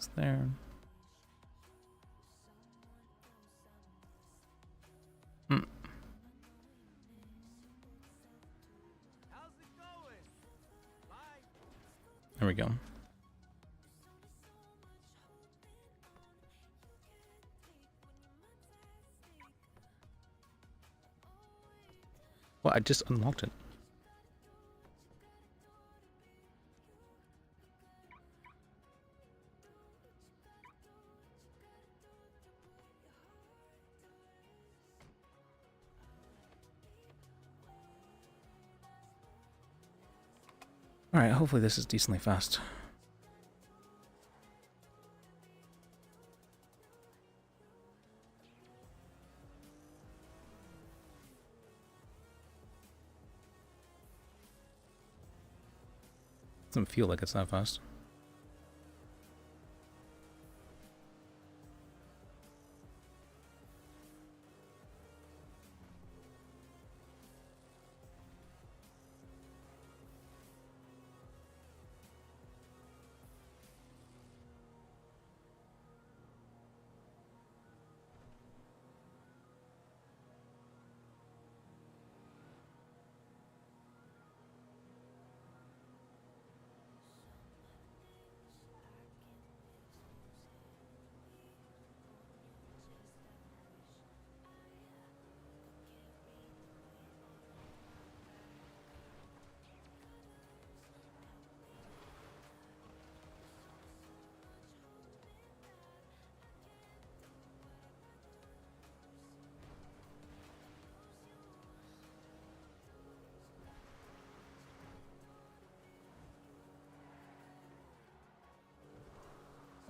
It's there. Hmm. There we go. Well, I just unlocked it. Alright, hopefully this is decently fast. Doesn't feel like it's that fast.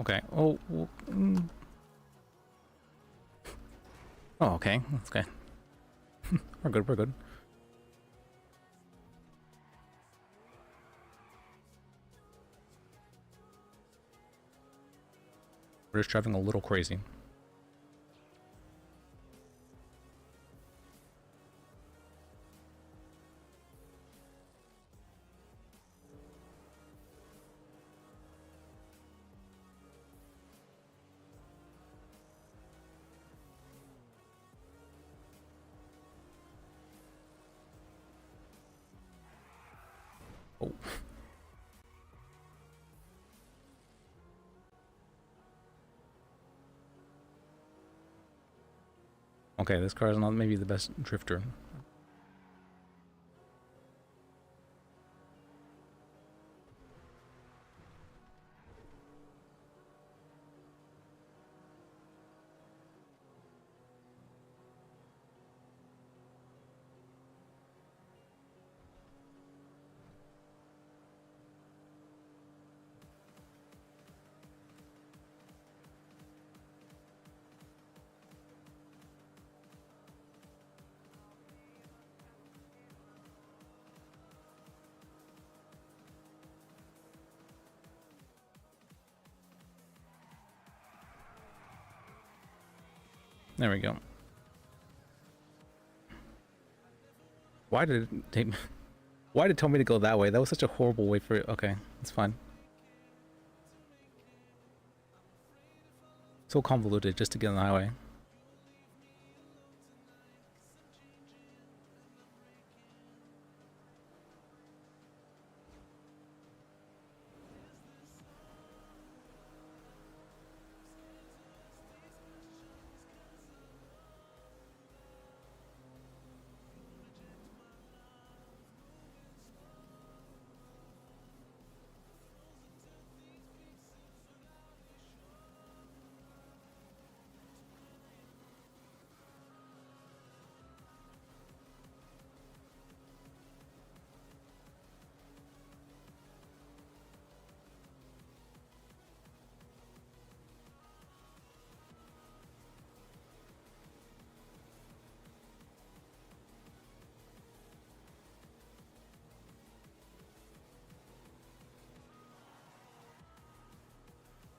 Okay. Oh. Oh, okay. That's okay. We're good, we're good. We're just driving a little crazy. Oh. Okay, this car is not maybe the best drifter. There we go. Why did it take me? Why did it tell me to go that way? That was such a horrible way for it. Okay, it's fine. So convoluted just to get on the highway.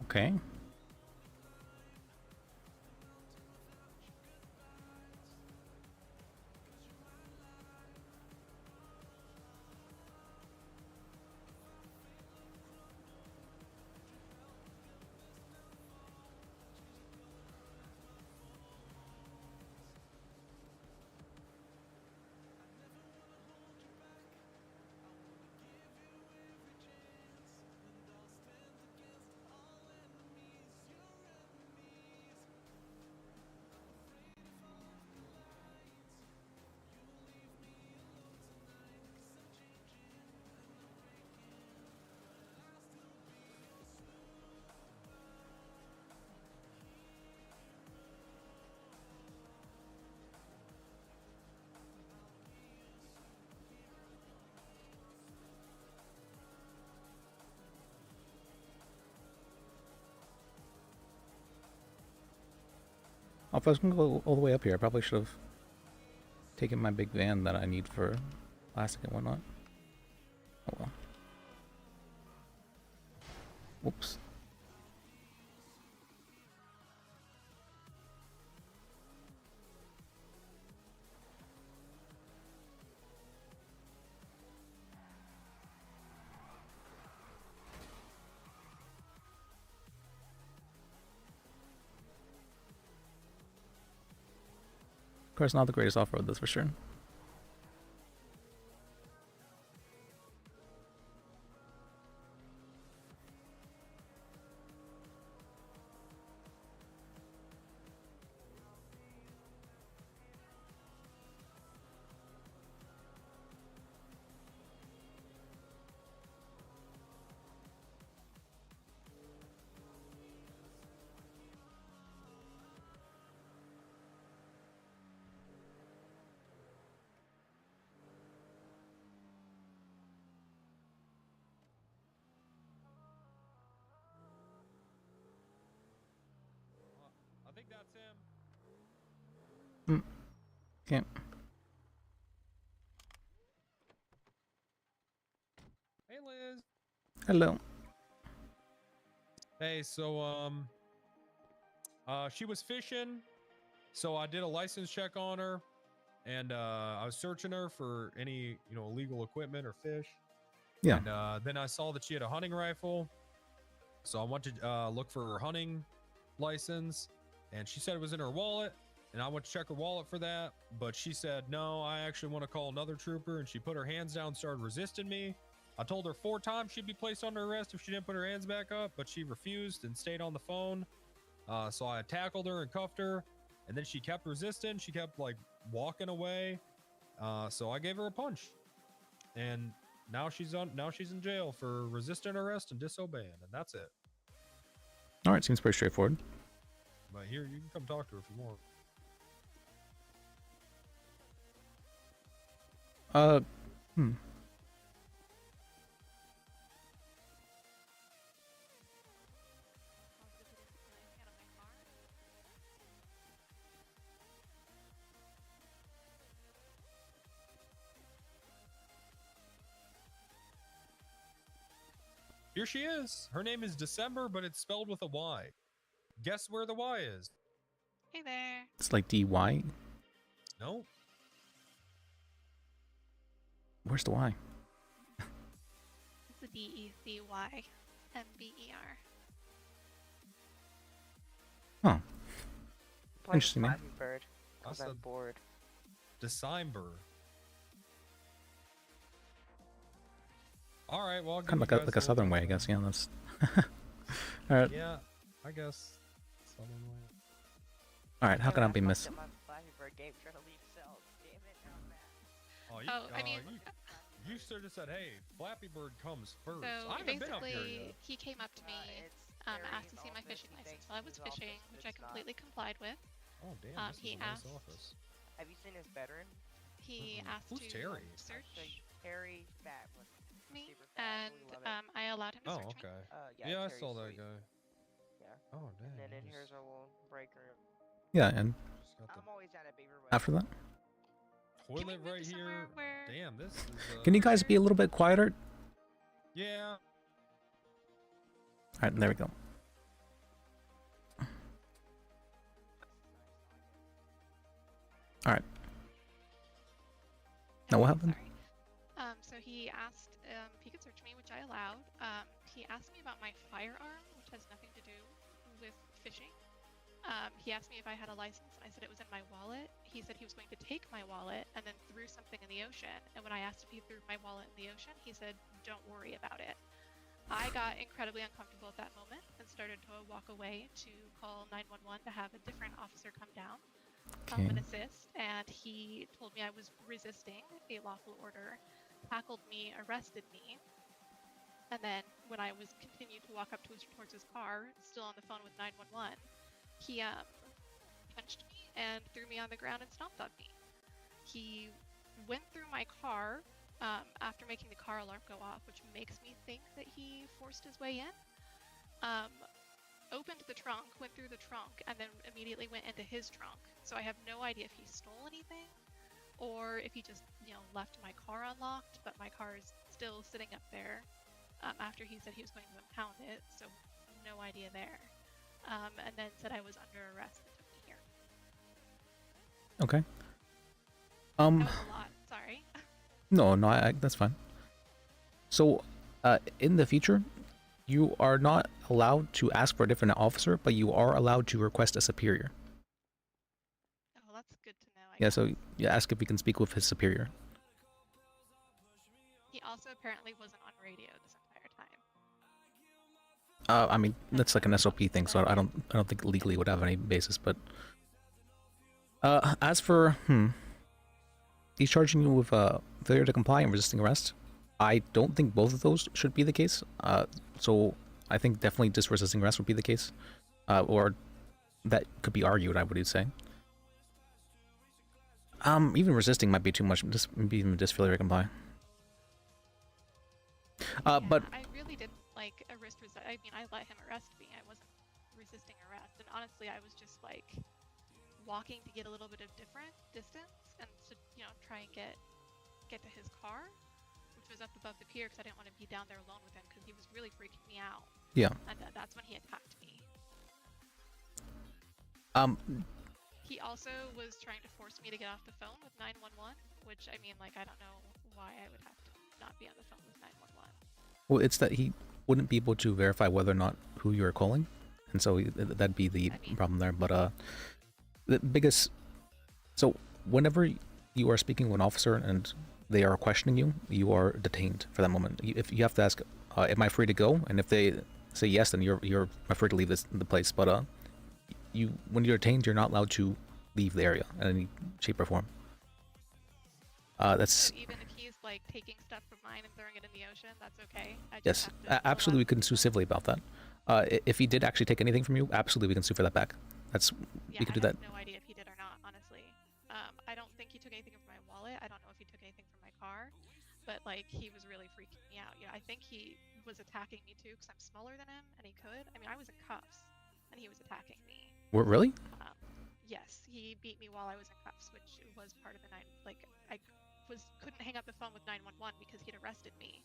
Okay. Oh, if I was gonna go all the way up here, I probably should have taken my big van that I need for plastic and whatnot. Oh well. Whoops. Of course, not the greatest off-road, that's for sure. I think that's him. Okay. Hey, Liz. Hello. Hey, so she was fishing, so I did a license check on her, and I was searching her for any illegal equipment or fish. Yeah. And then I saw that she had a hunting rifle, so I went to look for her hunting license, and she said it was in her wallet. And I went to check her wallet for that, but she said, no, I actually want to call another trooper. And she put her hands down, started resisting me. I told her 4 times she'd be placed under arrest if she didn't put her hands back up, but she refused and stayed on the phone. So I tackled her and cuffed her, and then she kept resisting. She kept like walking away. So I gave her a punch, and now she's in jail for resisting arrest and disobeying, and that's it. All right, seems pretty straightforward. But here, you can come talk to her if you want. Hmm. Here she is. Her name is December, but it's spelled with a Y. Guess where the Y is? Hey there. It's like DY. No. Where's the Y? It's a DECYMBER. Huh. Playing Interesting, man. Flappy Bird, because I'm bored. December. All right, well, Kind of like a southern way, I guess. Yeah, that's. All right. Yeah, I guess. Southern way. All right. How can I be missing? My Flappy Bird game trying to leave cells. Damn it, now I'm mad. Oh, I mean, you should have said, "Hey, Flappy Bird comes first." so I haven't been up here basically, yet. he came up to me, asked to see my fishing license while I was fishing, which I completely complied with. Oh damn, this he is a nice asked- office. Have you seen his veteran? He asked Who's to Terry? search Terry Fat was me, super fat. and We love it. I allowed him to Oh, search me. okay. Yeah, I Terry's saw that sweet. guy. Yeah. Oh damn. And then in I here's just- our little break room. Yeah, and just got I'm always out of Beaver Way. after that, the Can we toilet move right somewhere here. where- Damn, this is. can you guys be a little bit quieter? Yeah. All right, there we go. All right. Now what happened? Sorry. So he asked if he could search me, which I allowed. He asked me about my firearm, which has nothing to do with fishing. He asked me if I had a license, and I said it was in my wallet. He said he was going to take my wallet and then threw something in the ocean. And when I asked if he threw my wallet in the ocean, he said, "Don't worry about it." I got incredibly uncomfortable at that moment and started to walk away to call 911 to have a different officer come down and assist. And he told me I was resisting a lawful order, tackled me, arrested me. And then when I was continued to walk up towards his car, still on the phone with 911, he punched me and threw me on the ground and stomped on me. He went through my car after making the car alarm go off, which makes me think that he forced his way in. opened the trunk, went through the trunk, and then immediately went into his trunk. So I have no idea if he stole anything or if he just, left my car unlocked, but my car is still sitting up there after he said he was going to impound it, so no idea there. And then said I was under arrest and took me here. Okay. That was a lot, sorry. No, that's fine. So, in the future, you are not allowed to ask for a different officer, but you are allowed to request a superior. Oh, that's good to know. Yeah, so you ask if you can speak with his superior. He also apparently wasn't on radio this entire time. I mean, that's like an SOP thing, so I don't think legally it would have any basis, but as for he's charging you with failure to comply and resisting arrest. I don't think both of those should be the case. So I think definitely just resisting arrest would be the case, or that could be argued, I would say. Even resisting might be too much. Just maybe even just failure to comply. Yeah, but I really didn't like a wrist resist. I mean, I let him arrest me. I wasn't resisting arrest, and honestly, I was just like walking to get a little bit of different distance and to try and get to his car, which was up above the pier because I didn't want to be down there alone with him because he was really freaking me out. Yeah. And that's when he attacked me. He also was trying to force me to get off the phone with 911, which I mean, like, I don't know why I would have to not be on the phone with 911. Well, it's that he wouldn't be able to verify whether or not who you are calling, and so that'd be the problem there. But the biggest, so whenever you are speaking with an officer and they are questioning you, you are detained for that moment. If you have to ask, am I free to go? And if they say yes, then you're free to leave the place. But when you're detained, you're not allowed to leave the area in any shape or form. That's so even if he's like taking stuff from mine and throwing it in the ocean, that's okay. I just yes, have to absolutely. We can sue civilly about that. If he did actually take anything from you, absolutely we can sue for that back. Yeah, we could do I that. have no idea if he did or not, honestly. I don't think he took anything from my wallet. I don't know if he took anything from my car, but like he was really freaking me out. I think he was attacking me too because I'm smaller than him and he could. I mean, I was in cuffs and he was attacking me. Really? Yes, he beat me while I was in cuffs, which was part of the night. Like I couldn't hang up the phone with 911 because he'd arrested me.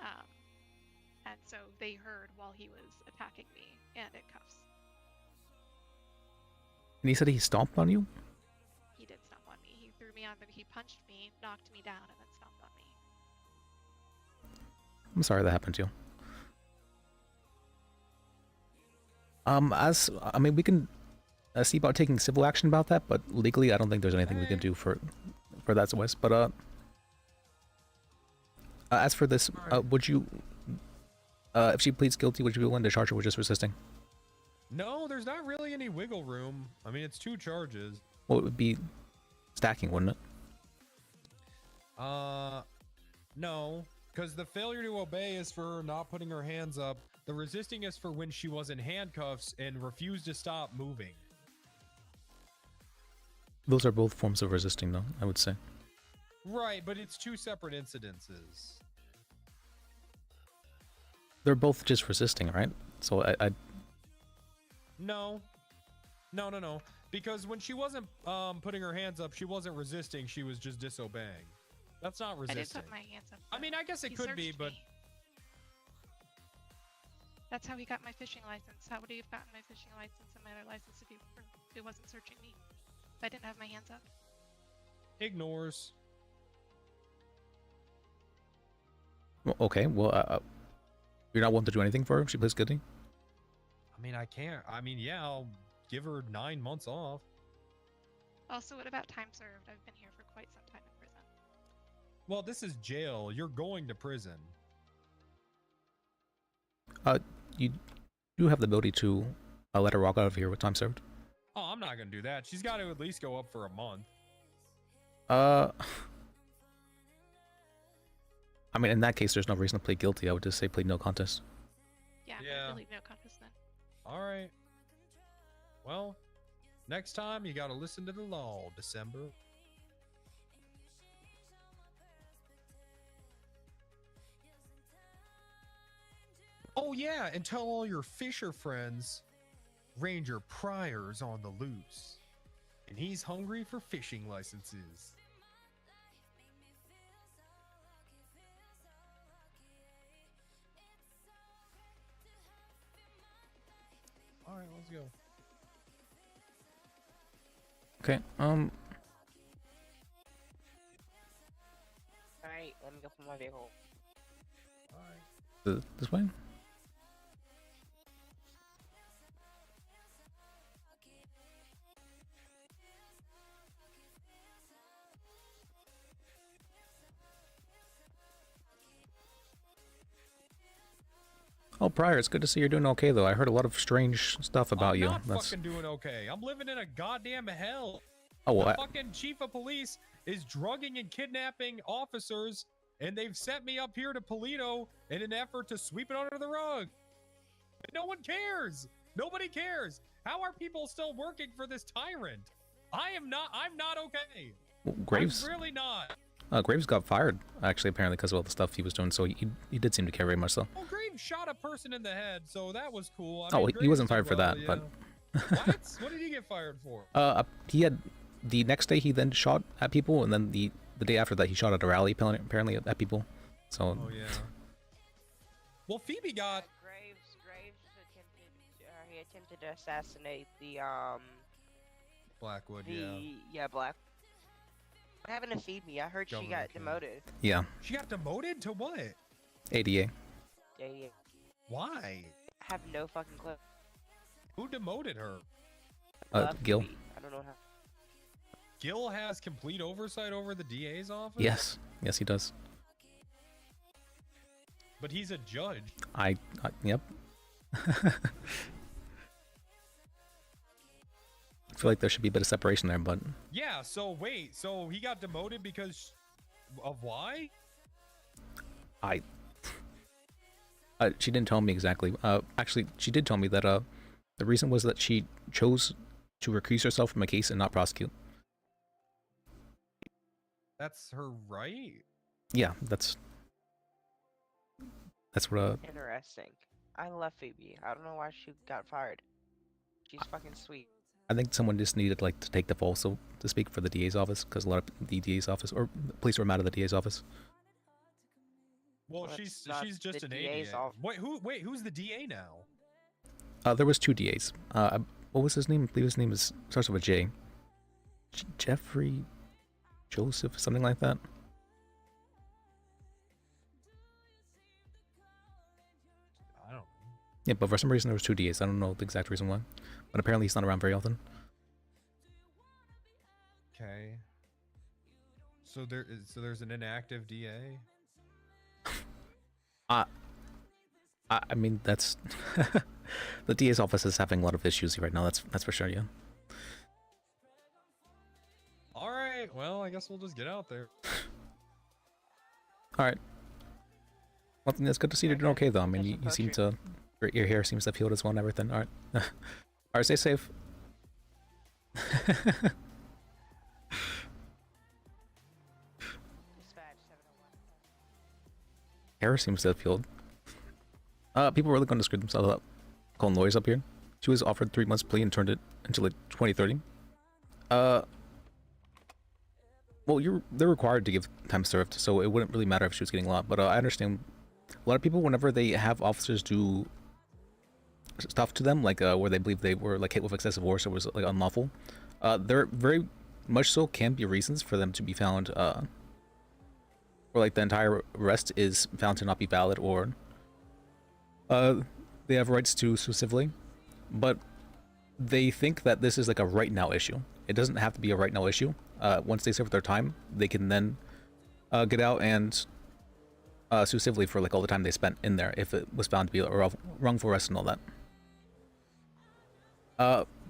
And so they heard while he was attacking me and in cuffs. And he said he stomped on you? He did stomp on me. He threw me on he punched me, knocked me down, and then stomped on me. I'm sorry that happened to you. I mean, we can see about taking civil action about that, but legally, I don't think there's anything we can do for that West. But as for this, would you, if she pleads guilty, would you be willing to charge her with just resisting? No, there's not really any wiggle room. I mean, it's 2 charges. Well, it would be stacking, wouldn't it? No, because the failure to obey is for not putting her hands up. The resisting is for when she was in handcuffs and refused to stop moving. Those are both forms of resisting, though, I would say. Right, but it's 2 separate incidences. They're both just resisting, right? So I No. Because when she wasn't putting her hands up, she wasn't resisting. She was just disobeying. That's not resisting. I did put my hands up. I mean, I guess it He could be, searched but me. That's how he got my fishing license. How would he have gotten my fishing license and my other license if he wasn't searching me? If I didn't have my hands up. ignores. well, okay. Well, you're not willing to do anything for her if she pleads guilty? I mean, I can't. I mean, yeah, I'll give her 9 months off. Also, what about time served? I've been here for quite some time in prison. Well, this is jail. You're going to prison. You do have the ability to let her walk out of here with time served. Oh, I'm not going to do that. She's got to at least go up for a month. I mean, in that case, there's no reason to plead guilty. I would just say plead no contest. Yeah, Yeah. really no contest then. All right. Well, next time you got to listen to the law, December. Oh yeah, and tell all your fisher friends Ranger Pryor's on the loose. And he's hungry for fishing licenses. All right, let's go. Okay. Alright, let me go for my vehicle. All right. This way. Oh, Pryor, it's good to see you're doing okay, though. I heard a lot of strange stuff about I'm you. not fucking doing okay. I'm living in a goddamn hell. Oh, well, The fucking chief of police is drugging and kidnapping officers, and they've sent me up here to Polito in an effort to sweep it under the rug. And no one cares. Nobody cares. How are people still working for this tyrant? I'm not okay. Graves. I'm really not. Graves got fired, actually, apparently, because of all the stuff he was doing, so he did seem to care very much so. Well, Graves shot a person in the head, so that was cool. Oh, he Graves wasn't did fired for well, that, yeah. but... What did he get fired for? He had... The next day, he then shot at people, and then the day after that, he shot at a rally, apparently, at people. So... Oh, yeah. Well, Phoebe got... Graves attempted to assassinate the Blackwood, yeah. yeah, Black. What happened to Phoebe? I heard she Government got kid. demoted. Yeah. She got demoted to what? ADA. Yeah, yeah. Why? I have no fucking clue. Who demoted her? Gil. Phoebe. I don't know how. Gil has complete oversight over the DA's office? Yes. Yes, he does. But he's a judge. Yep. I feel like there should be a bit of separation there, but... Yeah, so wait, so he got demoted because of why? She didn't tell me exactly. Actually, she did tell me that the reason was that she chose to recuse herself from a case and not prosecute. That's her right? Yeah, that's what Interesting. I love Phoebe. I don't know why she got fired. She's fucking sweet. I think someone just needed like to take the fall, so to speak, for the DA's office, because a lot of the DA's office or police were mad at the DA's office. Well, Well, she's that's not just the an DA's ADA. Who's the DA now? There was two DAs. What was his name? I believe his name starts with a J. Jeffrey Joseph, something like that. I don't know. Yeah, but for some reason there was two DAs. I don't know the exact reason why, but apparently he's not around very often. Okay. So there's an inactive DA? I mean, that's the DA's office is having a lot of issues right now. That's for sure. Yeah. All right. Well, I guess we'll just get out there. All right. Well, it's good to see you're doing okay, though. I mean, you seem to your hair seems to have healed as well and everything. All right. All right. Stay safe. Dispatch 701. Hair seems to have healed. People really going to screw themselves up. Calling lawyers up here. She was offered 3 months plea and turned it until like 2030. Well, they're required to give time served, so it wouldn't really matter if she was getting a lot. But I understand a lot of people, whenever they have officers do stuff to them, like where they believe they were like hit with excessive force or was like unlawful, there very much so can be reasons for them to be found, or like the entire arrest is found to not be valid, or they have rights to sue civilly, but they think that this is like a right now issue. It doesn't have to be a right now issue. Once they serve their time, they can then get out and sue civilly for like all the time they spent in there if it was found to be a wrongful arrest and all that.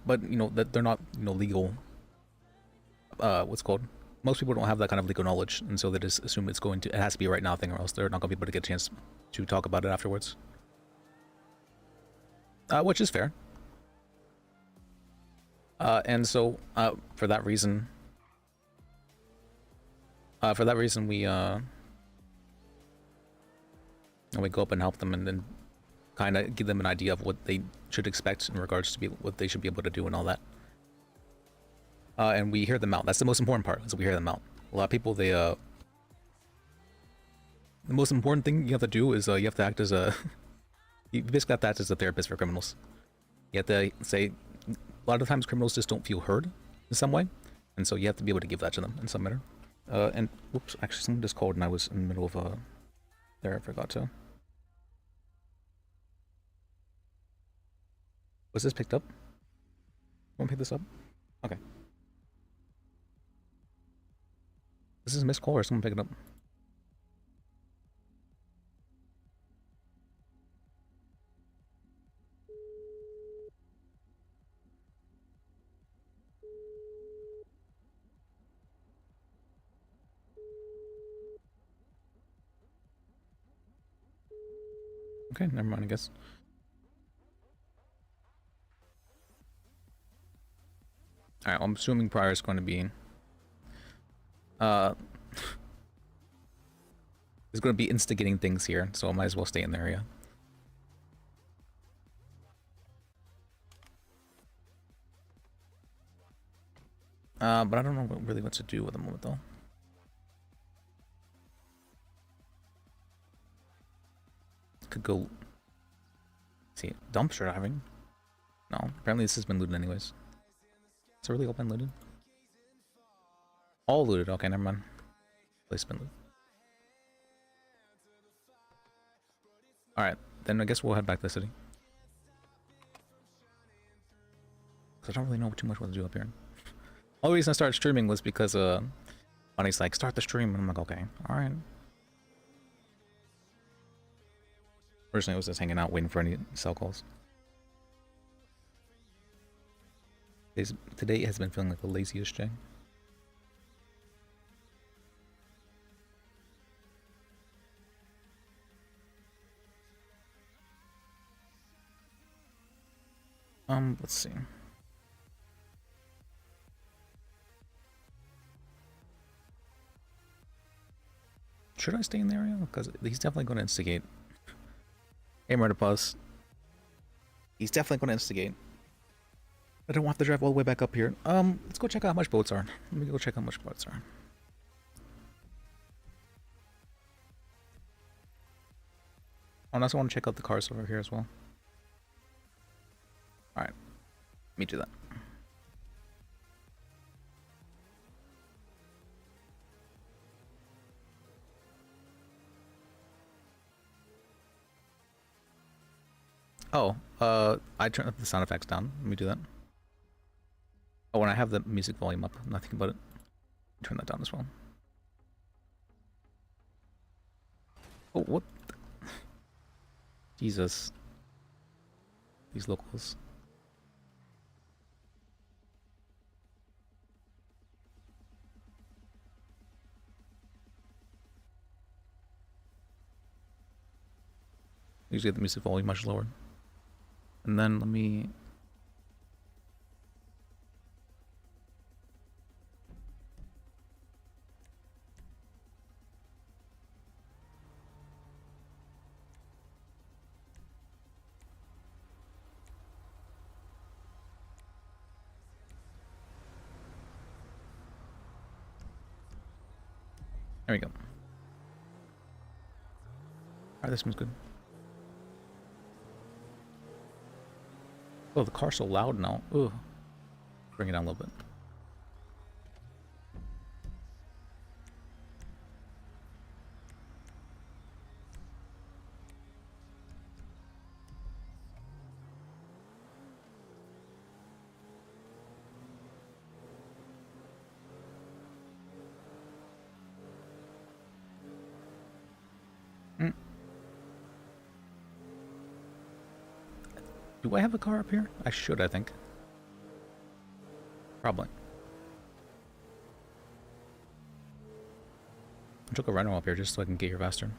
But you know that they're not legal. What's it called? Most people don't have that kind of legal knowledge, and so they just assume it has to be a right now thing, or else they're not gonna be able to get a chance to talk about it afterwards. Which is fair. And so for that reason we go up and help them, and then kind of give them an idea of what they should expect in regards to what they should be able to do and all that. And we hear them out. That's the most important part, is we hear them out. A lot of people, they, the most important thing you have to do is you have to act as a, you basically have to act as a therapist for criminals. You have to say, a lot of times criminals just don't feel heard in some way, and so you have to be able to give that to them in some manner. And, whoops, actually someone just called and I was in the middle of, there, I forgot to. Was this picked up? Someone pick this up? Okay. This is a missed call or someone pick it up? Okay, never mind, I guess. Alright, I'm assuming Pryor is going to be... is going to be instigating things here, so I might as well stay in the area. But I don't know really what to do at the moment, though. Could go... see, dumpster diving? No, apparently this has been looted anyways. It's really all been looted? All looted, okay, never mind. Place been looted. Alright, then I guess we'll head back to the city. Because I don't really know too much what to do up here. The only reason I started streaming was because Bonnie's like, start the stream, and I'm like, okay, alright. Originally I was just hanging out waiting for any cell calls. Today has been feeling like the laziest day. Let's see. Should I stay in the area? Because he's definitely going to instigate. Hey, Murder Pause. He's definitely going to instigate. I don't want to drive all the way back up here. Let's go check out how much boats are. Let me go check how much boats are. Oh, I also want to check out the cars over here as well. Alright. Let me do that. Oh, I turned up the sound effects down. Let me do that. Oh, and I have the music volume up. Nothing about it. Turn that down as well. Oh, what? Jesus. These locals. Usually the music volume much lower. And then let me... There we go. Alright, this one's good. Oh, the car's so loud now. Ugh. Bring it down a little bit. Do I have a car up here? I should, I think. Probably. I took a rental up here just so I can get here faster.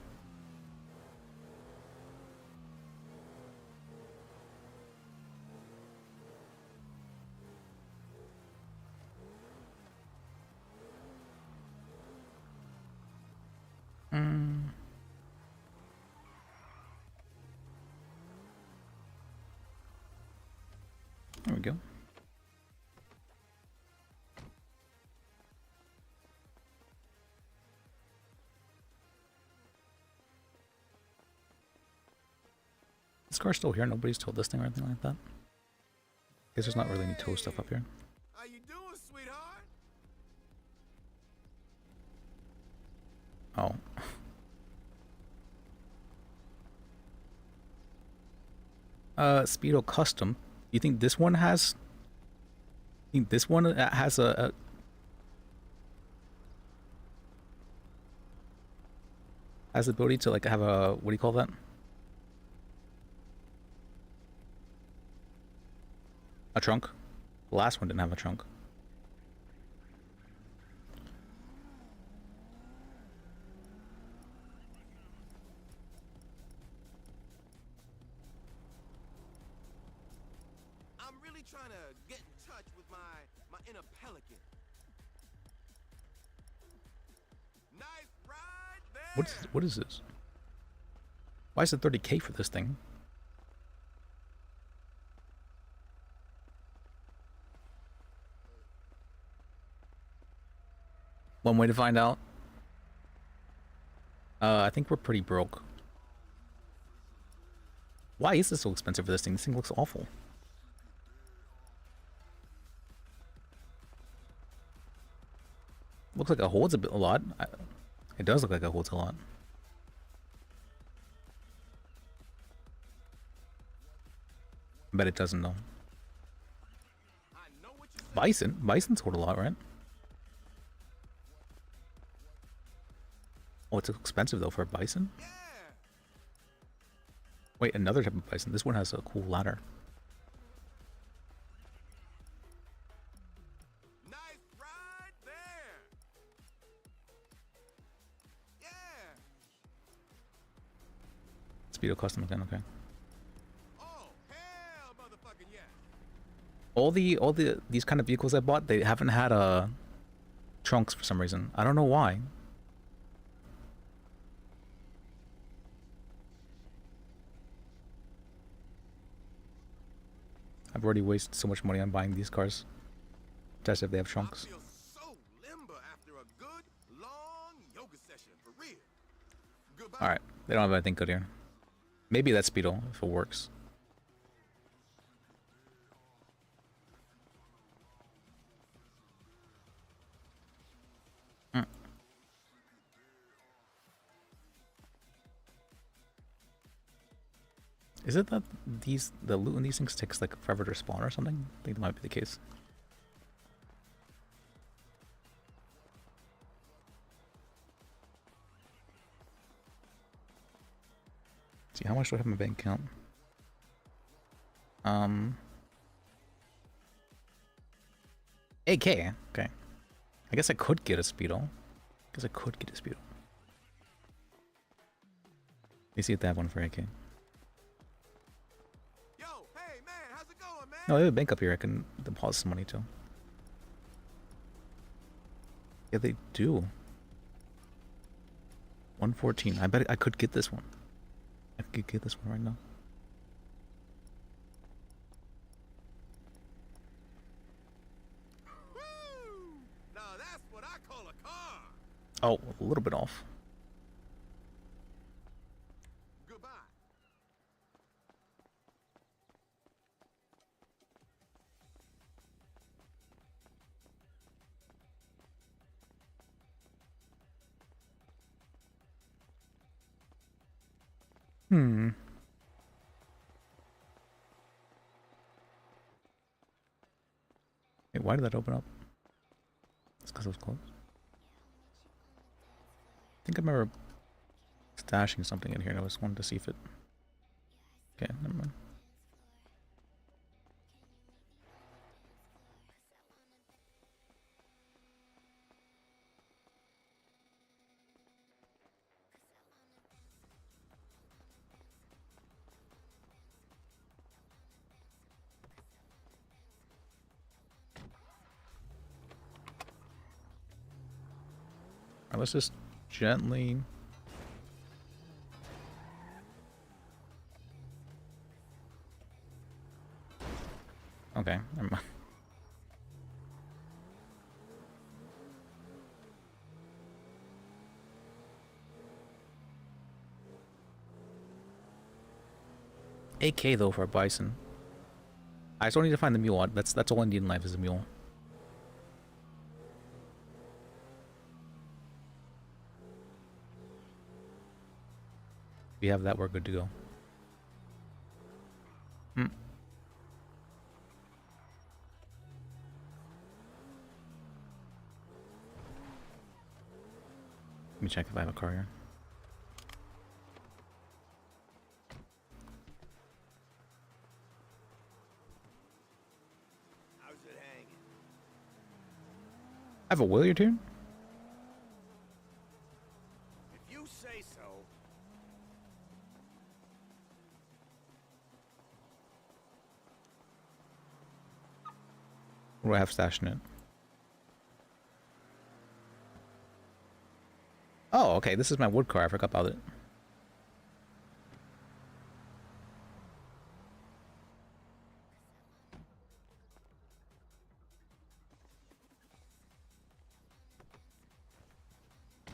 There we go. This car's still here. Nobody's towed this thing or anything like that. Guess there's not really any tow stuff up here. How you doing, sweetheart? Oh. Speedo Custom. You think this one has? You think this one has has the ability to like have a, what do you call that? A trunk? The last one didn't have a trunk. I'm really trying to get in touch with my inner pelican. Nice ride there. What is this? Why is it 30K for this thing? One way to find out. I think we're pretty broke. Why is this so expensive for this thing? This thing looks awful. Looks like it holds a lot. It does look like it holds a lot. I bet it doesn't though. I know what you said. Bison? Bison's hold a lot, right? Oh, it's expensive though for a bison? Yeah. Wait, another type of bison. This one has a cool ladder. Nice ride there. Yeah. Speedo Custom again, okay. Oh, hell, motherfucking yeah. All these kind of vehicles I bought, they haven't had trunks for some reason. I don't know why. I've already wasted so much money on buying these cars. Test if they have trunks. I feel so limber after a good, long yoga session, for real. Goodbye. Alright, they don't have anything good here. Maybe that's Speedo, if it works. Is it that the loot in these things takes like forever to spawn or something? I think that might be the case. See, how much do I have in my bank account? 8K. Okay. I guess I could get a Speedo. Let me see if they have one for 8K. Yo, hey, man, how's it going, man? No, they have a bank up here. I can deposit some money too. Yeah, they do. 114. I bet I could get this one. I could get this one right now. Woo! Now that's what I call a car. Oh, a little bit off. Goodbye. Hmm. Wait, why did that open up? It's because it was closed. I think I remember stashing something in here and I just wanted to see if it... Okay, never mind. Alright, let's just gently... Okay, never mind. AK though for a bison. I still need to find the mule. That's all I need in life is a mule. If we have that, we're good to go. Hmm. Let me check if I have a car here. How's it hanging? I have a Williard here? If you say so. What do I have stashed in it? Oh, okay, this is my wood car. I forgot about it.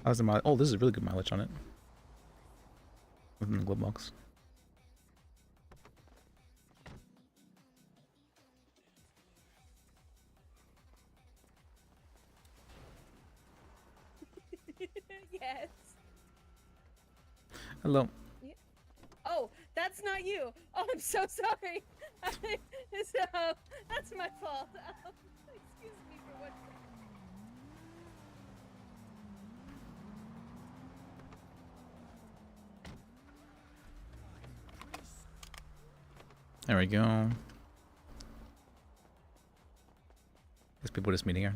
How's the mileage? Oh, this is really good mileage on it. Within the glove box. Yes. Hello. Oh, that's not you. Oh, I'm so sorry. So, that's my fault. Excuse me for what. There we go. There's people just meeting here.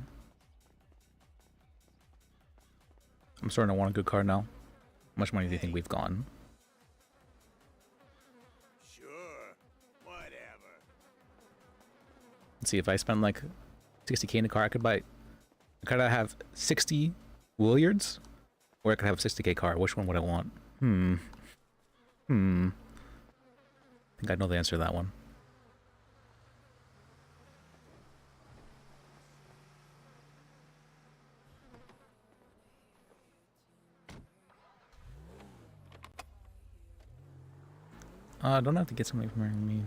I'm starting to want a good car now. How much money do you think we've gotten? Sure. Whatever. Let's see, if I spend like 60k in a car, I could I have 60 Williards, or I could have a 60k car. Which one would I want? I think I know the answer to that one. I don't have to get something from me.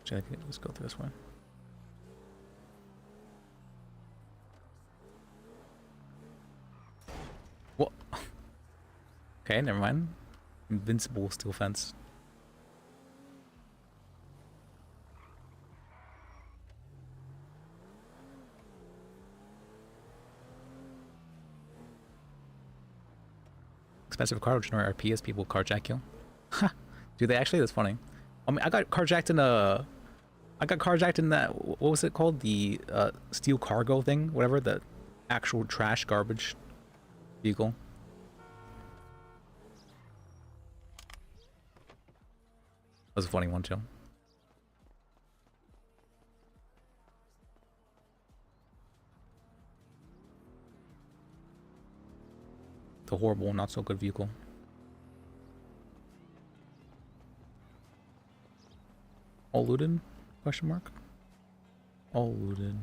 Check it. Let's go through this way. What? Okay, never mind. Invincible steel fence. Expensive car, which RP as people carjack you. Ha! Do they actually? That's funny. I mean, I got carjacked in that, what was it called? The steel cargo thing? Whatever, the actual trash garbage vehicle. That was a funny one too. The horrible, not so good vehicle. All looted? Question mark? All looted.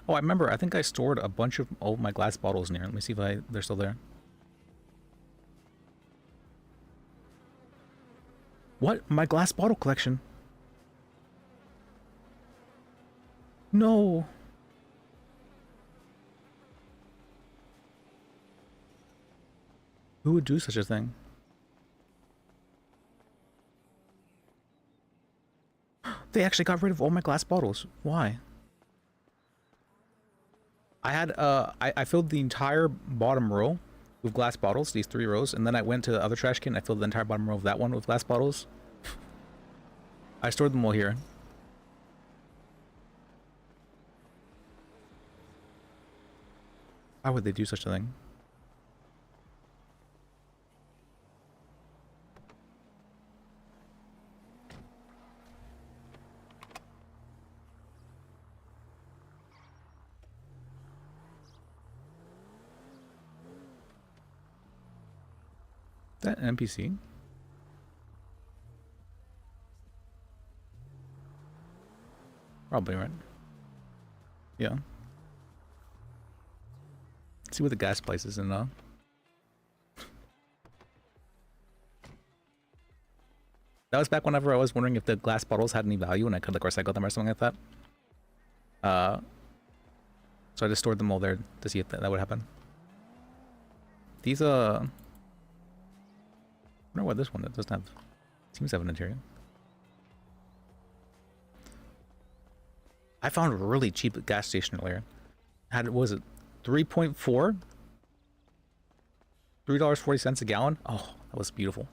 Oh, I remember. I think I stored a bunch of all my glass bottles in here. Let me see if they're still there. What? My glass bottle collection? No. Who would do such a thing? They actually got rid of all my glass bottles. Why? I had I filled the entire bottom row with glass bottles, these 3 rows, and then I went to the other trash can. I filled the entire bottom row of that one with glass bottles. I stored them all here. Why would they do such a thing? That NPC? Probably, right? Yeah. See what the gas price is in, That was back whenever I was wondering if the glass bottles had any value and I could like recycle them or something like that. So I just stored them all there to see if that would happen. These, I wonder why this one doesn't have, seems to have an interior. I found a really cheap gas station earlier. Had, what was it, 3.4? $3.40 a gallon? Oh, that was beautiful.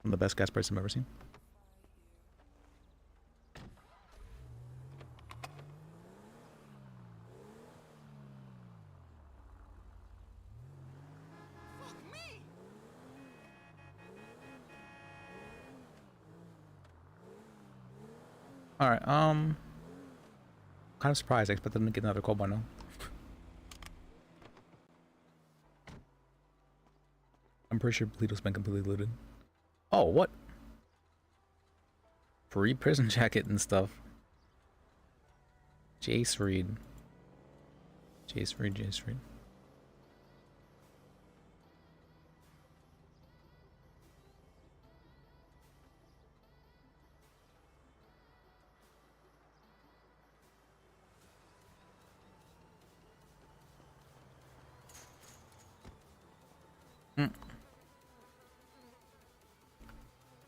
One of the best gas prices I've ever seen. Alright, kind of surprised. I expected them to get another call by now. I'm pretty sure Polito's been completely looted. Oh, what? Free prison jacket and stuff. Jace Reed. Jace Reed, Jace Reed.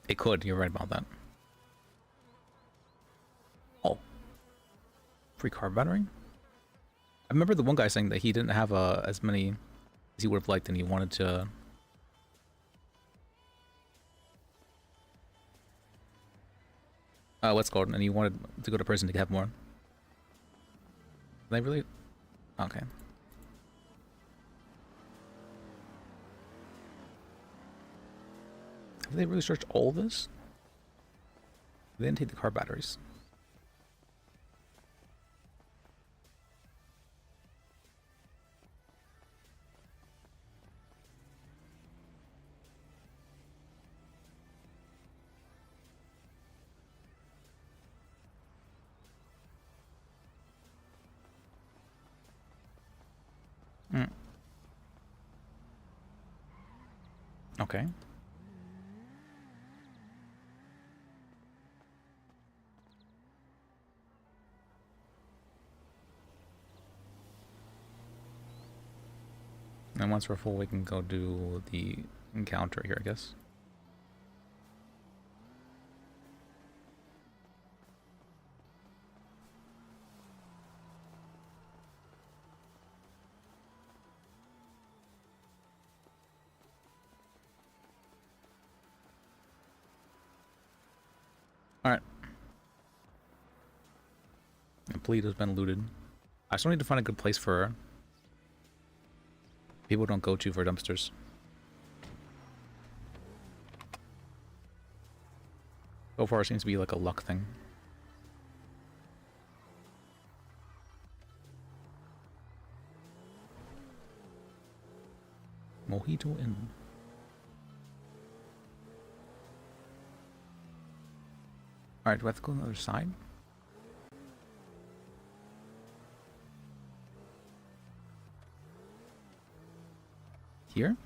It could, you're right about that. Oh. Free car battery? I remember the one guy saying that he didn't have as many as he would have liked and he wanted to... what's called, and he wanted to go to prison to have more. They really... Okay. Have they really searched all this? They didn't take the car batteries. Okay. And once we're full, we can go do the encounter here, I guess. Alright. The Polito's been looted. I still need to find a good place for people don't go to for dumpsters. So far it seems to be like a luck thing. Mojito Inn. Alright, do I have to go on the other side? Here?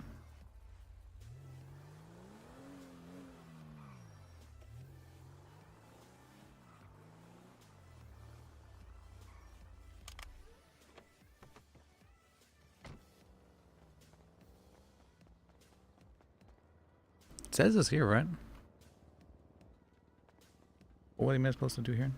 It says it's here, right? What am I supposed to do here?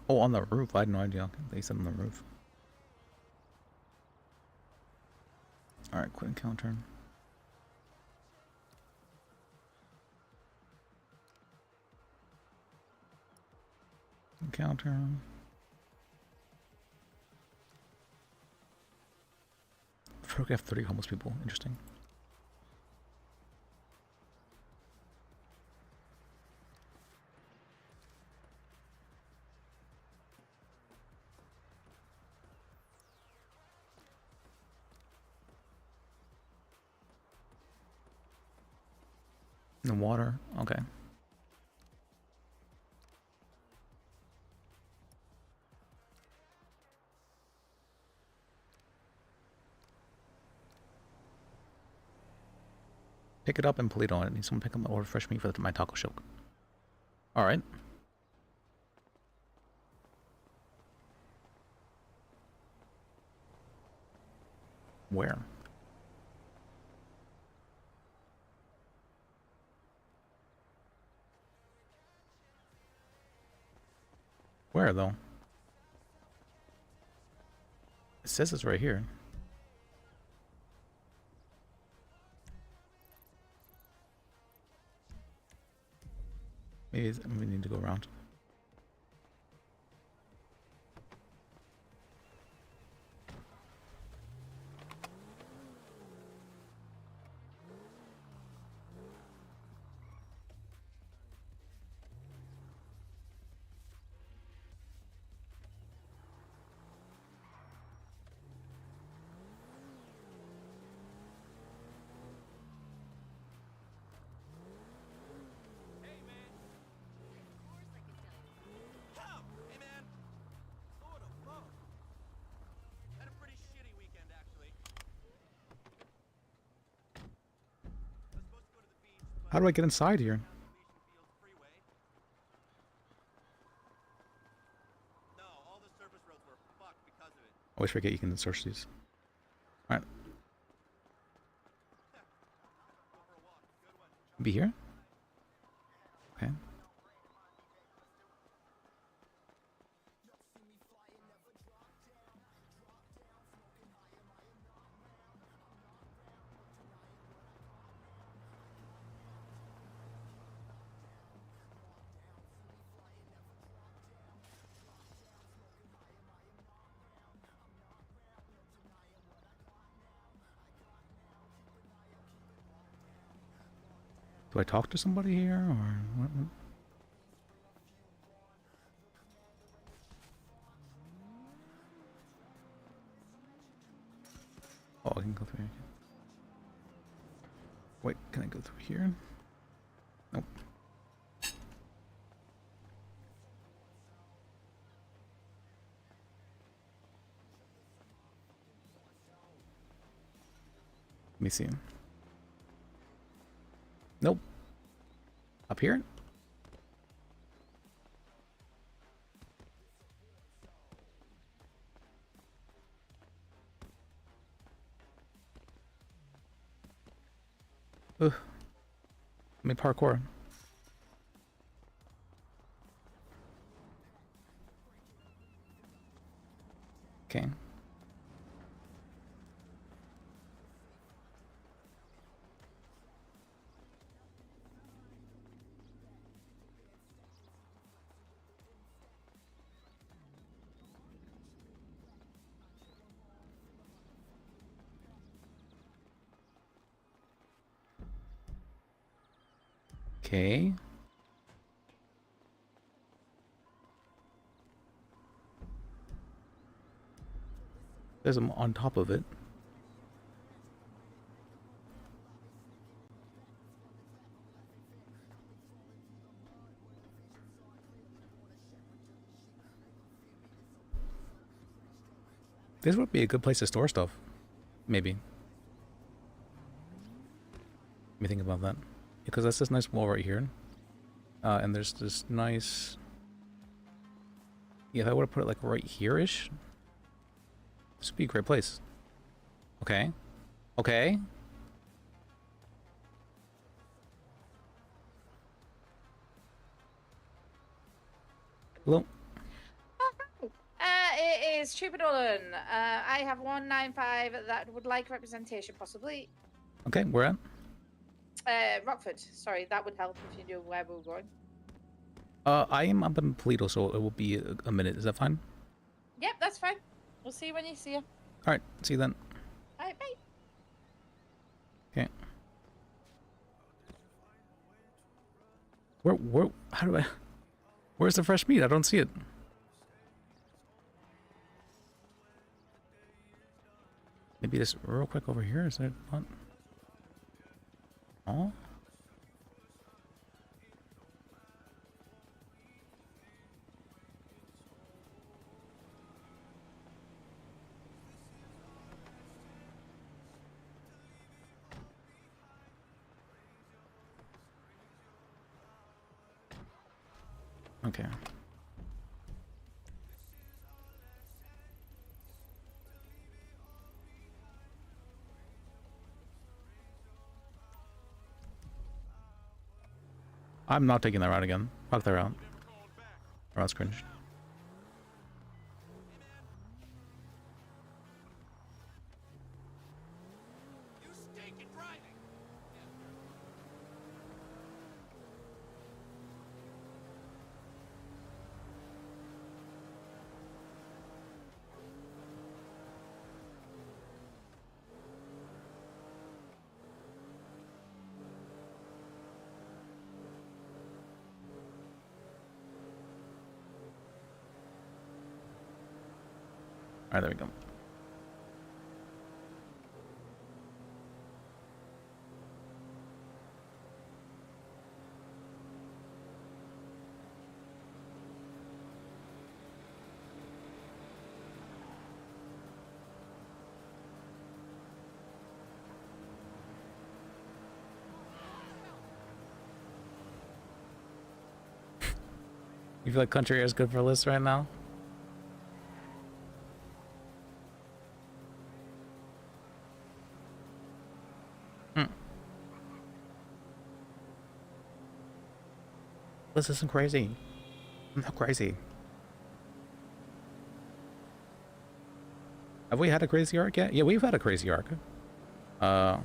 Oh, on the roof. I had no idea. They said on the roof. Alright, quit encounter. Encounter. Photograph 30 homeless people. Interesting. The water. Okay. Pick it up and plate on it. Need someone pick up or fresh meat for my taco shop. Alright. Where? Where though? It says it's right here. Maybe we need to go around. Hey, man. Lord above. Had a pretty shitty weekend, actually. I was supposed to go to the beach, but How do I get inside here? Fields Freeway. No, all the surface roads were fucked because of it. I always forget you can search these. Alright. Go for a walk. Good one. Be here? Okay. Do I talk to somebody here or what? Oh, I can go through here. Wait, can I go through here? Nope. Let me see. Nope. Up here? Ugh. Let me parkour. Okay. Okay. There's them on top of it. This would be a good place to store stuff. Maybe. Let me think about that. Because that's this nice wall right here. And there's this nice... Yeah, if I would have put it like right here-ish, this would be a great place. Okay. Okay. Hello? It is Trooper Dolan. I have 195 that would like representation, possibly. Okay, where at? Rockford. Sorry, that would help if you knew where we were going. I am up in Toledo, so it will be a minute. Is that fine? Yep, that's fine. We'll see you when you see you. Alright, see you then. Alright, bye. Okay. How do I... Where's the fresh meat? I don't see it. Maybe this real quick over here, is that not? Oh? Okay. I'm not taking that route again. Fuck that route. That route's cringe. You stinking driving! Alright, there we go. You feel like country air is good for lists right now? This isn't crazy. I'm not crazy. Have we had a crazy arc yet? Yeah, we've had a crazy arc. That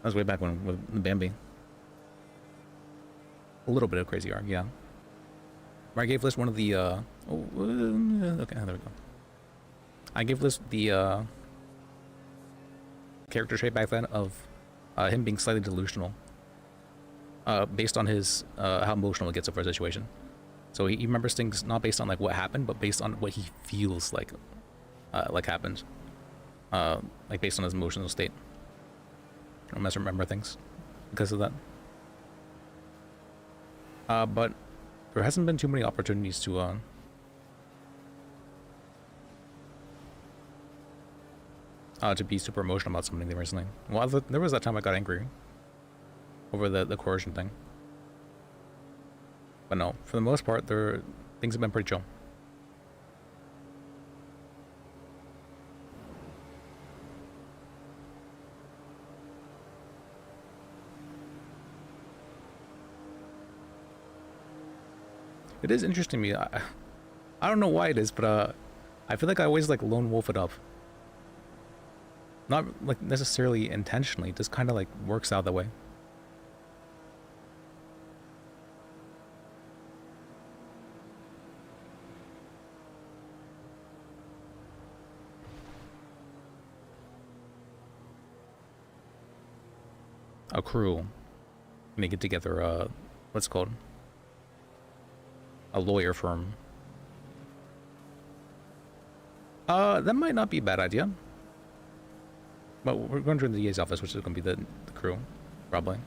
was way back when with Bambi. A little bit of crazy arc, yeah. Where I gave Liz one of the okay, there we go. I gave Liz the character trait back then of him being slightly delusional. Based on his how emotional it gets over a situation. So he remembers things not based on like what happened, but based on what he feels like happened. Like based on his emotional state. I don't remember things because of that. But there hasn't been too many opportunities to be super emotional about something recently. Well, there was that time I got angry over the coercion thing. But no, for the most part, things have been pretty chill. It is interesting to me. I don't know why it is, but I feel like I always like lone wolf it up. Not like necessarily intentionally, just kind of like works out that way. A crew, and they get together what's it called? A lawyer firm. That might not be a bad idea. But we're going to the DA's office, which is going to be the crew, probably.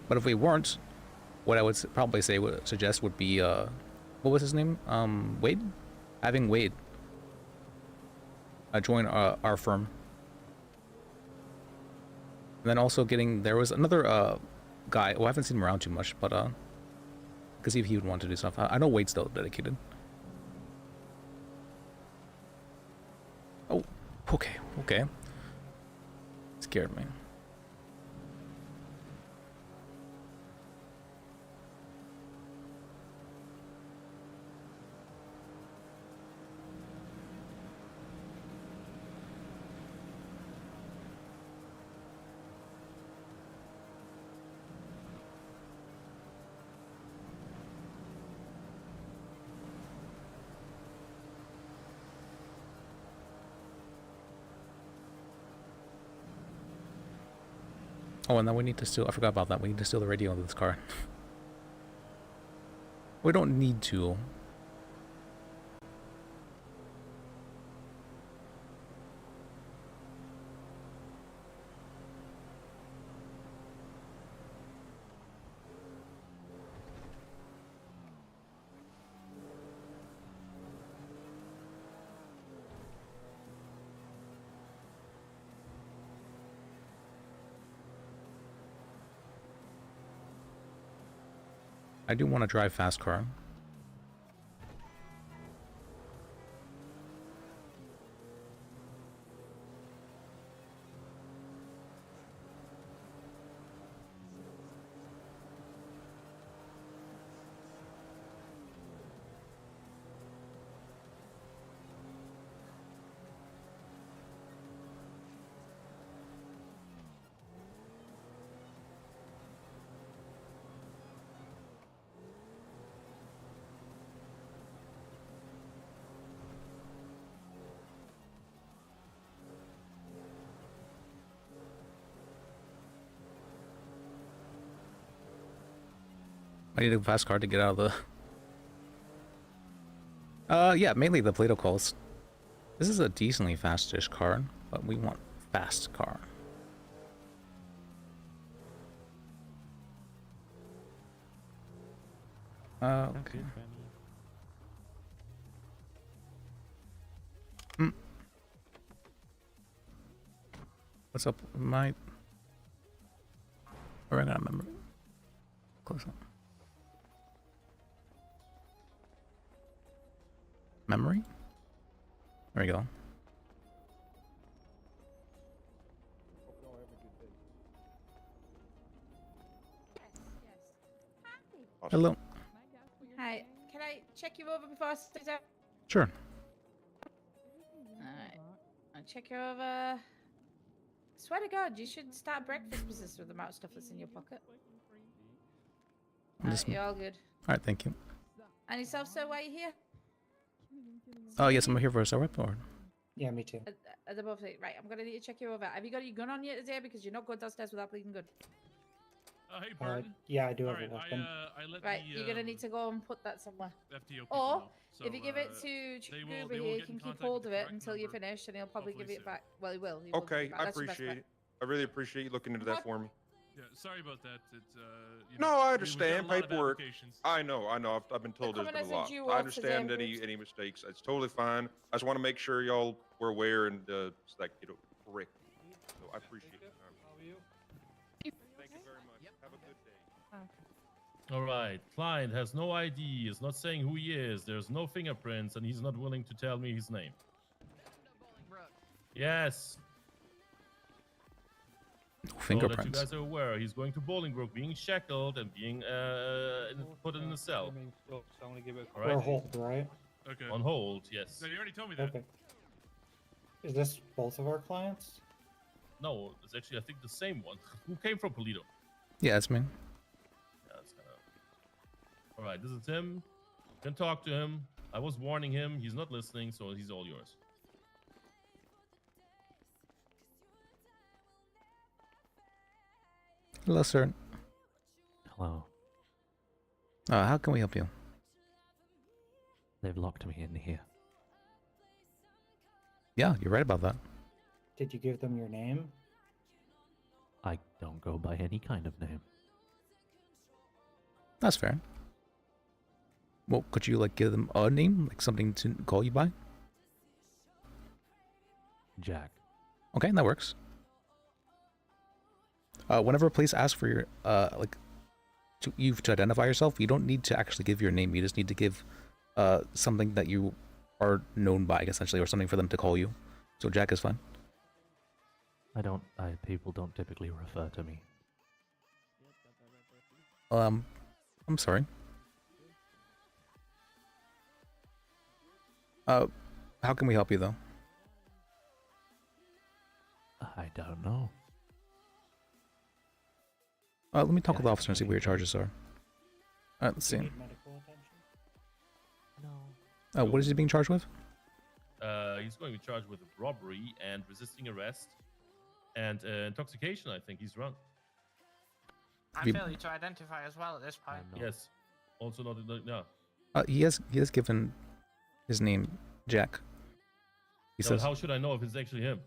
But if we weren't, what I would probably suggest would be what was his name? Wade? Having Wade join our firm. And then also there was another guy, well, I haven't seen him around too much, but because if he would want to do stuff. I know Wade's still dedicated. Oh, okay. Scared me. Oh, and then we need to steal. I forgot about that. We need to steal the radio of this car. We don't need to. I do want to drive fast car. I need a fast car to get out of the... yeah, mainly the Plato calls. This is a decently fastish car, but we want fast car. Okay. What's up, my... Or I gotta remember. Close up. Memory? There we go. Hello. Hi. Can I check you over before I sit down? Sure. Alright. I'll check you over. Swear to God, you should start a breakfast business with the amount of stuff that's in your pocket. You're all good. Alright, thank you. And yourself, sir, why are you here? Oh, yes, I'm here for a star report. Yeah, me too. At the above, right, I'm gonna need to check you over. Have you got your gun on you today? Because you're not going downstairs without bleeding good. Hey, Barton. Yeah, I do have Alright, a weapon. I let Right, the, you're gonna need to go and put that somewhere. FTO people Or, know. So, if you give it to they will Chukuba here, you get can in keep contact hold with of the it correct until you're number, finished, and he'll probably hopefully give it soon. back. Well, he will. He will give Okay, it back. I That's your best appreciate bet. it. I really appreciate you looking into that for me. Yeah, sorry about that. It's you No, know, I we've understand. got a lot of Paperwork. applications. I know. I've been told there's coming been as a a lot. duo I to understand them any mistakes. It's totally fine. I just want to make sure y'all were aware and like correct. So I appreciate it. Thank you very much. Have a good day. All right, client has no ID, is not saying who he is, there's no fingerprints, and he's not willing to tell me his name. Yes. No So that you fingerprints. guys are aware, he's going to Bolingbroke, being shackled and being put in a cell. All Or right. hold, right? Okay. On hold, yes. So you already told me that. Okay. Is this both of our clients? No, it's actually I think the same one. Who came from Polito? Yeah, it's me. Yeah, it's kind of... All right, this is him. You can talk to him. I was warning him. He's not listening, so he's all yours. Hello, sir. Hello. How can we help you? They've locked me in here. Yeah, you're right about that. Did you give them your name? I don't go by any kind of name. That's fair. Well, could you, like, give them a name? Like, something to call you by? Jack. Okay, that works. Whenever police ask for your, like, to identify yourself, you don't need to actually give your name. You just need to give, something that you are known by, essentially, or something for them to call you. So Jack is fine. People don't typically refer to me. I'm sorry. How can we help you, though? I don't know. Let me talk Yeah, with the officer and see what your charges are. Let's Do see. you need medical attention? No. What is he being charged with? He's going to be charged with robbery and resisting arrest and intoxication. I think he's drunk. I You- fail you to identify as well at this point. Yes. Also not. No. He has given his name Jack. He No, says, how should I know if it's actually him?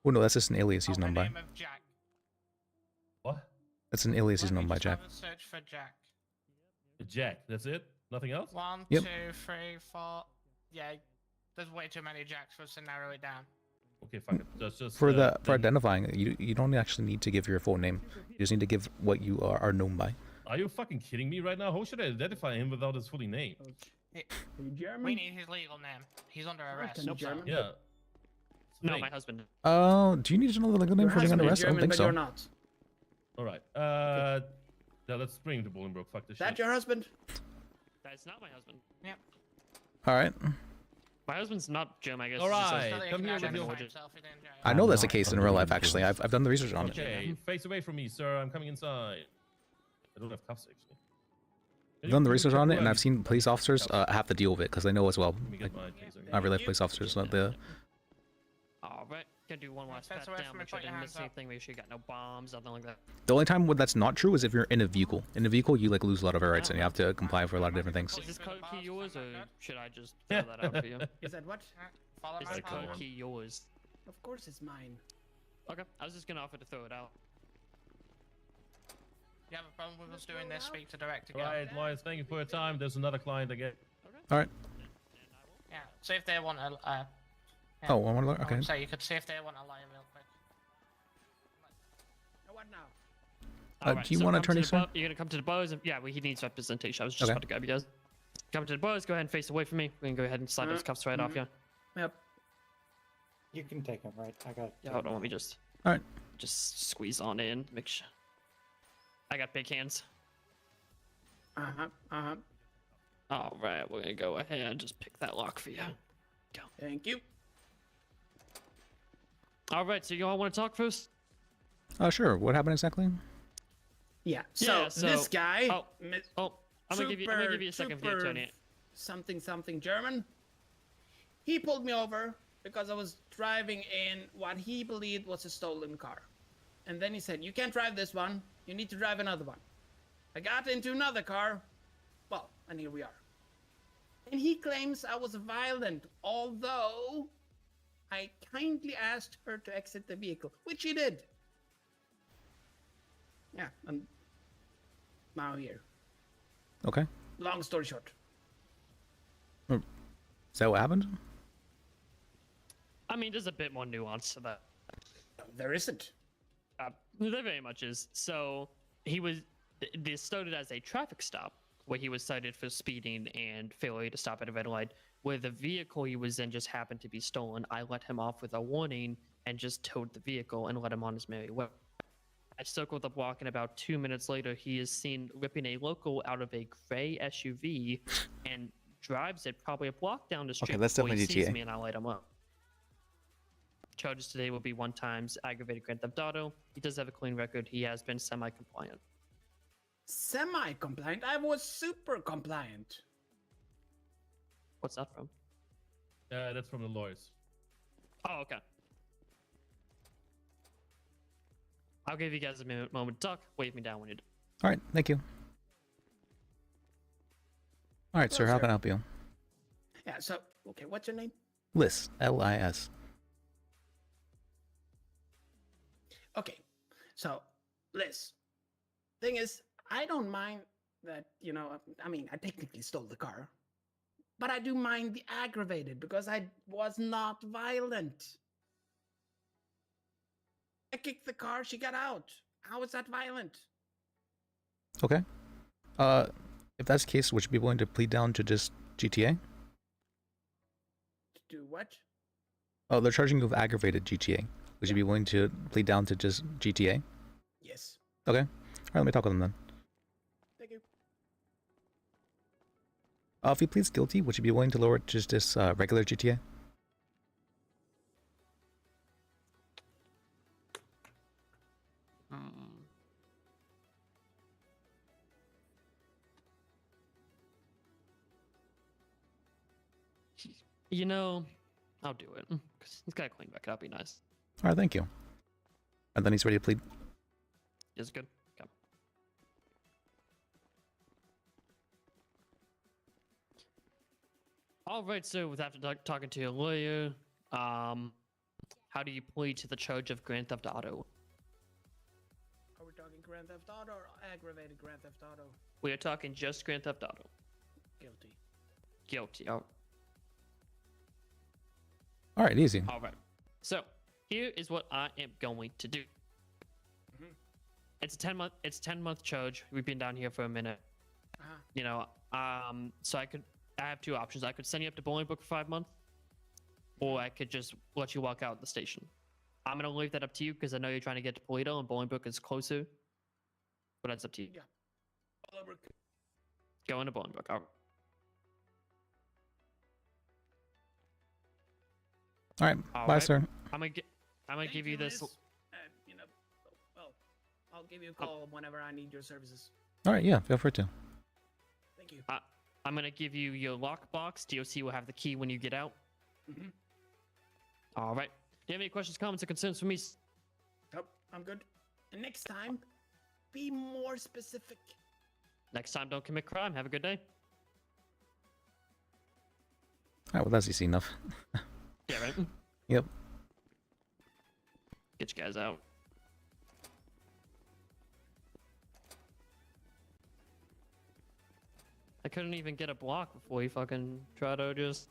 "Oh no, that's just an alias he's Oh, known the by. name of Jack. What? That's an alias he's Let me known by just Jack." have a search for Jack. Jack. That's it. Nothing else. 1, Yep. 2, 3, 4. Yeah, there's way too many Jacks for us to narrow it down. Okay, fuck it. Just For then- identifying, you don't actually need to give your full name. You just need to give what you are known by. Are you fucking kidding me right now? How should I identify him without his fully name? Are you German? We need his legal name. He's under arrest. Can you German? Yeah. No, Thing. my husband. Do you need to know the legal name Your for being husband under is arrest? I don't German, think but so. you're not. All right. Yeah, let's bring him to Bolingbroke. Fuck this That shit. your husband? That's not my husband. Yep. All right. My husband's not German, I guess. All he's just right. So that he Come can here with identify your- himself within jail. I know I'm that's the not case in real life. under Actually, I've done the research on it. Okay, face away from me, sir. I'm coming inside. I don't have cuffs actually. I've done the research check on it, where and I I've seen police officers cuffs? have to deal with it because they know as well. Let me get Like, my taser. not real life police officers, not the. All right, gonna do one last Fence pat away down. from Make me, sure I put your didn't miss hands up. anything. Make sure you got no bombs, nothing like that. The only time when that's not true is if you're in a vehicle. In a vehicle, you like lose a lot of your rights, and you have to comply for a lot of different things. Is this code key yours, or should I just throw that out for you? Is that what? Follow Is my the code plan. key yours? Of course it's mine. Okay, I was just gonna offer to throw it out. You have a problem with us doing this? Speak to director. All right, lawyers, thank you for your time. There's another client again. All right. Yeah. See if they want a. Yeah. Oh, one more. I Okay. would say you could see if they want a lawyer real quick. What now? Alright, do you so want come to attorney, the sir? bar- You're gonna come to the bars, and yeah, well, he needs representation. I was just Okay. about to grab you guys. Come to the bars. Go ahead and face away from me. We can go ahead and slide those cuffs right off you. Yep. You can take him, right? I got. Yeah, hold on. Let me just. All right. Just squeeze on in. Make sure. I got big hands. Uh-huh. All right, we're gonna go ahead and just pick that lock for you. Thank you. All right, so you all want to talk first? Sure. What happened exactly? Yeah. Yeah, So, this so- guy. oh, I'm gonna give you a second for the super attorney. Something German. He pulled me over because I was driving in what he believed was a stolen car. And then he said, "You can't drive this one. You need to drive another one." I got into another car. Well, and here we are. And he claims I was violent, although I kindly asked her to exit the vehicle, which she did. Yeah, and now here. Okay. Long story short. Is that what happened? I mean, there's a bit more nuance to that. There isn't. There very much is. So he was. This started as a traffic stop where he was cited for speeding and failure to stop at a red light. Where the vehicle he was in just happened to be stolen. I let him off with a warning and just towed the vehicle and let him on his merry way. I circled the block, and about 2 minutes later, he is seen ripping a local out of a gray SUV and drives it probably a block down the street. that's before he definitely sees GTA. me, and I light him up. Charges today will be 1 times aggravated grand theft auto. He does have a clean record. He has been semi-compliant. Semi-compliant? I was super compliant. What's that from? That's from the lawyers. Oh, okay. I'll give you guys a moment to talk. Wave me down when you're done. All right. Thank you. All right, sir. How can I help you? Yeah, so, okay, what's your name? Liz. L-I-S. Okay, so, Liz. Thing is, I don't mind that, I mean, I technically stole the car. But I do mind the aggravated because I was not violent. I kicked the car, she got out. How is that violent? Okay. If that's the case, would you be willing to plead down to just GTA? To do what? Oh, they're charging you with aggravated GTA. Would you be willing to plead down to just GTA? Yes. Okay. All right, let me talk with them then. Thank you. If he pleads guilty, would you be willing to lower it to just this regular GTA? You know, I'll do it. Because he's got to clean back. That'd be nice. All right, thank you. And then he's ready to plead. Is it good? Okay. All right, so without talking to your lawyer, how do you plead to the charge of Grand Theft Auto? Are we talking Grand Theft Auto or aggravated Grand Theft Auto? We are talking just Grand Theft Auto. Guilty. Guilty. Oh. All right, easy. All right. So here is what I am going to do. Mhm. It's a 10-month charge. We've been down here for a minute. Uh-huh. You know, so I have two options. I could send you up to Bolingbroke for 5 months, or I could just let you walk out the station. I'm gonna leave that up to you because I know you're trying to get to Polito and Bolingbroke is closer. But that's up to you. Yeah. Bolingbroke. Go into Bolingbroke. All right. All right, All bye, right. sir. I'm gonna Thank give you this. miss. You know, well, I'll give you a call whenever I need your services. All right, yeah, feel free to. Thank you. I'm gonna give you your lockbox. DOC will have the key when you get out. Mm-hmm. All right. Do you have any questions, comments, or concerns for me? Nope, I'm good. And next time, be more specific. Next time, don't commit crime. Have a good day. All right, well, that's easy enough. Yeah, right? Yep. Get you guys out. I couldn't even get a block before he fucking tried to just...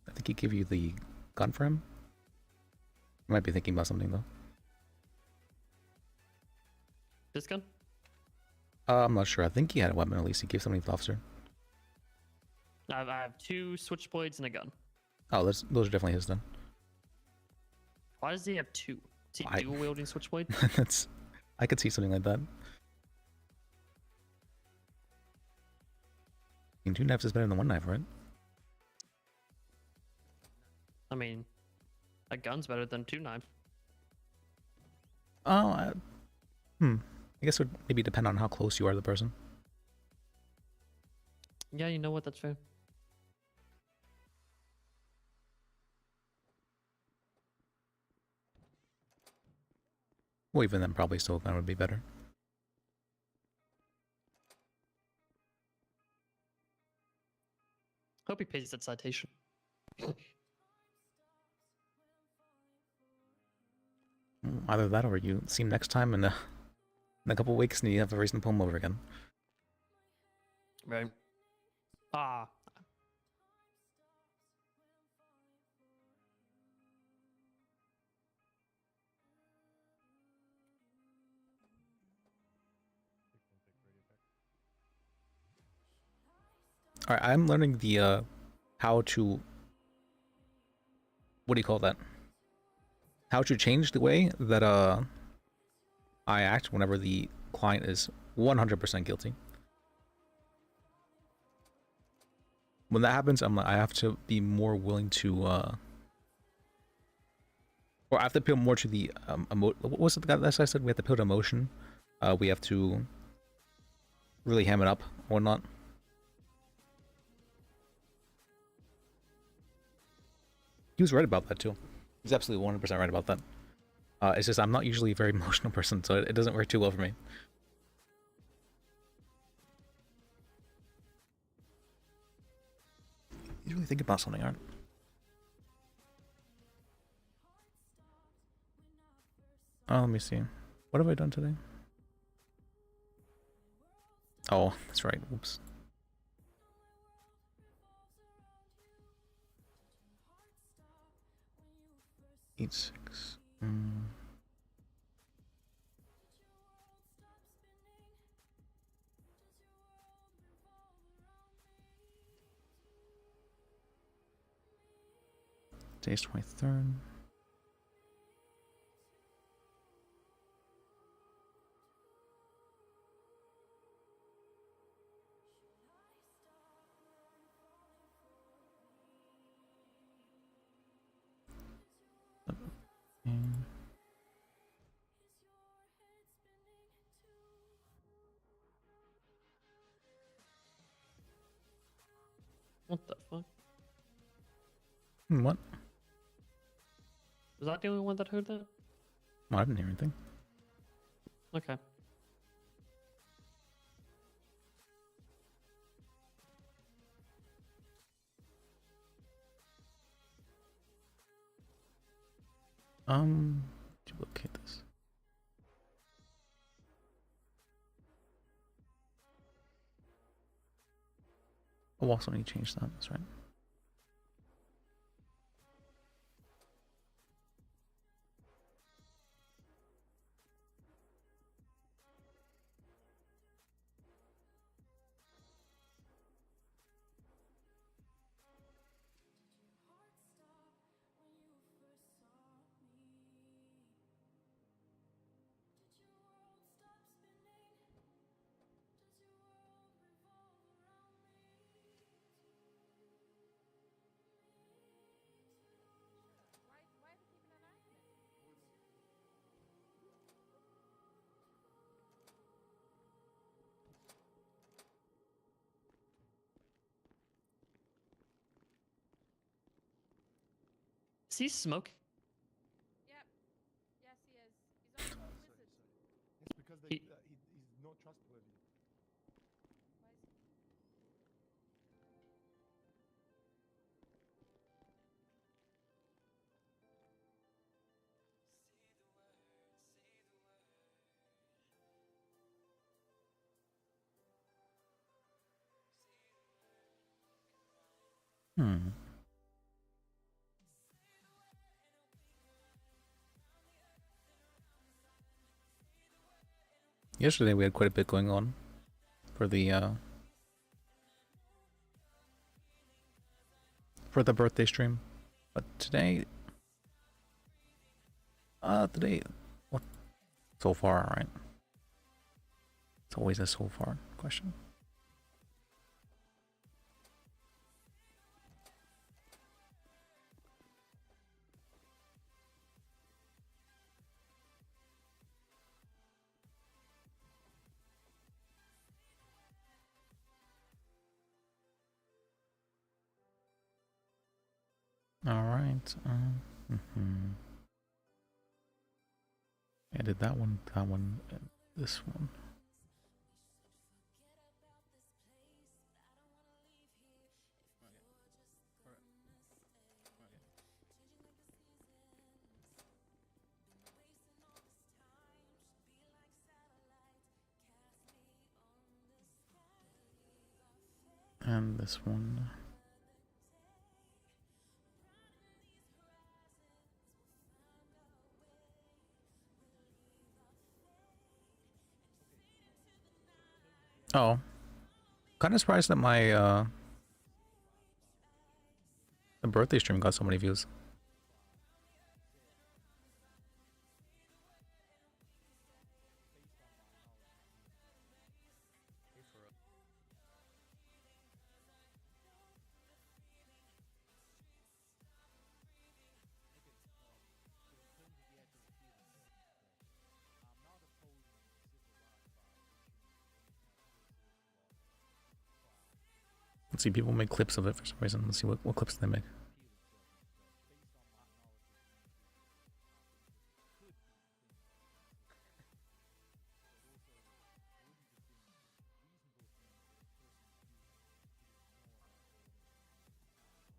I think he gave you the gun for him. You might be thinking about something, though. This gun? I'm not sure. I think he had a weapon, at least. He gave something to the officer. I have 2 switchblades and a gun. Oh, those are definitely his, then. Why does he have 2? Is he dual-wielding switchblade? That's... I could see something like that. I mean, 2 knives is better than 1 knife, right? I mean, a gun's better than 2 knives. Oh, I guess it would maybe depend on how close you are to the person. Yeah, you know what? That's fair. Well, even then, probably still gun would be better. Hope he pays that citation. Either that or you see him next time in a couple weeks and you have a reason to pull him over again. Right. Ah. Alright, I'm learning the, how to... What do you call that? How to change the way that, I act whenever the client is 100% guilty. When that happens, I have to be more willing to, or I have to appeal more to the, what was it that I said? We have to appeal to emotion. We have to really ham it up or whatnot. He was right about that too. He's absolutely 100% right about that. It's just I'm not usually a very emotional person, so it doesn't work too well for me. You really think about something, aren't? Oh, let me see. What have I done today? Oh, that's right. Oops. Eight, 6. Today's 23rd. What the fuck? What? Was that the only one that heard that? Well, I didn't hear anything. Okay. Duplicate this. Oh, also need to change that. That's right. Is he smoking? Yep. Yes, he is. He's also a wizard. It's because He- he's not trustworthy. Why is he? Hmm. Yesterday we had quite a bit going on for the birthday stream, but today, what? So far, right? It's always a so far question. All right. I did that one, and this one. And this one. Oh, kind of surprised that my the birthday stream got so many views. Let's see, people make clips of it for some reason. Let's see what clips they make.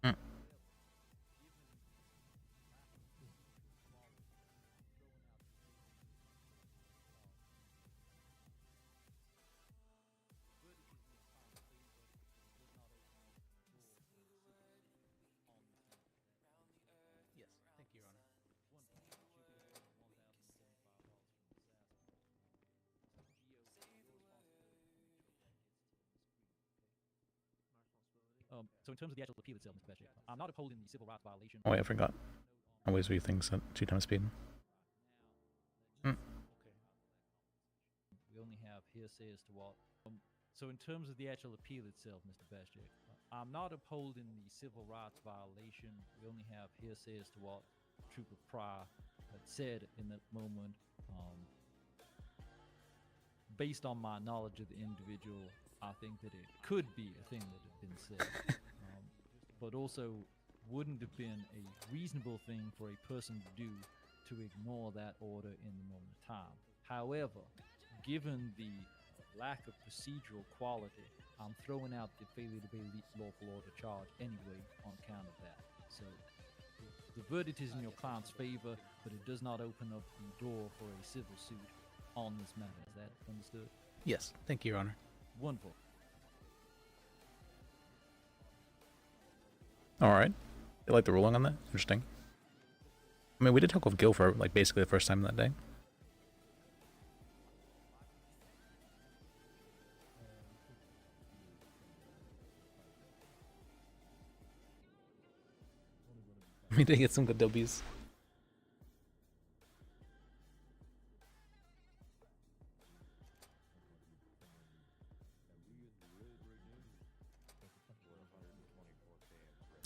Mm. Yes, thank you, Your Honor. So in terms of the actual appeal itself, Mr. Bajek, I'm not upholding the civil rights violation. Oh, wait, I forgot. I always read things at 2 times speed. Mm. We only have hearsay as to what. So in terms of the actual appeal itself, Mr. Bajek, I'm not upholding the civil rights violation. We only have hearsay as to what Trooper Pryor had said in that moment. Based on my knowledge of the individual, I think that it could be a thing that had been said. But also wouldn't have been a reasonable thing for a person to do to ignore that order in the moment of time. However, given the lack of procedural quality, I'm throwing out the failure to obey lawful order charge anyway on account of that. So The verdict is in your client's favor, but it does not open up the door for a civil suit on this matter. Is that understood? Yes, thank you, Your Honor. Wonderful. All right. You like the ruling on that? Interesting. I mean, we did talk with Gil for like basically the first time that day. We did get some good W's.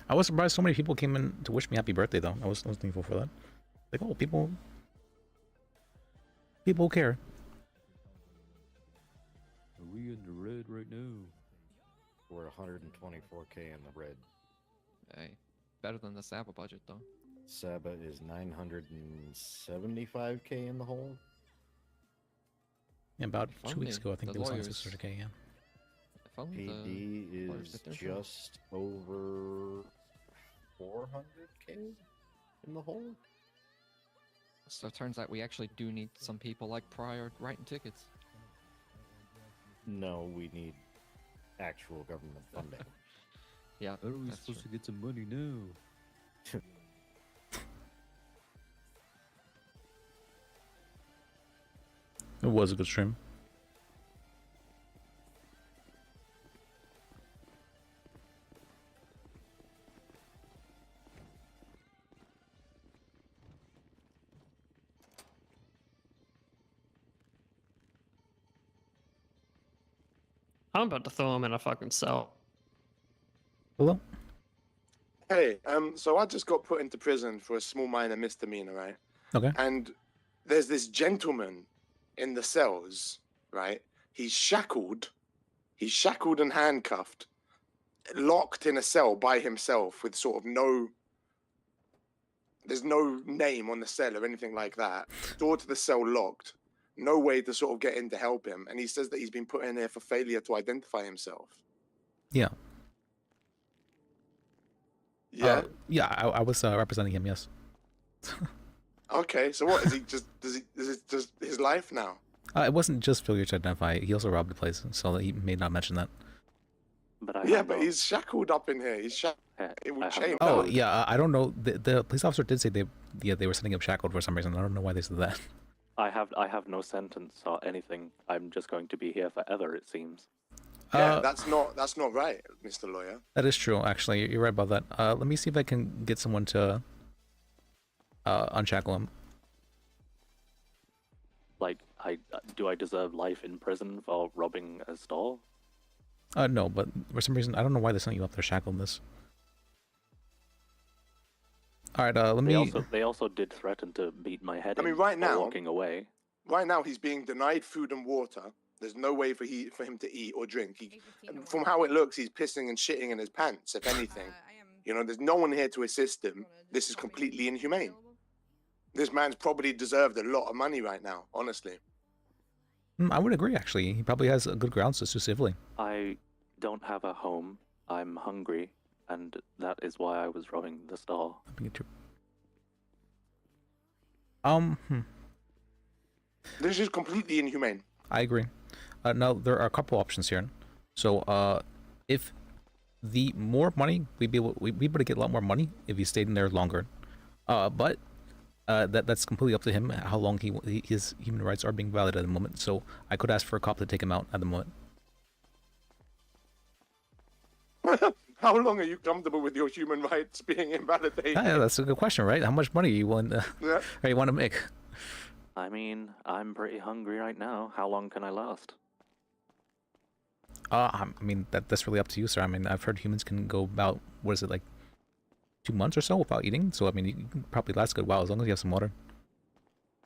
I was surprised so many people came in to wish me happy birthday, though. I was thankful for that. Like, oh, people care. Are we in the red right now? We're 124k in the red. Hey, better than the Saba budget, though. Saba is 975k in the hole. Yeah, about If 2 weeks only ago, I think the it was on lawyers- 600k, yeah. If only the PD lawyers is did their job. just over 400k in the hole. So it turns out we actually do need some people like Pryor writing tickets. No, we need actual government funding. Yeah, How are we that's supposed true. to get some money now? It was a good stream. I'm about to throw him in a fucking cell. Hello? Hey, so I just got put into prison for a small minor misdemeanor, right? Okay. And there's this gentleman in the cells, right? He's shackled and handcuffed, locked in a cell by himself with sort of there's no name on the cell or anything like that. Door to the cell locked. No way to sort of get in to help him. And he says that he's been put in there for failure to identify himself. Yeah. Yeah. Yeah, I was representing him, yes. Okay, so what is he just? Is it just his life now? It wasn't just failure to identify. He also robbed the place, so he may not mention that. But he's shackled up in here. He's shackled. It would change. Oh, yeah, I don't know. The police officer did say they were setting up shackled for some reason. I don't know why they said that. I have no sentence or anything. I'm just going to be here forever, it seems. Yeah, that's not right, Mr. Lawyer. That is true, actually. You're right about that. Let me see if I can get someone to unshackle him. Like, do I deserve life in prison for robbing a store? No, but for some reason, I don't know why they sent you up there shackled this. Alright, let me... They also did threaten to beat my head I mean, in right for now- walking away. Right now, he's being denied food and water. There's no way for him to eat or drink. And from how it looks, he's pissing and shitting in his pants, if anything. You know, there's no one here to assist him. This is completely inhumane. This man's probably deserved a lot of money right now, honestly. I would agree, actually. He probably has a good grounds to sue civilly. I don't have a home. I'm hungry, and that is why I was robbing the store. This is completely inhumane. I agree. Now, there are a couple options here. So, if the more money, we'd be able to get a lot more money if he stayed in there longer. But that's completely up to him how long his human rights are being violated at the moment. So I could ask for a cop to take him out at the moment. How long are you comfortable with your human rights being invalidated? Yeah, that's a good question, right? How much money are you willing to, or you want to make? I mean, I'm pretty hungry right now. How long can I last? I mean, that's really up to you, sir. I mean, I've heard humans can go about, what is it, like 2 months or so without eating. So, I mean, you can probably last a good while as long as you have some water.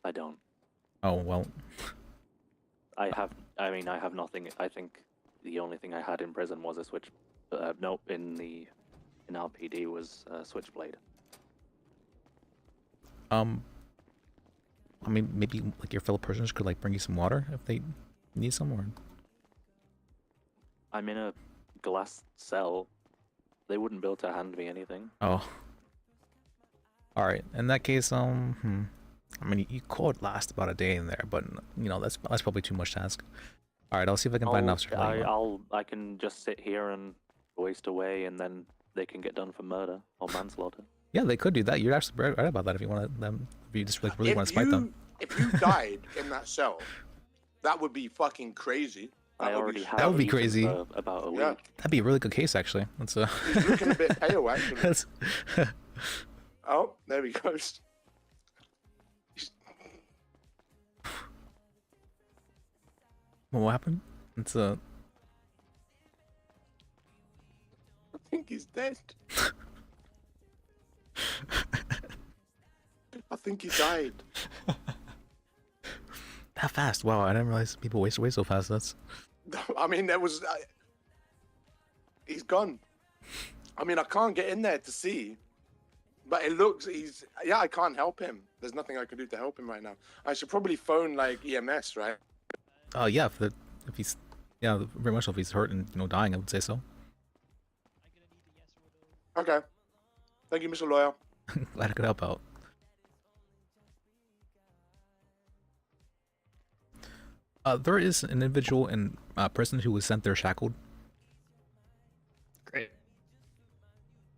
I don't. Oh, well. I have nothing. I think the only thing I had in prison was a switch. Nope, in RPD was a switchblade. I mean, maybe like your fellow prisoners could like bring you some water if they need some, or... I'm in a glass cell. They wouldn't be able to hand me anything. Oh. All right. In that case, I mean, you could last about a day in there, but you know that's probably too much to ask. All right, I'll see if I can find an officer. I can just sit here and waste away, and then they can get done for murder or manslaughter. Yeah, they could do that. You're actually right about that if you want them. If you just like really want to spite them. If you died in that cell, that would be fucking crazy. I already have. That would be crazy. For about a week. Yeah. That'd be a really good case, actually. That's He's looking a bit pale, actually. That's... Oh, there he goes. What happened? It's I think he's dead. I think he died. That fast? Wow, I didn't realize people waste away so fast. That's. I mean, there was. He's gone. I mean, I can't get in there to see, but it looks. Yeah, I can't help him. There's nothing I can do to help him right now. I should probably phone like EMS, right? Yeah, if he's, yeah, very much so. If he's hurt and dying, I would say so. Okay. Thank you, Mr. Lawyer. Glad I could help out. There is an individual in prison who was sent there shackled. Great.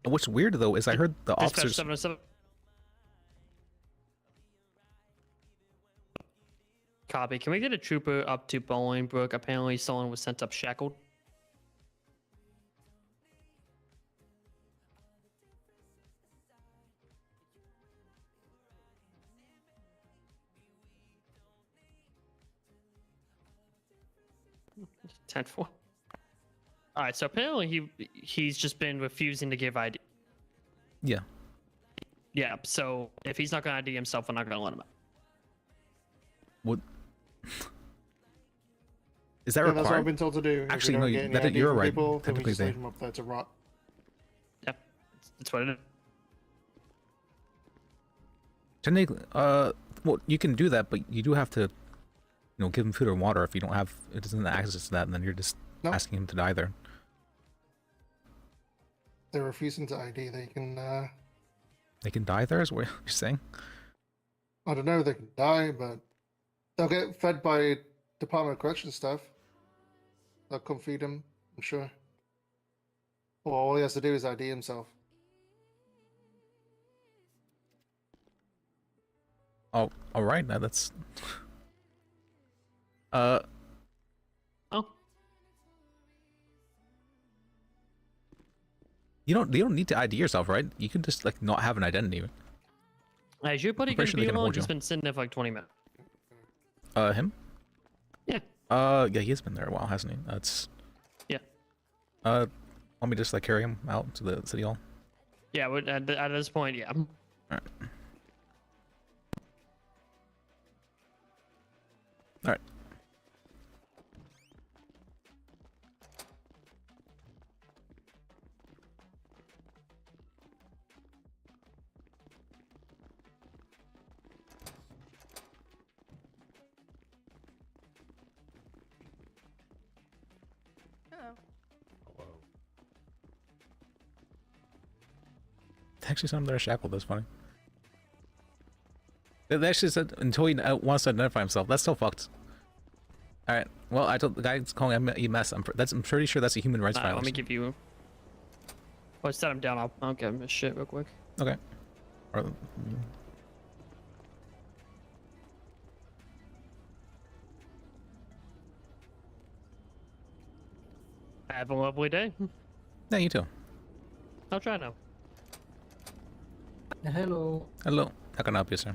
And what's weird though is I heard the Dispatch officers. 707. Copy. Can we get a trooper up to Bolingbrook? Apparently someone was sent up shackled. Ten four. All right. So apparently he's just been refusing to give ID. Yeah. Yeah. So if he's not gonna ID himself, we're not gonna let him out. What? Is that Yeah, required? that's what I've been told to do. If we Actually, don't no. get any That, ID you're from right. people, then we Technically, just they. leave them up there to rot. Yeah. That's what it is. Technically, well, you can do that, but you do have to, give him food or water. If you don't have, it doesn't have access to that, and then you're just asking him to die there. They're refusing to ID. They can. They can die there, is what you're saying? I don't know. They can die, but they'll get fed by Department of Corrections staff. They'll come feed him, I'm sure. Or all he has to do is ID himself. Oh, all right. Now that's. Oh. You don't need to ID yourself, right? You can just not have an identity. Hey, you're pretty I'm good pretty sure they can people. hold He's you. been sitting there for like 20 minutes. Him? Yeah. Yeah, he's been there a while, hasn't he? That's. Yeah. Want me to just carry him out to the city hall? Yeah, but at this point, yeah. All right. All right. Hello. They actually saw him there shackled. That's funny. They actually said until he wants to identify himself. That's still fucked. All right. Well, I told the guy that's calling EMS. I'm pretty sure that's a human rights violation. Let me give you. Oh, set him down. I'll give him his shit real quick. Okay. Or, Have a lovely day. yeah, you too. I'll try now. Hello. Hello. How can I help you, sir?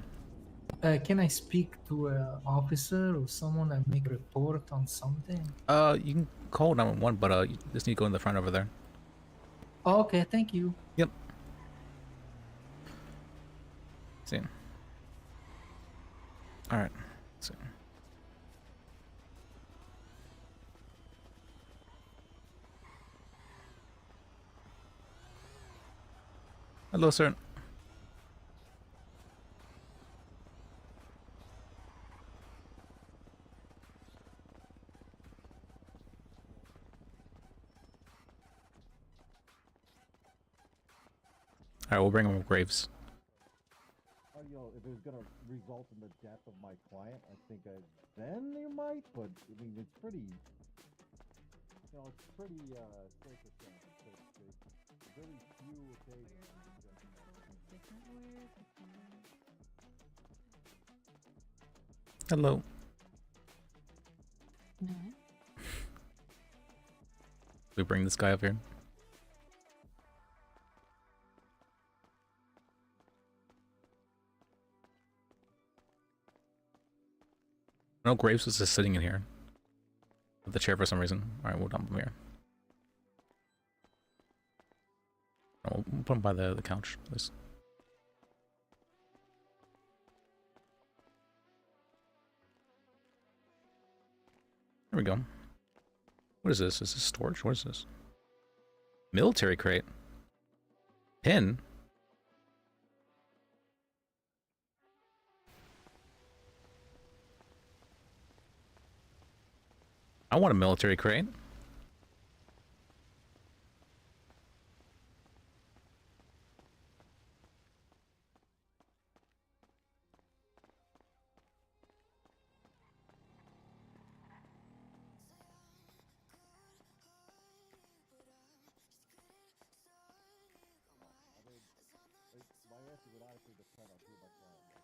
Can I speak to an officer or someone and make a report on something? You can call 911, but you just need to go in the front over there. Oh, okay, thank you. Yep. See. All right. See. Hello, sir. All right, we'll bring him up Graves. if it was gonna result in the death of my client, I think then you might. But I mean, it's pretty. You know, it's pretty circumstantial, so to speak. Very few occasions. Hello. No. We bring this guy up here. No, Graves was just sitting in here with the chair for some reason. Alright, we'll dump him here. We'll put him by the couch, please. There we go. What is this? Is this storage? What is this? Military crate. Pin. I want a military crate.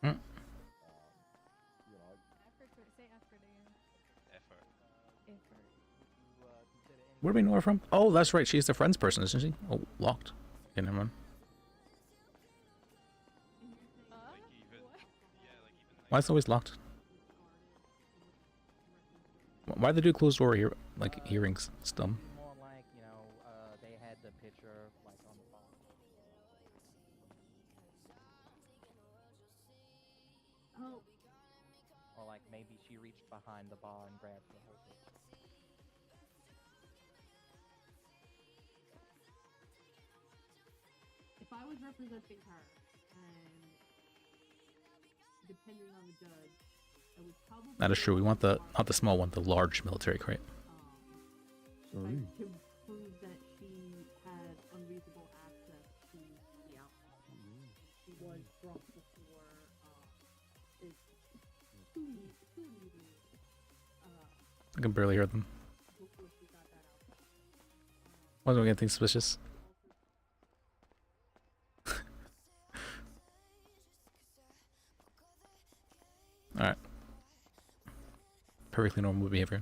Hmm. Where do we know her from? Oh, that's right. She's the friends person, isn't she? Oh, locked. Okay, never mind. Why is it always locked? Why they do closed door here, like hearings? It's dumb. More like, you know, they had the picture like on the phone. Oh. Or like maybe she reached behind the bar and grabbed the whole thing. If I was representing her, and depending on the judge, I would probably. That is true. We want the not the small one, the large military crate. Like, to prove that she had unreasonable access to the alcohol. She was drunk before. It's too easy. I can barely hear them. Wasn't we anything suspicious? Alright. Perfectly normal behavior.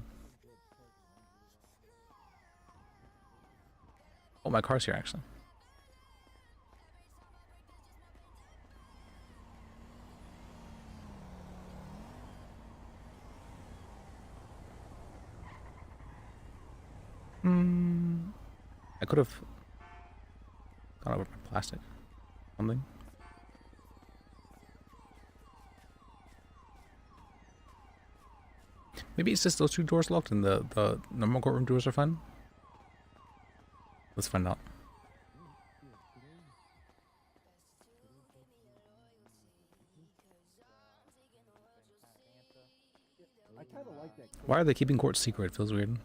Oh, my car's here actually. I could have gone over my plastic. Something. Maybe it's just those two doors locked and the normal courtroom doors are fine. Let's find out. I kind of like that. Why are they keeping court secret? It feels weird.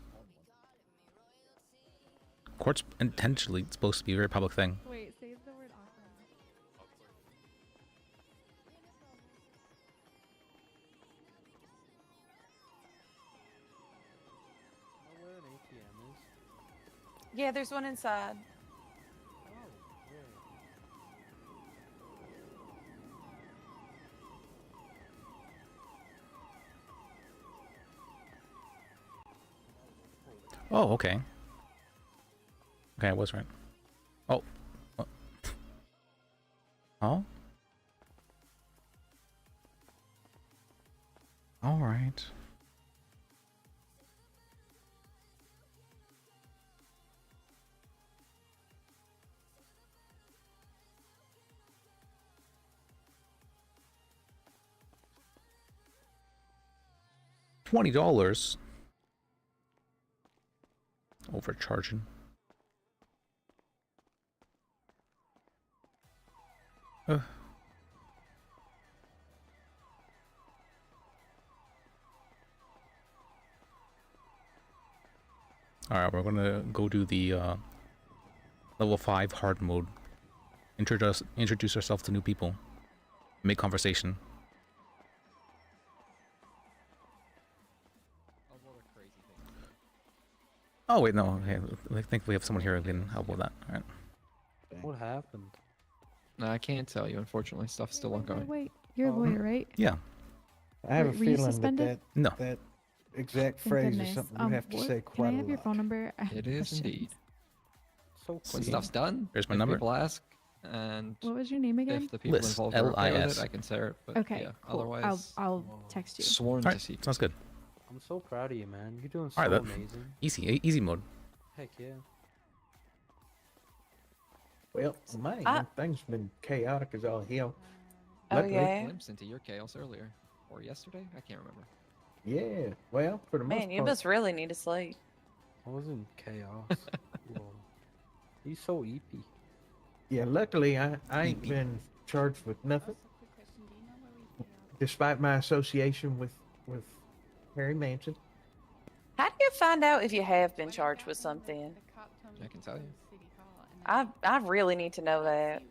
Court's intentionally supposed to be a very public thing. Wait, save the word awkward. Know where an ATM is? Yeah, there's one inside. Oh, okay. Okay, I was right. Oh. What? Oh? Alright. $20. Overcharging. Alright, we're gonna go do the level 5 hard mode. Introduce ourselves to new people. make conversation. Oh wait, no. Okay, I think we have someone here who can help with that. All right. What happened? No, I can't tell you. Unfortunately, stuff's still ongoing. Wait, you're a lawyer, right? Yeah. I have a Were you feeling suspended? No. that exact Thank phrase goodness. is something you have to say Can quite I a have your lot. phone number? I have It is questions. indeed. So When cool. stuff's done, Here's my if number. people ask, and What was your name again? if the people Liz, involved are okay with L-I-S. it, I can share it. But Okay, yeah, cool. otherwise, I'll text you. sworn All to right. see. Sounds good. I'm so proud of you, man. You're doing so All right. amazing. Easy mode. Heck yeah. Well, man, things been chaotic as all hell. Oh, Luckily- yeah? Glimpse into your chaos earlier, or yesterday. I can't remember. Yeah. Well, for the most Man, you part. must really need to sleep. I was in chaos. Whoa. He's so eepy. Yeah, luckily I ain't been charged with nothing. Despite my association with Harry Manson. How do you find out if you have been charged with something? I can tell you. I really need to know that.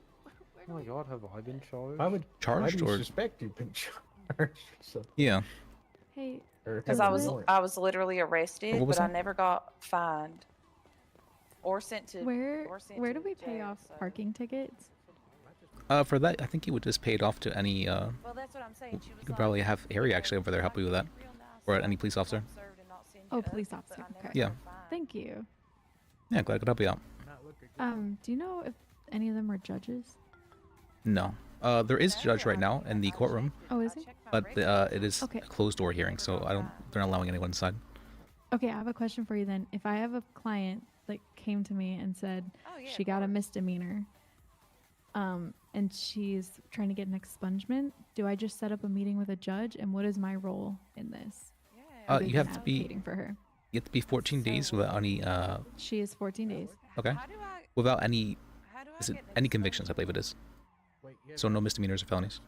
Oh my god, have I been charged? Charged or suspect you've been charged. So. Yeah. Hey, Because I was literally arrested, What was but I that? never got fined or sent to. Where or sent where to do we pay jail, off so- parking tickets? For that, I think you would just pay it off to any. Well, that's what I'm saying. She You was could probably like, have Harry actually over there help you with that, or any police officer. Oh, police officer. Okay. Yeah. Thank you. Yeah, glad I could help you out. Do you know if any of them were judges? No. There is a judge right now in the courtroom, Oh, is he? but it is Okay. a closed door hearing, so they're not allowing anyone inside. Okay, I have a question for you then. If I have a client that came to me and said she got a misdemeanor, and she's trying to get an expungement, do I just set up a meeting with a judge? And what is my role in this? Other You than have to be. advocating for her. You have to be 14 days without any. She is 14 days. Okay. Without any. Is it any convictions? I believe it is. So no misdemeanors or felonies.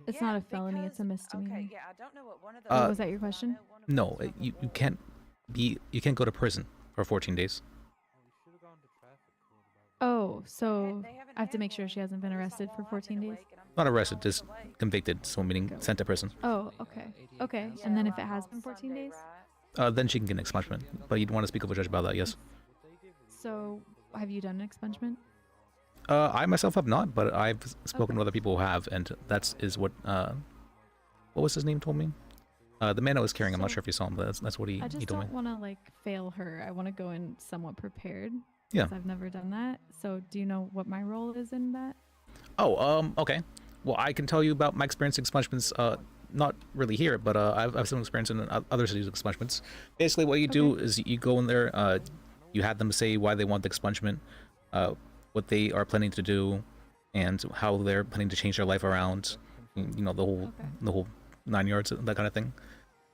It's not a felony, it's a misdemeanor. Okay, yeah, I don't know what one of Oh, was that your question? No, you can't be. You can't go to prison for 14 days. Oh, so I have to make sure she hasn't been arrested for 14 days? Not arrested, just convicted. So meaning sent to prison. Oh, okay. Okay. And then if it has been 14 days? Then she can get an expungement. But you'd want to speak with a judge about that. Yes. So have you done an expungement? I myself have not, but I've spoken to other people who have, and is what was his name told me? The man I was carrying. I'm not sure if you saw him, but that's what he I just told me. don't want to like fail her. I want to go in somewhat prepared. Yeah. 'cause I've never done that. So do you know what my role is in that? Oh, okay. Well, I can tell you about my experience in expungements. Not really here, but I've some experience in other cities with expungements. Basically, what you do is you go in there, you have them say why they want the expungement, what they are planning to do, and how they're planning to change their life around. You know, the whole 9 yards, that kind of thing.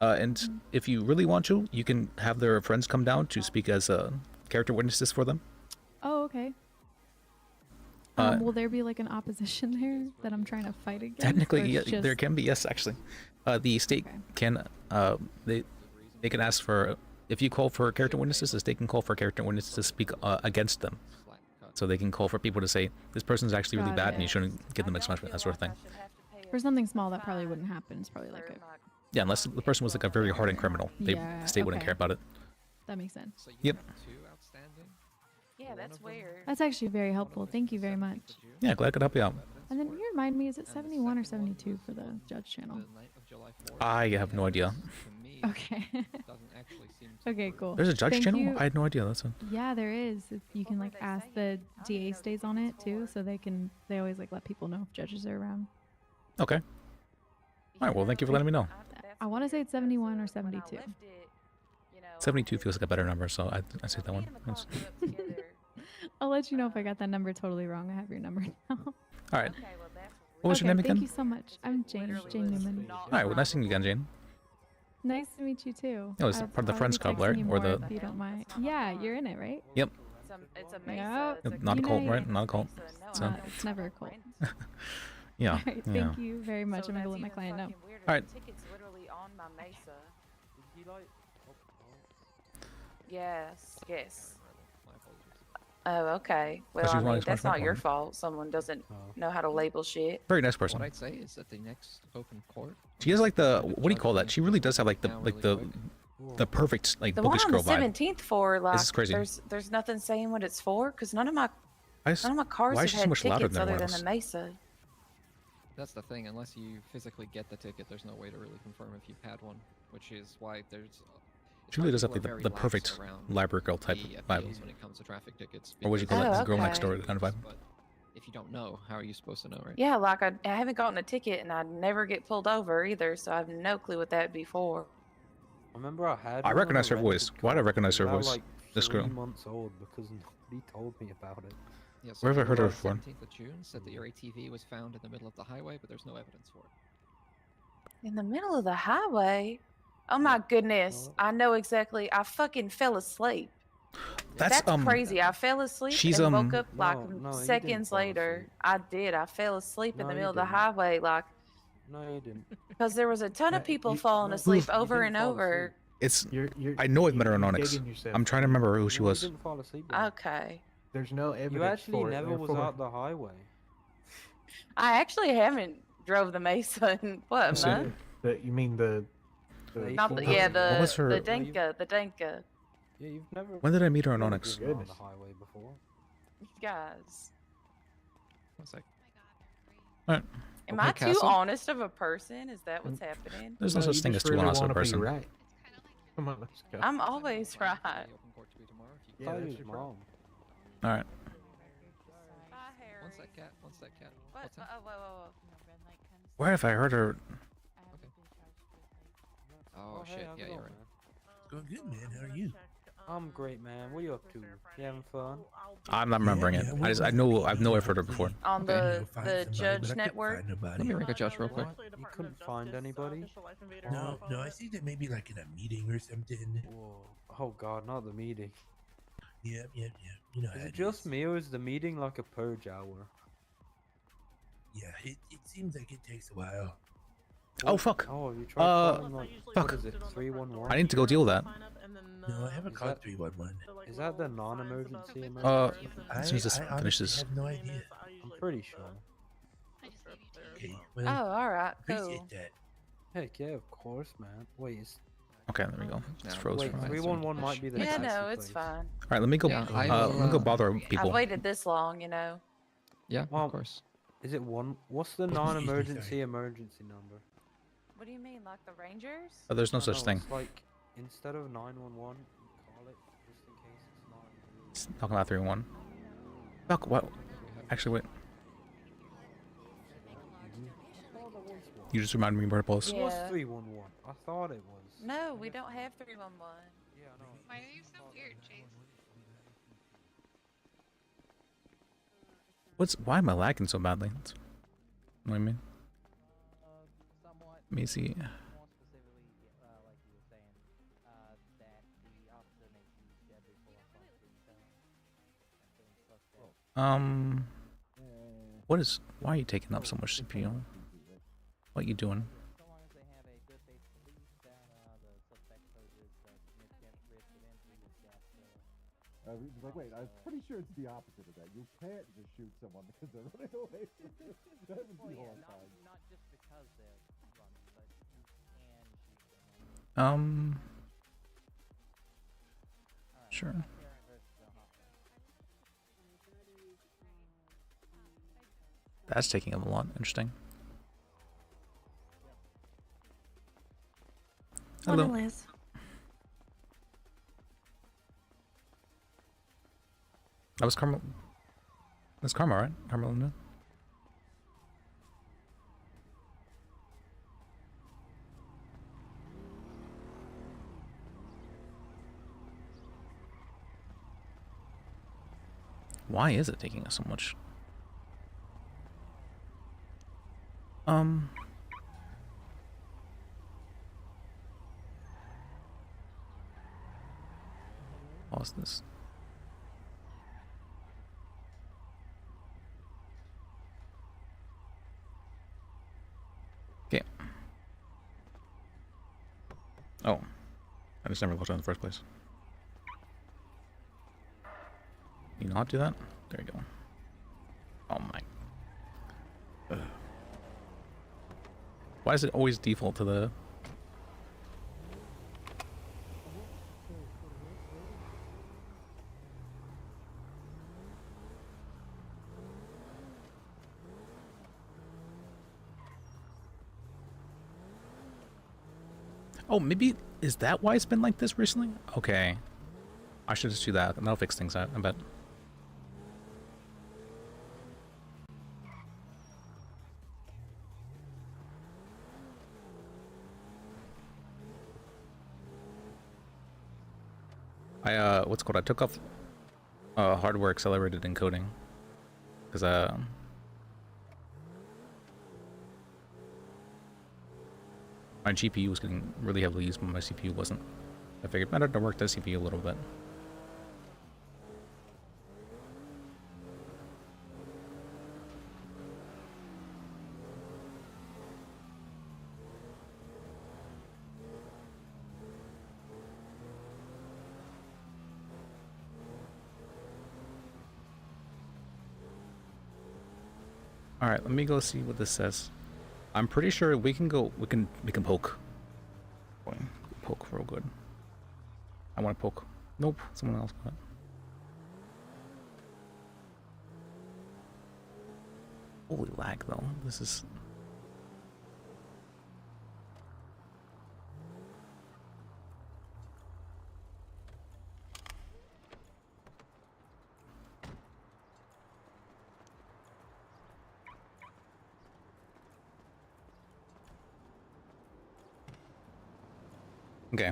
And if you really want to, you can have their friends come down to speak as character witnesses for them. Oh, okay. Will there be like an opposition there that I'm trying to fight against? Technically, or yeah, it's just- there can be. Yes, actually, the state can they can ask for, if you call for character witnesses, the state can call for character witnesses to speak against them. So they can call for people to say this person's actually really Got bad it. and you shouldn't give them expungement, that sort of thing. For something small, that probably wouldn't happen. It's probably like a. Yeah, unless the person was like a very hardened criminal, the Yeah, state wouldn't okay. care about it. That makes sense. Yep. Yeah, that's weird. That's actually very helpful. Thank you very much. Yeah, glad I could help you out. And then can you remind me, is it 71 or 72 for the judge channel? I have no idea. Okay. Okay, cool. There's a judge Thank channel? you. I had no idea. That's a... Yeah, there is. You can like ask the DA stays on it too, so they always like let people know if judges are around. Okay. All right, well, thank you for letting me know. I want to say it's 71 or 72. 72 feels like a better number, so I say that one. That's- I'll let you know if I got that number totally wrong. I have your number now. All right. What was your name again? Thank you so much. I'm Jane Newman. All right, well, nice seeing you again, Jane. Nice to meet you too. Oh, it's I'll part of the probably Friends be Club, texting right? you Or more the- if you don't mind. Yeah, you're in it, right? Yep. It's a Yep. mesa. Not a cult, Unite. right? Not a cult. So, It's never a cult. yeah. All right, yeah. thank you very much. I'm gonna let my client know. All right. Ticket's literally on my mesa. Yes, yes. Oh, okay. Well, she's I wanting mean, so much that's not more your from fault. Someone doesn't know how to label shit. Very nice person. What I'd say is that the next open court. She has like the what do you call that? She really does have like the perfect like The one bookish on the girl vibe. 17th floor, like, This is crazy. there's nothing saying what it's for, because none of my Why cars is have she so had much louder tickets than other everyone than the else? Mesa. That's the thing. Unless you physically get the ticket, there's no way to really confirm if you've had one, which is why there's. She really does have the perfect library girl type vibe. When it comes to traffic tickets. Or would you call Oh, it? The girl next okay. door kind of vibe. But if you don't know, how are you supposed to know, right? Yeah, like I haven't gotten a ticket and I never get pulled over either, so I have no clue what that'd be for. I remember I had. I one recognize and her voice. rented Why do I car. recognize her Now, voice? Like This girl. 3 months old because nobody told me about it. Yeah, Where have I heard her July before? 17th of June said that your ATV was found in the middle of the highway, but there's no evidence for it. In the middle of the highway? Oh my goodness. I know exactly. I fucking fell asleep. That's crazy. I fell asleep she's, and woke up like no, you didn't seconds fall later. I did. I fell asleep in No, the you middle of the didn't. highway, like, No, you didn't. because there was a ton of people you- falling no, asleep you over didn't and fall over. It's. You're, I know I've met her in you're Onyx. digging yourself. I'm trying to remember who she No, was. You didn't fall asleep. Bro. Okay. There's no evidence. You actually for it, never was therefore- out the highway. I actually haven't drove the Mesa in what, a So- month? But you mean the Not the, yeah, the, What was her- the Denka, the Denka. Yeah, you've never. When did I meet her in never Onyx? driven on the highway before. You guys. One sec. Alright. Am Okay, I too Castle? honest of a person? Is that what's happening? There's no No, such you thing as just too really honest of a wanna be person. right. Come on, let's go. I'm always right. Yeah, Call that's his your mom. Alright. Bye, Harry. One sec, cat. One sec, cat. What? What's that? Oh, whoa. Where have I heard her? Oh hey, shit! how's Yeah, it you're going, right. man? Going good, man. How are you? I'm great, man. What are you up to? You having fun? I'm not remembering it. I know I've heard her before. On Okay. the Judge Network. Let me ring a judge real quick. You couldn't find anybody? No, I think they may be like in a meeting or something. Whoa. Oh god, not the meeting. Yep. You know how Is it it just is. me or is the meeting like a purge hour? Yeah, it seems like it takes a while. Oh fuck. Oh, you tried calling like, fuck. what is it, 311? I need to go deal with that. No, I haven't Is called that- 311. Is that the non-emergency emergency? As soon as this I honestly finishes. have no idea. I'm pretty sure. Okay, Oh, well, alright, appreciate cool. that. Heck yeah, of course, man. Wait, is... Okay, there we go. It's froze Wait, for me. 311 might be the Yeah, taxi no, it's place. fine. All right, let me go. Yeah, let me go bother people. I've waited this long, you know. Yeah, Well, of course. Is it one? What's the Excuse me, non-emergency sorry. emergency number? What do you mean, like the Rangers? There's no I such know, thing. It's like instead of 911, you call it just in case it's not. It's not gonna 3-1. Fuck. What? Actually, wait. You just reminded me where it was. It was Yeah. 311. I thought it was. No, we don't have 311. Yeah, I know. Why are you so weird, Chase? Why am I lagging so badly? You know what I mean? Let me see. Why are you taking up so much CPU? What are you doing? He's like, wait, I'm pretty sure it's the opposite of that. You can't just shoot someone because they're running away. That would be horrifying. Not just because they're running, but you can shoot them. Sure. That's taking up a lot. Interesting. Hello. Morning, Liz. That was Carmel. That's Karma, right? Carmelina? Why is it taking us so much? Pause this. Okay. Oh. I just never looked in the first place. you not do that? There you go. Oh my. Ugh. Why does it always default to the... Oh, maybe... Is that why it's been like this recently? Okay. I should just do that. That'll fix things out, I bet. What's it called? I took off hardware accelerated encoding because my GPU was getting really heavily used, but my CPU wasn't. I figured better to work the CPU a little bit. All right, let me go see what this says. I'm pretty sure we can go. We can poke. Boy, poke real good. I want to poke. Nope, someone else got it. Holy lag though. This is. Okay.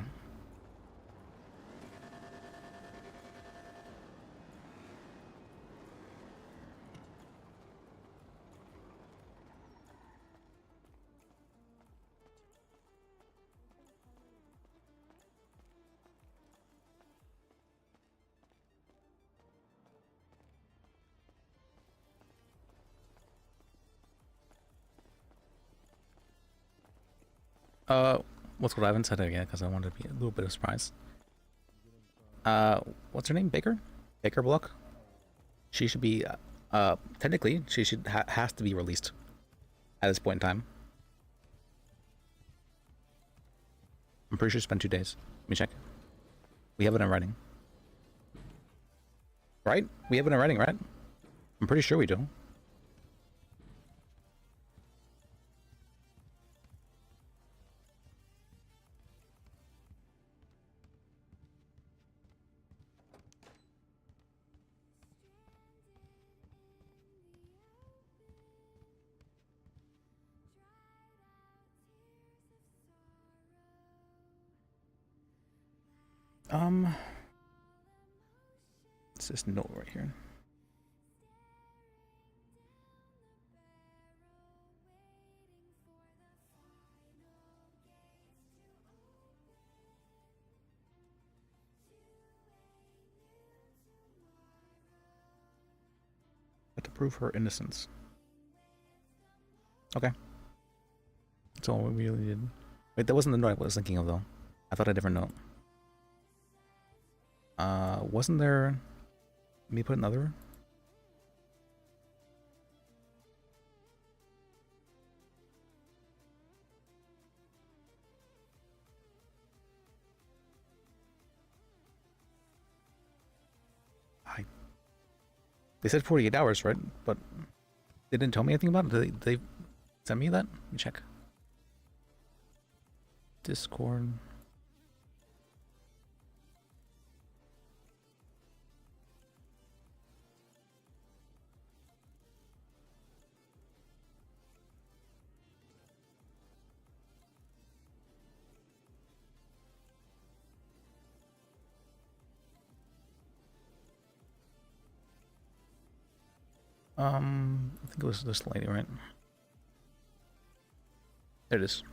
What's what I haven't said it yet because I wanted to be a little bit of surprise. What's her name? Baker? Baker Block? She should be, technically, she should has to be released at this point in time. I'm pretty sure she spent 2 days. Let me check. We have it in writing. Right? We have it in writing, right? I'm pretty sure we do. It's this note right here. To prove her innocence. Okay. That's all we really did. Wait, that wasn't the note I was thinking of though. I thought a different note. Wasn't there... Let me put another... They said 48 hours, right? But they didn't tell me anything about it. Did they send me that? Let me check. Discord... I think it was this lady, right? There it is.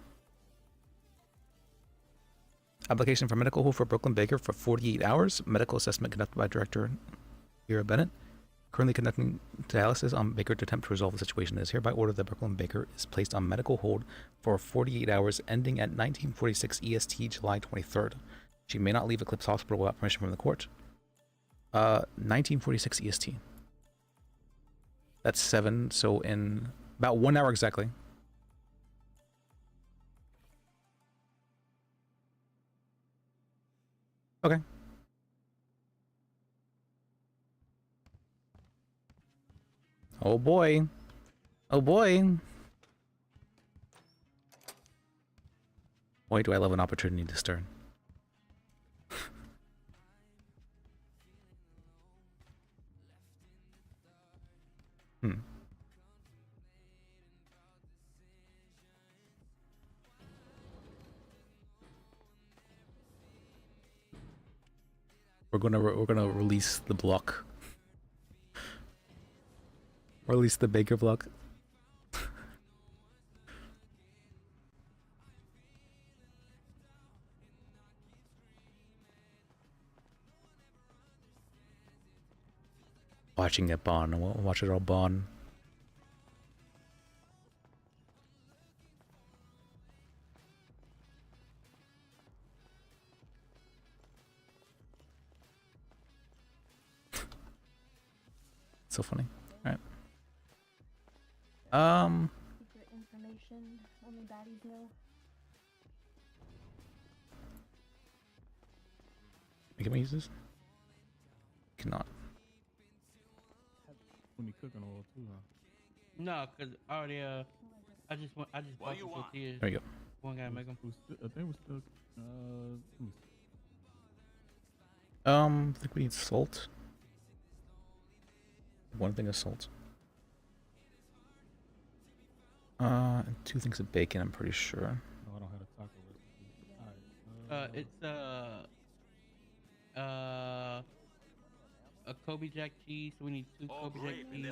Application for medical hold for Brooklyn Baker for 48 hours. Medical assessment conducted by Director Ira Bennett. Currently conducting dialysis on Baker to attempt to resolve the situation. It is hereby ordered that Brooklyn Baker is placed on medical hold for 48 hours ending at 1946 EST July 23rd. She may not leave Eclipse Hospital without permission from the court. 1946 EST. That's 7, so in about 1 hour exactly. Okay. Oh boy. Oh boy. Boy, do I love an opportunity to stir. Hmm. We're gonna release the block. Release the Baker block. Watching it bond. Watch it all bond. So funny. All right. Secret information only baddies know. Can we use this? Cannot. When you cooking oil too, huh? No, cause already I just bought the tortillas. There you go. One guy make them. I think we're still. I think we need salt. 1 thing of salt. And 2 things of bacon, I'm pretty sure. No, I don't have a taco recipe. It's a Kobe Jack cheese. So we need 2 Kobe Jack cheese,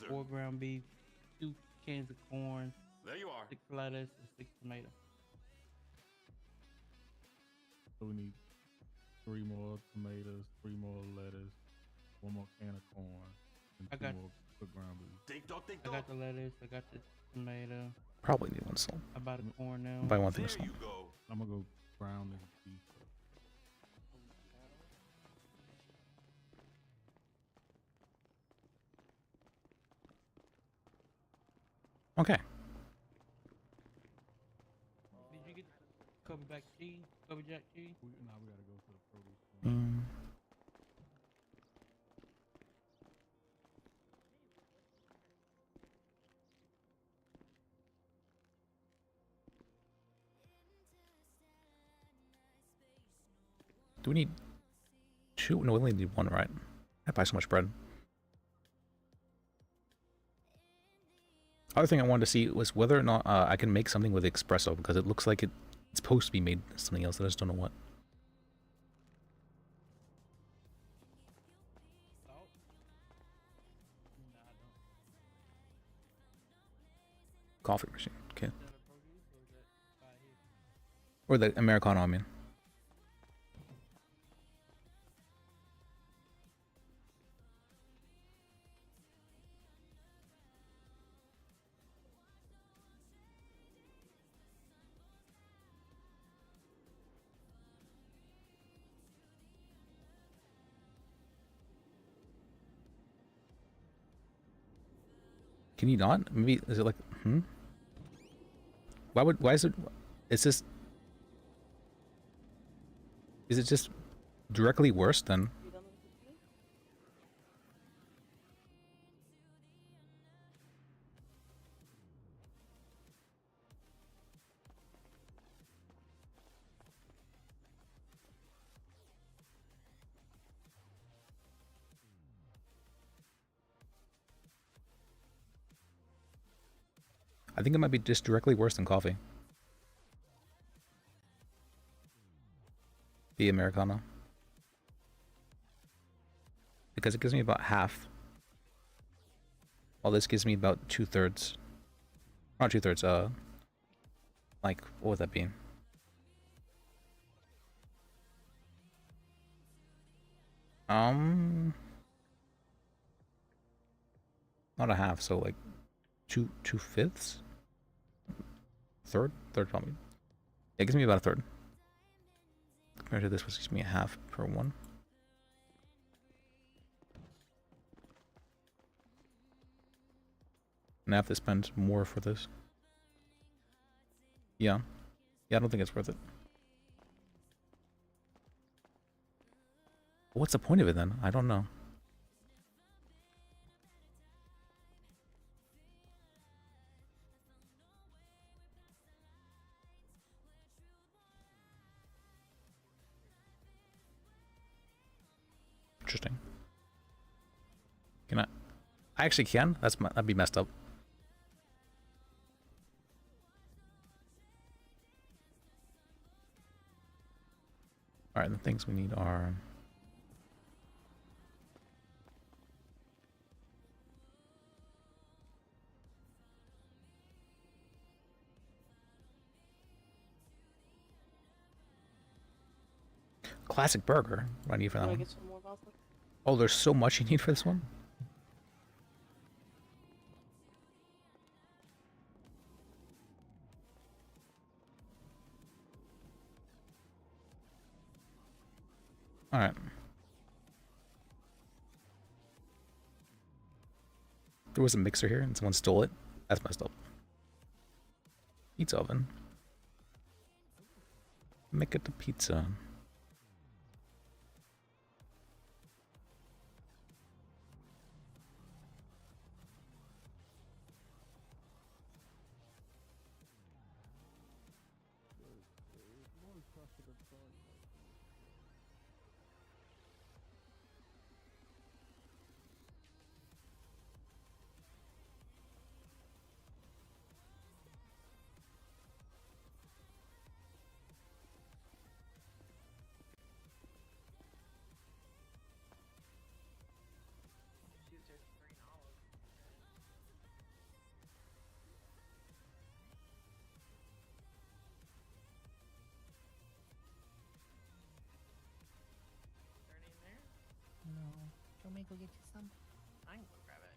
4 ground beef, 2 cans of corn. There you are. 6 lettuce and 6 tomatoes. So we need 3 more tomatoes, 3 more lettuce, 1 more can of corn, and I 2 got- more cooked ground beef. I got the lettuce. I got the tomato. Probably need 1 salt. I bought the corn now. Buy 1 thing of salt. I'm gonna go ground and beef. Okay. Did you get Kobe Jack cheese? Kobe Jack cheese? Now we gotta go to the produce. Do we need 2? No, we only need 1, right? I buy so much bread. Other thing I wanted to see was whether or not I can make something with espresso, because it looks like it's supposed to be made something else. I just don't know what. Coffee machine, okay. Or the Americano, I mean. Can you not? Maybe is it like why is it is it just directly worse than I think it might be just directly worse than coffee. The Americano. Because it gives me about half. While this gives me about 2/3. Not 2/3, like, what would that be? Not a half, so like 2/5? Third probably. It gives me about a third. Compared to this, which gives me a half per one. And I have to spend more for this. Yeah. Yeah, I don't think it's worth it. What's the point of it then? I don't know. Interesting. Can I actually can? That'd be messed up. Alright, the things we need are classic burger. What do I need for that one? Oh, there's so much you need for this one? Alright. There was a mixer here and someone stole it. That's messed up. Pizza oven. Make it the pizza. No. Don't make go get you some. I can go grab it.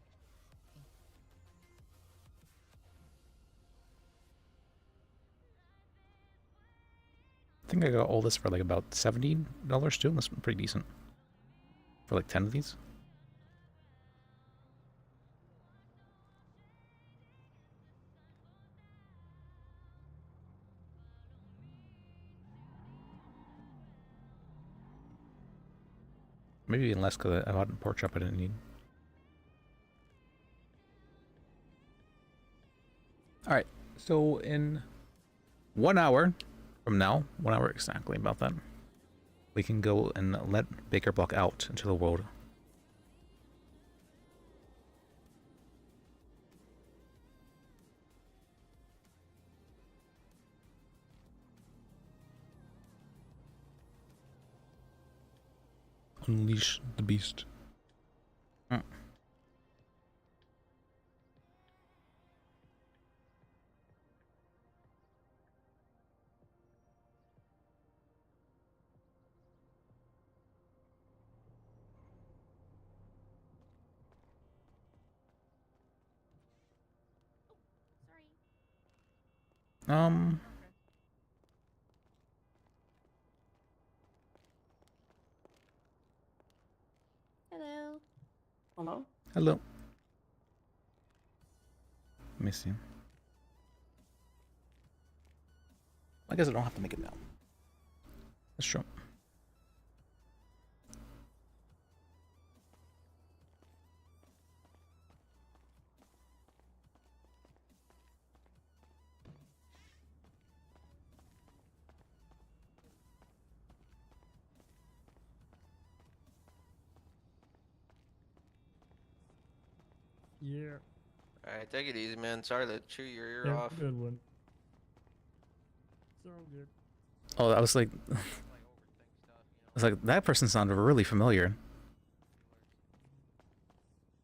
I think I got all this for like about $70 too. That's pretty decent. For like 10 of these. Maybe even less because I bought a pork chop I didn't need. Alright, so in 1 hour from now, 1 hour exactly about that, we can go and let Baker Block out into the world. Unleash the beast. Hello. Hello. Hello. Let me see. I guess I don't have to make it now. That's true. Yeah. Alright, take it easy, man. Sorry to chew your ear Yeah, off. good one. So good. Oh, I was like, I was like, that person sounded really familiar.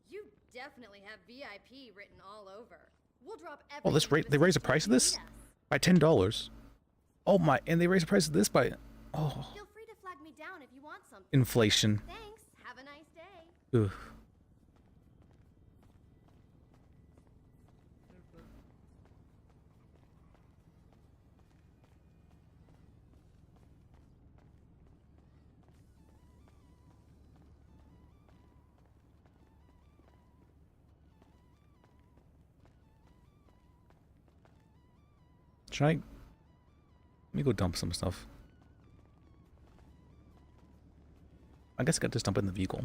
You definitely have VIP written all over. We'll drop Oh, this rate, they raised the price of this by $10. Oh my, and they raised the price of this by, oh, Feel free to flag me down if you want something. inflation. Thanks. Have a nice day. Ugh. Should I? Let me go dump some stuff. I guess I could just dump it in the vehicle.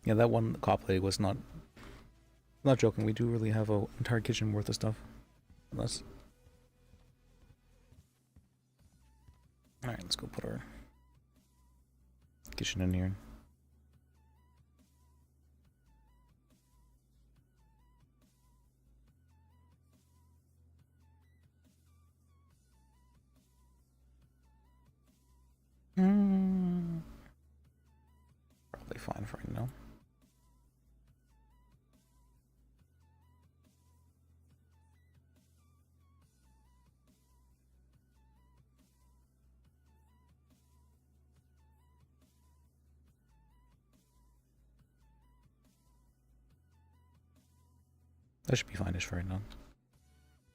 Yeah, that one cop lady was not joking. We do really have an entire kitchen worth of stuff. Unless. Alright, let's go put our kitchen in here. Probably fine for right now. That should be fine-ish for right now.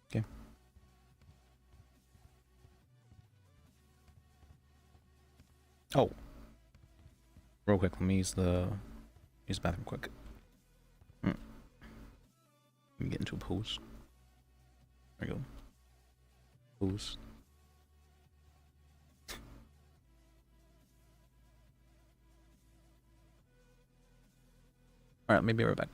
Okay. Oh. Real quick, let me use the bathroom quick. Let me get into a pose. There we go. Pose. Alright, maybe right back.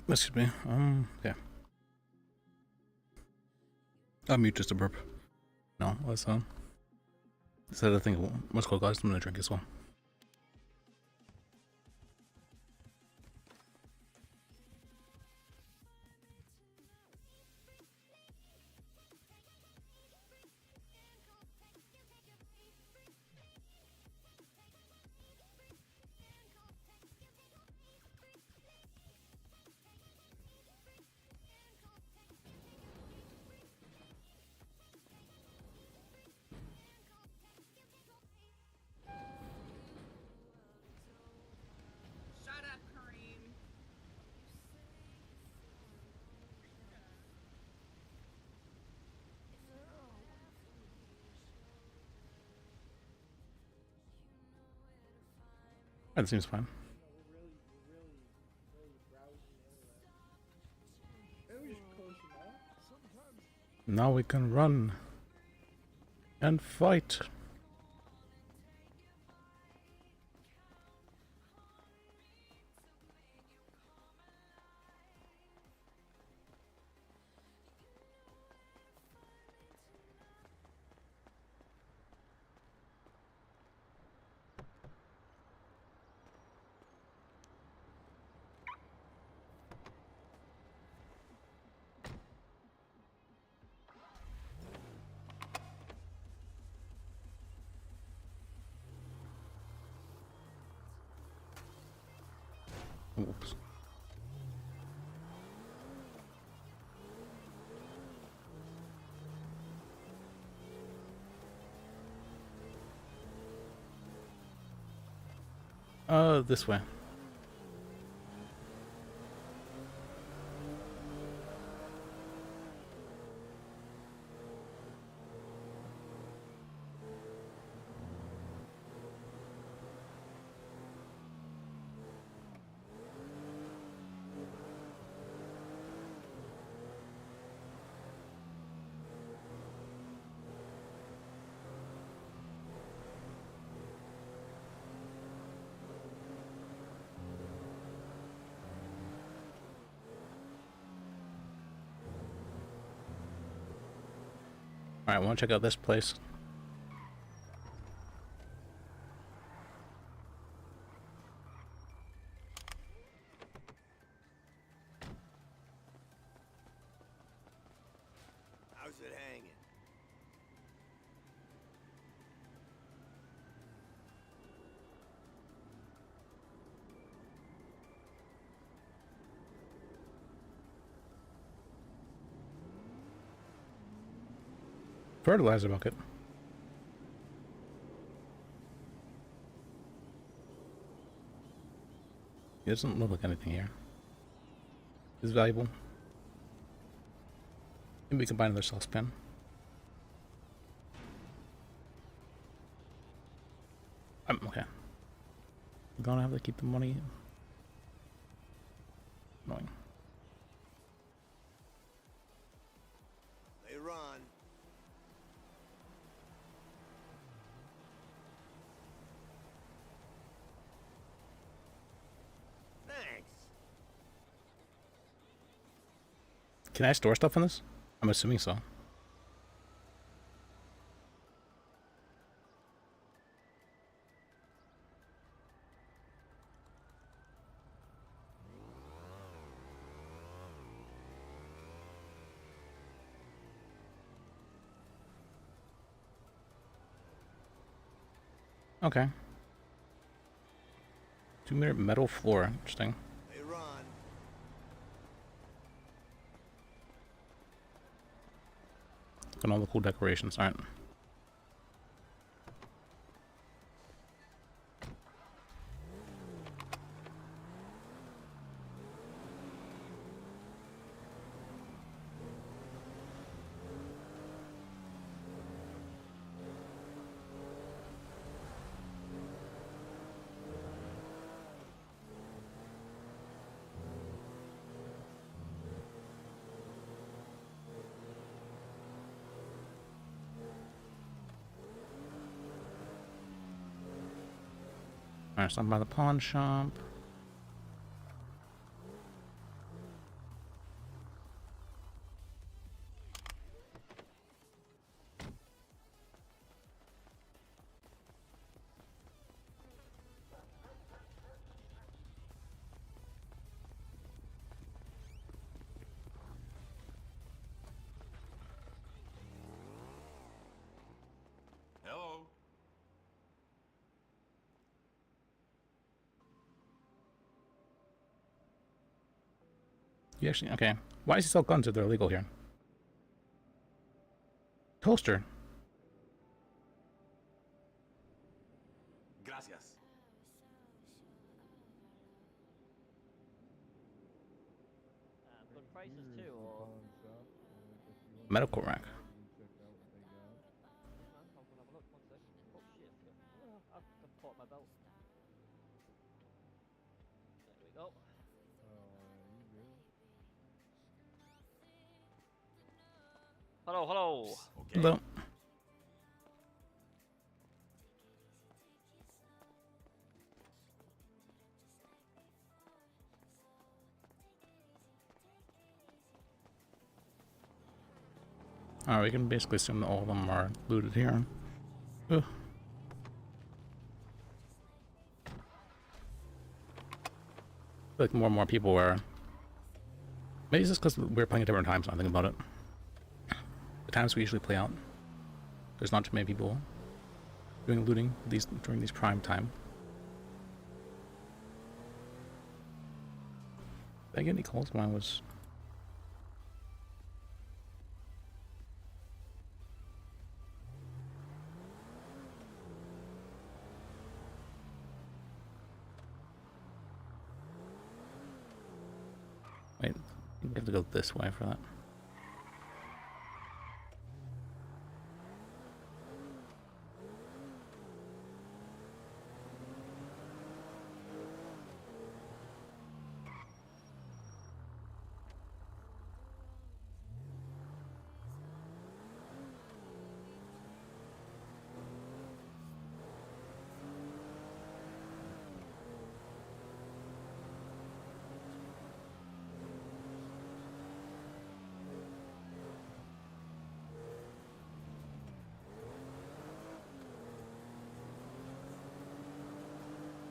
Excuse me. Yeah. I'll mute just a burp. No, let's Is that a thing? What's called, guys? I'm gonna drink as well. Shut up, Kareem. That seems fine. Now we can run and fight. Oops. This way. Alright, I want to check out this place. How's it hanging? Fertilizer bucket. It doesn't look like anything here. It's valuable. Maybe we can buy another saucepan. Okay. We're gonna have to keep the money. Annoying. They run. Thanks. Can I store stuff in this? I'm assuming so. Okay. 2-meter metal floor. Interesting. They run. Look at all the cool decorations. Alright. Alright, so I'm by the pawn shop. You actually okay? Why does he sell guns if they're illegal here? Toaster. Gracias. Good prices too, or? Medical rack. I'm gonna have a look. 1 sec. Oh shit! I've caught my belt. There we go. Hello, hello. Hello. Alright, we can basically assume that all of them are looted here. Ugh. I feel like more and more people were... Maybe it's just because we're playing at different times when I think about it. The times we usually play out, there's not too many people doing looting during these prime time. Did I get any calls when I was... Wait, we have to go this way for that.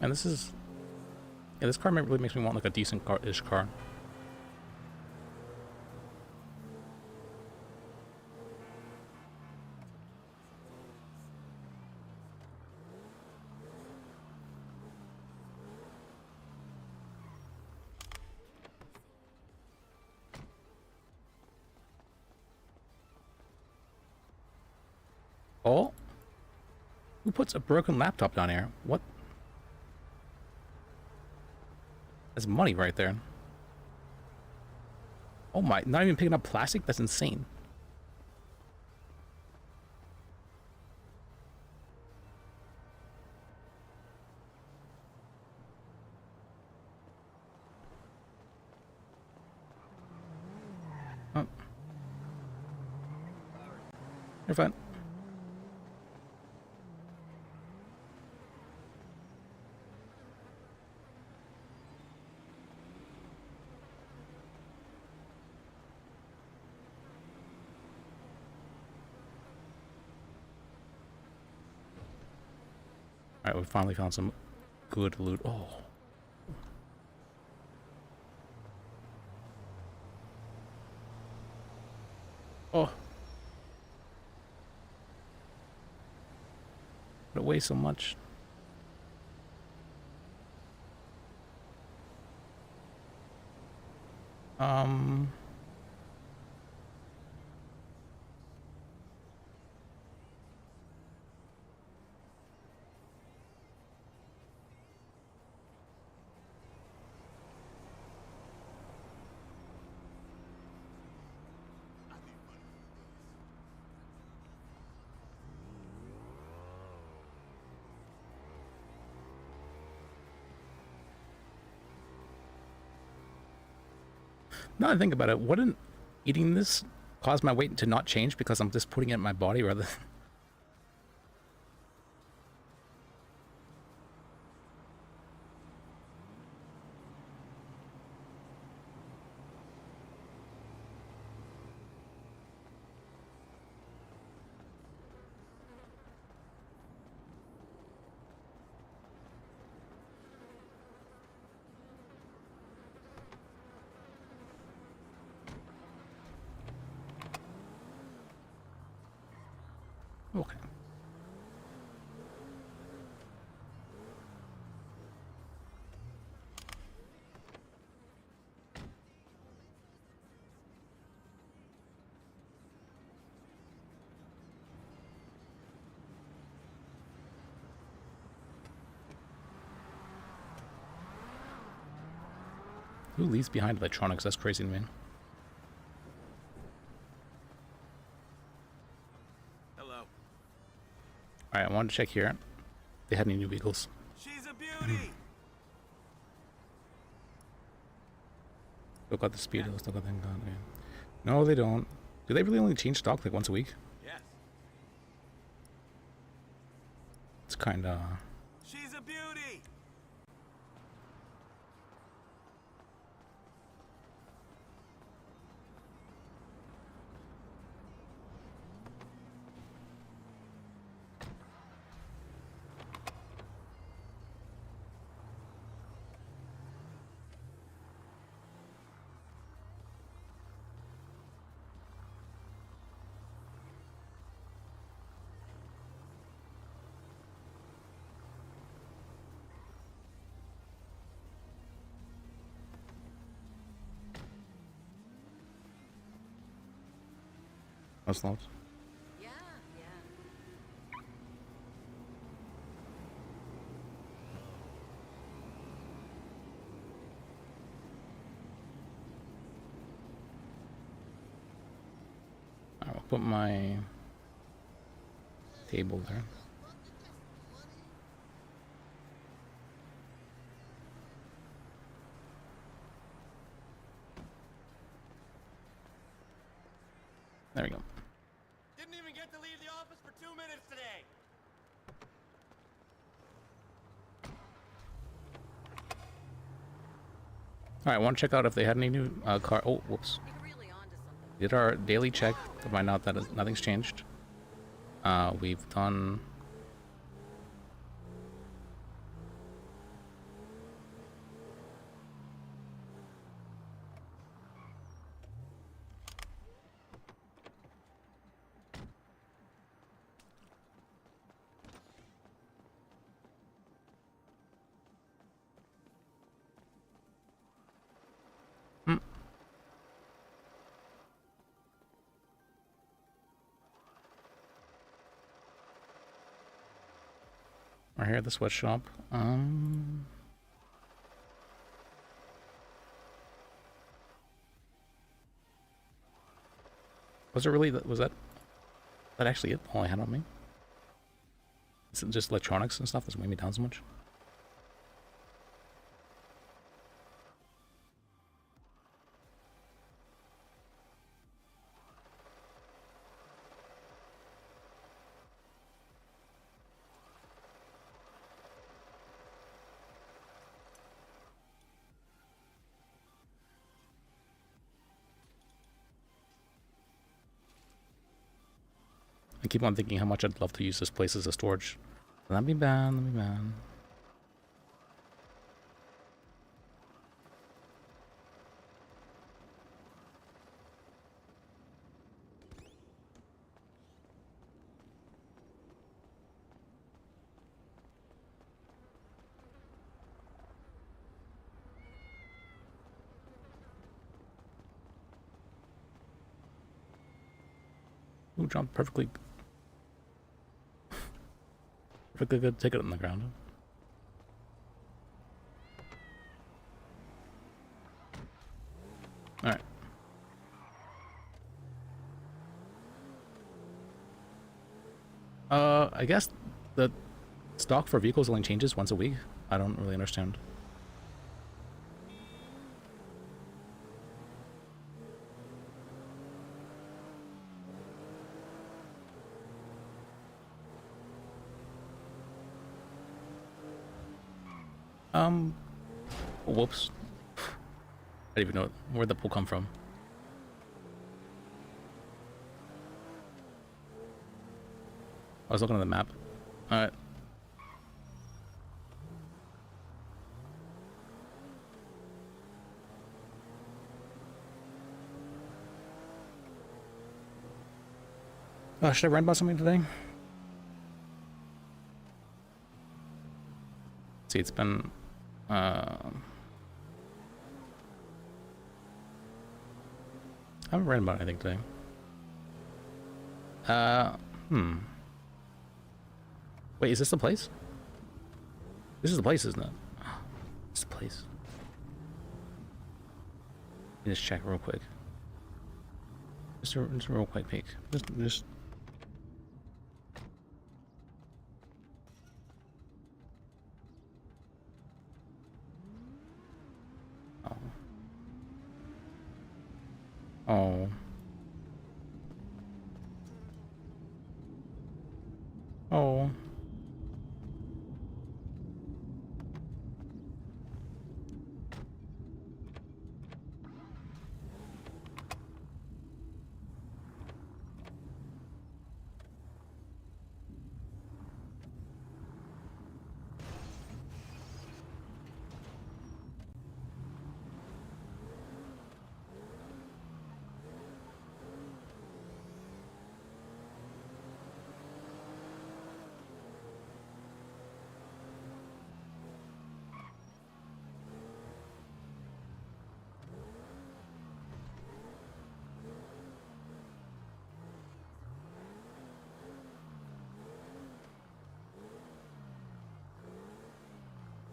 And this is... Yeah, this car really makes me want like a decent car-ish car. Oh? Who puts a broken laptop down here? What? That's money right there. Oh my, not even picking up plastic? That's insane. Oh. You're fine. Alright, we finally found some good loot. Oh. Oh. It weighs so much. Now that I think about it, wouldn't eating this cause my weight to not change because I'm just putting it in my body rather than... Who leaves behind electronics? That's crazy to me. Hello. Alright, I wanted to check here. If they had any new vehicles. She's a beauty. Still got the speed, still got the gun. Yeah. No, they don't. Do they really only change stock like once a week? Yes. It's kinda... She's a beauty. No slopes. Yeah, yeah. Alright, I'll put my table there. There we go. Didn't even get to leave the office for 2 minutes today. Alright, I want to check out if they had any new car. Oh, whoops. Did our daily check to find out that nothing's changed. We've done... We're here at the sweatshop. Was it really? Was that actually it? All I had on me? Is it just electronics and stuff that's weighing me down so much? I keep on thinking how much I'd love to use this place as a storage. Let me ban, let me ban. Ooh, dropped perfectly good ticket on the ground. Alright. I guess the stock for vehicles only changes once a week. I don't really understand. Whoops. I didn't even know where'd the pool come from. I was looking at the map. Alright. Should I rant about something today? See, it's been I haven't read about anything today. Wait, is this the place? This is the place, isn't it? This is the place. Just check real quick. Just a real quick peek. Just. Oh. Oh. Oh.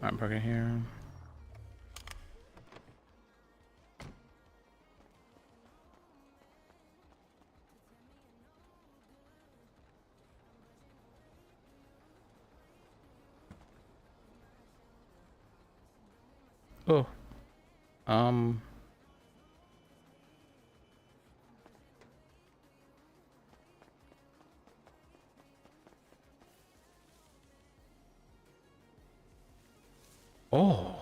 I'm parking here. Oh. Oh.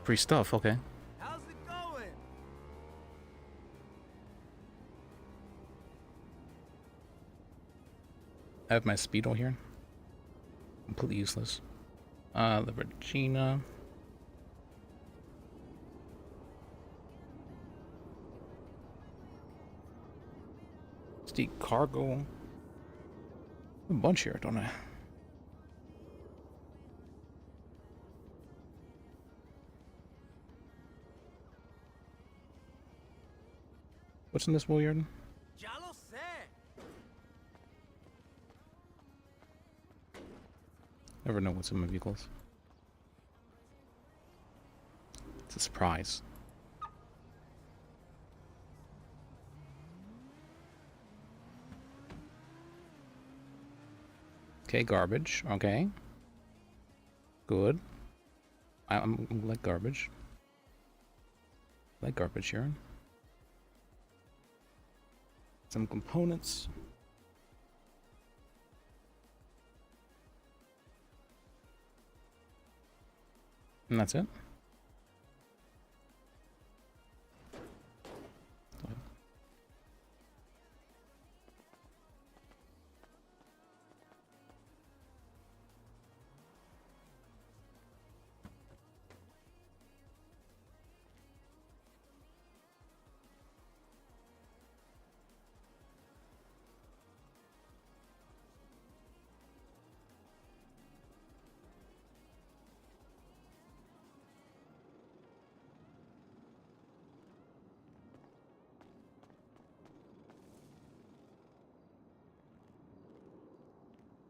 Free stuff, okay. How's it going? I have my Speedo here. Completely useless. The Regina. Steak cargo. A bunch here, don't I? What's in this woolyard? Ya lo sé. Never know what's in my vehicles. It's a surprise. Okay, garbage. Okay. Good. I'm like garbage. I like garbage here. Some components. And that's it.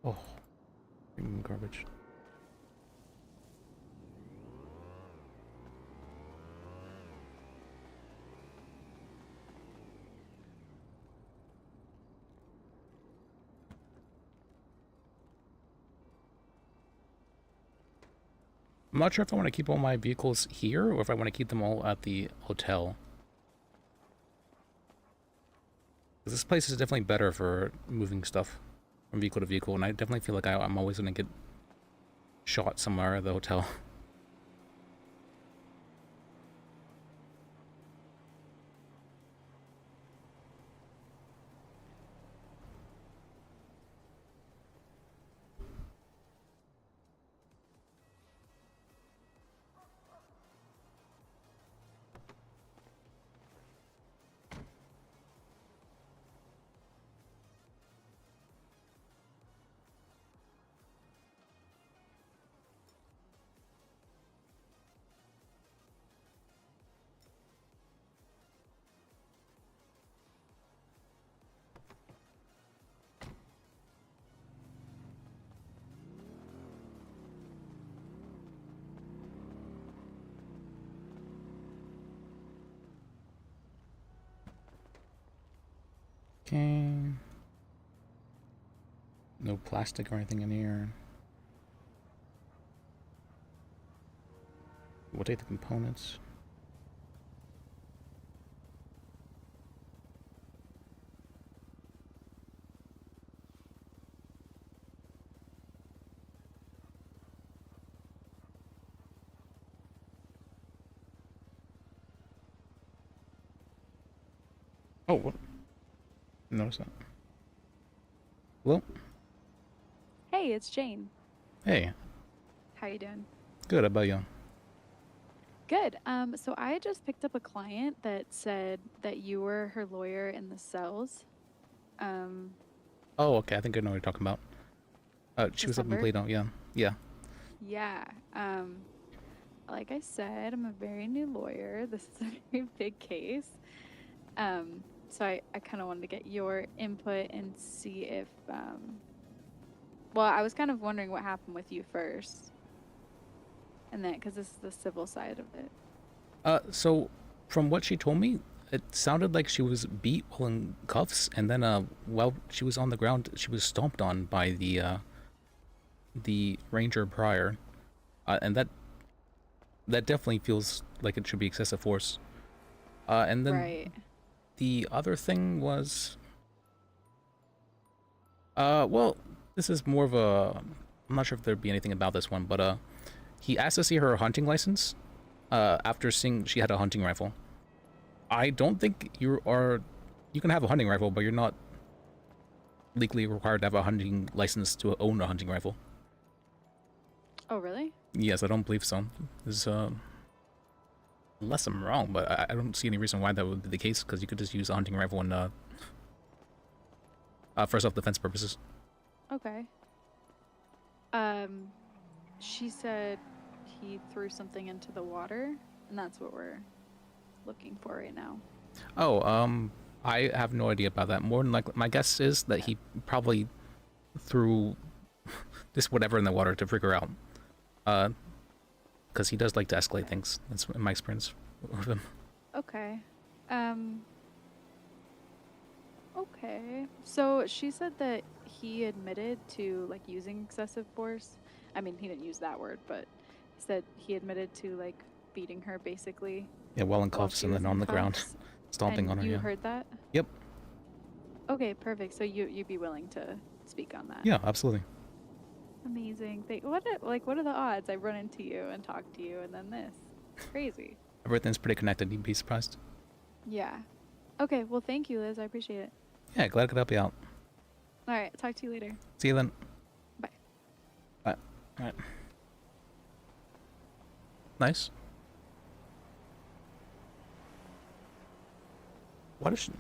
Oh, garbage. I'm not sure if I want to keep all my vehicles here or if I want to keep them all at the hotel. This place is definitely better for moving stuff from vehicle to vehicle, and I definitely feel like I'm always going to get shot somewhere at the hotel. Okay. No plastic or anything in here. We'll take the components. Oh, what? Notice that. Hello? Hey, it's Jane. Hey, How you doing? good. How about you? Good. So I just picked up a client that said that you were her lawyer in the cells. Oh, okay. I think I know what you're talking about. She was up in December? Plano. Yeah. Yeah. Yeah. Like I said, I'm a very new lawyer. This is a very big case. So I kind of wanted to get your input and see if, well, I was kind of wondering what happened with you first. And then, because this is the civil side of it. So from what she told me, it sounded like she was beat while in cuffs, and then while she was on the ground, she was stomped on by the ranger prior, and that definitely feels like it should be excessive force. And then Right. the other thing was, well, this is more of a, I'm not sure if there'd be anything about this one, but he asked to see her hunting license after seeing she had a hunting rifle. I don't think you can have a hunting rifle, but you're not legally required to have a hunting license to own a hunting rifle. Oh, really? Yes, I don't believe so. There's, unless I'm wrong, but I don't see any reason why that would be the case, because you could just use a hunting rifle in, for self-defense purposes. Okay. She said he threw something into the water, and that's what we're looking for right now. Oh, I have no idea about that. More than likely, my guess is that he probably threw just whatever in the water to figure out. Because he does like to escalate things. That's in my experience with him. Okay. Okay. So she said that he admitted to like using excessive force. I mean, he didn't use that word, but he said he admitted to like beating her basically. Yeah, while in while cuffs she and was then in on the ground, cuffs. stomping And on her. you Yeah. heard that? Yep. Okay, perfect. So you'd be willing to speak on that? Yeah, absolutely. Amazing. What are the odds I run into you and talk to you and then this? Crazy. Everything's pretty connected. You'd be surprised. Yeah. Okay. Well, thank you, Liz. I appreciate it. Yeah, glad I could help you out. All right. Talk to you later. See you then. Bye. Bye. All right. Nice. What is she?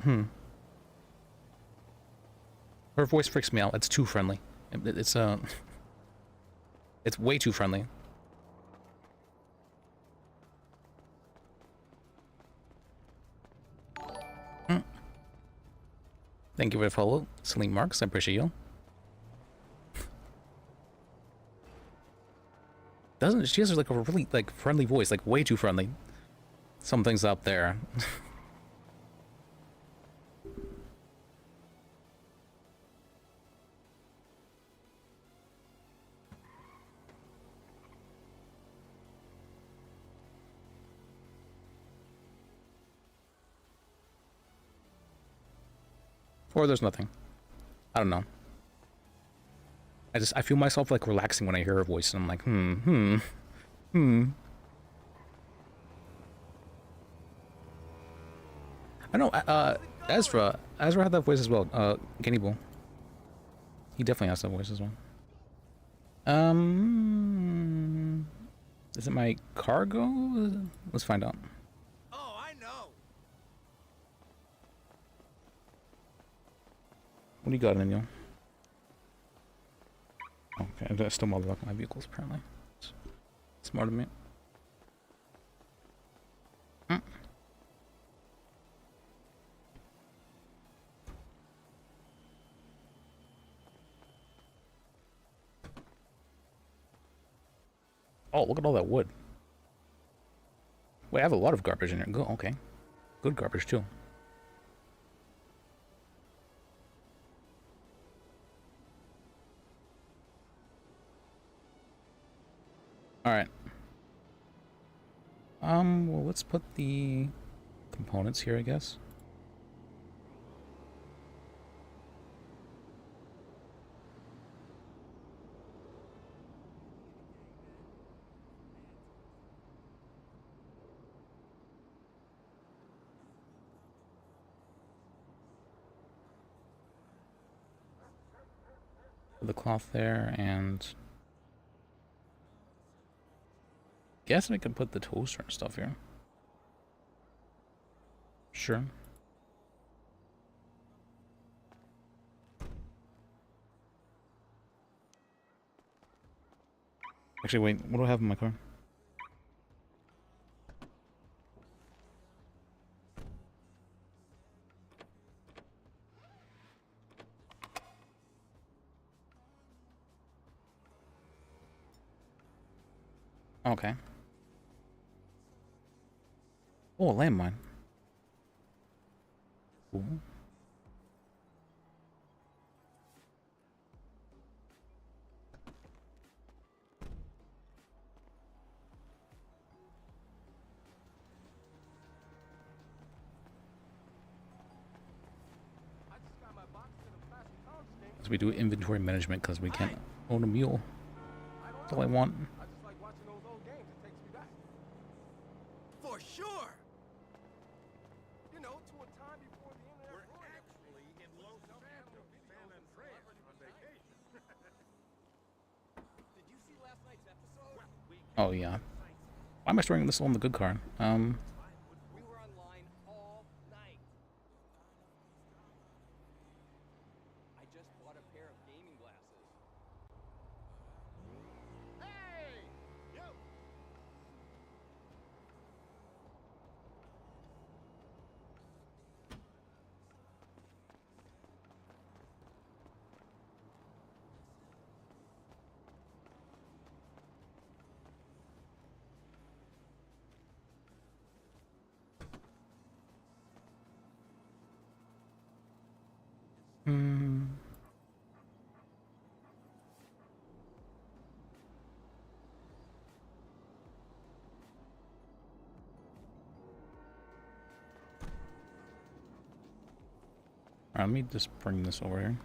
Her voice freaks me out. It's too friendly. It's it's way too friendly. Thank you for the follow, Celine Marks. I appreciate you. Doesn't she has like a really like friendly voice, like way too friendly. Something's up there. Or there's nothing. I don't know. I feel myself like relaxing when I hear her voice, and I'm like, I know, Ezra had that voice as well, Kenny Bull. He definitely has that voice as well. Is it my cargo? Let's find out. Oh, I know. What do you got in you? Okay, I still modeled up my vehicles apparently. It's smart of me. Oh, look at all that wood. Wait, I have a lot of garbage in here. Go, okay. Good garbage too. Alright. Well, let's put the components here, I guess. The cloth there, and guess we could put the toaster and stuff here. Sure. Actually, wait, what do I have in my car? Okay. Oh, a landmine. Cool. So we do inventory management because we can't own a mule. That's all I want. I just like watching those old games. It takes me back. For sure. You know, to a time before the internet. We're actually in Los Santos, San Andreas, on vacation. Did you see last night's episode? Oh yeah. Why am I storing this on the good car? We were online all night. I just bought a pair of gaming glasses. Hey! You! Hmm. Alright, let me just bring this over here.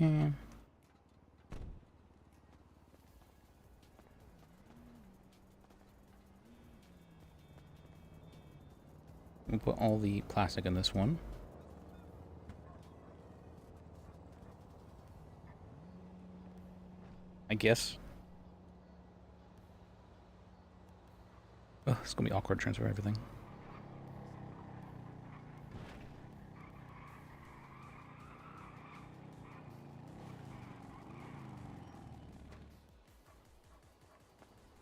Okay. We'll put all the plastic in this one. I guess. Ugh, it's gonna be awkward to transfer everything.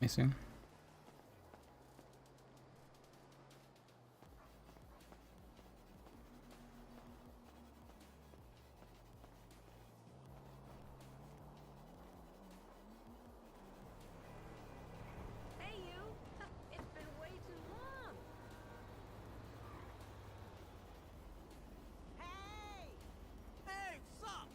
I see. Hey, you! It's been way too long. Hey! Hey, sup?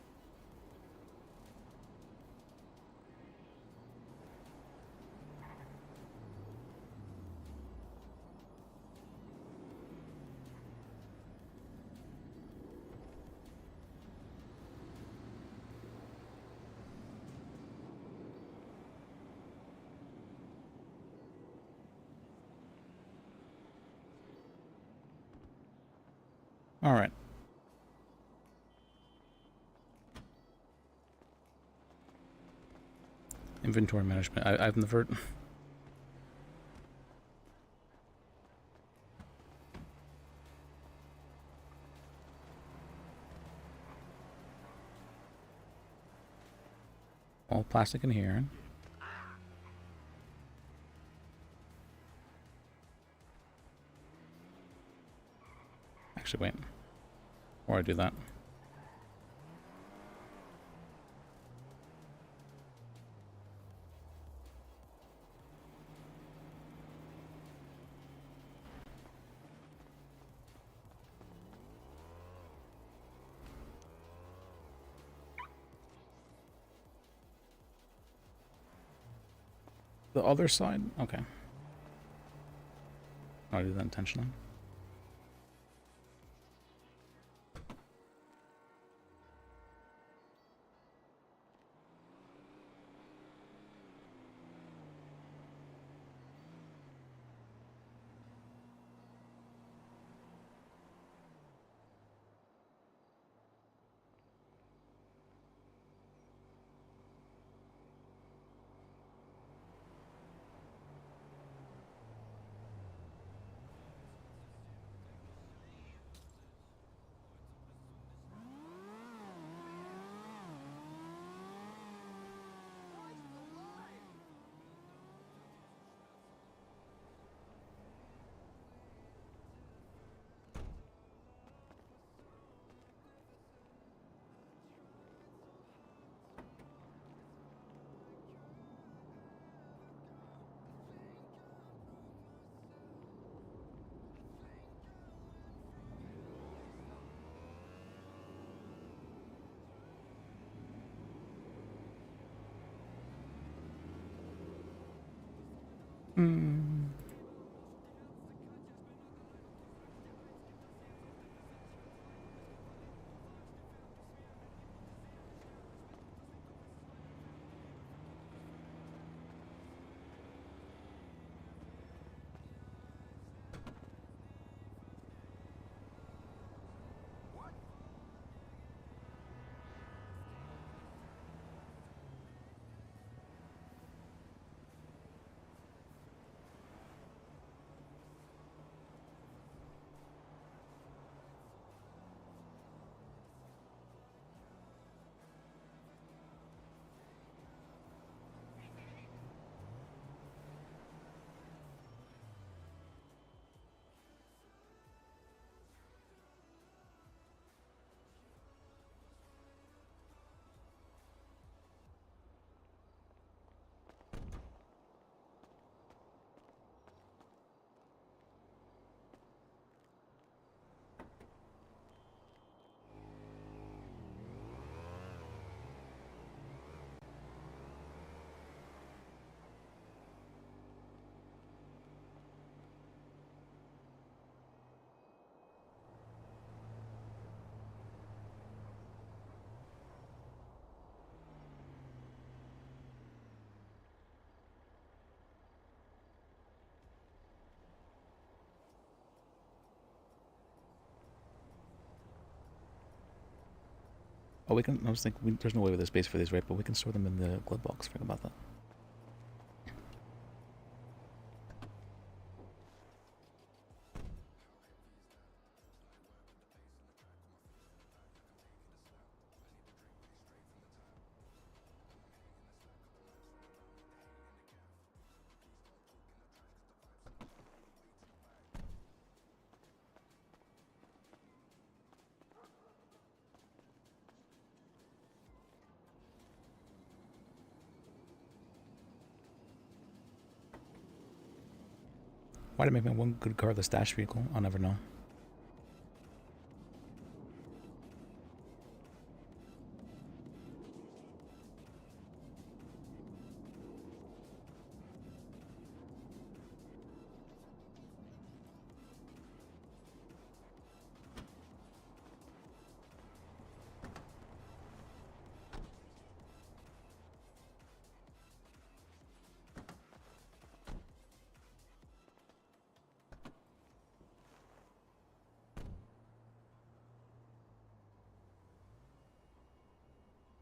All right. Inventory management. I've never. All plastic in here. Actually, wait. Before I do that. The other side? Okay. I do that intentionally. Oh, we can. I was thinking there's no way with the space for these, right? But we can store them in the glove box. Forget about that. Why did I make my one good car the stash vehicle? I'll never know.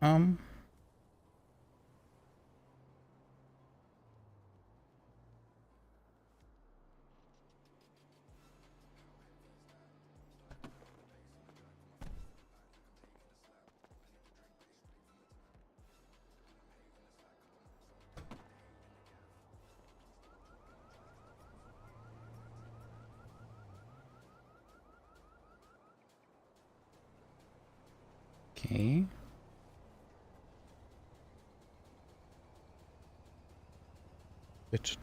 Um. Okay. Bitch.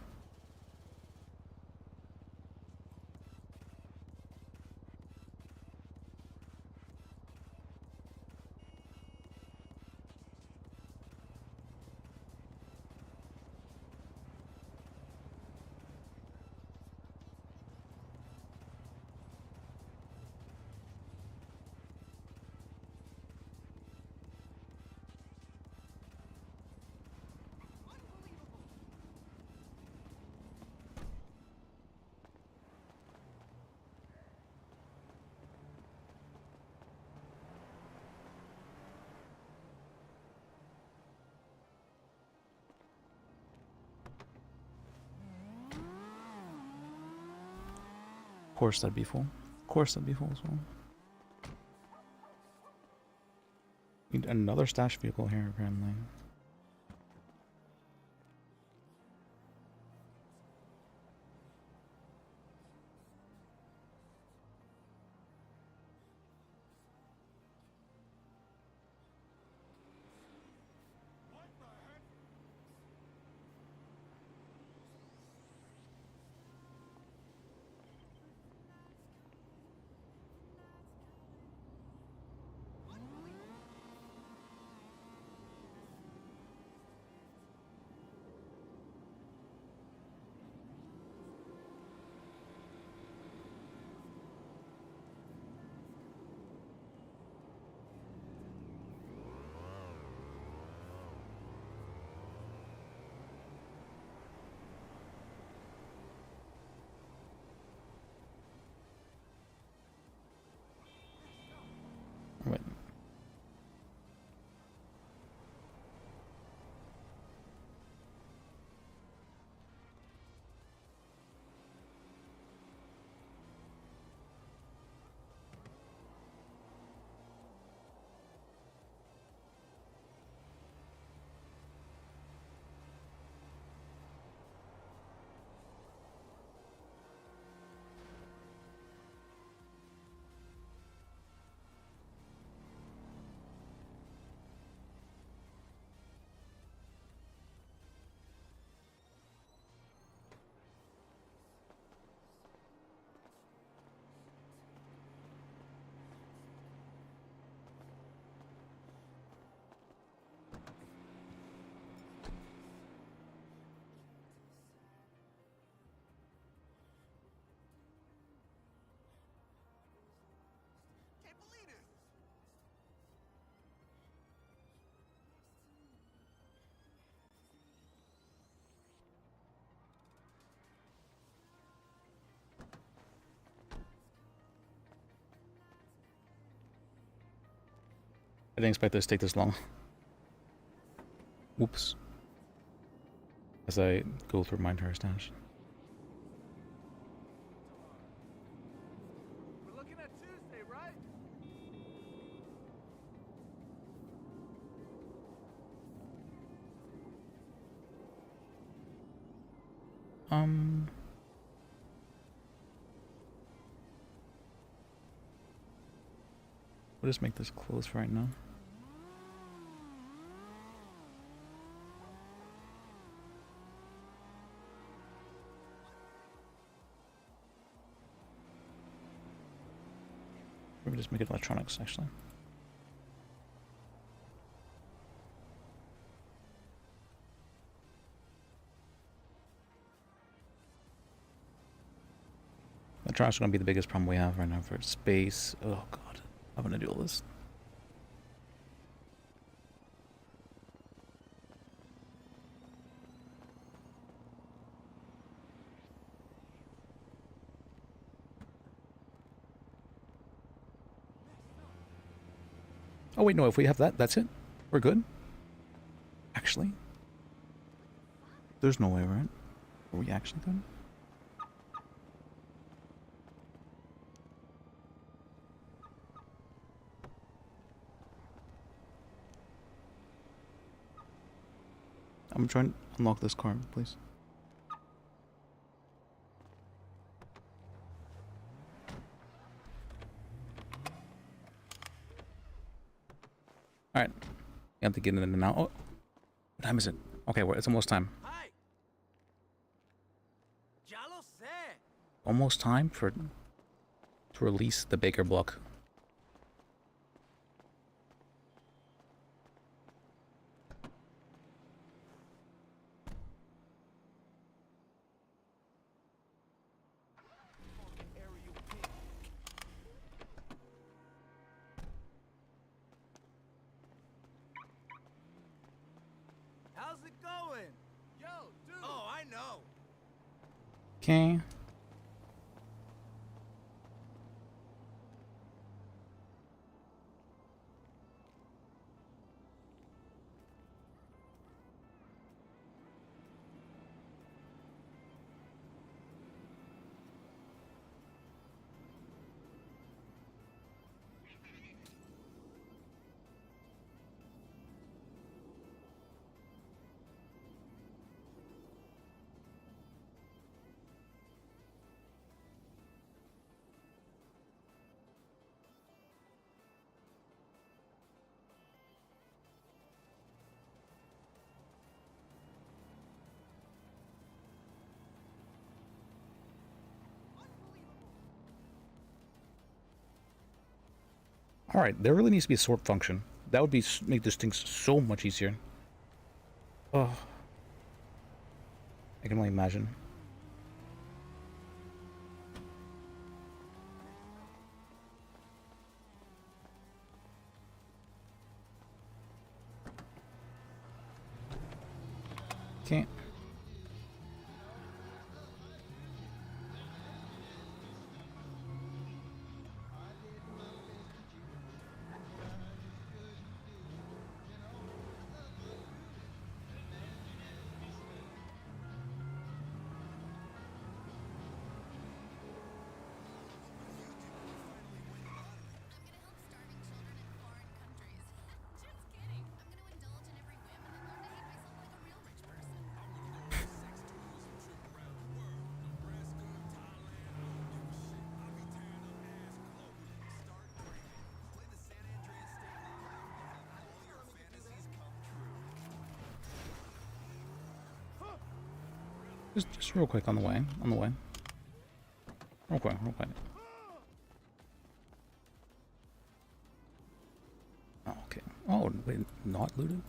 Of course that'd be full. Of course that'd be full as well. Need another stash vehicle here apparently. Wait. I didn't expect this to take this long. Oops. As I go through my entire stash. We're looking at Tuesday, right? We'll just make this close for right now. Maybe just make it electronics, actually. Electronics are going to be the biggest problem we have right now for space. Oh god, I'm going to do all this. Oh wait, no, if we have that, that's it. We're good. Actually, there's no way, right? Are we actually good? I'm trying to unlock this car, please. Alright. You have to get in and out. Oh, what time is it? Okay, well, it's almost time. Almost time to release the Baker block. How's it going? Yo, dude. Oh, I know. Okay. Alright, there really needs to be a sort function. That would be make this thing so much easier. Oh. I can only imagine. Okay. Just real quick on the way. Real quick. Oh, okay. Oh, wait, not looted?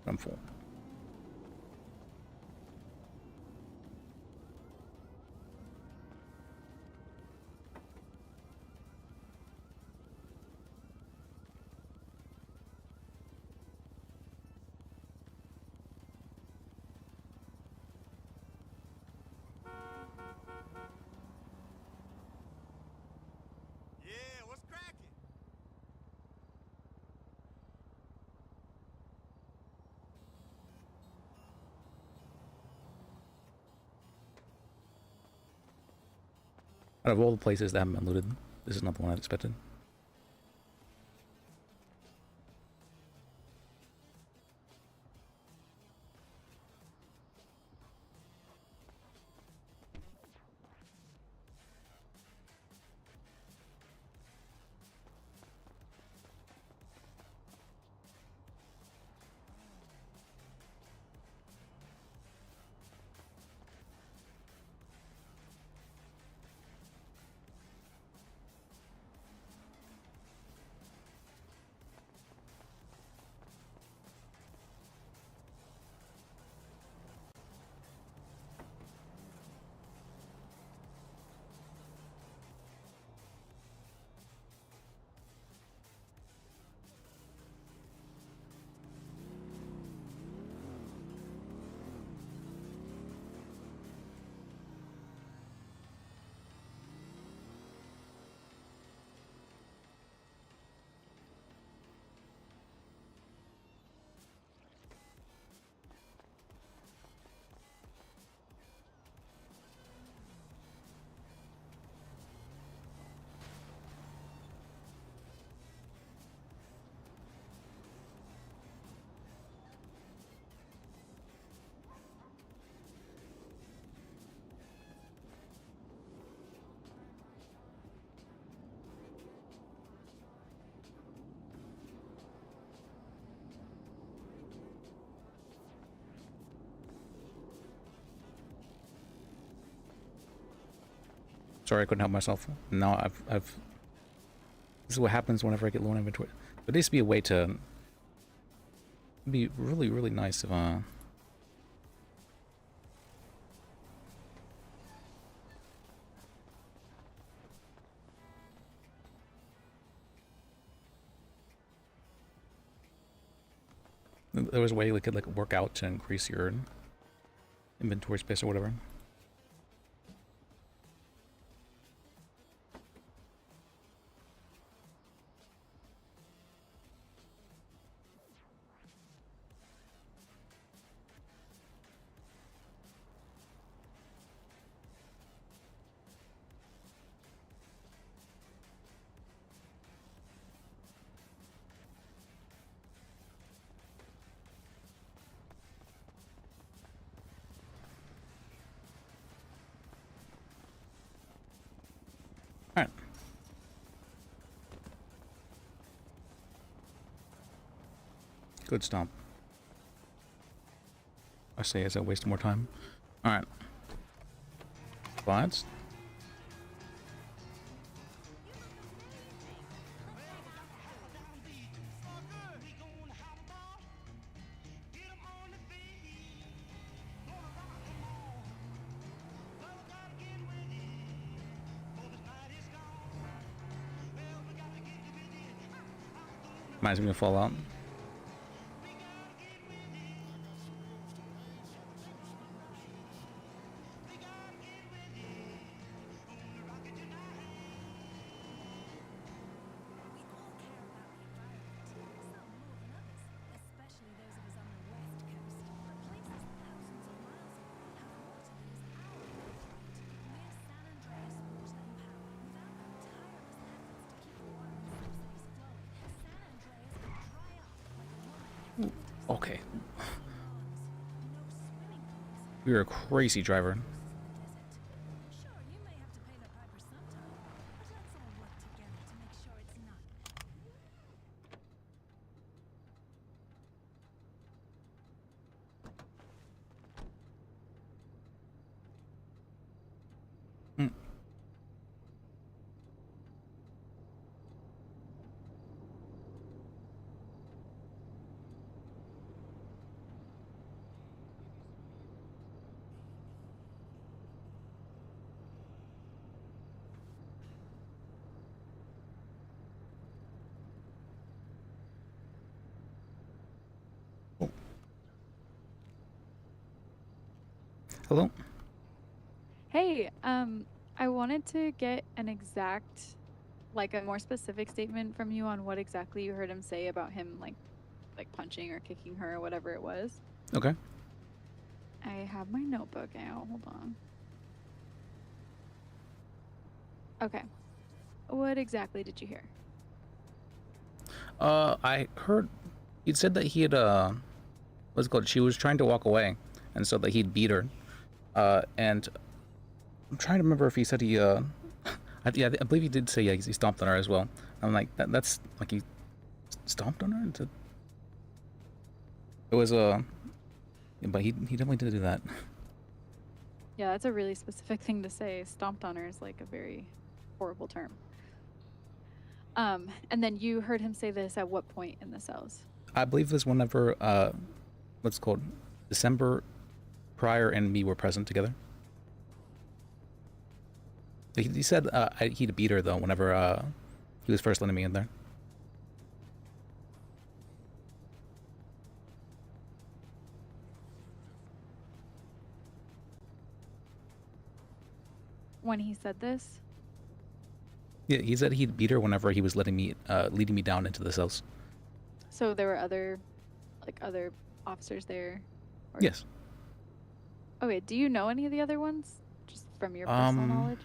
I'm full. Yeah, what's cracking? Out of all the places that haven't been looted, this is not the one I expected. Sorry, I couldn't help myself. No, I've. This is what happens whenever I get low on inventory. There needs to be a way to. It'd be really, really nice if there was a way we could like work out to increase your inventory space or whatever. Alright. Good stomp. I say as I waste more time. Alright. Slides. Mine's gonna fall out. Okay. You're a crazy driver. Hello? Hey, I wanted to get an exact, like a more specific statement from you on what exactly you heard him say about him, like punching or kicking her or whatever it was. Okay. I have my notebook out. Hold on. Okay. What exactly did you hear? I heard he said that he had what's it called? She was trying to walk away, and so that he'd beat her. And I'm trying to remember if he said he yeah, I believe he did say yeah, he stomped on her as well. I'm like that's like he stomped on her. It was but he definitely did do that. Yeah, that's a really specific thing to say. Stomped on her is like a very horrible term. And then you heard him say this at what point in the cells? I believe this whenever what's it called December. Pryor and me were present together. He said he'd beat her though whenever he was first letting me in there. When he said this? Yeah, he said he'd beat her whenever he was letting me leading me down into the cells. So there were other officers there? Or... Yes. Okay, do you know any of the other ones? Just from your personal knowledge?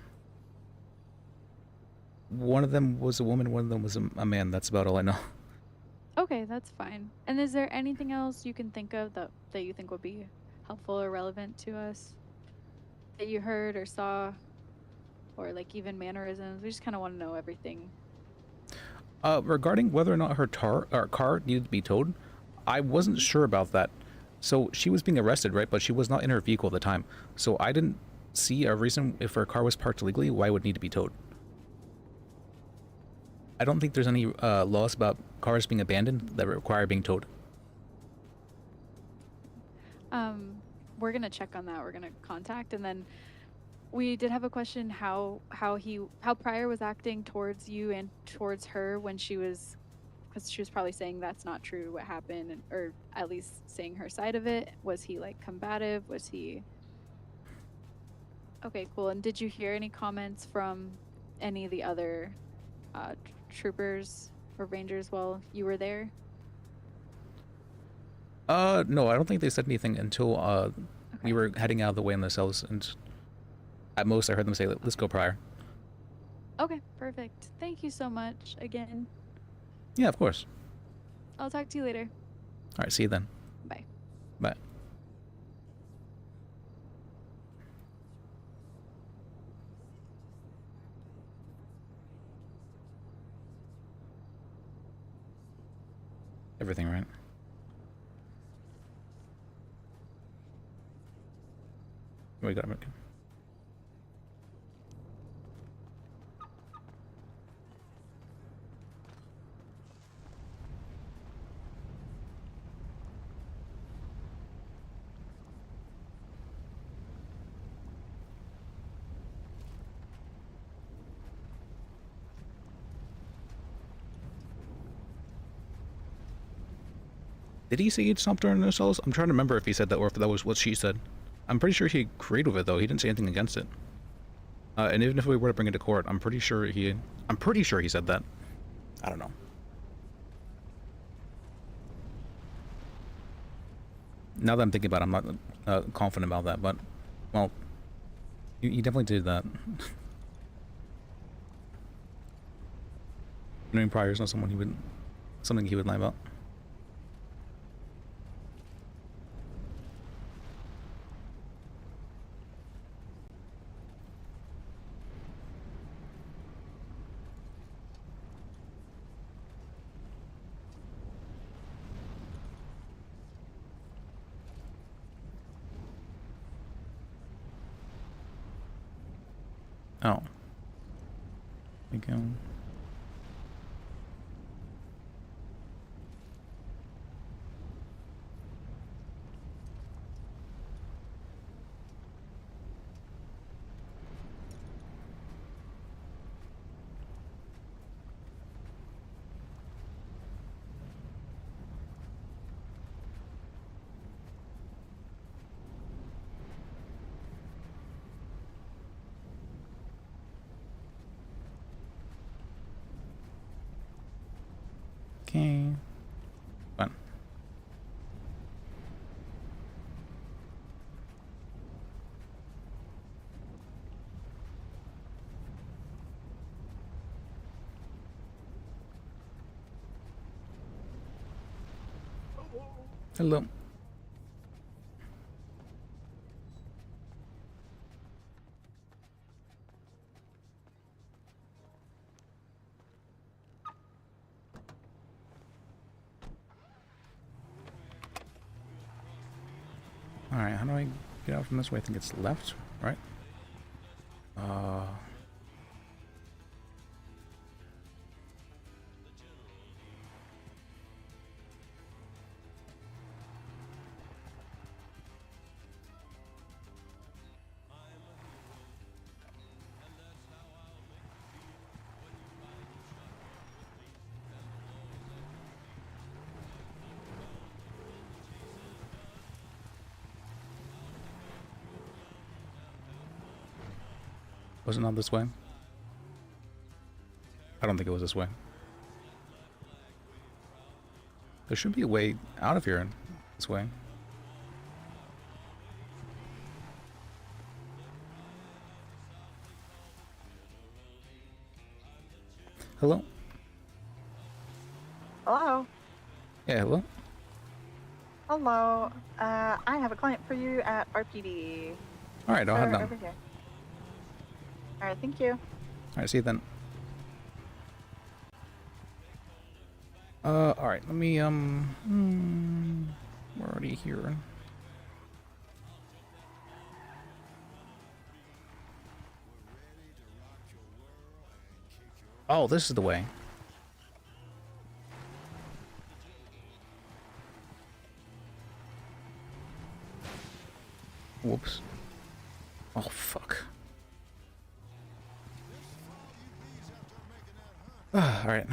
One of them was a woman, one of them was a man. That's about all I know. Okay, that's fine. And is there anything else you can think of that you think would be helpful or relevant to us? That you heard or saw? Or like even mannerisms? We just kind of want to know everything. Regarding whether or not her car needed to be towed, I wasn't sure about that. So she was being arrested, right? But she was not in her vehicle at the time. So I didn't see a reason if our car was parked illegally why it would need to be towed. I don't think there's any laws about cars being abandoned that require being towed. We're gonna check on that. We're gonna contact, and then we did have a question how Pryor was acting towards you and towards her when she was, because she was probably saying that's not true what happened, or at least saying her side of it. Was he like combative? Was he? Okay, cool. And did you hear any comments from any of the other troopers or rangers while you were there? No, I don't think they said anything until we were heading out of the way in the cells, and at most I heard them say, "Let's go, Pryor." Okay, perfect. Thank you so much again. Yeah, of course. I'll talk to you later. All right, see you then. Bye. Bye. Everything right? We got him. Okay. Did he say he'd stopped her in the cells? I'm trying to remember if he said that or if that was what she said. I'm pretty sure he agreed with it though. He didn't say anything against it. And even if we were to bring it to court, I'm pretty sure he said that. I don't know. Now that I'm thinking about it, I'm not confident about that, but well, you definitely did that. Knowing Pryor is not something he would lie about. Oh. There you go. Okay. Fun. Hello. Alright, how do I get out from this way? I think it's left, right? Was it not this way? I don't think it was this way. There should be a way out of here this way. Hello? Hello? Yeah, hello? Hello. I have a client for you at RPD. Alright, I'll head down. Over here. Alright, thank you. Alright, see you then. Alright, let me, we're already here. Oh, this is the way. Whoops. Oh, fuck. Alright.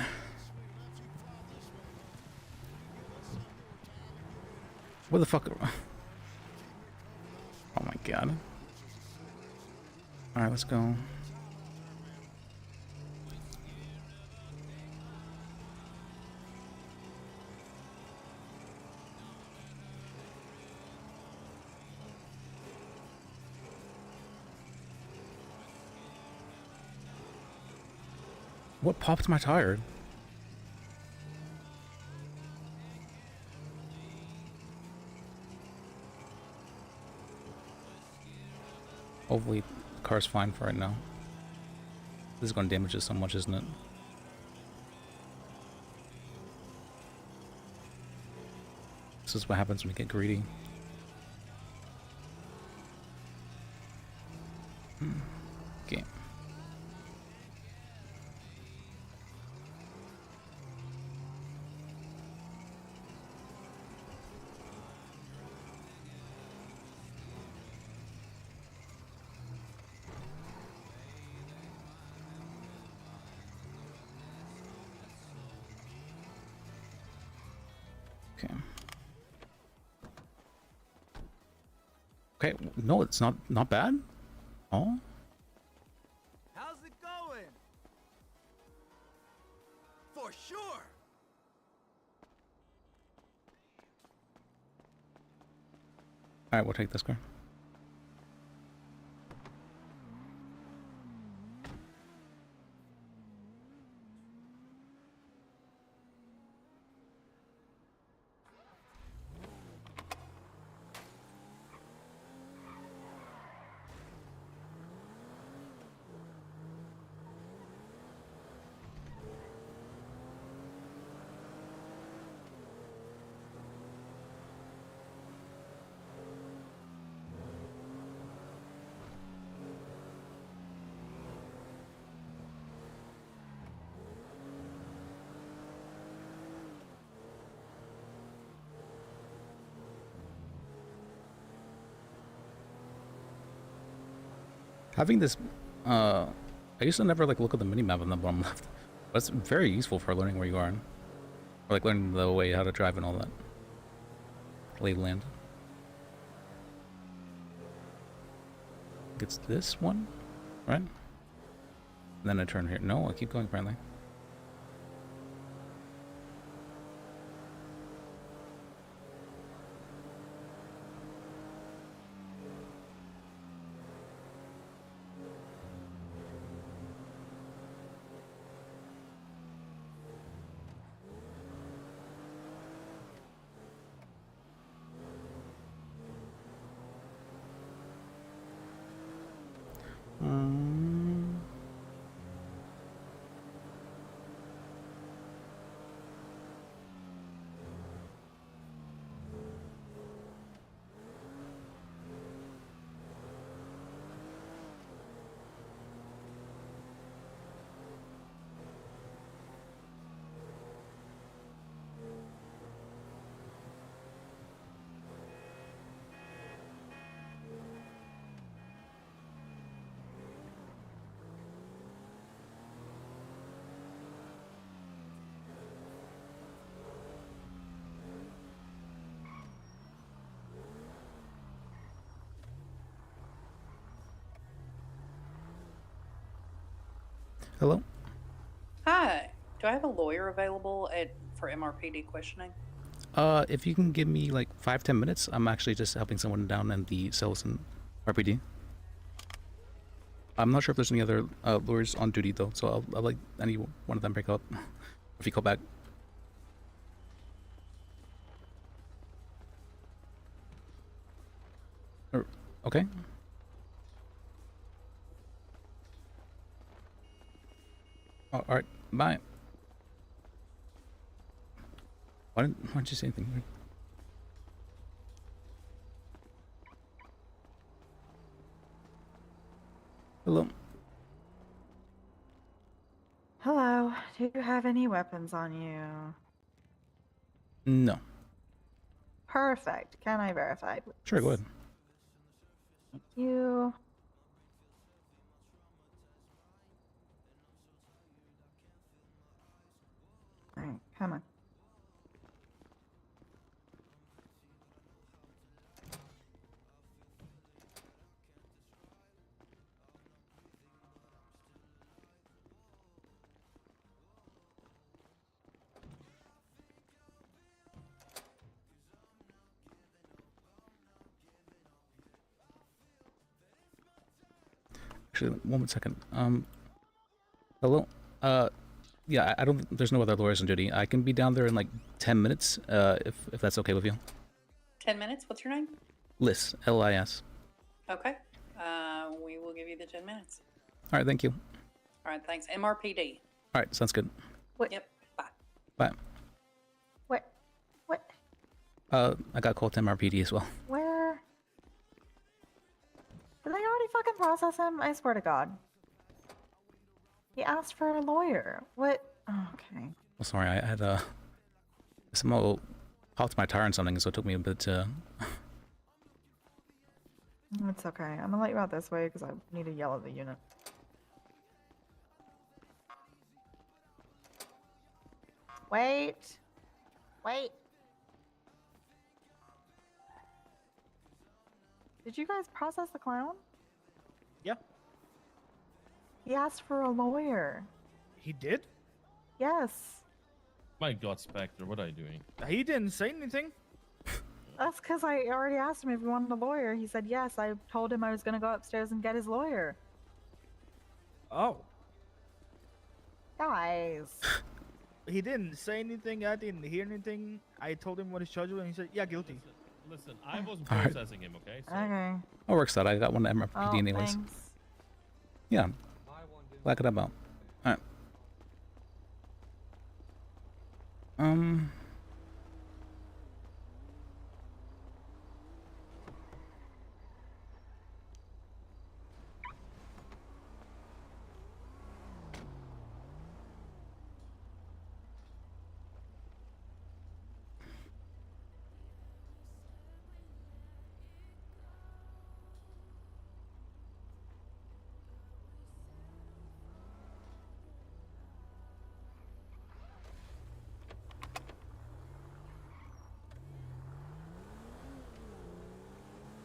Where the fuck? Oh my god. Alright, let's go. What popped my tire? Hopefully the car's fine for right now. This is going to damage it so much, isn't it? This is what happens when we get greedy. Okay. Okay. Okay, no, it's not bad. Oh. How's it going? For sure. All right, we'll take this car. Having this, I used to never like look at the minimap on the bottom left, but it's very useful for learning where you are, or like learning the way how to drive and all that. Lay of land. It's this one, right? And then I turn here. No, I keep going apparently. Hello? Hi. Do I have a lawyer available for MRPD questioning? If you can give me like 5-10 minutes, I'm actually just helping someone down in the cells in RPD. I'm not sure if there's any other lawyers on duty though, so I'll let any one of them break up if you call back. Okay. All right. Bye. Why didn't you say anything? Hello. Hello. Do you have any weapons on you? No. Perfect. Can I verify, please? Sure, go ahead. Thank you. Alright, come on. Actually, one second. Hello? Yeah, I don't. There's no other lawyers on duty. I can be down there in like 10 minutes. If that's okay with you. 10 minutes? What's your name? Liz, L-I-S. Okay. We will give you the 10 minutes. All right, thank you. All right, thanks. MRPD. All right, sounds good. Yep. Bye. Bye. What? I got called to MRPD as well. Where? Did they already fucking process him? I swear to God. He asked for a lawyer. What? Oh, okay. Well, sorry, I had somehow popped my tire on something, so it took me a bit to. It's okay. I'm gonna let you out this way because I need to yell at the unit. Wait. Wait. Did you guys process the clown? Yeah. He asked for a lawyer. He did? Yes. My God, Spectre, what are you doing? He didn't say anything. That's because I already asked him if he wanted a lawyer. He said yes. I told him I was going to go upstairs and get his lawyer. Oh. Guys. He didn't say anything. I didn't hear anything. I told him what his charge was, and he said, yeah, guilty. Listen, I was All right. processing him, okay? So Okay. That works out. I got one to MRPD Oh, anyways. thanks. Yeah. Black it up out. All right.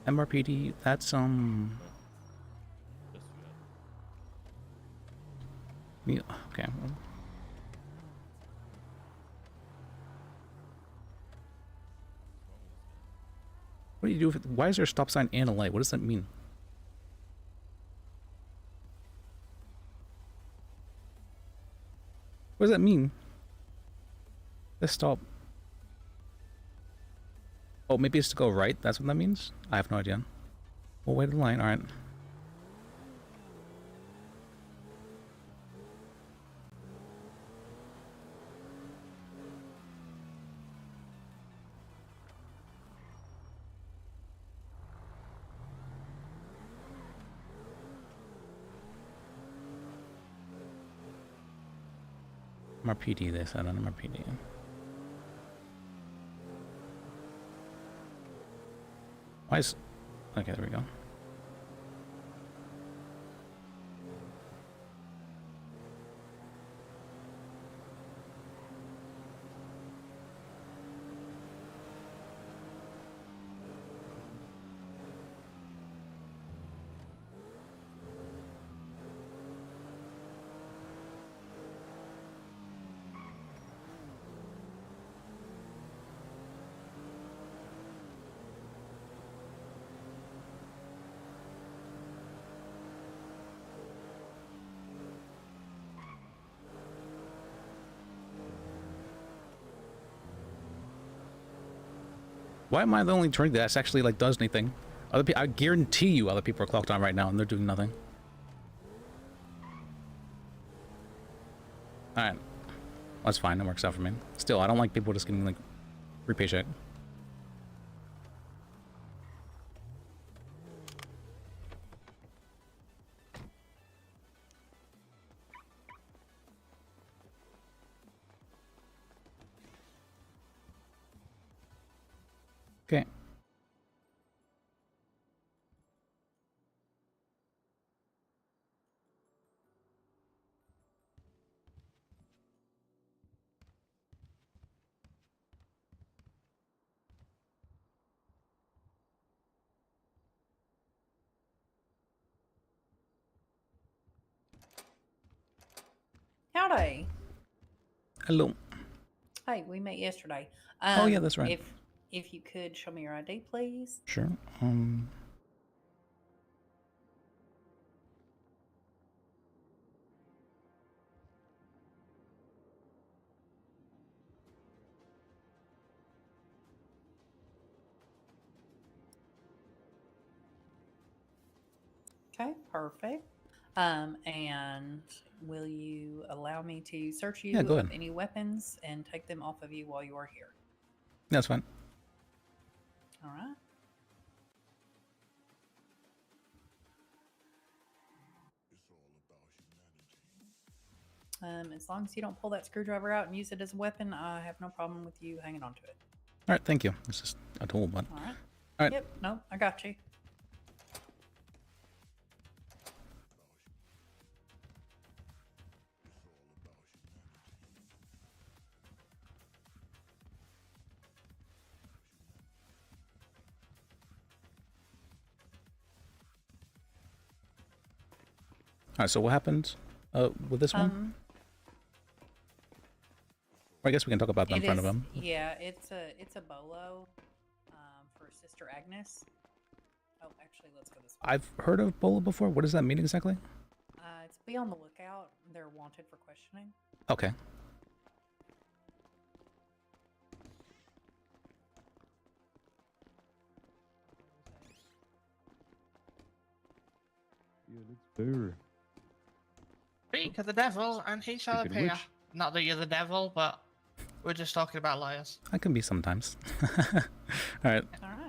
MRPD, that's yeah, okay. What do you do with it? Why is there a stop sign and a light? What does that mean? What does that mean? Let's stop. Oh, maybe it's to go right? That's what that means? I have no idea. We'll wait in line, alright. MRPD, they said on MRPD. Why is... Okay, there we go. Why am I the only turn that's actually like does anything? Other people, I guarantee you, other people are clocked on right now and they're doing nothing. All right, that's fine. That works out for me. Still, I don't like people just getting like free paycheck. Okay. Howdy. Hello. Hey, we met yesterday. Oh, yeah, that's right. If you could show me your ID, please. Sure. Okay, perfect. And will you allow me to search you Yeah, go of ahead. any weapons and take them off of you while you are here? That's fine. All right. As long as you don't pull that screwdriver out and use it as a weapon, I have no problem with you hanging on to it. All right, thank you. This is a tool, but All right. all right. Yep. No, I got you. All right. So what happened with this one? Or I guess we can talk about that in front of him. Yeah, it's a bolo for Sister Agnes. Oh, actually, let's go this way. I've heard of Bola before. What does that mean exactly? It's be on the lookout. They're wanted for questioning. Okay. Yeah, let's do her. Speak of the devil, and he shall Speaking of appear. which. Not that you're the devil, but we're just talking about liars. I can be sometimes. All right. All right.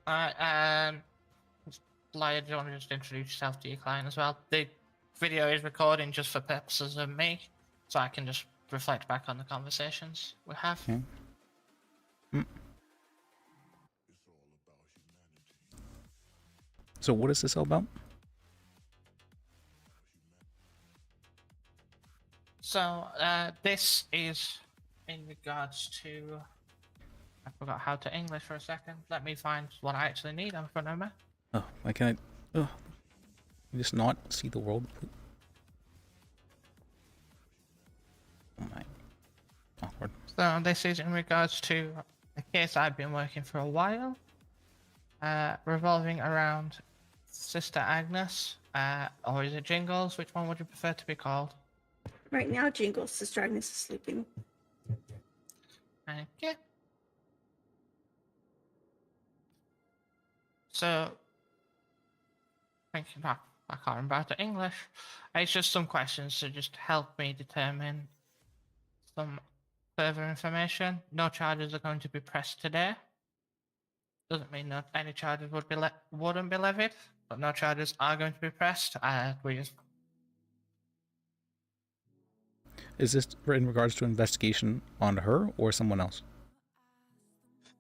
Alright, liar, do you want to just introduce yourself to your client as well? The video is recording just for purposes of me, so I can just reflect back on the conversations we have. Okay. So what is this all about? So, this is in regards to... I forgot how to English for a second. Let me find what I actually need in front of me. Oh, why can't I? Oh, you just not see the world? Oh my. Awkward. So, this is in regards to a case I've been working for a while, revolving around Sister Agnes, or is it Jingles? Which one would you prefer to be called? Right now, Jingles, Sister Agnes is sleeping. Okay. So, thinking back, I can't remember how to English. It's just some questions to just help me determine some further information. No charges are going to be pressed today. Doesn't mean that any charges wouldn't be levied, but no charges are going to be pressed. We just Is this in regards to investigation on her or someone else?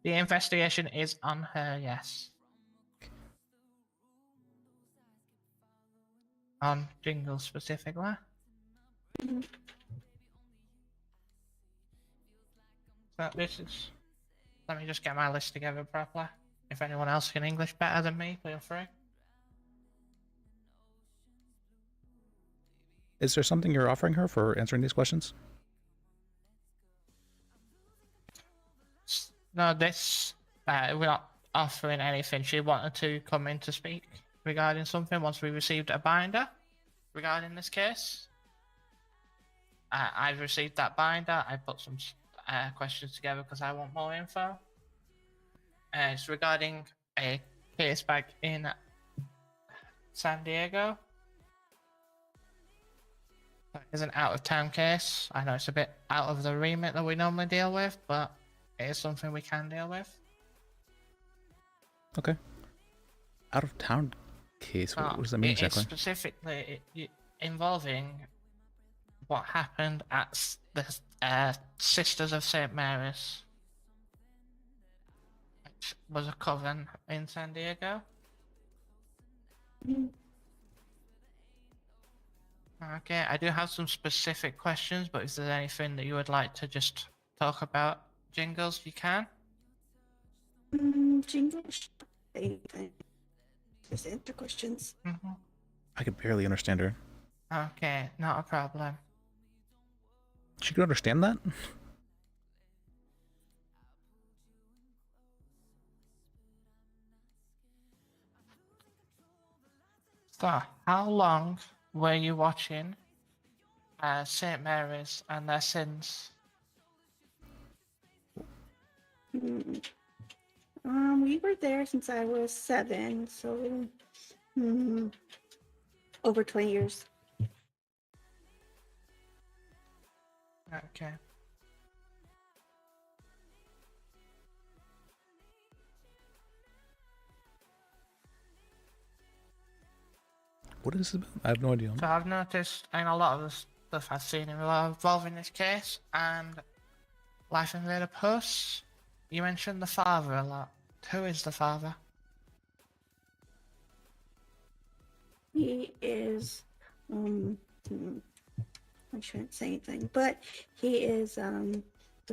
the investigation is on her, yes. On Jingle specifically. So this is... Let me just get my list together properly. If anyone else can English better than me, feel free. Is there something you're offering her for answering these questions? No, this... we're not offering anything. She wanted to come in to speak regarding something once we received a binder regarding this case. I've received that binder. I put some questions together because I want more info. It's regarding a case back in San Diego. It's an out-of-town case. I know it's a bit out of the remit that we normally deal with, but it is something we can deal with. Okay. Out of town case. What does that mean exactly? It's specifically involving what happened at the Sisters of St. Mary's, which was a coven in San Diego. Okay, I do have some specific questions, but if there's anything that you would like to just talk about, Jingles, you can. Jingles. Anything. Just answer questions. I could barely understand her. Okay, not a problem. She could understand that? So, how long were you watching St. Mary's and their sins? We were there since I was 7, so over 20 years. Okay. What is this about? I have no idea. So I've noticed in a lot of the stuff I've seen involving this case and Life Invader posts, you mentioned the father a lot. Who is the father? He is, I shouldn't say anything, but he is the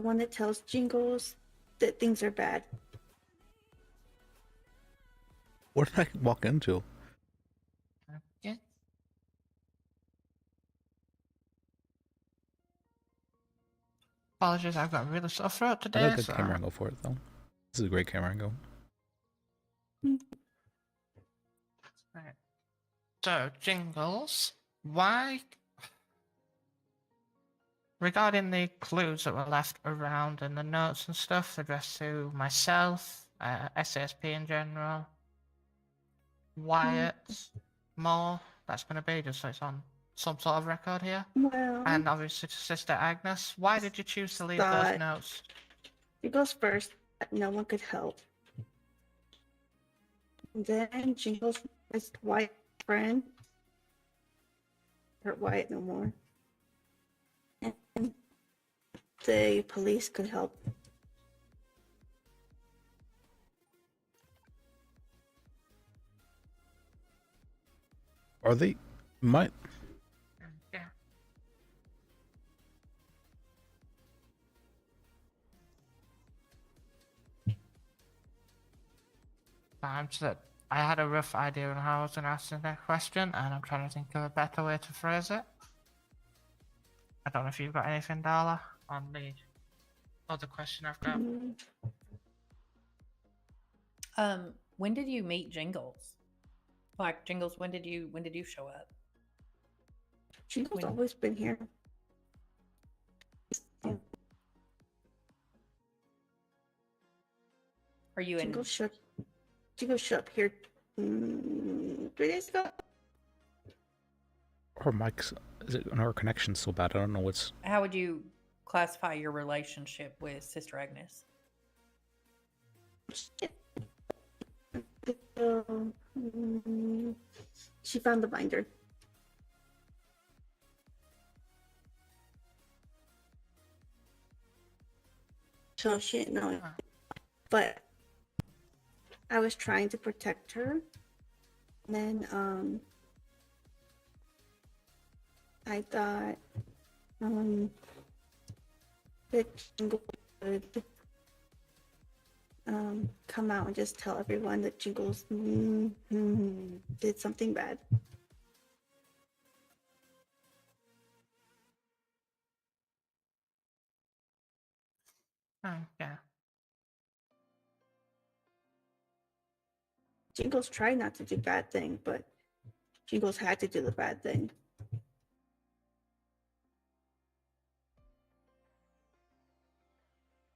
one that tells Jingles that things are bad. What did I walk into? Okay. Apologies, I've got a really sore throat I today. got a good camera angle for it though. This is a great camera angle. Right. So, Jingles, why? Regarding the clues that were left around and the notes and stuff addressed to myself, SASP in general, Wyatt, Moore, that's going to be just so it's on some sort of record here. Well, and obviously to Sister Agnes. Why did you choose to leave those notes? He goes first, but no one could help. And then Jingles is Wyatt's friend. Hurt Wyatt no more. And the police could help. Are they? Might. Yeah. So I had a rough idea on how I was going to ask the next question, and I'm trying to think of a better way to phrase it. I don't know if you've got anything, Darla, on the other question I've got. When did you meet Jingles? Like Jingles, when did you show up? Jingles always been here. Are you in? Jingles showed up here 3 days ago. Her mic's, her connection's so bad. I don't know what's. How would you classify your relationship with Sister Agnes? She found the binder. So she didn't know it. But I was trying to protect her. And then I thought that Jingle would come out and just tell everyone that Jingles did something bad. Okay. Jingles tried not to do bad thing, but Jingles had to do the bad thing.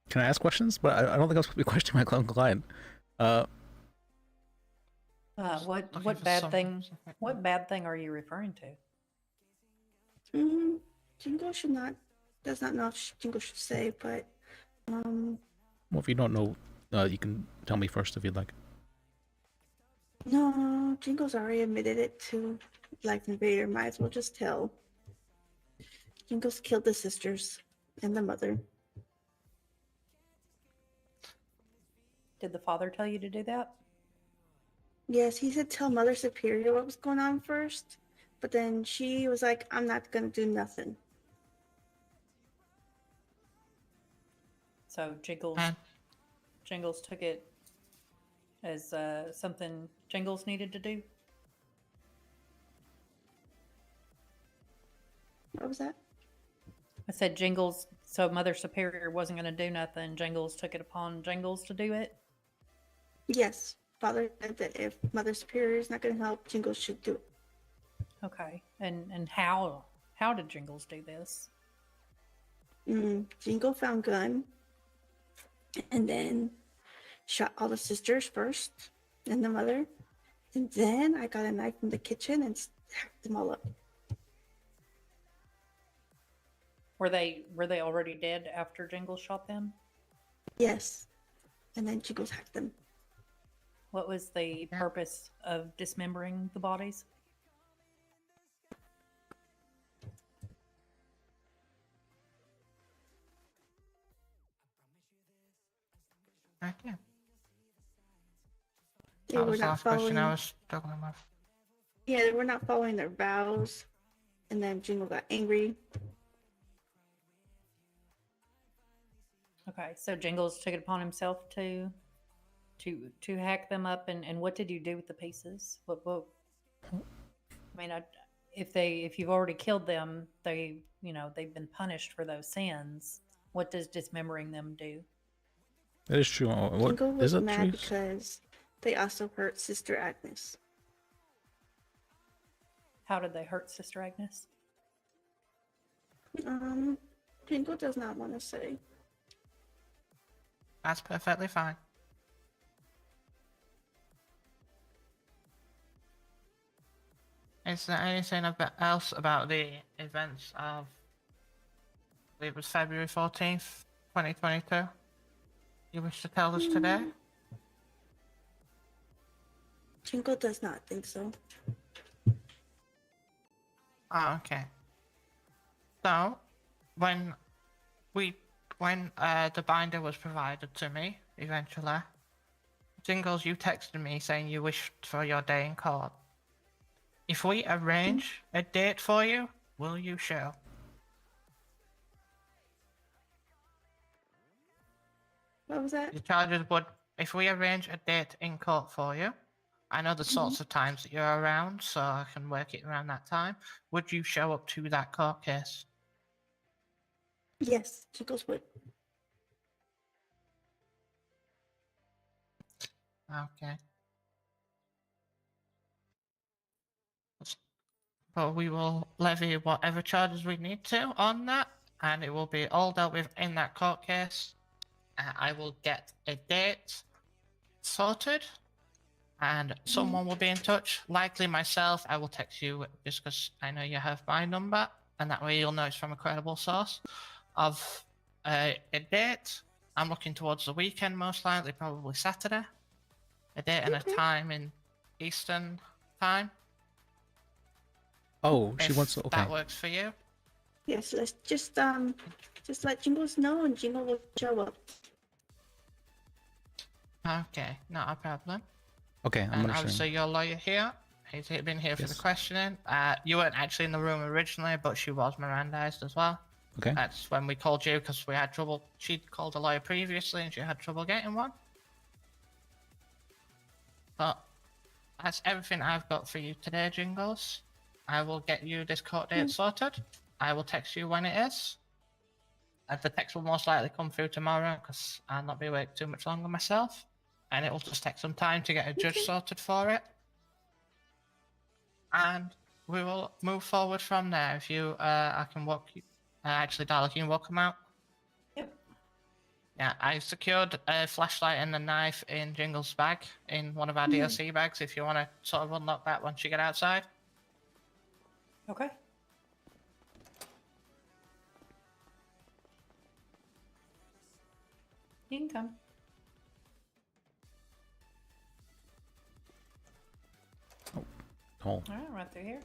Can I ask questions? But I don't think I was supposed to be questioning my client. What bad thing? What bad thing are you referring to? Jingle does not know if Jingle should say, but Well, if you don't know, you can tell me first if you'd like. no, Jingle's already admitted it to Life Invader. Might as well just tell. Jingles killed the sisters. and the mother. Did the father tell you to do that? Yes, he said tell Mother Superior what was going on first, but then she was like, I'm not gonna do nothing. So Jingles took it as something Jingles needed to do. What was that? I said Jingles, so Mother Superior wasn't going to do nothing. Jingles took it upon Jingles to do it. Yes, Father said that if Mother Superior is not gonna help, Jingles should do it. Okay, and how did Jingles do this? Jingle found gun, and then shot all the sisters first, and the mother, and then I got a knife from the kitchen and hacked them all up. Were they already dead after Jingles shot them? Yes, and then Jingles hacked them. What was the purpose of dismembering the bodies? Okay. They That were was the not last question I following. was struggling with. Yeah, they were not following their vows, and then Jingle got angry. Okay, so Jingles took it upon himself to hack them up, and what did you do with the pieces? What I mean, if you've already killed them, they've been punished for those sins. What does dismembering them do? That is true. What Jingle is was that mad true? because they also hurt Sister Agnes. How did they hurt Sister Agnes? Jingle does not want to say. That's perfectly fine. Is there anything else about the events of, I believe it was February 14th, 2022, you wish to tell us today? Jingle does not think so. Oh, okay. So, when the binder was provided to me, eventually, Jingles, you texted me saying you wished for your day in court. If we arrange a date for you, will you show? What was that? The charges would, if we arrange a date in court for you, I know the sorts of times that you're around, so I can work it around that time. Would you show up to that court case? Yes, Jingles would. Okay. But we will levy whatever charges we need to on that, and it will be all dealt with in that court case. I will get a date sorted, and someone will be in touch. Likely myself. I will text you just because I know you have my number, and that way you'll know it's from a credible source of a date. I'm looking towards the weekend, most likely, probably Saturday. A date and a time in Eastern time. Oh, she If wants to. Okay. that works for you. Yes, let's just let Jingles know, and Jingle will show up. Okay, not a problem. Okay, I'm And understanding. obviously your lawyer here, he's been here for the Yes. questioning. You weren't actually in the room originally, but she was Mirandized as well. Okay. That's when we called you because we had trouble. She'd called a lawyer previously and she had trouble getting one. But that's everything I've got for you today, Jingles. I will get you this court date sorted. I will text you when it is. And the text will most likely come through tomorrow because I'll not be awake too much longer myself. And it will just take some time to get a judge sorted for it. And we will move forward from there. If you, I can walk you. Actually, Darla, can you walk them out? Yep. Yeah, I secured a flashlight and a knife in Jingle's bag, in one of our DLC bags, if you want to sort of unlock that once you get outside. Okay. You can come. Oh, All right, right through here.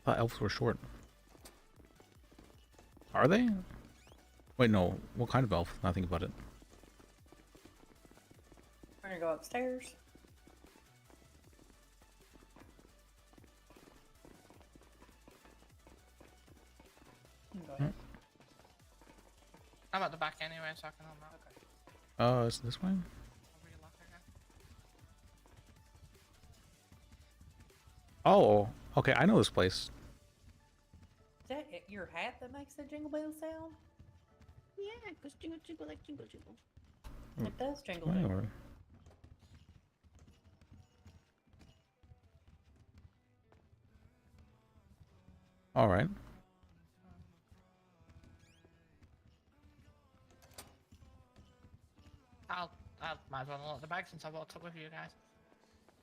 I thought elves were short. Are they? Wait, no. What kind of elf? Now think about it. We're gonna go upstairs. Go ahead. I'm at the back anyway, so I can unlock. Is this way? Oh, okay. I know this place. Is that your hat that makes the jingle bell sound? Yeah, it goes jingle jingle like jingle jingle. It does jingle Wait, jingle. or- All right. I might as well unlock the bag since I walked up with you guys.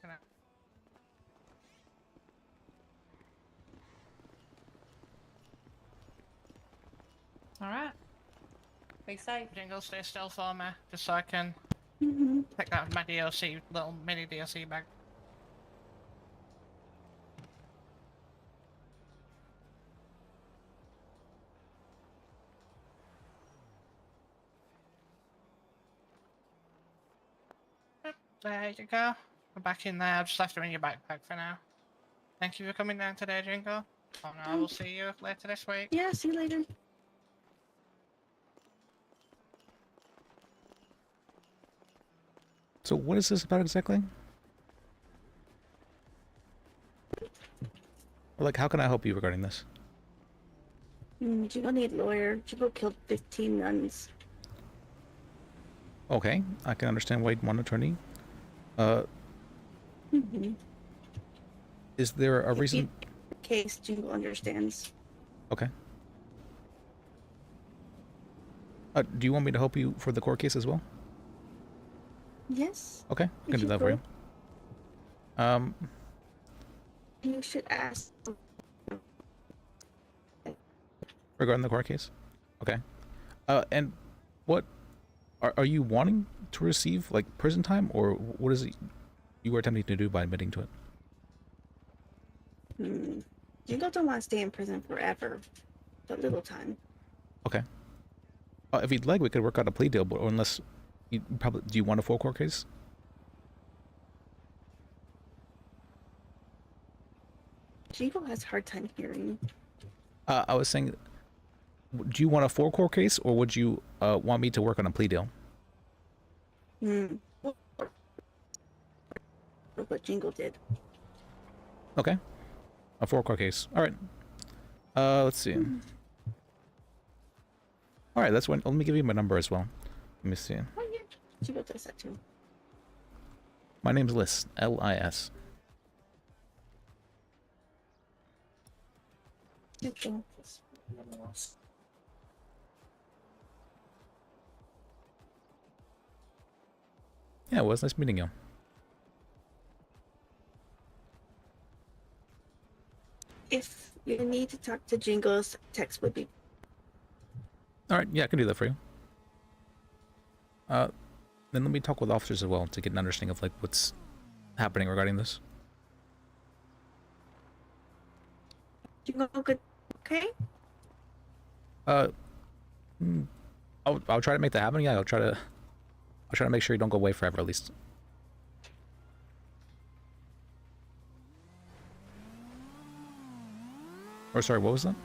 Can I? Alright. Be safe. Jingle, stay still for me, just so I can pick out my DLC, little mini DLC bag. There you go. We're back in there. I've just left them in your backpack for now. Thank you for coming down today, Jingle. Oh no, I will see you later this week. Yeah, see you later. So what is this about exactly? Like, how can I help you regarding this? Jingle need lawyer. Jingle killed 15 nuns. Okay, I can understand why you'd want an attorney. Is there a reason? Case Jingle understands. Okay. Do you want me to help you for the court case as well? Yes. Okay, I can do that for you. You should ask. Regarding the court case? Okay. And what are you wanting to receive, like prison time, or what is it you were attempting to do by admitting to it? Jingle don't want to stay in prison forever, but little time. Okay. If you'd like, we could work out a plea deal, but unless you probably do, you want a full court case? Jingle has a hard time hearing. I was saying, do you want a full court case, or would you want me to work on a plea deal? What Jingle did. Okay. A full court case. All right. Let's see. All right, that's one. Let me give you my number as well. Let me see. Oh yeah, Jingle does that too. My name's Liz. L-I-S. Yeah, it was nice meeting you. If you need to talk to Jingles, text would be. All right, yeah, I can do that for you. Then let me talk with officers as well to get an understanding of like what's happening regarding this. Jingle good, okay? I'll try to make that happen. Yeah, I'll try to make sure you don't go away forever at least. Or sorry, what was that?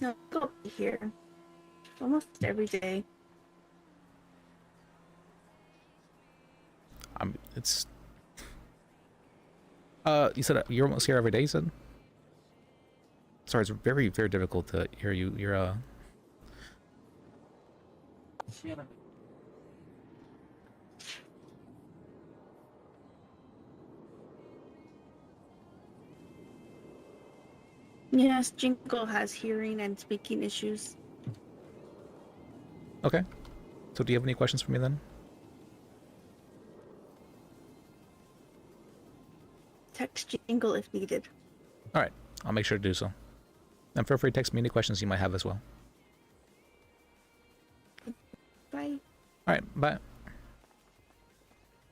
No, go here. Almost every day. It's. You said you're almost here every day. You said. Sorry, it's very, very difficult to hear you. You're Yes, Jingle has hearing and speaking issues. Okay. So do you have any questions for me then? Text Jingle if needed. All right, I'll make sure to do so. And feel free to text me any questions you might have as well. Bye. All right, bye. Let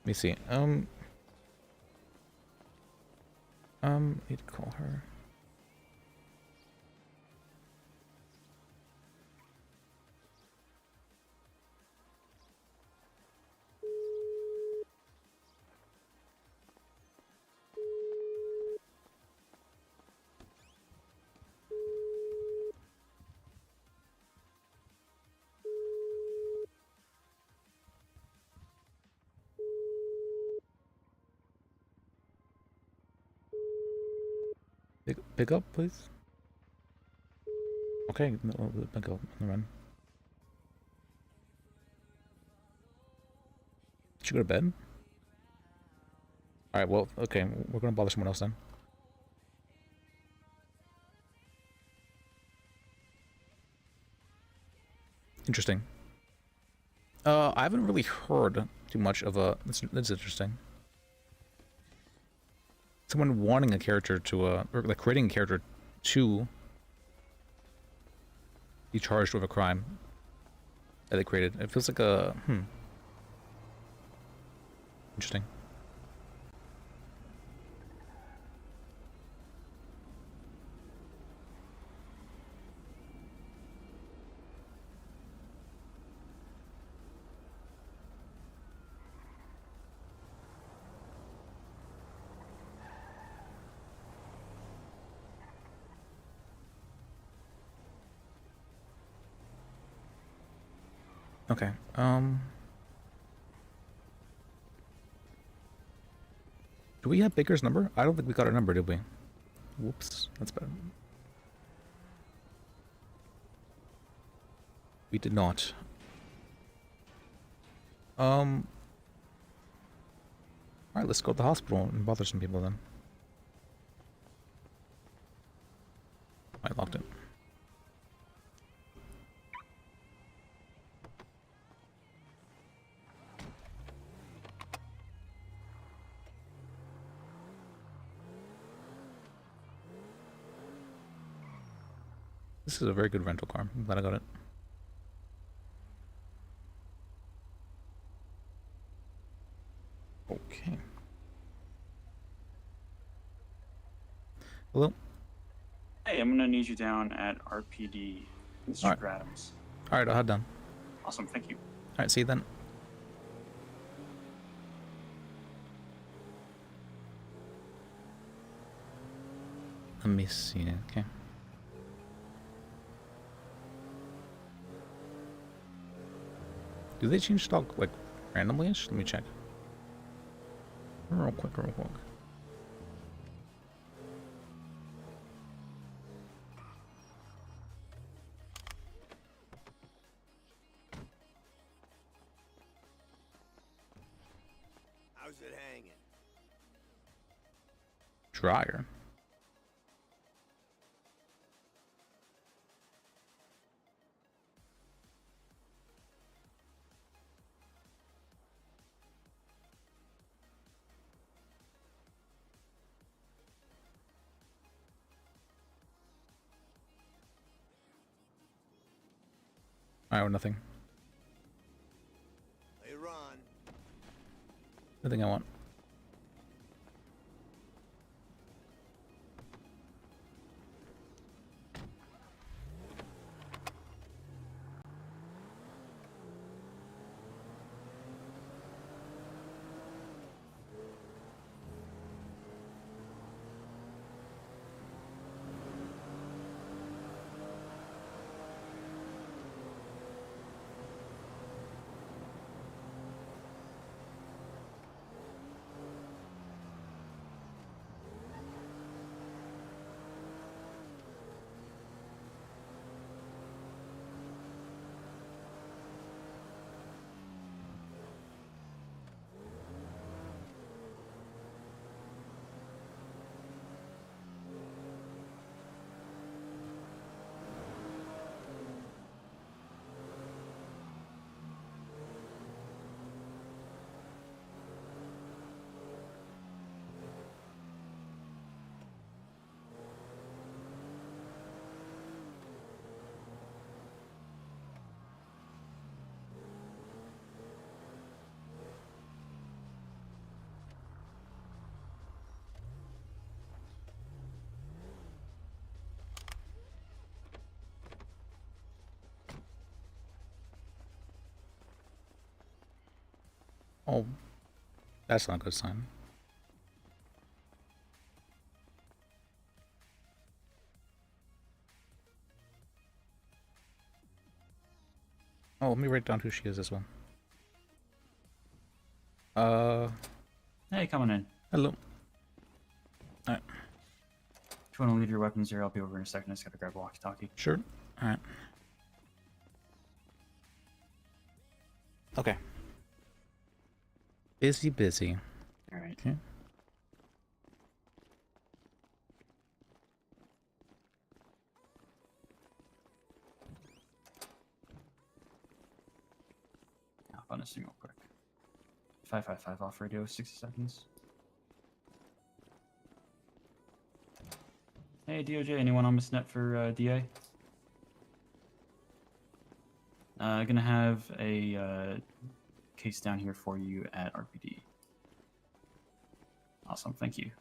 me see. Need to call her. Pick up, please. Okay, no, pick up. Run. Did you go to bed? Alright, well, okay, we're gonna bother someone else then. Interesting. I haven't really heard too much of a... That's interesting. Someone wanting a character to, or like creating a character to be charged with a crime that they created. It feels like a... Interesting. Okay, do we have Baker's number? I don't think we got her number, did we? Whoops, that's bad. We did not. Alright, let's go to the hospital and bother some people then. I locked it. This is a very good rental car. I'm glad I got it. Okay. Hello? Hey, I'm gonna need you down at RPD, Mr. Alright. Adams. Alright, I'll head down. Awesome, thank you. Alright, see you then. Let me see, okay. Do they change stock, like, randomly-ish? Let me check. Real quick, real quick. How's it hanging? Dryer. I owe nothing. Later on. Nothing I want. Oh, that's not a good sign. Oh, let me write down who she is as well. Hey, coming in. Hello. Alright. you want to leave your weapons here, I'll be over in a second. I just gotta grab a walkie-talkie. Sure. All right. Okay. Busy. All right. Okay. Hop on this thing real quick. 555 off radio, 60 seconds. Hey, DOJ, anyone on Miss Net for DA? Gonna have a case down here for you at RPD. Awesome, thank you.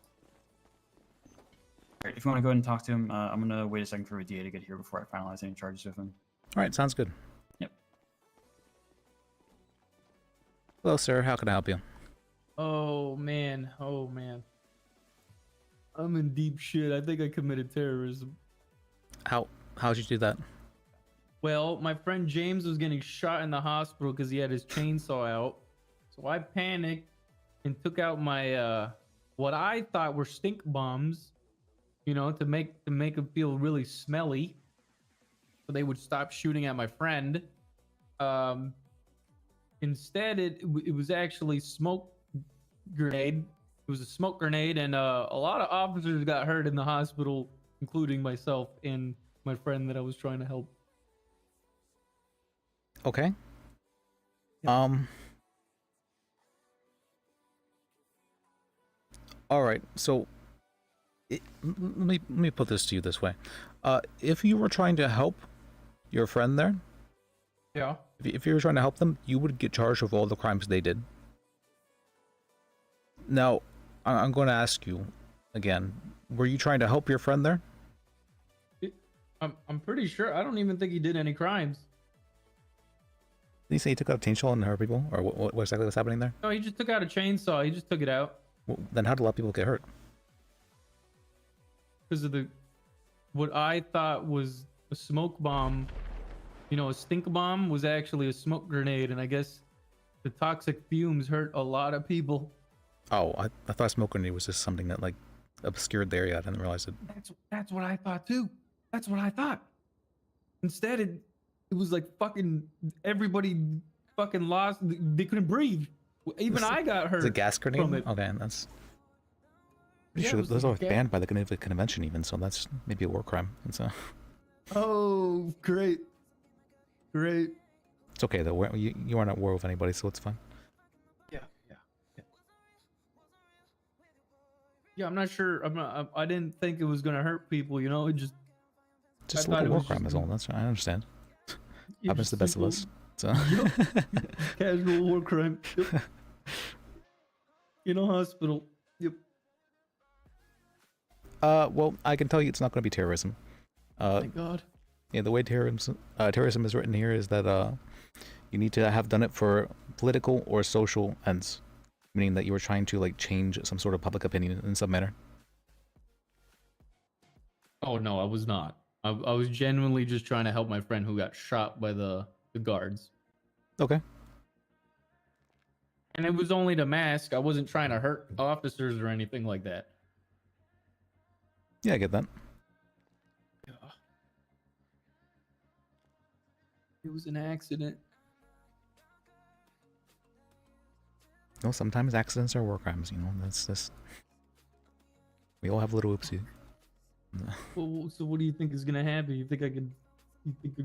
Alright, if you want to go ahead and talk to him, I'm gonna wait a second for a DA to get here before I finalize any charges with him. All right, sounds good. Yep. Hello, sir. How can I help you? Oh man. I'm in deep shit. I think I committed terrorism. How'd you do that? Well, my friend James was getting shot in the hospital because he had his chainsaw out. So I panicked and took out my what I thought were stink bombs, you know, to make them feel really smelly, so they would stop shooting at my friend. Instead, it was actually smoke grenade. It was a smoke grenade, and a lot of officers got hurt in the hospital, including myself and my friend that I was trying to help. Okay. All right. So, let me put this to you this way. If you were trying to help your friend there, yeah. If you were trying to help them, you would get charged with all the crimes they did. Now, I'm going to ask you again. Were you trying to help your friend there? I'm pretty sure. I don't even think he did any crimes. Did he say he took out a chainsaw and hurt people, or what exactly was happening there? No, he just took out a chainsaw. He just took it out. Well, then how did a lot of people get hurt? Because of what I thought was a smoke bomb, you know, a stink bomb was actually a smoke grenade, and I guess the toxic fumes hurt a lot of people. Oh, I thought smoke grenade was just something that like obscured the area. I didn't realize it. That's what I thought too. That's what I thought. Instead, it was like fucking everybody fucking lost. They couldn't breathe. Even I got hurt. It's a gas grenade. From it. Okay, that's. Pretty Yeah, sure it was those like are a banned by the Geneva Convention, even. So that's maybe a war crime. It's Oh, great. It's okay though. You aren't at war with anybody, so it's fine. Yeah, I'm not sure. I didn't think it was gonna hurt people. You know, it just. Just I a thought little it war was crime just is all. That's I understand. Yeah, Happens to the best of us. So. Casual war crime. Yep. In a hospital. Yep. Well, I can tell you it's not going to be terrorism. Thank God. Yeah, the way terrorism is written here is that you need to have done it for political or social ends, meaning that you were trying to like change some sort of public opinion in some manner. Oh no, I was not. I was genuinely just trying to help my friend who got shot by the guards. Okay. And it was only the mask. I wasn't trying to hurt officers or anything like that. Yeah, I get that. It was an accident. No, sometimes accidents are war crimes. You know, that's this. We all have a little oopsie. Well, so what do you think is gonna happen? You think you're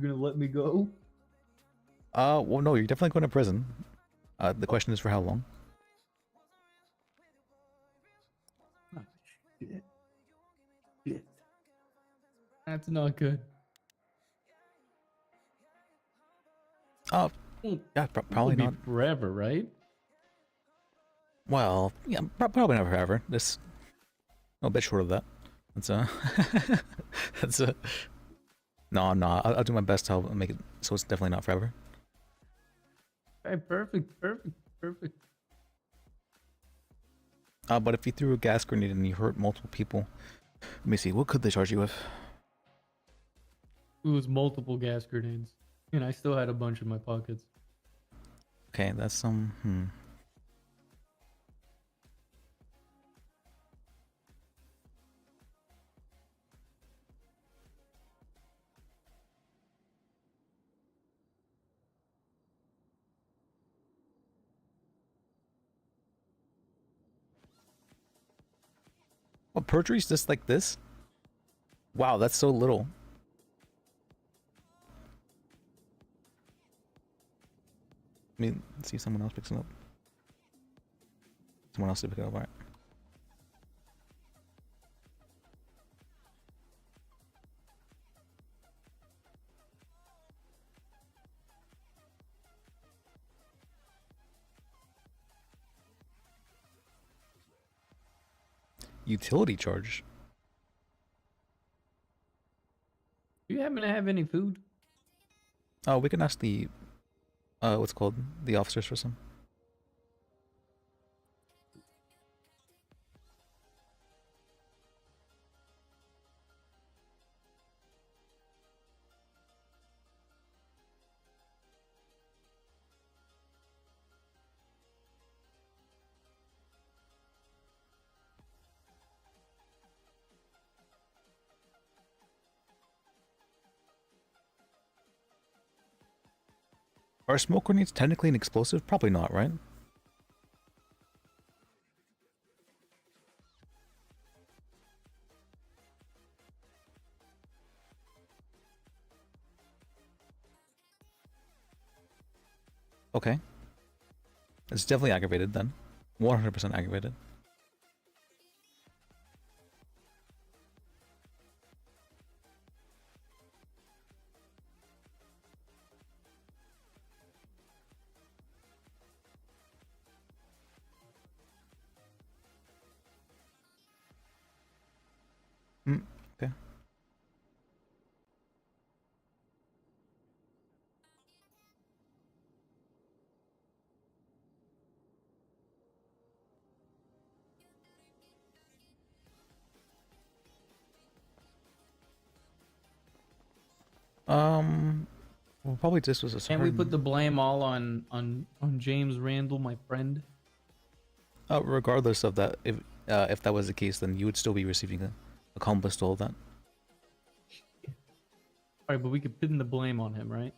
gonna let me go? Well, no, you're definitely going to prison. The question is for how long? Shit. That's not good. Oh, yeah, probably It'll not. be forever, right? Well, yeah, probably not forever. This a bit short of that. That's that's no, I'll do my best to help make it so it's definitely not forever. Okay, perfect. But if you threw a gas grenade and you hurt multiple people, let me see, what could they charge you with? It was multiple gas grenades, and I still had a bunch in my pockets. Okay, that's Well, perjury's just like this? Wow, that's so little. I mean, let's see if someone else picks it up. Someone else to pick it up, alright. Utility charge. Do you happen to have any food? Oh, we can ask the what's it called, the officers for some. Are smoke grenades technically an explosive? Probably not, right? Okay. It's definitely aggravated then. 100% aggravated. Okay. Well, probably this was a And we put the blame all on James Randall, my friend. regardless of that, if that was the case, then you would still be receiving a accomplice to all that. Alright, but we could pin the blame on him, right?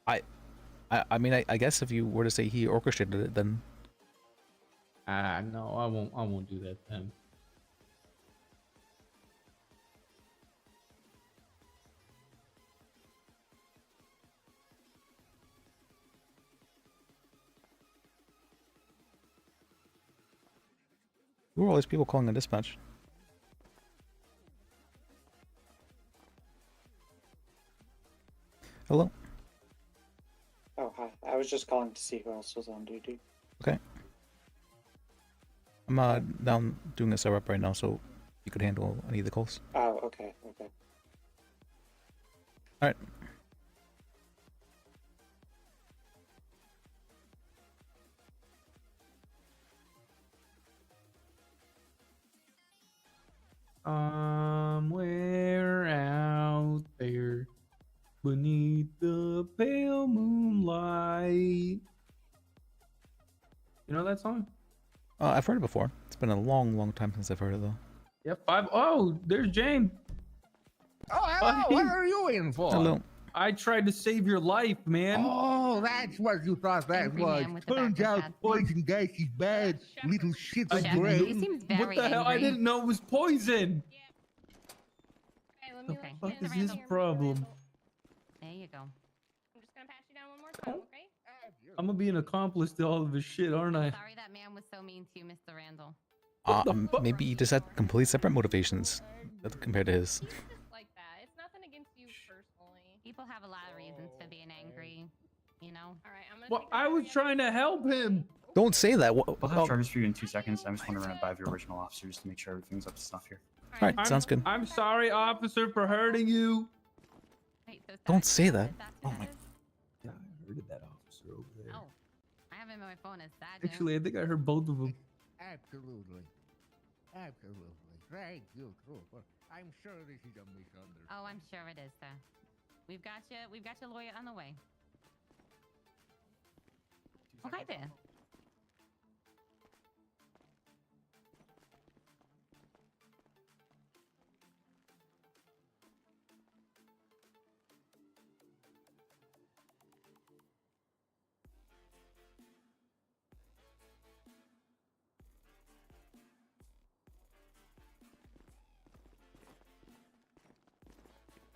I mean, I guess if you were to say he orchestrated it, then no, I won't do that then. who are all these people calling a dispatch? Hello? Oh, hi. I was just calling to see who else was on duty. Okay. I'm down doing a setup right now, so you could handle any of the calls. Oh, okay, okay. Alright. Somewhere out there, beneath the pale moonlight. You know that song? I've heard it before. It's been a long time since I've heard it though. Yeah, Oh, there's James. Oh, hello. Buddy. What are you in for? Hello. I tried to save your life, man. Oh, that's what you thought that Angry was. man with the Turns back out of hats. poison gas is bad. Little shits I of didn't brain. know- What the hell? I didn't know it was poison. Okay, let me What the fuck is his problem? There you go. I'm just gonna pass you down one more time, okay? I'm gonna be an accomplice to all of his shit, aren't I? Sorry that man was so mean to you, Mr. Randall. Maybe you just had complete separate motivations compared to his. Like that. It's nothing against you personally. People have a lot of reasons for being angry, you know? Alright, I'm gonna Well, I was trying to help him. Don't say that. I'll have charges for you in 2 seconds. I just want to run it by the original officers to make sure everything's up to snuff here. Alright, sounds good. I'm sorry, officer, for hurting you. Don't say that. Oh my. Yeah, I heard that officer over there. Oh, I have him on my phone as that. Actually, I think I heard both of them. Absolutely. Absolutely. Thank you, Trooper. I'm sure this is a misunderstanding. Oh, I'm sure it is, sir. We've got your lawyer on the way. Oh, hi there.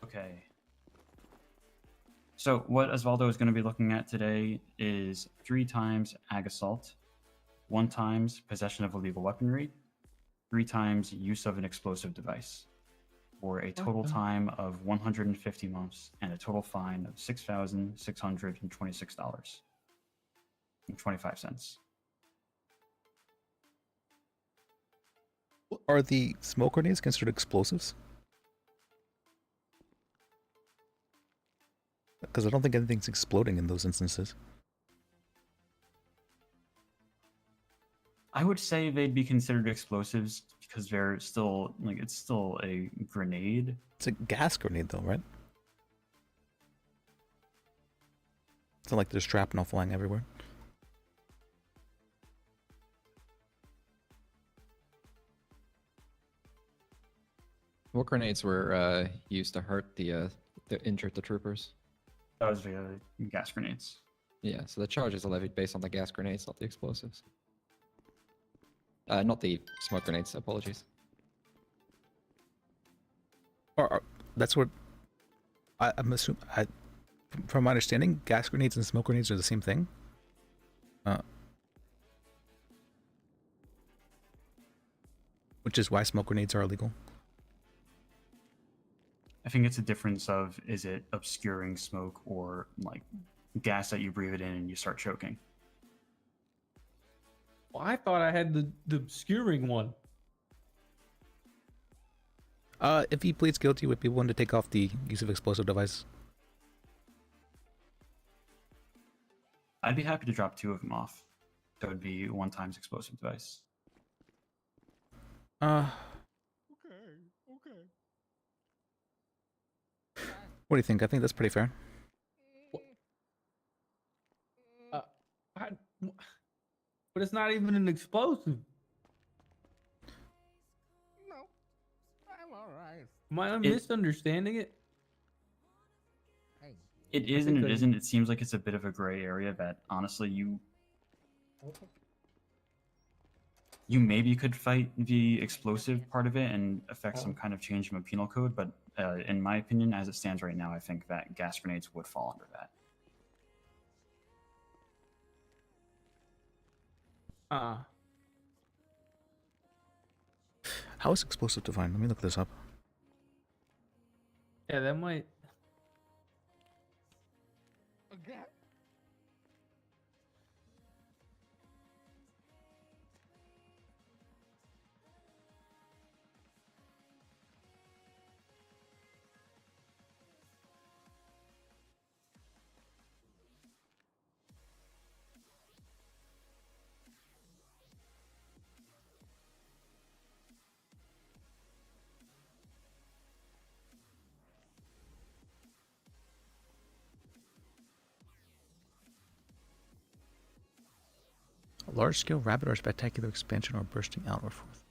Okay. So what Osvaldo is going to be looking at today is 3 times ag assault, 1 times possession of illegal weaponry, 3 times use of an explosive device, for a total time of 150 months and a total fine of $6,626.25. Are the smoke grenades considered explosives? Because I don't think anything's exploding in those instances. I would say they'd be considered explosives because they're still like it's still a grenade. It's a gas grenade though, right? It's not like there's shrapnel flying everywhere. What grenades were used to hurt the injured the troopers? That was via gas grenades. Yeah, so the charges are levied based on the gas grenades, not the explosives. Not the smoke grenades. Apologies. That's what I'm assuming. From my understanding, gas grenades and smoke grenades are the same thing. Which is why smoke grenades are illegal. I think it's a difference of is it obscuring smoke or like gas that you breathe it in and you start choking. Well, I thought I had the obscuring one. If he pleads guilty, would be willing to take off the use of explosive device? I'd be happy to drop 2 of them off. That would be 1 times explosive device. Okay. What do you think? I think that's pretty fair. But it's not even an explosive. No, I'm alright. Am I misunderstanding it? It is and it isn't. It seems like it's a bit of a gray area that honestly you maybe could fight the explosive part of it and affect some kind of change in the penal code, but in my opinion, as it stands right now, I think that gas grenades would fall under that. How is explosive defined? Let me look this up. Yeah, that might. Okay. A large-scale, rapid, or spectacular expansion or bursting out or forth.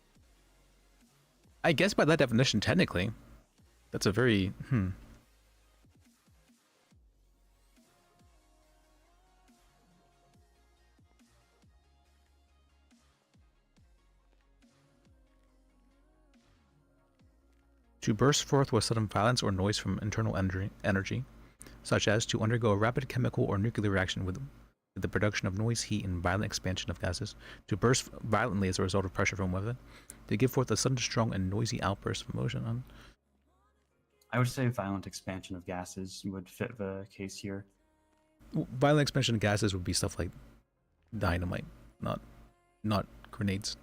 I guess by that definition, technically, that's a very To burst forth with sudden violence or noise from internal energy, such as to undergo a rapid chemical or nuclear reaction with the production of noise, heat, and violent expansion of gases. To burst violently as a result of pressure from within. To give forth a sudden, strong, and noisy outburst of motion. I would say violent expansion of gases would fit the case here. Violent expansion of gases would be stuff like dynamite, not grenades.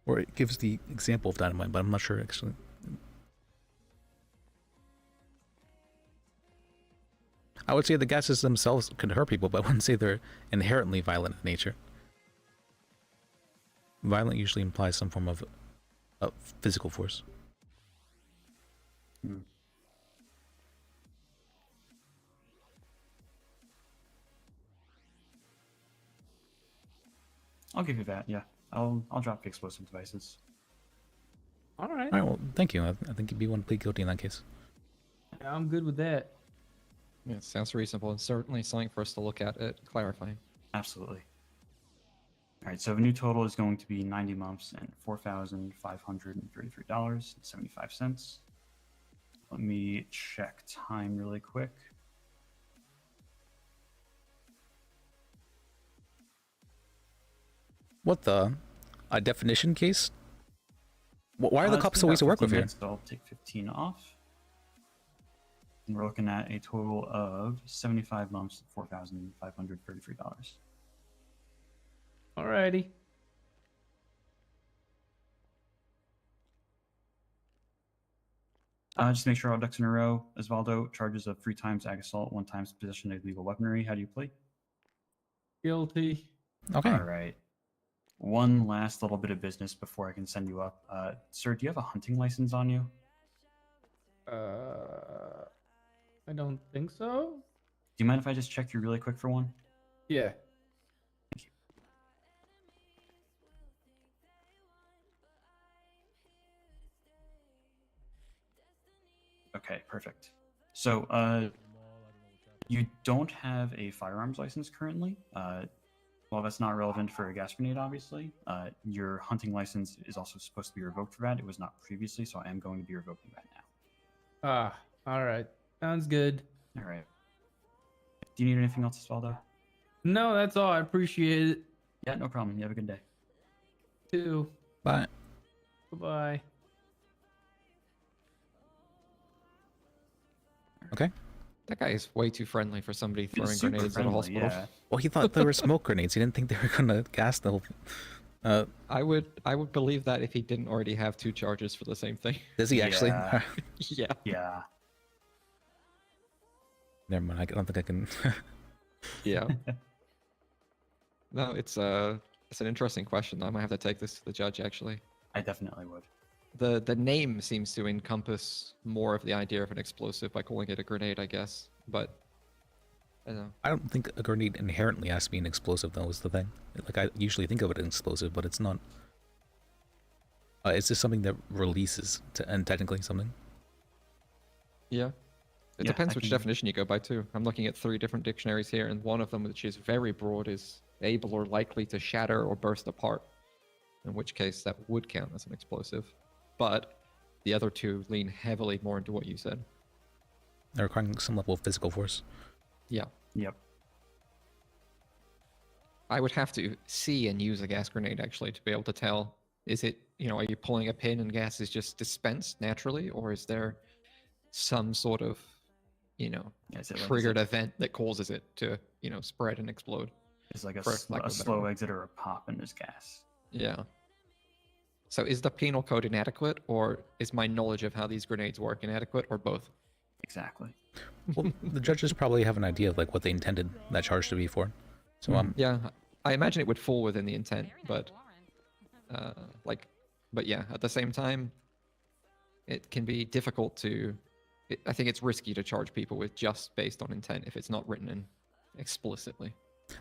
Or it gives the example of dynamite, but I'm not sure actually. I would say the gases themselves can hurt people, but I wouldn't say they're inherently violent in nature. Violent usually implies some form of physical force. I'll give you that, yeah. I'll drop the explosive devices. All right. All right, well, thank you. I think you'd be one to plead guilty in that case. Yeah, I'm good with that. Yeah, sounds reasonable and certainly something for us to look at it, clarifying. Absolutely. All right, so the new total is going to be 90 months and $4,533.75. Let me check time really quick. What the? A definition case? Why are the cops so easy to work with here? So I'll take 15 off. And we're looking at a total of 75 months, $4,533. Alrighty. Just make sure all ducks in a row. Osvaldo, charges of 3 times ag assault, 1 times possession of illegal weaponry. How do you plead? Guilty. Okay. All right. One last little bit of business before I can send you up. Sir, do you have a hunting license on you? I don't think so. Do you mind if I just check you really quick for one? Yeah. Okay, perfect. So, you don't have a firearms license currently. Well, that's not relevant for a gas grenade, obviously. Your hunting license is also supposed to be revoked for that. It was not previously, so I am going to be revoking that now. Ah, all right. Sounds good. All right. Do you need anything else, Osvaldo? No, that's all. I appreciate it. Yeah, no problem. You have a good day. Too. Bye. Bye-bye. Okay. That guy is way too friendly for somebody He's throwing super grenades at a friendly, hospital. yeah. Well, he thought they were smoke grenades. He didn't think they were gonna gas the whole. I would believe that if he didn't already have 2 charges for the same thing. Does he actually? Yeah. Yeah. Yeah. Never mind. I don't think I can. Yeah. No, it's an interesting question. I might have to take this to the judge actually. I definitely would. The name seems to encompass more of the idea of an explosive by calling it a grenade, I guess. But I don't know. I don't think a grenade inherently has to be an explosive, though, is the thing. Like, I usually think of it as explosive, but it's not. It's just something that releases, and technically something. Yeah. It Yeah, depends I which can- definition you go by too. I'm looking at 3 different dictionaries here, and one of them, which is very broad, is able or likely to shatter or burst apart. In which case, that would count as an explosive. But the other 2 lean heavily more into what you said. They're requiring some level of physical force. Yeah. Yep. I would have to see and use a gas grenade actually to be able to tell, is it, are you pulling a pin and gas is just dispensed naturally, or is there some sort of, Is it like- triggered event that causes it to, spread and explode? It's like a, for lack of a better slow word. exit or a pop and there's gas. Yeah. So is the penal code inadequate, or is my knowledge of how these grenades work inadequate, or both? Exactly. Well, the judges probably have an idea of like what they intended that charge to be for. So Yeah, I imagine it would fall within the intent, but but yeah, at the same time, it can be difficult to. I think it's risky to charge people with just based on intent if it's not written in explicitly.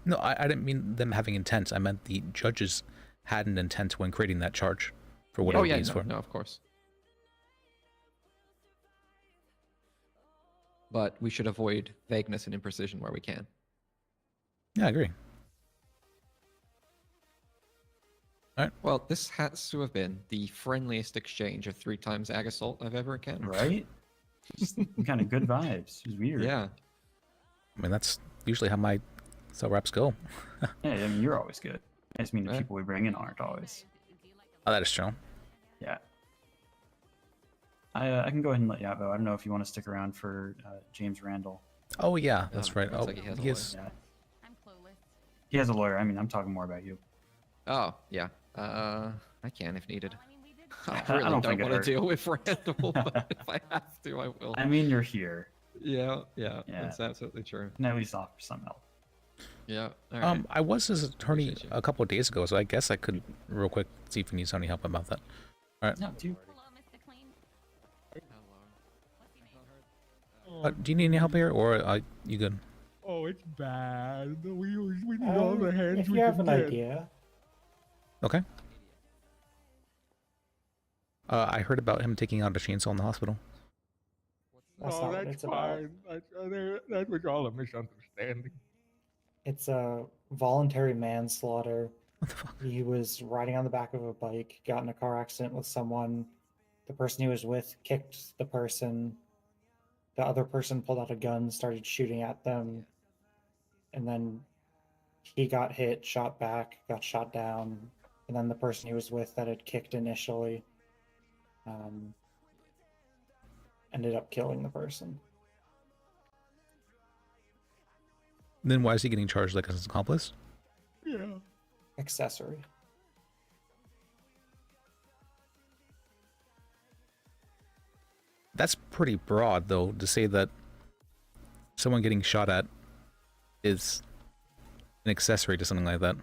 No, I didn't mean them having intent. I meant the judges had an intent when creating that charge for whatever it is for. No, of course. But we should avoid vagueness and imprecision where we can. Yeah, I agree. Alright. Well, this has to have been the friendliest exchange of 3 times ag assault I've ever encountered. Right? Just kind of good vibes. It was weird. Yeah. I mean, that's usually how my cell raps go. Yeah, I mean, you're always good. I just mean the people we bring in aren't always. Oh, that is true. Yeah. I can go ahead and let you out, though. I don't know if you want to stick around for James Randall. Oh, yeah, that's right. looks Oh, like he has a he is. Yeah. He has a lawyer. I mean, I'm talking more about you. Oh, yeah. I can if needed. I I really don't don't, think it want hurt. to deal with Randall, but if I have to, I will. I mean, you're here. Yeah, that's absolutely true. And at least offer some help. Yeah. All right. I was his attorney a couple of days ago, so I guess I could real quick see if he needs any help about that. All right. No, dude. Do you need any help here, or are you good? Oh, it's bad. We need all the hands If we you have can an get. idea. Okay. I heard about him taking out a chainsaw in the hospital. That's No, not what that's it's about. fine. That was all a misunderstanding. It's a voluntary manslaughter. He was riding on the back of a bike, got in a car accident with someone. The person he was with kicked the person. The other person pulled out a gun, started shooting at them. And then he got hit, shot back, got shot down. And then the person he was with that had kicked initially ended up killing the person. Then why is he getting charged like as an accomplice? Yeah. Accessory. That's pretty broad, though, to say that someone getting shot at is an accessory to something like that.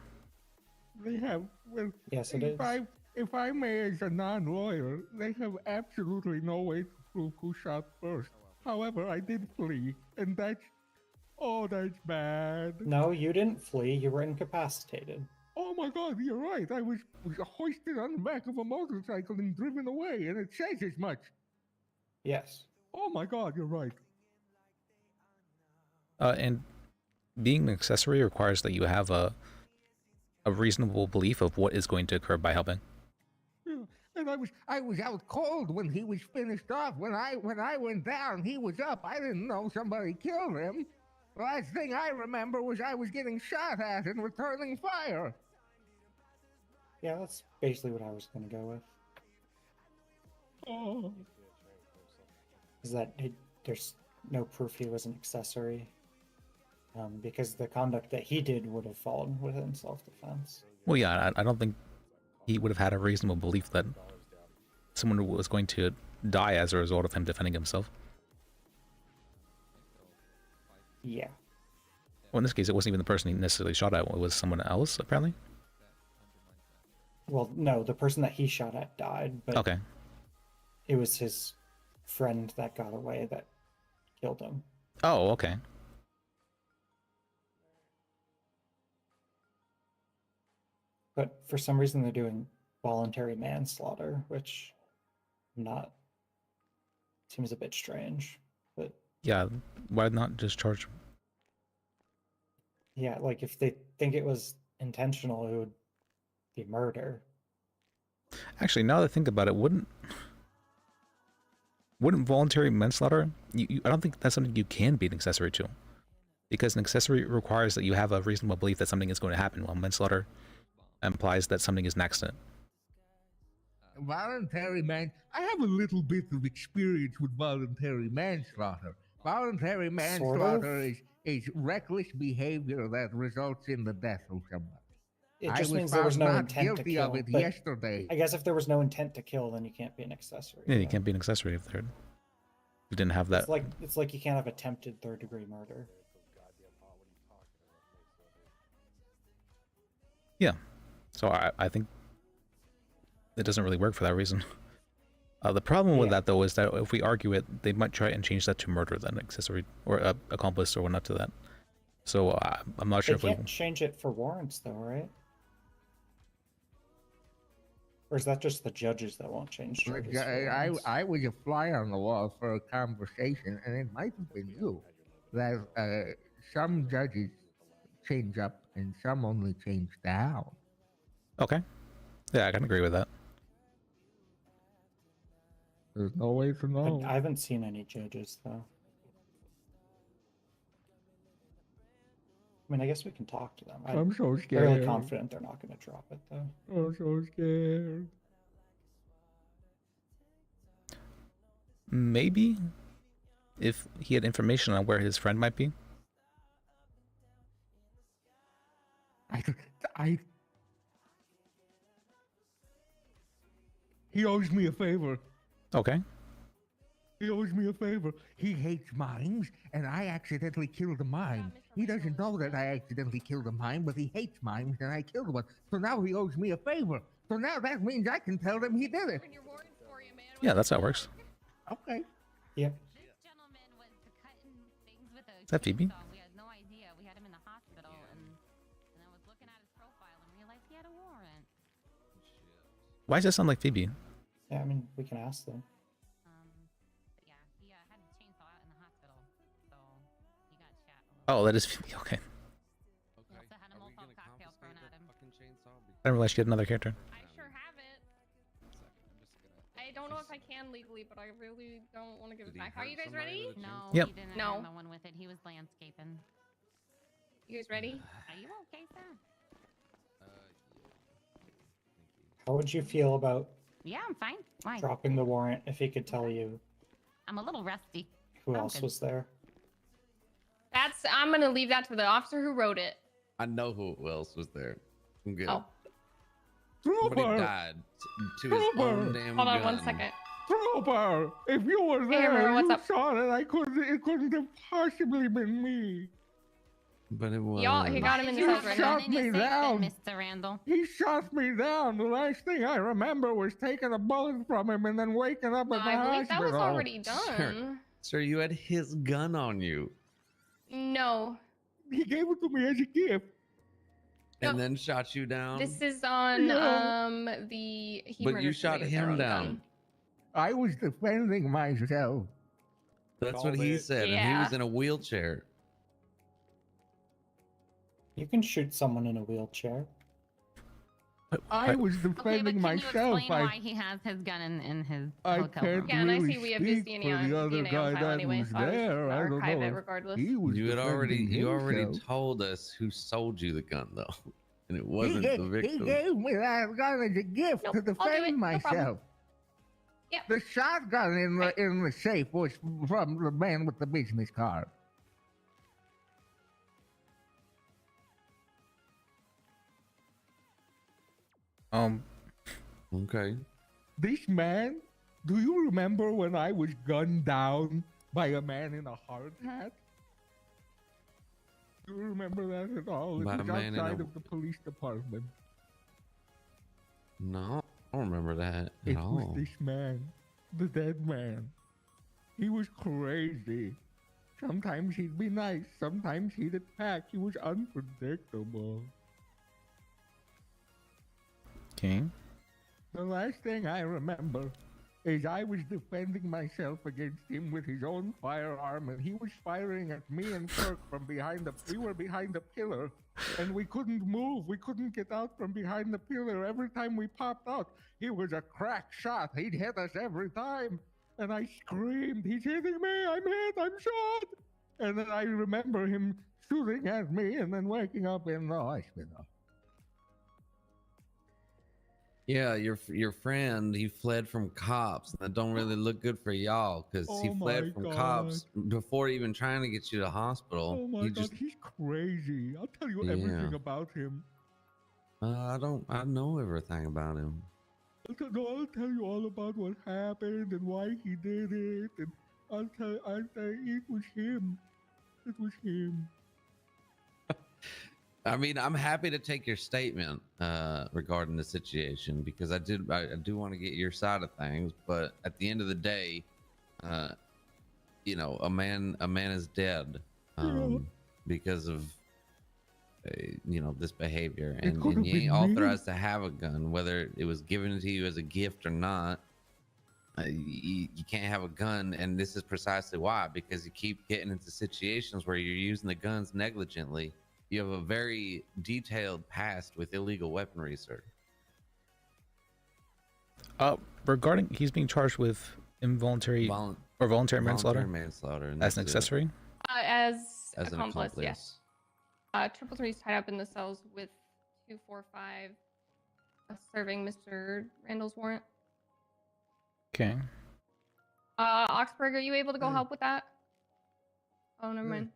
They have, well, yes, it is. If I may, as a non-lawyer, they have absolutely no way to prove who shot first. However, I did flee, and that's bad. No, you didn't flee. You were incapacitated. Oh my God, you're right. I was hoisted on the back of a motorcycle and driven away, and it says as much. Yes. Oh my God, you're right. And being an accessory requires that you have a reasonable belief of what is going to occur by helping. Yeah. And I was out cold when he was finished off. When I went down, he was up. I didn't know somebody killed him. The last thing I remember was I was getting shot at and returning fire. Yeah, that's basically what I was going to go with. Oh. Is that there's no proof he was an accessory. Because the conduct that he did would have fallen within self-defense. Well, yeah, I don't think he would have had a reasonable belief that someone was going to die as a result of him defending himself. Yeah. Well, in this case, it wasn't even the person he necessarily shot at. It was someone else, apparently. Well, no, the person that he shot at died, but okay, it was his friend that got away that killed him. Oh, okay. But for some reason, they're doing voluntary manslaughter, which seems a bit strange. But yeah, why not just charge? Yeah, like if they think it was intentional, it would be murder. Actually, now that I think about it, wouldn't voluntary manslaughter? I don't think that's something you can be an accessory to, because an accessory requires that you have a reasonable belief that something is going to happen, while manslaughter implies that something is an accident. Voluntary I have a little bit of experience with voluntary manslaughter. Voluntary manslaughter is reckless behavior that results in the death of somebody. It just means there was no intent to kill. Yesterday. I guess if there was no intent to kill, then you can't be an accessory. Yeah, you can't be an accessory if you didn't have that. It's like you can't have attempted third-degree murder. Yeah, so I think it doesn't really work for that reason. The problem with that, though, is that if we argue it, they might try and change that to murder, then accessory or accomplice or whatnot to that. So I'm not sure if They we can't change it for warrants, though, right? Or is that just the judges that won't change charges? I was a fly on the wall for a conversation, and it might have been you. That some judges change up and some only change down. Okay. Yeah, I can agree with that. There's no way to know. I haven't seen any judges, though. I mean, I guess we can talk to them. I'm so fairly scared. confident they're not going to drop it, though. I'm so scared. Maybe if he had information on where his friend might be. He owes me a favor. Okay. He owes me a favor. He hates mimes, and I accidentally killed a mime. He doesn't know that I accidentally killed a mime, but he hates mimes, and I killed one. So now he owes me a favor. So now that means I can tell them he did it. Yeah, that's how it works. Okay. Yep. Is that Phoebe? We had no idea. We had him in the hospital, and I was looking at his profile and realized he had a warrant. Why does that sound like Phoebe? Yeah, I mean, we can ask them. But yeah, he had a chainsaw out in the hospital, so he got shot a little. Oh, that is okay. He also had a Molotov cocktail thrown at him. I didn't realize she had another character. I sure have it. I don't know if I can legally, but I really don't want to give it back. Are you guys ready? No, Yep. he didn't No. have no one with it. He was landscaping. You guys ready? Are you okay, sir? How would you feel about Yeah, I'm fine. Why? dropping the warrant if he could tell you I'm a little rusty. who I'm else good. was there? I'm gonna leave that to the officer who wrote it. I know who else was there. I'm good. Oh. Somebody Trooper! died to his own damn Hold on gun. 1 second. Trooper, if you were Hey, there, Hammer, what's you up? saw it. It couldn't have possibly been me. But it was. Y'all, he got him in the cells right now. Shot me down. Mr. Randall. He shot me down. The last thing I remember was taking a bullet from him and then waking up at the I believe that hospital. was already done. Sir, you had his gun on you. No. He gave it to me as a gift. And then shot you down. This is on Yeah. the he But you murdered shot somebody with their him own down. gun. I was defending myself. That's what he said, and he Yeah. was in a wheelchair. You can shoot someone in a wheelchair. I was Okay, but defending can myself. you explain why he has his gun in his I hotel can't room? Yeah, and I really see we have his speak DNA for on the other DNA guy on file that anyway, was so I was there. just I don't archive know it if regardless. He was You already himself. told us who sold you the gun though, and it He wasn't gave, the he victim. gave me that gun as a gift Nope, to I'll do defend it, no problem. myself. Yep. The shotgun in the safe was from the man with the business card. Okay. This man, do you remember when I was gunned down by a man in a hard hat? Do you remember that at all? It By a was man in outside a- of the police department. No, I don't remember that It at was all. this man, the dead man. He was crazy. Sometimes he'd be nice, sometimes he'd attack. He was unpredictable. Okay. The last thing I remember is I was defending myself against him with his own firearm, and he was firing at me and Kirk from behind the. We were behind the pillar, and we couldn't move. We couldn't get out from behind the pillar. Every time we popped out, he was a crack shot. He'd hit us every time, and I screamed, "He's hitting me! I'm hit! I'm shot!" And then I remember him shooting at me, and then waking up in the hospital. Yeah, your friend, he fled from cops. That don't really look good for y'all, because he Oh fled my from cops before even trying to get you to hospital. Oh my he god, just, he's crazy. I'll tell you everything Yeah. about him. I know everything about him. I'll tell you all about what happened and why he did it. And I'll say it was him. It was him. I mean, I'm happy to take your statement regarding the situation, because I do want to get your side of things. But at the end of the day, you know, a man is dead because of you know, this behavior, and could've you ain't been me. authorized to have a gun, whether it was given to you as a gift or not. You can't have a gun, and this is precisely why, because you keep getting into situations where you're using the guns negligently. You have a very detailed past with illegal weaponry, sir. Regarding, he's being charged with involuntary or voluntary manslaughter. Manslaughter, and As an that's it. accessory. As As an accomplice, accomplice. yes. 333's tied up in the cells with 245 serving Mr. Randall's warrant. Okay. Oxburg, are you able to go help with that? Oh, never mind.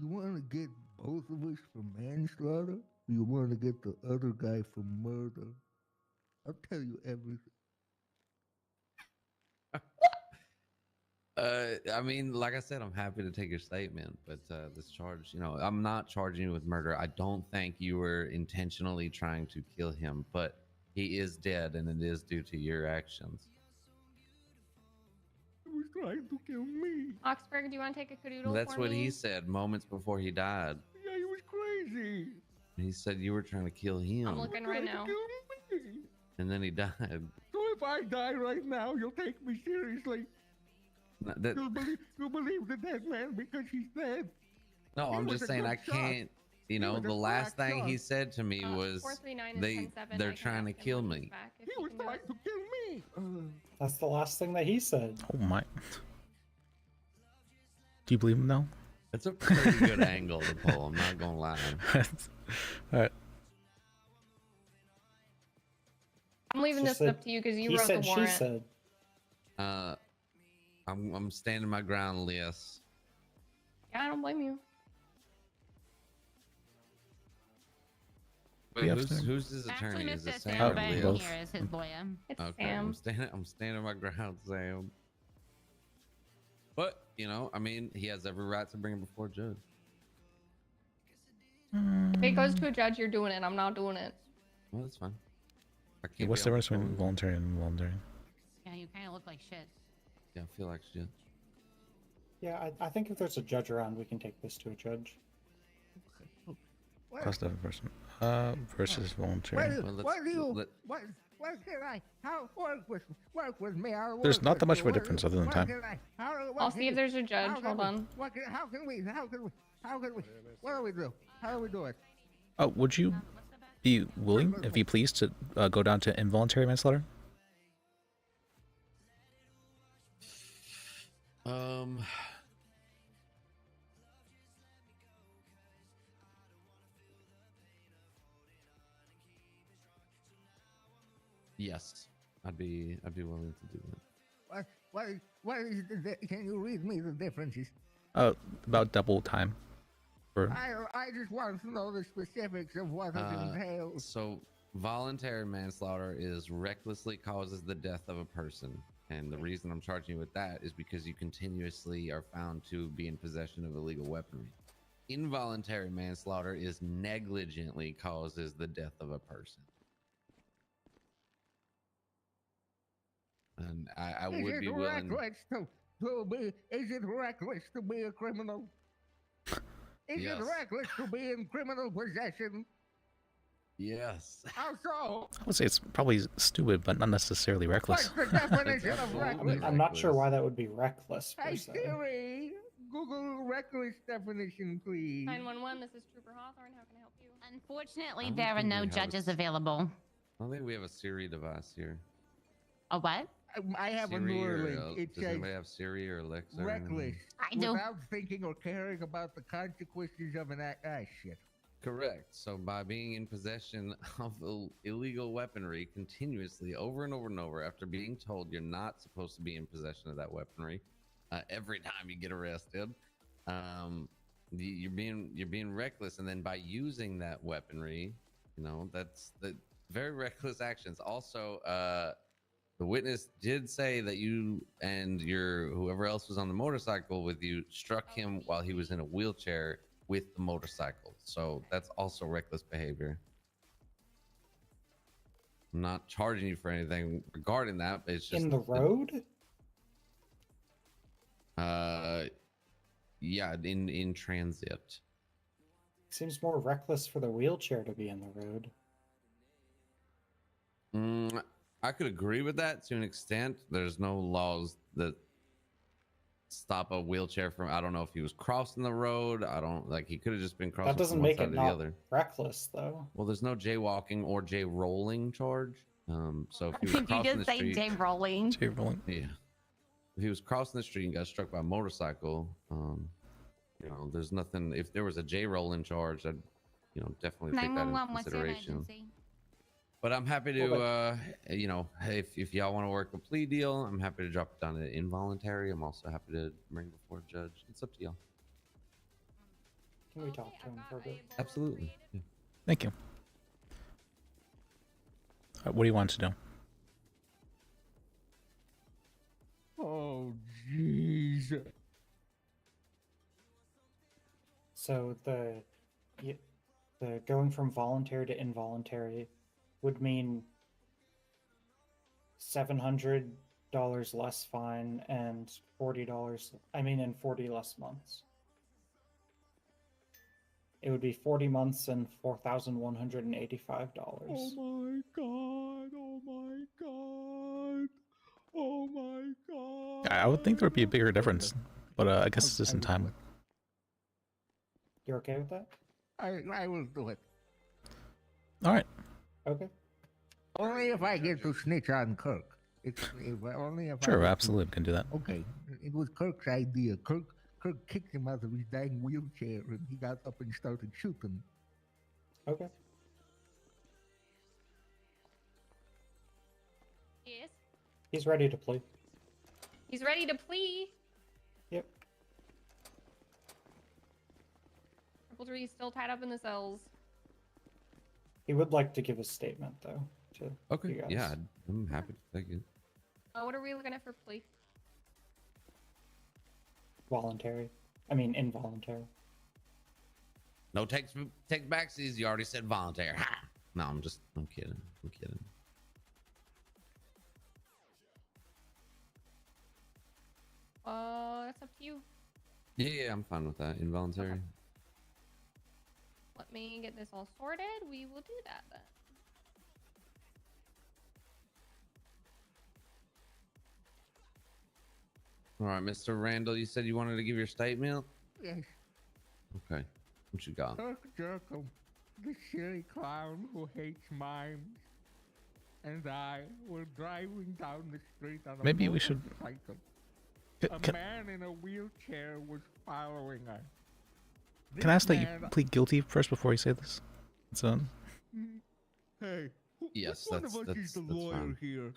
You want to get both of us for manslaughter? Or you want to get the other guy for murder? I'll tell you everything. I mean, like I said, I'm happy to take your statement, but this charge, you know, I'm not charging you with murder. I don't think you were intentionally trying to kill him, but he is dead, and it is due to your actions. He was trying to kill me. Oxburg, do you want to take a cadoodle That's for what me? he said moments before he died. Yeah, he was crazy. He said you were trying to kill him, I'm looking right now. and then he died. So if I die right now, you'll take me seriously. No, that, You'll believe the dead man because he's dead. no, He I'm was just a saying good I shot. can't. You know, was a the last crack thing he shot. said to me was 439 and they 107, they're I can trying to ask him kill when he's me. back if He he was can do trying it. to kill me. That's the last thing that he said. Oh my. Do you believe him now? It's a pretty good angle to pull. I'm not gonna lie. All right. I'm leaving She this said- up to you because you he wrote said, the she warrant. said. I'm standing my ground, Lias. Yeah, I don't blame you. Wait, Yeah, who's his Actually, attorney? Is it Mr. Sam Sam or Burton Lias? here is his lawyer. It's Okay, Sam. I'm standing my ground, Sam. But you know, I mean, he has every right to bring it before a judge. If it goes to a judge, you're doing it. I'm not doing it. Well, that's fine. I Yeah, can't what's be the on difference between phone. voluntary and involuntary? Yeah, you kind of look like shit. Yeah, I feel like shit. Yeah, I think if there's a judge around, we can take this to a judge. Cost of person. Versus voluntary. What do you? What can I? How work with me? I'll There's work not with that much you. of a difference other than What time. can I- I'll see if there's a judge. Hold on. How can we? What do we do? How do we do it? Would you be willing, if you please, to go down to involuntary manslaughter? Yes, I'd be willing to do that. What is can you read me the differences? About double time. For I just want to know the specifics of what it entails. So voluntary manslaughter is recklessly causes the death of a person. And the reason I'm charging you with that is because you continuously are found to be in possession of illegal weaponry. Involuntary manslaughter is negligently causes the death of a person. And I would be willing. Is it reckless to be a criminal? Is Yes. it reckless to be in criminal possession? Yes. How so? I would say it's probably stupid, but not necessarily reckless. What's the definition of reckless? I'm not sure why that would be reckless. Per Hey se. Siri, Google reckless definition, please. 911, this is Trooper Hawthorne. How can I help you? Unfortunately, don't there are think no we have a judges s- available. I don't think we have a Siri device here. A what? I have a Siri newer or, link. It does says anybody have Siri or Alexa? or anything? reckless. I do. Without thinking or caring about the consequences of an act. Ah, shit. Correct. So by being in possession of illegal weaponry continuously over and over and over after being told you're not supposed to be in possession of that weaponry every time you get arrested, you're being reckless, and then by using that weaponry, you know, that's the very reckless actions. Also, the witness did say that you and whoever else was on the motorcycle with you struck him while he was in a wheelchair with the motorcycle. So that's also reckless behavior. I'm not charging you for anything regarding that, but it's just In the road? Yeah, in transit. Seems more reckless for the wheelchair to be in the road. I could agree with that to an extent. There's no laws that stop a wheelchair from. I don't know if he was crossing the road. I don't like. He could have just been crossing. That doesn't from one make side it to not the other. reckless, though. Well, there's no jaywalking or jayrolling charge. So if he was Did you crossing just the say street, Jay Rolling? Rolling. yeah. If he was crossing the street and got struck by a motorcycle, you know, there's nothing. If there was a jayrolling charge, I'd, you know, definitely take that into 911, what's your consideration. emergency? But I'm happy to, you know, if y'all want to work a plea deal, I'm happy to drop it down to involuntary. I'm also happy to bring before a judge. It's up to y'all. Can we talk to him for a bit? Absolutely. Yeah. Thank you. What do you want to do? Oh, jeez. So the going from voluntary to involuntary would mean $700 less fine and $40. I mean, and 40 less months. It would be 40 months and $4,185. Oh my god. Oh my god. I would think there would be a bigger difference, but I guess it's just in time. You're okay with that? I will do it. All right. Okay. Only if I get to snitch on Kirk. Only if Sure, absolutely, we can do that. Okay, it was Kirk's idea. Kirk kicked him out of his dang wheelchair, and he got up and started shooting. Okay. Yes. He's ready to play. He's ready to plea. Yep. PurpleRP's still tied up in the cells. He would like to give a statement, though. To Okay. you guys. Yeah, I'm happy to take it. What are we looking at for plea? Voluntary. I mean, involuntary. No take backsies. You already said voluntary. Ha! No, I'm kidding. I'm kidding. That's up to you. Yeah, I'm fine with that. Involuntary. Let me get this all sorted. We will do that then. All right, Mr. Randall, you said you wanted to give your statement? Yes. Okay. What you got? Kirk Jerkum, the silly clown who hates mimes, and I were driving down the street on a Maybe we should. motorcycle. A Can, man in a wheelchair was following us. can I ask that you man- plead guilty first before you say this? So, Hey, Yes, which that's one of us is the lawyer fine. here?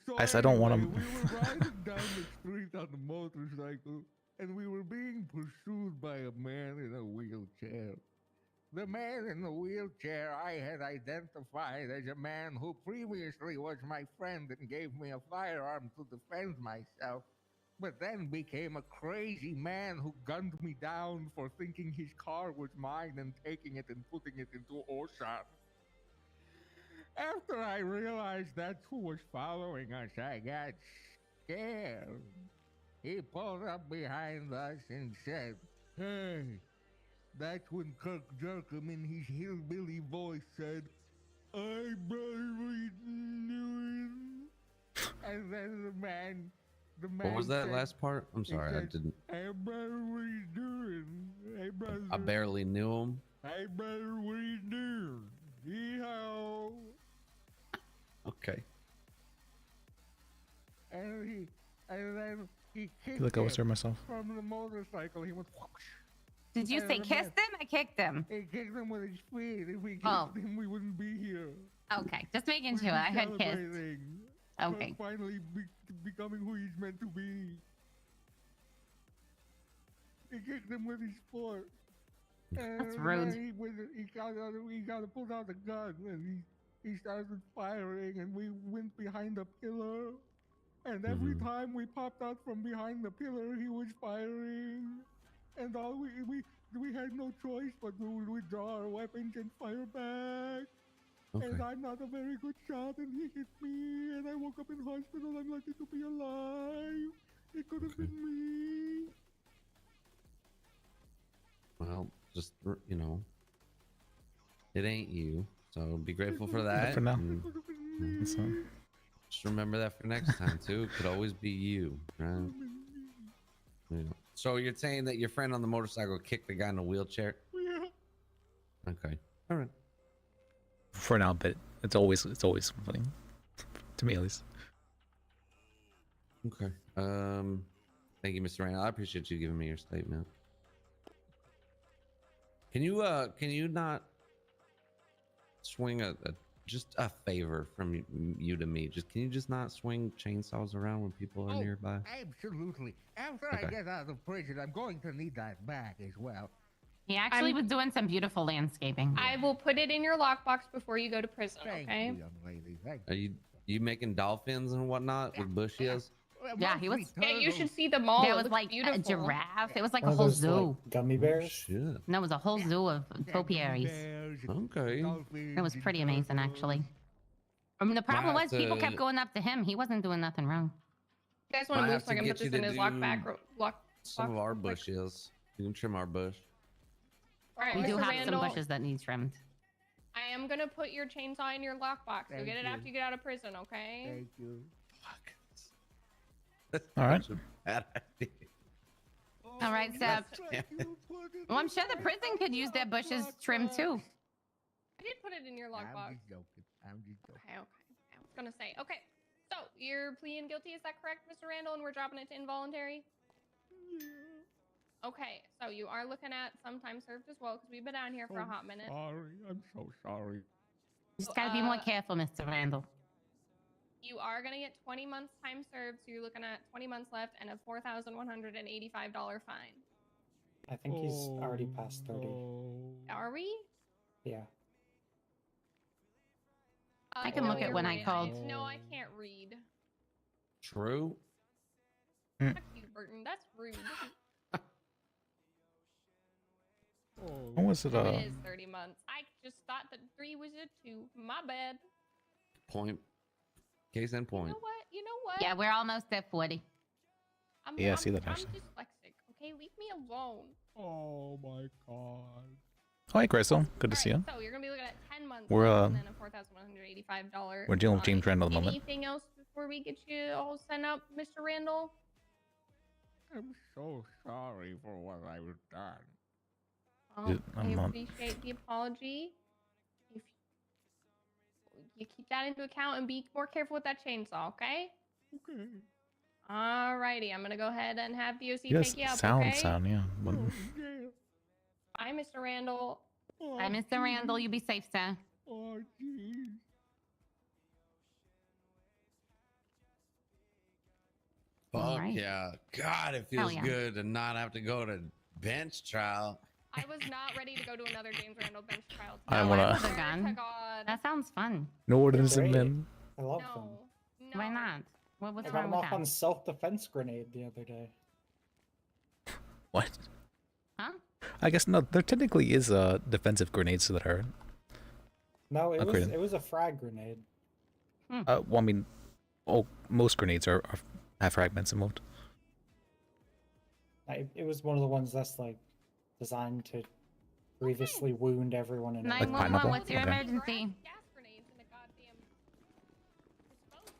So I don't want anyway, to. We were riding down the street on the motorcycle, and we were being pursued by a man in a wheelchair. The man in the wheelchair I had identified as a man who previously was my friend and gave me a firearm to defend myself, but then became a crazy man who gunned me down for thinking his car was mine and taking it and putting it into Ocean. After I realized that's who was following us, I got scared. He pulled up behind us and said, "Hey." That's when Kirk Jerkum in his hillbilly voice said, "I barely knew him." And then the man What was that said- last part? I'm he sorry, I said, didn't. "I barely knew him. Hey, brother. I barely knew him. I barely knew. Yeehaw." Okay. And then he kicked feel like I was him there myself. from the motorcycle. He went whoosh. Did you And say the kiss man- them? I kicked them. He kicked him with his feet. If we kicked Oh. him, we wouldn't be here. Okay, just making We'd sure. be I heard kiss. celebrating. Okay. Kirk finally becoming who he's meant to be. He kicked him with his foot. That's And rude. then he pulled out a gun and he started firing, and we went behind a pillar. And every time we popped out from behind the pillar, he was firing. And all we had no choice but to withdraw our weapons and fire back. Okay. And I'm not a very good shot, and he hit me, and I woke up in hospital. I'm lucky to be alive. It could have been me. Well, just it ain't you. So be grateful for that. For now. and So, just remember that for next time too. It could always be you, right? Yeah. So you're saying that your friend on the motorcycle kicked the guy in a wheelchair? Yeah. Okay. All right. for now, but it's always funny to me at least. Okay. Thank you, Mr. Randall. I appreciate you giving me your statement. Can you not swing just a favor from you to me? Can you just not swing chainsaws around when people are nearby? Absolutely. After I Okay. get out of prison, I'm going to need that back as well. He actually was doing some beautiful landscaping. I will put it in your lockbox before you go to prison, okay? Young lady. Thank Are you making dolphins and whatnot with bushes? Yeah, he was. Yeah, you should see the mall. There It was looks like beautiful. a giraffe. It was like One a of whole those, zoo. like, gummy bears. Shit. No, it was a whole zoo of topiaries. Okay. It was pretty amazing, actually. I mean, the problem Might was have people to- kept going up to him. He wasn't doing nothing wrong. You guys want Might to move have so I to can get put this you in to his do lock Some of our bushes. You can trim our bush. All right, We do Mr. have Randall, some bushes that need trimmed. I am gonna put your chainsaw in your lockbox. So Thank get it you. after you get out of prison, okay? Thank you. All right. Such a bad idea. All right, so well, I'm sure the prison could use their bushes trimmed too. I did put it in your I'm lockbox. just joking. I'm just joking. Okay. I was gonna say. Okay. So you're pleading guilty, is that correct, Mr. Randall? And we're dropping it to involuntary. Okay, so you are looking at some time served as well, because we've been down here for a hot minute. Sorry, I'm so sorry. Just gotta be more careful, Mr. Randall. You are gonna get 20 months time served, so you're looking at 20 months left and a $4,185 fine. I think he's already past 30. Are we? Yeah. I can no, look at you're when I right. called. No, I can't read. True. Fuck you, Burton. That's rude. What was it? It is 30 months. I just thought that 3 was a 2. My bad. Point. Case in point. You know what? Yeah, we're almost at 40. Yeah, I see that I'm actually. dyslexic. Okay, leave me alone. Oh my god. Hi, Crystal. Good to see you. So you're gonna be looking at 10 months. We're, and then a $4,185. we're dealing with James Randall at the moment. Anything else before we get you all sent up, Mr. Randall? I'm so sorry for what I've done. Well, I I'm not- appreciate the apology. If you keep that into account and be more careful with that chainsaw, okay? Okay. Alrighty, I'm gonna go ahead and have the OC He does take you up, sound, okay? yeah. But- Bye, Mr. Randall. Bye, Mr. Randall. You be safe, sir. Oh, jeez. Fuck Alright. yeah. God, it Hell feels yeah. good to not have to go to bench trial. I was not ready to go to another James Randall bench trial. I today. wanna- swear to Gun. God. That sounds fun. No orders Great. in men. I love No. them. No. Why not? What's I got wrong him with off on that? self-defense grenade the other day. What? Huh? I guess no. There technically is defensive grenades that are. No, it Upgraded. was a frag grenade. Well, I mean, most grenades are have fragments involved. It was one of the ones that's like designed to grievously wound everyone in it. 911, pineapple? what's your Okay. emergency? Gas grenades in a goddamn disposal.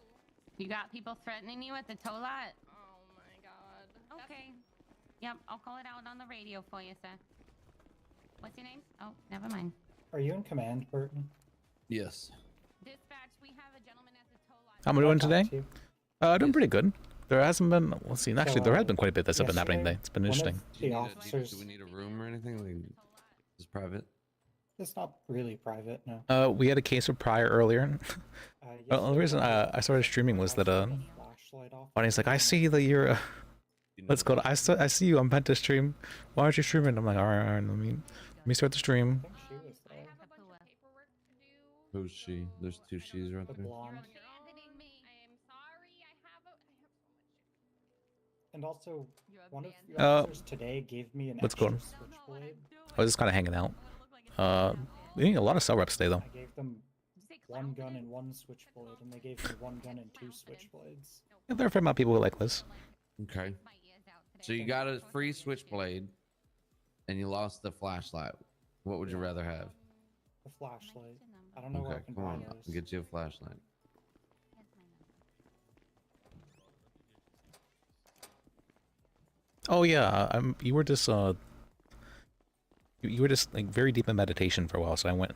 You got people threatening you at the tow lot? Oh my God. Okay. Yep, I'll call it out on the radio for you, sir. What's your name? Oh, never mind. Are you in command, Burton? Yes. Dispatch, we have a gentleman at the tow lot. How am I doing today? Doing pretty good. There hasn't been. Let's see. Actually, there has been quite a bit that's been happening today. It's been interesting. The officers. Do we need a room or anything? Like, is private? It's not really private, no. We had a case of Pryor earlier. The only reason I started streaming was that Flashlight off. Bonnie's like, I see that you're. Let's go. I see you on Penta stream. Why aren't you streaming? I'm like, all right. Let me start the stream. I think she was there. I have a bunch of paperwork to do. Who's she? There's two she's right The there. blonde. Abandoning me. I am sorry. I have so much. And also, one of the Uh, officers today gave me an what's extra going on? switchblade. I was just kind of hanging out. We need a lot of cell reps today, though. I gave them one gun and one switchblade, and they gave me one gun and two switchblades. Yeah, there are a fair amount of people who like Liz. Okay. So you got a free switchblade, and you lost the flashlight. What would you rather have? The flashlight. I don't know where I Okay, can come buy on. those. I'll get you a flashlight. Oh yeah, you were just you were just like very deep in meditation for a while, so I went.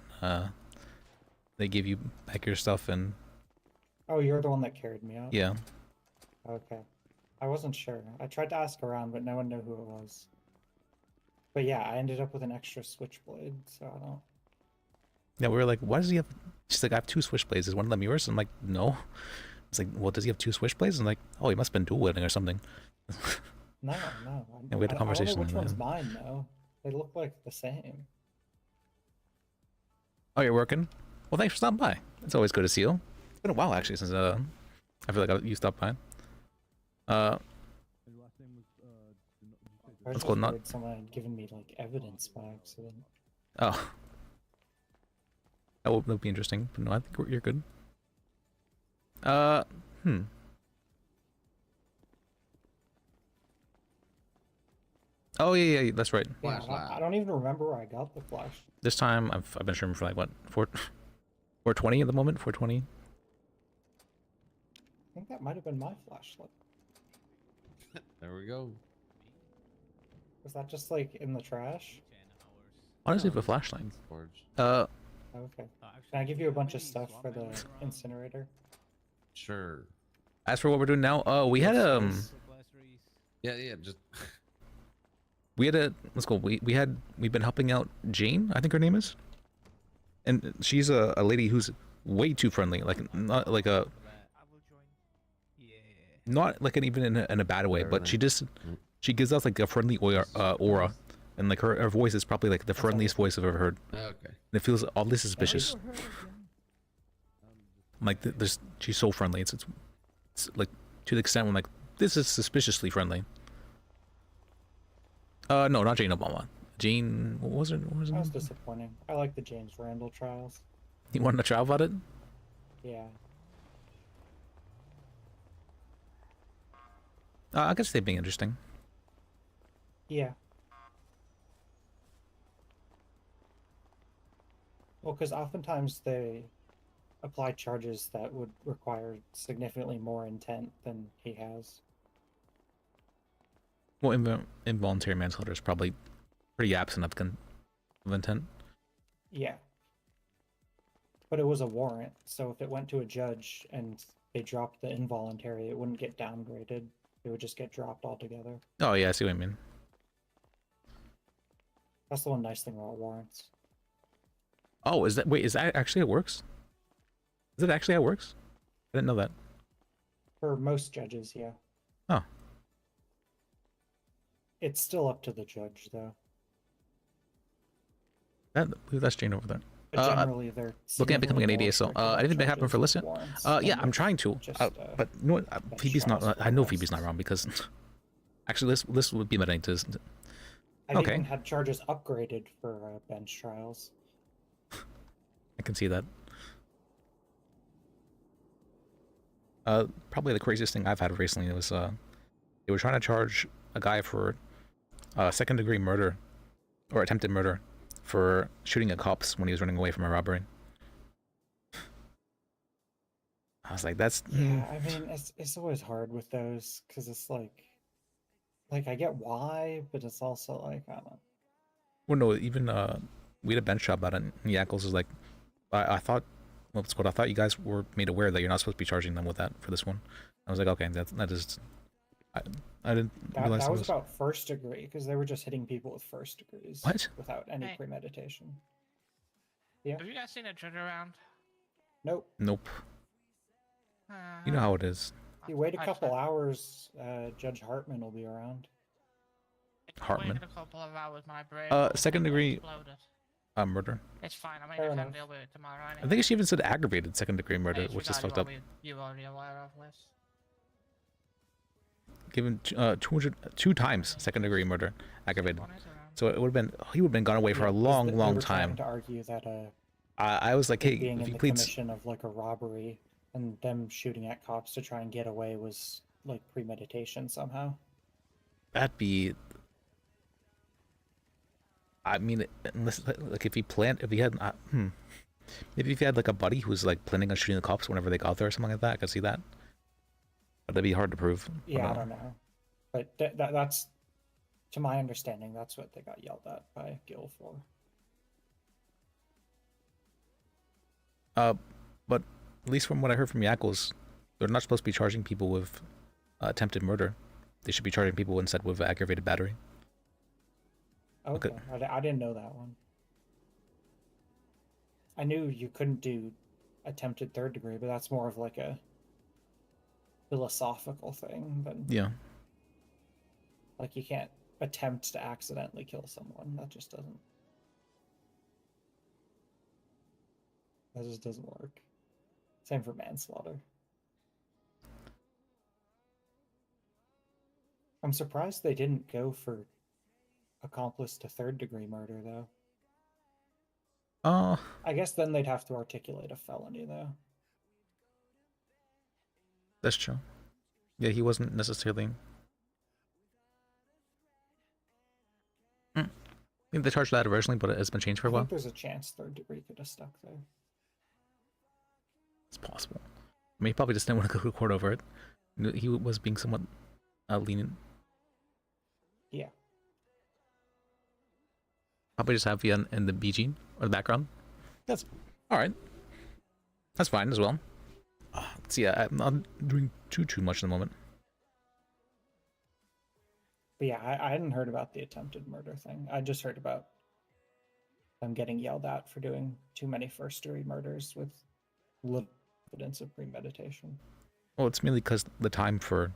They gave you back your stuff and Oh, you're the one that carried me out? yeah. Okay. I wasn't sure. I tried to ask around, but no one knew who it was. But yeah, I ended up with an extra switchblade, so I don't... Yeah, we were like, why does he have? She's like, I have two switchblades. Is one of them yours? I'm like, no. It's like, well, does he have two switchblades? I'm like, oh, he must have been dual wielding or something. No. Yeah, we had a conversation I don't know which and one's then- mine, though. They look like the same. Oh, you're working? Well, thanks for stopping by. It's always good to see you. It's been a while actually since I feel like you stopped by. I Let's was go just not. worried someone had given me, like, evidence by accident. Oh, that would be interesting. But no, I think you're good. Oh yeah, that's right. Yeah, I don't even remember where I got the flash. This time I've been streaming for like what 420 at the moment. 420. I think that might have been my flashlight. There we go. Was that just like in the trash? Honestly, with a flashlight. Okay. Can I give you a bunch of stuff for the incinerator? Sure. As for what we're doing now, we had Yeah, just we had a let's go. We've been helping out Jane, I think her name is, and she's a lady who's way too friendly, like not like a not like even in a bad way, but she she gives off like a friendly aura, and like her voice is probably like the friendliest voice I've ever heard. Okay. And it feels oddly suspicious. Like she's so friendly. It's like to the extent when like this is suspiciously friendly. No, not Jane Obama. Jane, what was it? What was it? That was disappointing. I like the James Randall trials. You wanted to try about it? Yeah. I guess they'd be interesting. Yeah. Well, because oftentimes they apply charges that would require significantly more intent than he has. Well, involuntary manslaughter is probably pretty absent of intent. Yeah. But it was a warrant, so if it went to a judge and they dropped the involuntary, it wouldn't get downgraded. It would just get dropped altogether. Oh yeah, I see what you mean. That's the one nice thing about warrants. Oh, is that actually how it works? Is it actually how it works? I didn't know that. For most judges, yeah. Oh. It's still up to the judge, though. That's Jane over there. But generally, they're looking at becoming an ADA, so anything happen for Listen? Yeah, I'm trying to. But you know what? Phoebe's not. I know Phoebe's not wrong because actually, this would be my name to. I've even had charges upgraded for bench trials. I can see that. Probably the craziest thing I've had recently was they were trying to charge a guy for second-degree murder or attempted murder for shooting at cops when he was running away from a robbery. I was like, that's... Yeah, I mean, it's always hard with those, because it's like, I get why, but it's also like, I don't know. Well, no, even, we had a bench job about it, and Yackles was like, I thought, well, it's what I thought you guys were made aware that you're not supposed to be charging them with that for this one. I was like, okay, that is... I didn't realize that was about first degree, because they were just hitting people with first degrees. What? Without any premeditation. Yeah. Have you guys seen a judge around? Nope. Nope. You know how it is. You wait a couple hours, Judge Hartman will be around. Hartman. Waited a couple of hours, my brain Second degree exploded. Murder. It's fine. I mean, I can deal with it tomorrow. Anyway. I think she even said aggravated second degree murder, I which is forgot fucked up. You already aware of this. Given 2 times second degree murder aggravated. So it would have been he would have been gone away for a long They were time. trying to argue that I was like, hey, being if in you the please, commission of like a robbery and them shooting at cops to try and get away was like premeditation somehow. that'd be. I mean, unless like if he had, maybe if he had like a buddy who was like planning on shooting the cops whenever they got there or something like that, I could see that. But that'd be hard to prove. Yeah, I don't know, but that's, to my understanding, that's what they got yelled at by Gil for. But at least from what I heard from Yackles, they're not supposed to be charging people with attempted murder. They should be charging people instead with aggravated battery. Okay, I didn't know that one. I knew you couldn't do attempted third degree, but that's more of like a philosophical thing than like you can't attempt to accidentally kill someone. That just doesn't work. Same for manslaughter. I'm surprised they didn't go for accomplice to third degree murder though. I guess then they'd have to articulate a felony though. That's true. Yeah, he wasn't necessarily. I think they charged that originally, but it has been changed for a I while. think there's a chance third degree could have stuck there. It's possible. I mean, he probably just didn't want to go to court over it. He was being somewhat lenient. Yeah. Probably just have you in the BG or the background. That's all right. That's fine as well. Let's see, I'm not doing too much at the moment. But yeah, I hadn't heard about the attempted murder thing. I just heard about them getting yelled at for doing too many first-degree murders with little evidence of premeditation. Well, it's mainly because the time for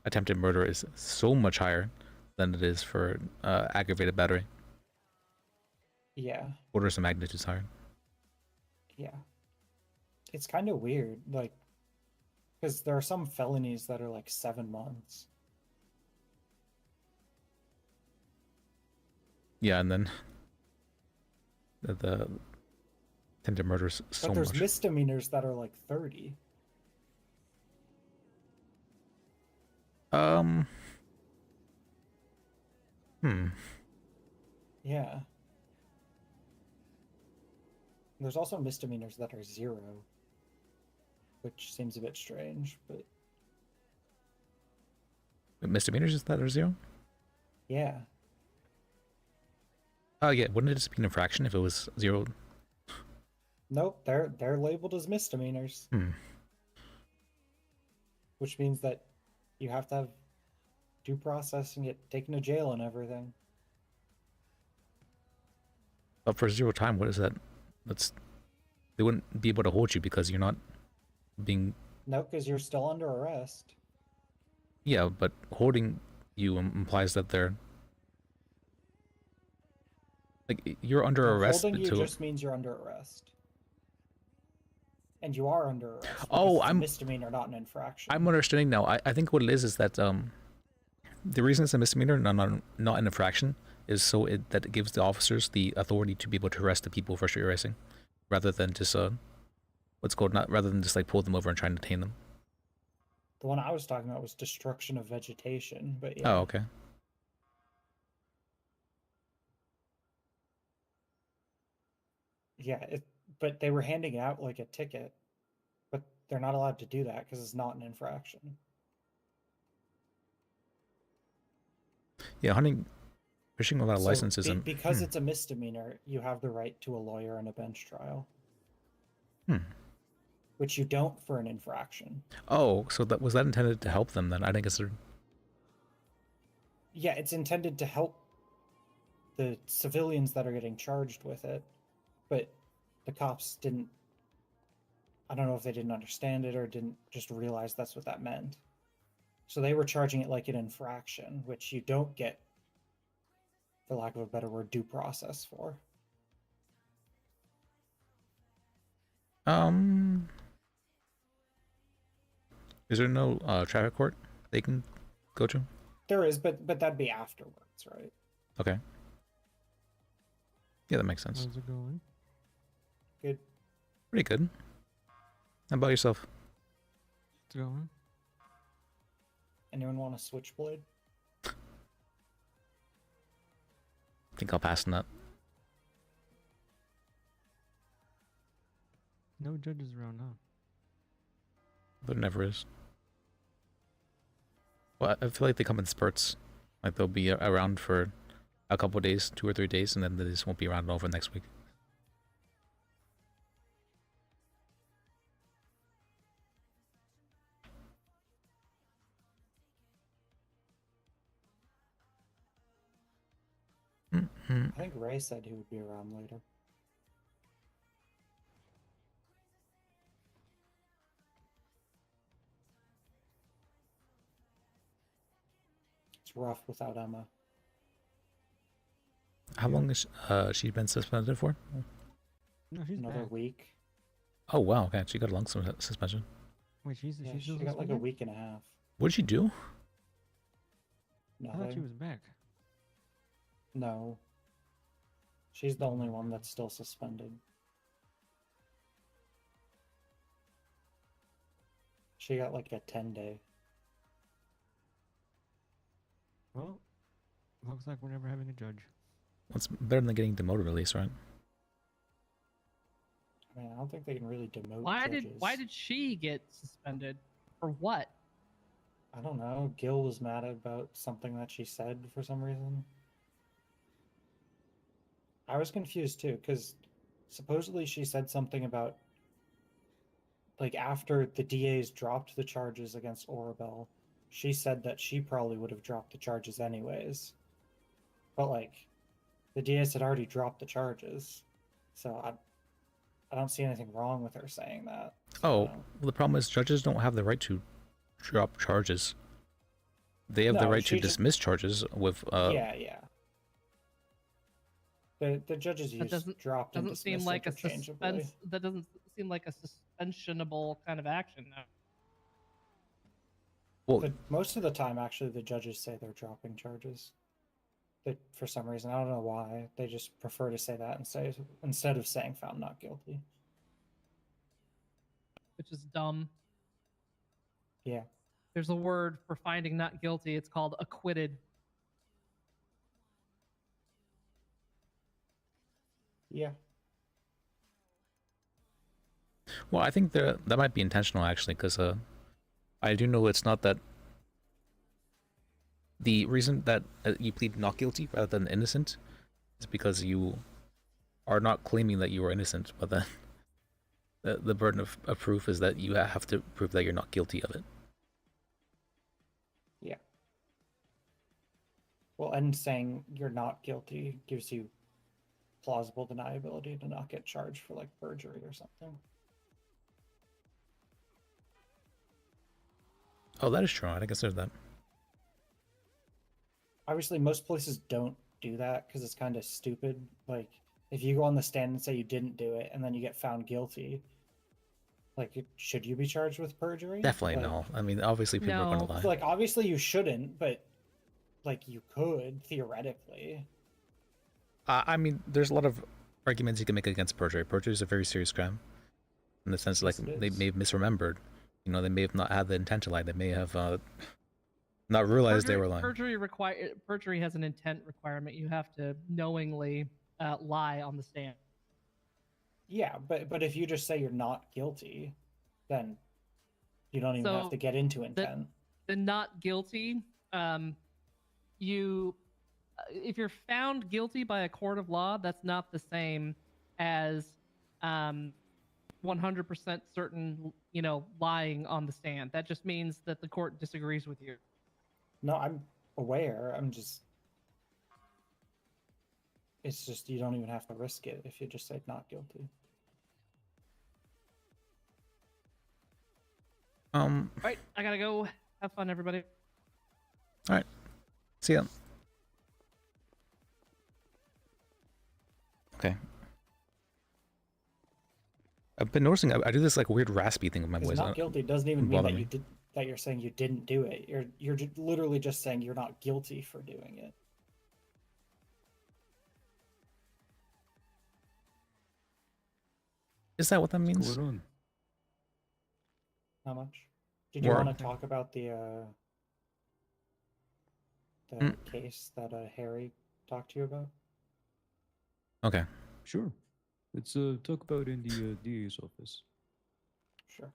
attempted murder is so much higher than it is for aggravated battery. Yeah. Orders of magnitude higher. Yeah. It's kind of weird, like, because there are some felonies that are like 7 months. Yeah, and then the attempted murder is so But there's much. misdemeanors that are like 30. Yeah. There's also misdemeanors that are 0, which seems a bit strange, but Misdemeanors that are 0? yeah. Oh yeah, wouldn't it just be an infraction if it was 0? Nope, they're labeled as misdemeanors. Which means that you have to have due process and get taken to jail and everything. But for 0 time, what is that? They wouldn't be able to hold you because you're not being. No, because you're still under arrest. Yeah, but holding you implies that they're like you're under No, arrest. Holding you to... just means you're under arrest. And you are under arrest. Oh, it's a I'm misdemeanor, not an infraction. I'm understanding now. I think what it is that the reason it's a misdemeanor, not an infraction, is so that it gives the officers the authority to be able to arrest the people for street racing, rather than just rather than just like pull them over and try and detain them. The one I was talking about was destruction of vegetation, but yeah. Oh, okay. Yeah, but they were handing out like a ticket, but they're not allowed to do that because it's not an infraction. Yeah, fishing without a So license isn't. Because it's a misdemeanor, you have the right to a lawyer and a bench trial. Which you don't for an infraction. Oh, so was that intended to help them then? I think it's. Yeah, it's intended to help the civilians that are getting charged with it, but the cops didn't. I don't know if they didn't understand it or didn't just realize that's what that meant. So they were charging it like an infraction, which you don't get, for lack of a better word, due process for. Is there no traffic court they can go to? There is, but that'd be afterwards, right? Okay. Yeah, that makes sense. How's it going? Good. Pretty good. How about yourself? It's going. Anyone want a switchblade? I think I'll pass on that. No judges around now. There never is. Well, I feel like they come in spurts. Like they'll be around for a couple of days, 2 or 3 days, and then they just won't be around over next week. I think Ray said he would be around later. It's rough without Emma. How long has she been suspended for? No, she's Another back. week. Oh wow, okay, she got a long suspension. Wait, she's Yeah, she's she still got like a suspended? week and a half. What did she do? I thought she was back. No. She's the only one that's still suspended. She got like a 10-day. Well, looks like we're never having a judge. It's better than getting demoted at least, right? I mean, I don't think they can really demote Why judges. did she get suspended? For what? I don't know. Gil was mad about something that she said for some reason. I was confused too, because supposedly she said something about, like, after the DAs dropped the charges against Orabel, she said that she probably would have dropped the charges anyways. But, like, the DAs had already dropped the charges. So I don't see anything wrong with her saying that. So Oh, well, the problem is judges don't have the right to drop charges. They have the No, right to she just- dismiss charges with yeah. The judges That use doesn't dropped and doesn't seem dismissed like a interchangeably. suspense. That doesn't seem like a suspensionable kind of action. Now. Well, Most of the time, actually, the judges say they're dropping charges. That for some reason, I don't know why, they just prefer to say that instead of saying found not guilty. Which is dumb. Yeah. There's a word for finding not guilty. It's called acquitted. Yeah. well, I think that might be intentional actually, because I do know it's not that. The reason that you plead not guilty rather than innocent is because you are not claiming that you are innocent, but then the burden of proof is that you have to prove that you're not guilty of it. Yeah. Well, and saying you're not guilty gives you plausible deniability to not get charged for, like, perjury or something. Oh, that is true. I didn't consider that. Obviously, most places don't do that because it's kind of stupid. Like, if you go on the stand and say you didn't do it and then you get found guilty, like, should you be charged with perjury? Definitely Like, no. I mean, obviously people are going to lie. Like, obviously you shouldn't, but, like, you could, theoretically. I mean, there's a lot of arguments you can make against perjury. Perjury is a very serious crime, in the sense like they may have misremembered. You know, they may have not had the intent to lie. They may have not realized they were lying. Perjury has an intent requirement. You have to knowingly lie on the stand. Yeah, but if you just say you're not guilty, then you don't even have to get into intent. The not guilty, you, if you're found guilty by a court of law, that's not the same as 100% certain, you know, lying on the stand. That just means that the court disagrees with you. No, I'm aware. It's just you don't even have to risk it if you just say not guilty. Right, I gotta go. Have fun, everybody. All right. See ya. Okay. I've been noticing I do this like weird raspy thing with my voice. Not guilty doesn't even mean bother that me. you did that. You're saying you didn't do it. You're literally just saying you're not guilty for doing it. Is that what that means? What's going on? How much? Did you Or- want to talk about the case that Harry talked to you about? Okay. Sure. Let's talk about in the DA's office. Sure.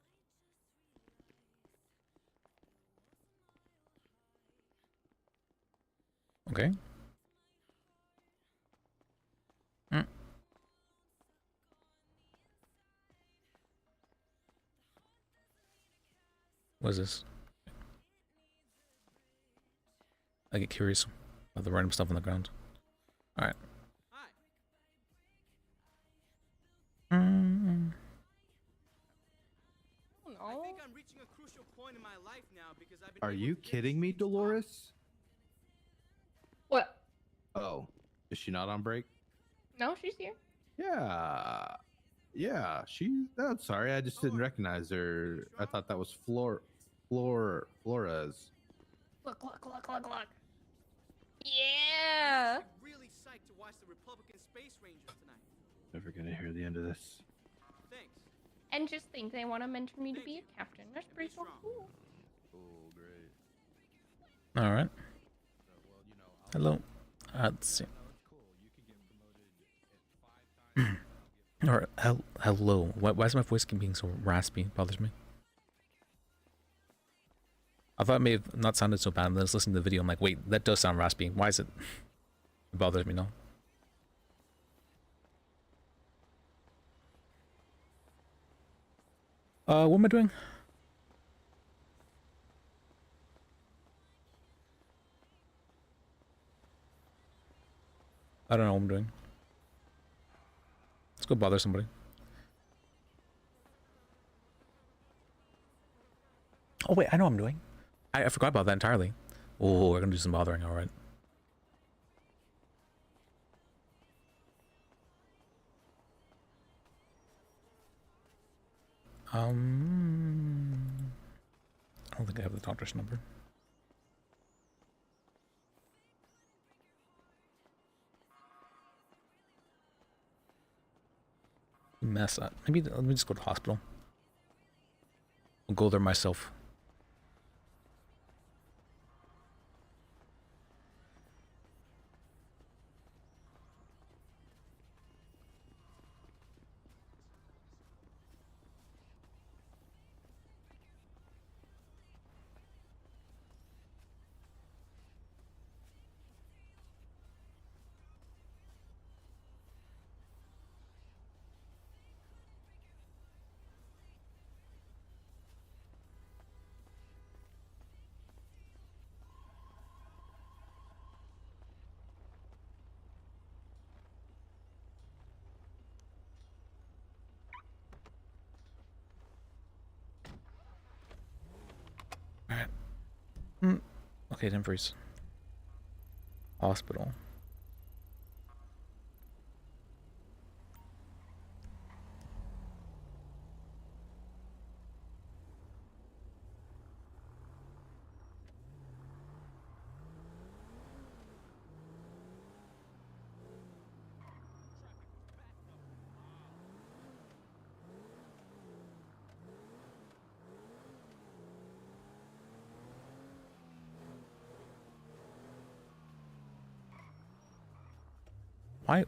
Okay. What is this? I get curious about the random stuff on the ground. Alright. I think I'm reaching a crucial point in my life now because I've been Are you kidding me, Dolores? What? Oh, is she not on break? No, she's here. Yeah. Yeah, oh, sorry, I just didn't recognize her. I thought that was Flores. Look. Yeah. I'm really psyched to watch the Republican Space Rangers tonight. Never gonna hear the end of this. Thanks. And just think, they want to mentor me to be a captain. That's pretty so cool. Oh, great. Alright. Hello. Let's see. Alright, hello. Why is my voice being so raspy? It bothers me. I thought it may have not sounded so bad, and then I was listening to the video, I'm like, wait, that does sound raspy. Why is it? It bothers me now. What am I doing? I don't know what I'm doing. Let's go bother somebody. Oh wait, I know what I'm doing. I forgot about that entirely. Oh, we're gonna do some bothering, alright. I don't think I have the doctor's number. Mess up. Maybe let me just go to the hospital. I'll go there myself. Alright. Okay, didn't freeze. Hospital.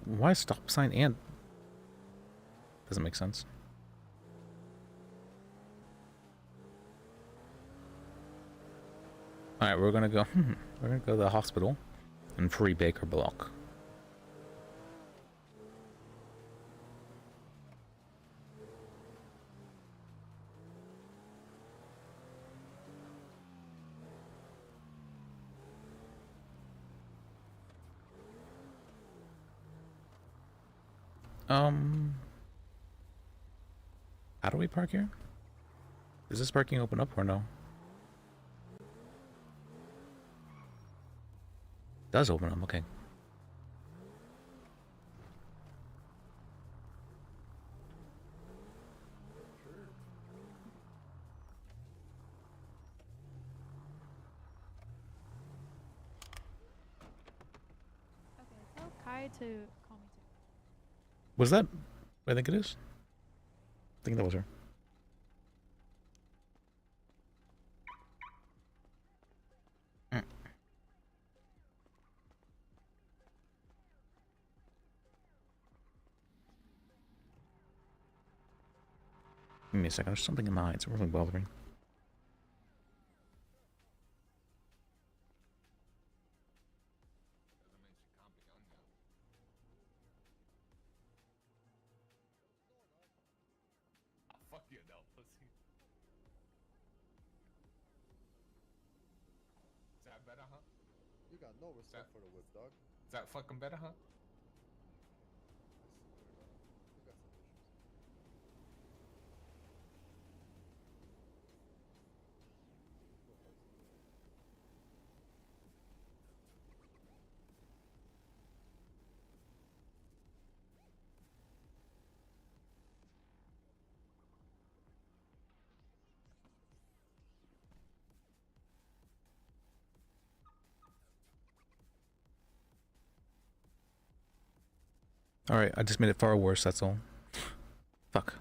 Why stop sign and doesn't make sense. Alright, we're gonna go to the hospital and free Baker block. How do we park here? Does this parking open up or no? It does open up, okay. Tell Kai to call me too. Was that? I think it is. I think that was her. Give me a second. There's something in my eye. It's really bothering. Fuck you, no, pussy. Is that better, huh? You got no respect for the whip, dog. Is that fucking better, huh? You got some issues. Alright, I just made it far worse, that's all. Fuck.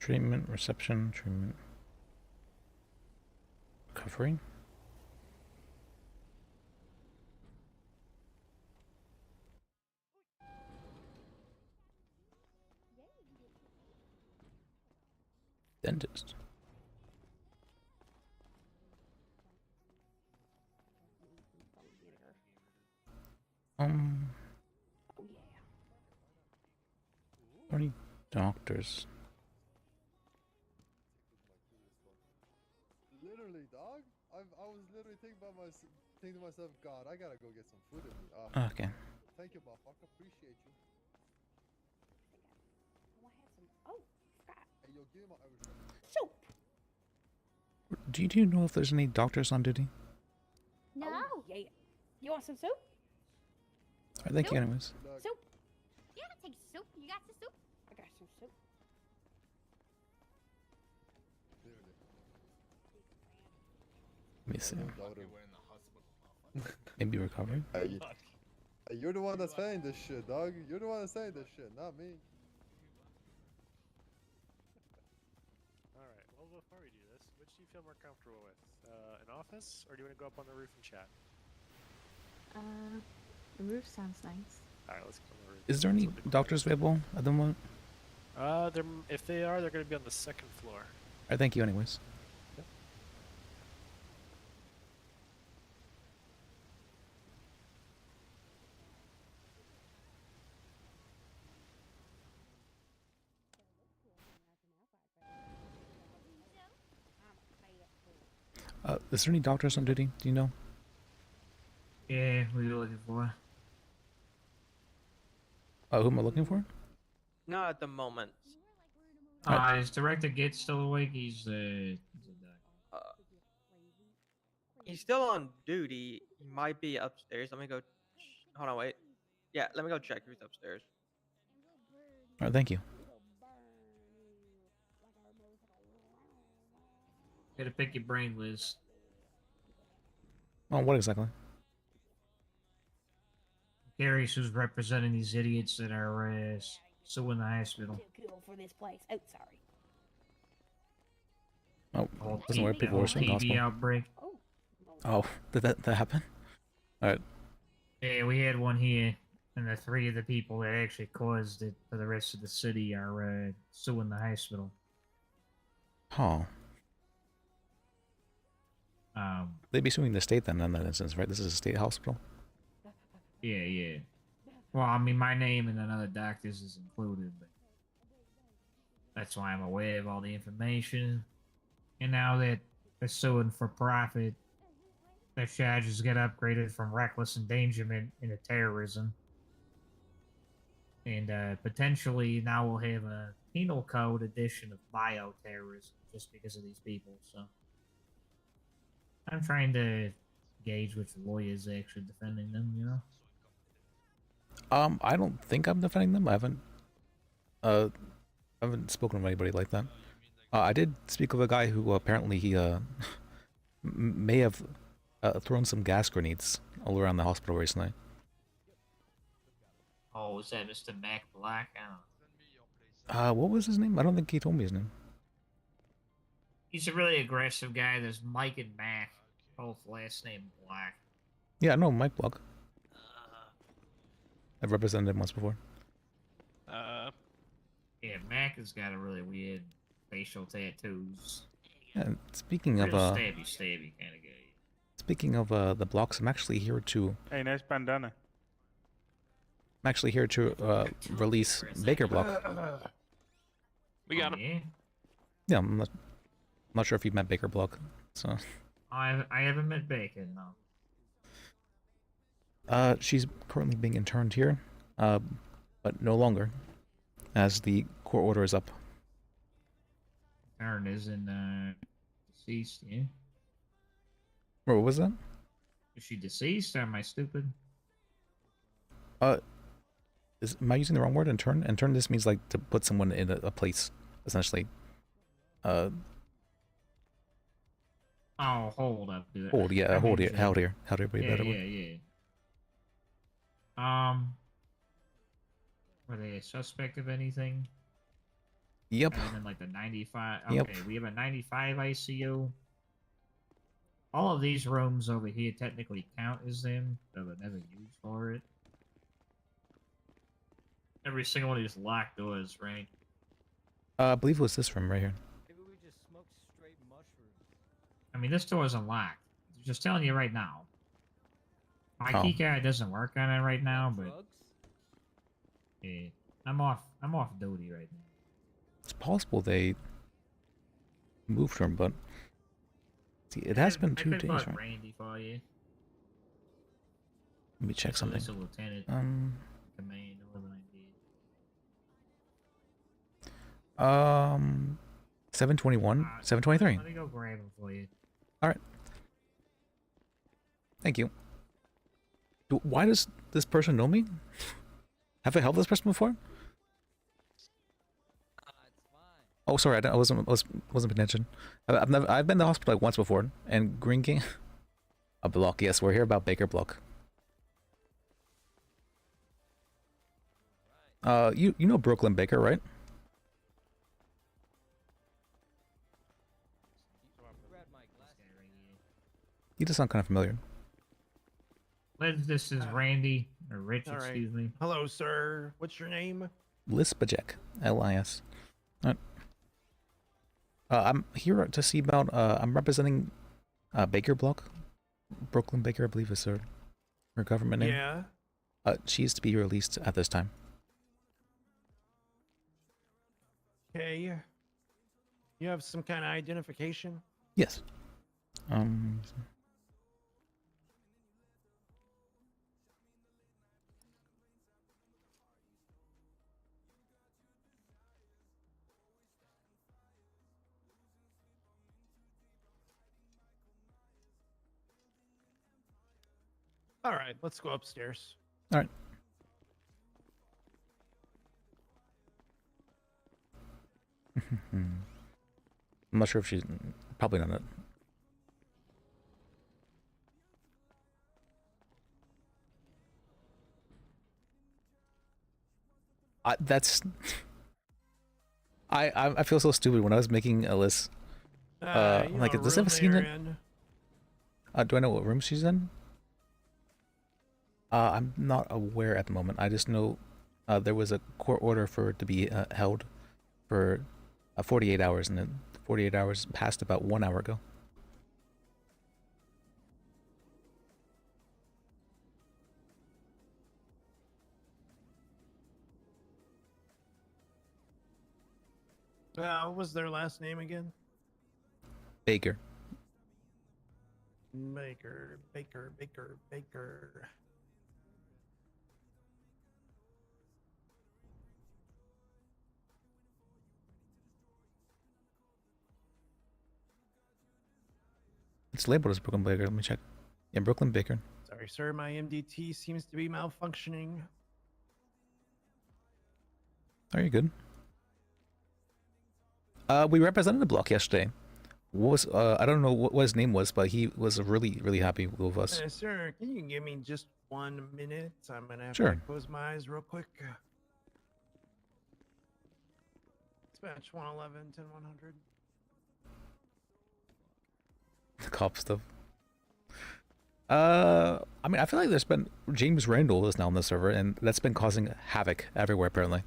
Treatment, reception, treatment, recovery. Dentist. Any doctors? Literally, dog. I was literally thinking to myself, God, I gotta go get some food in me. Okay. Thank you, motherfucker. Appreciate you. Oh, forgot. Hey, yo, give me my Irish rum. Soap. Do you know if there's any doctors on duty? No. Oh, yeah. You want some soup? Alright, thank you anyways. Soup. Yeah, take soup. You got some soup? I got some soup. Let me see. Maybe recovery? Hey, you're the one that's saying this shit, dog. You're the one that's saying this shit, not me. Alright, well, before we do this, which do you feel more comfortable with? An office, or do you want to go up on the roof and chat? The roof sounds nice. Alright, let's go on the roof. Is there any doctors available at the moment? If they are, they're going to be on the second floor. Alright, thank you anyways. Is there any doctors on duty? Do you know? Yeah, what are you looking for? Who am I looking for? Not at the moment. Is Director Gates still awake? He's He's still on duty. He might be upstairs. Let me go. Hold on, wait. Yeah, let me go check if he's upstairs. Alright, thank you. Gotta pick your brain, Liz. Oh, what exactly? Curious who's representing these idiots that are suing the hospital. Too cool for this place. Oh, sorry. Oh, doesn't work. People are saying TB gospel. outbreak. Oh, did that happen? Alright. Yeah, we had one here, and the three of the people that actually caused it for the rest of the city are suing the hospital. Huh. They'd be suing the state then in that instance, right? This is a state hospital. Yeah. Well, I mean, my name and another doctor's is included, but that's why I'm aware of all the information. And now that they're suing for profit, their charges get upgraded from reckless endangerment into terrorism. And potentially now we'll have a penal code edition of bioterrorism just because of these people, so I'm trying to gauge which lawyer is actually defending them, you know? I don't think I'm defending them. I haven't spoken to anybody like that. I did speak with a guy who apparently he may have thrown some gas grenades all around the hospital recently. Oh, was that Mr. Mac Black? I don't know. What was his name? I don't think he told me his name. He's a really aggressive guy. There's Mike and Mac, both last name Black. Yeah, no, Mike Block. I've represented him once before. Yeah, Mac has got a really weird facial tattoos. Yeah, speaking Real of stabby kind of guy. speaking of the blocks, I'm actually here to nice bandana. I'm actually here to release Baker Block. We got him. Yeah, I'm not sure if you've met Baker Block, so. I haven't met Bacon, no. She's currently being interned here, but no longer, as the court order is up. Aaron isn't deceased, yeah? What was that? Is she deceased or am I stupid? Am I using the wrong word? Intern? Intern, this means like to put someone in a place, essentially. Oh, hold up, dude. Hold, yeah, hold here, held here. Held here, Yeah, better yeah, word. yeah. Were they a suspect of anything? Yep. Better than like the 95. Yep. Okay, we have a 95 ICU. All of these rooms over here technically count as them, but they're never used for it. Every single one of these locked doors, right? I believe it was this room right here. Maybe we just smoke straight mushrooms. I mean, this door is unlocked. Just telling you right now. My Oh. keycard doesn't work on it right now, but Drugs? yeah, I'm off duty right now. It's possible they moved him, but see, it has been 2 I could days, put right? Randy for you. Let me check something. He's a lieutenant. Command or whatever I did. 721, 723. Let me go grab him for you. All right. Thank you. Why does this person know me? Have I helped this person before? Oh, sorry, I wasn't paying attention. I've been to the hospital like once before, and Green King, a block. Yes, we're here about Baker Block. You know Brooklyn Baker, right? You just sound kind of familiar. This is Randy, or Rich, All right. excuse me. Hello, sir. What's your name? Bajek, L-I-S. Alright. I'm here to see about, I'm representing Baker Block. Brooklyn Baker, I believe is her government name. Yeah. She is to be released at this time. Okay. You have some kind of identification? Yes. All right, let's go upstairs. All right. I'm not sure if she's probably not. That's. I feel so stupid when I was making a list. I'm like, does it have a scene in? Do I know what room she's in? I'm not aware at the moment. I just know there was a court order for it to be held for 48 hours, and then 48 hours passed about 1 hour ago. What was their last name again? Baker. Baker. It's labeled as Brooklyn Baker. Let me check. Yeah, Brooklyn Baker. Sorry, sir. My MDT seems to be malfunctioning. Are you good? We represented the block yesterday. What was I don't know what his name was, but he was really happy with us. Sir, can you give me just 1 minute? I'm gonna have Sure. to close my eyes real quick. Dispatch 111 10100. The cop stuff. I mean, I feel like there's been James Randall is now on the server, and that's been causing havoc everywhere apparently.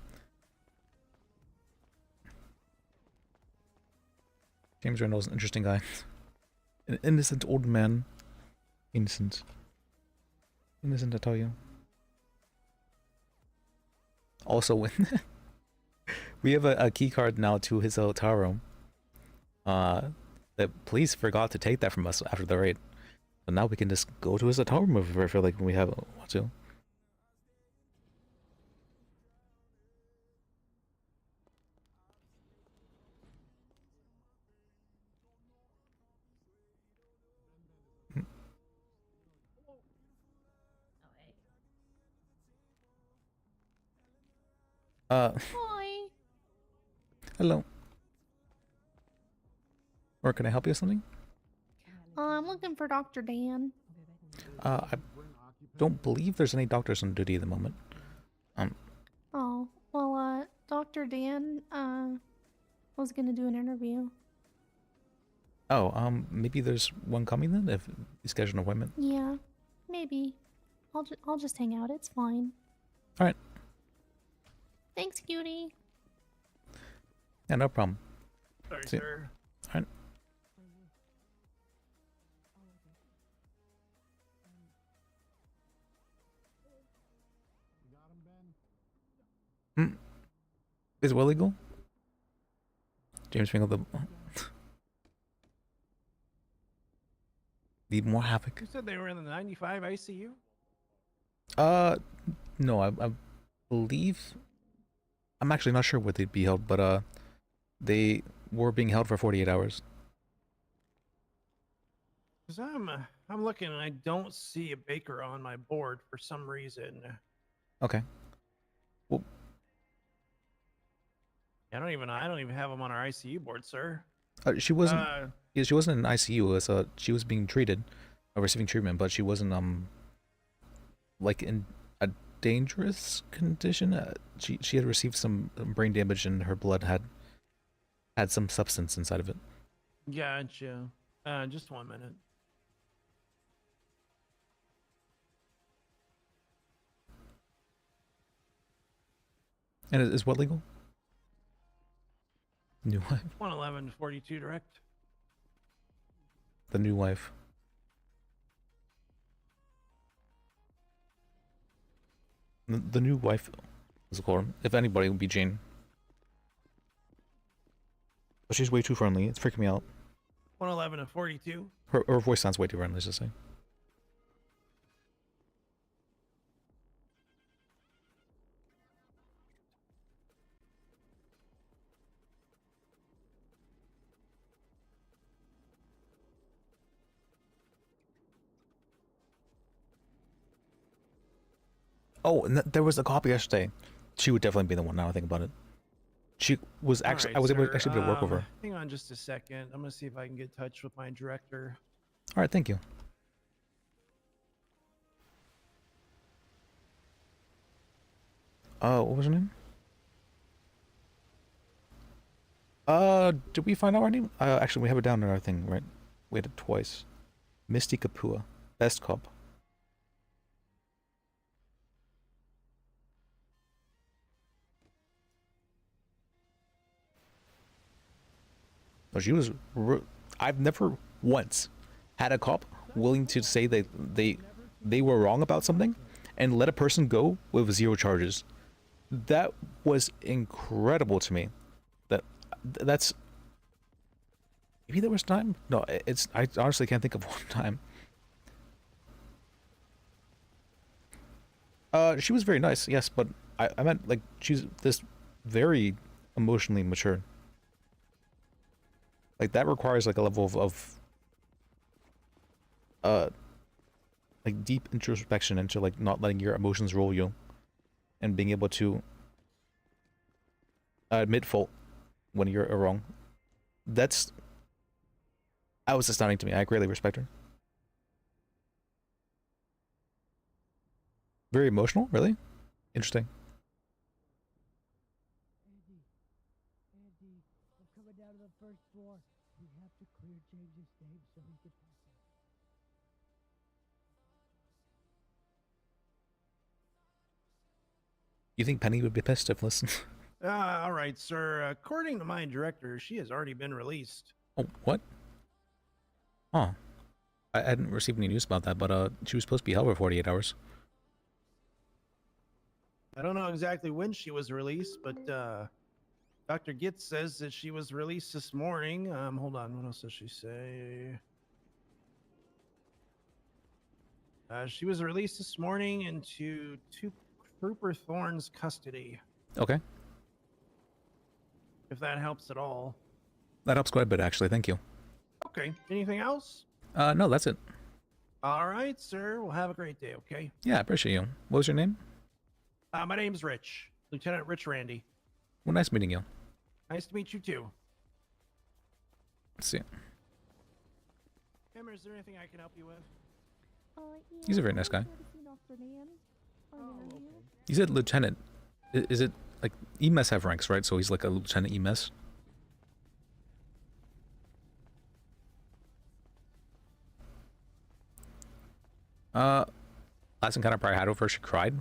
James Randall's an interesting guy. An innocent old man. Innocent. Innocent, I tell you. Also, when we have a key card now to his hotel room. The police forgot to take that from us after the raid. So now we can just go to his hotel room if we feel like we want to. Hi. Hello. Or can I help you with something? I'm looking for Dr. Dan. I don't believe there's any doctors on duty at the moment. Oh, well, Dr. Dan, I was gonna do an interview. Oh, maybe there's one coming then if you schedule an appointment. Yeah, maybe. I'll just hang out. It's fine. All right. Thanks, cutie. Yeah, no problem. Sorry, See ya. sir. All right. Hmm. Is what legal? James Fingal the need more havoc. You said they were in the 95 ICU? No, I believe I'm actually not sure where they'd be held, but they were being held for 48 hours. Because I'm looking and I don't see a Baker on my board for some reason. Okay. Well, I don't even have him on our ICU board, sir. she wasn't. Yeah, she wasn't in ICU. It was, she was being treated, receiving treatment, but she wasn't like in a dangerous condition. She had received some brain damage and her blood had some substance inside of it. Gotcha. Just 1 minute. And is what legal? New wife. 111-42 direct. The new wife. The new wife is called. If anybody, it would be Jane. But she's way too friendly. It's freaking me out. 111-42. Her voice sounds way too friendly, let's just say. Oh, and there was a copy yesterday. She would definitely be the one now I think about it. She was actually, I was able to work with her. Hang on just a second. I'm going to see if I can get in touch with my director. All right, thank you. What was her name? Did we find out her name? Actually, we have it down in our thing, right? We had it twice. Misty Kapua, best cop. No, she was. I've never once had a cop willing to say that they were wrong about something and let a person go with 0 charges. That was incredible to me. That's maybe there was time. No, it's. I honestly can't think of one time. She was very nice, yes, but I meant like she's this very emotionally mature. Like that requires like a level of like deep introspection into like not letting your emotions rule you and being able to admit fault when you're wrong. That was astounding to me. I greatly respect her. Very emotional, really? Interesting. You think Penny would be pissed if listen? All right, sir. According to my director, she has already been released. Oh, what? Oh. I hadn't received any news about that, but she was supposed to be held for 48 hours. I don't know exactly when she was released, but Dr. Gitz says that she was released this morning. Hold on, what else does she say? She was released this morning into Trooper Thorne's custody. Okay. If that helps at all. That helps quite a bit, actually. Thank you. Okay. Anything else? No, that's it. All right, sir. Well, have a great day, okay? Yeah, I appreciate you. What was your name? My name's Rich. Lieutenant Rich Randy. Well, nice meeting you. Nice to meet you, too. Let's see. Emma, is there anything I can help you with? He's a very nice guy. You said lieutenant. Is it like EMS have ranks, right? So he's like a lieutenant EMS. Last encounter I had with her, she cried.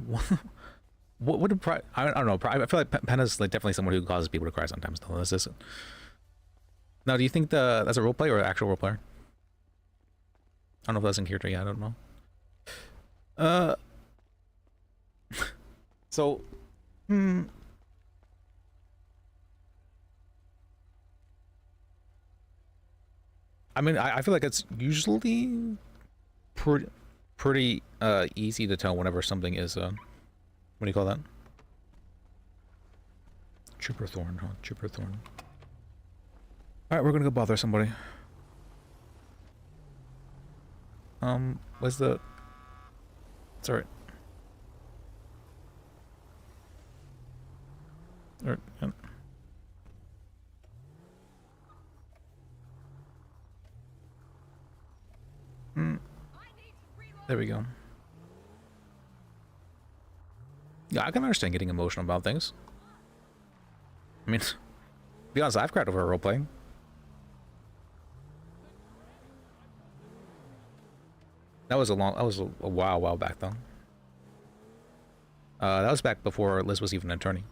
What would I don't know. I feel like Penna's like definitely someone who causes people to cry sometimes. Though this isn't. Now, do you think that's a roleplay or an actual role player? I don't know if that's in character. Yeah, I don't know. So, I mean, I feel like it's usually pretty easy to tell whenever something is what do you call that? Trooper Thorn, huh? Trooper Thorn. Alright, we're gonna go bother somebody. Where's the... It's alright. Alright, yeah. There we go. Yeah, I can understand getting emotional about things. I mean, to be honest, I've cried over roleplaying. That was a while back though. That was back before Liz was even an attorney.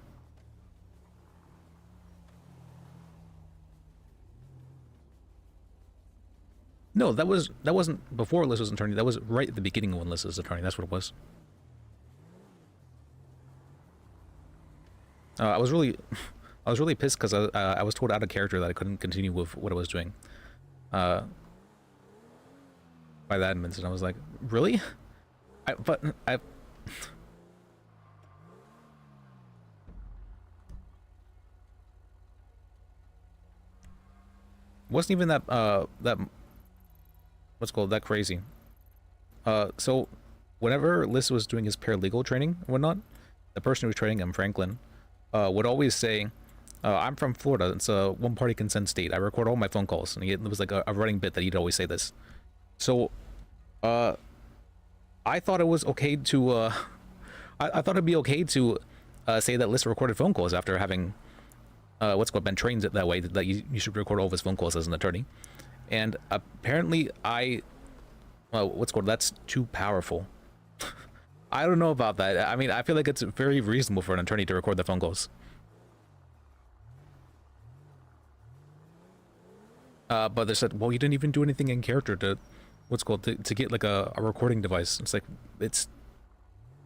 No, that wasn't before Liz was an attorney. That was right at the beginning of when Liz was an attorney. That's what it was. I was really pissed because I was told out of character that I couldn't continue with what I was doing. By the admins, and I was like, really? But wasn't even that what's called that crazy. So whenever Liz was doing his paralegal training and whatnot, the person who was training him, Franklin, would always say, I'm from Florida, it's a one-party consent state. I record all my phone calls. And it was like a running bit that he'd always say this. So, I thought it was okay to, I thought it'd be okay to say that Liz recorded phone calls after having, been trained that way, that you should record all of his phone calls as an attorney. And apparently that's too powerful. I don't know about that. I mean, I feel like it's very reasonable for an attorney to record the phone calls. But they said, well, you didn't even do anything in character to, to get like a recording device. It's like, it's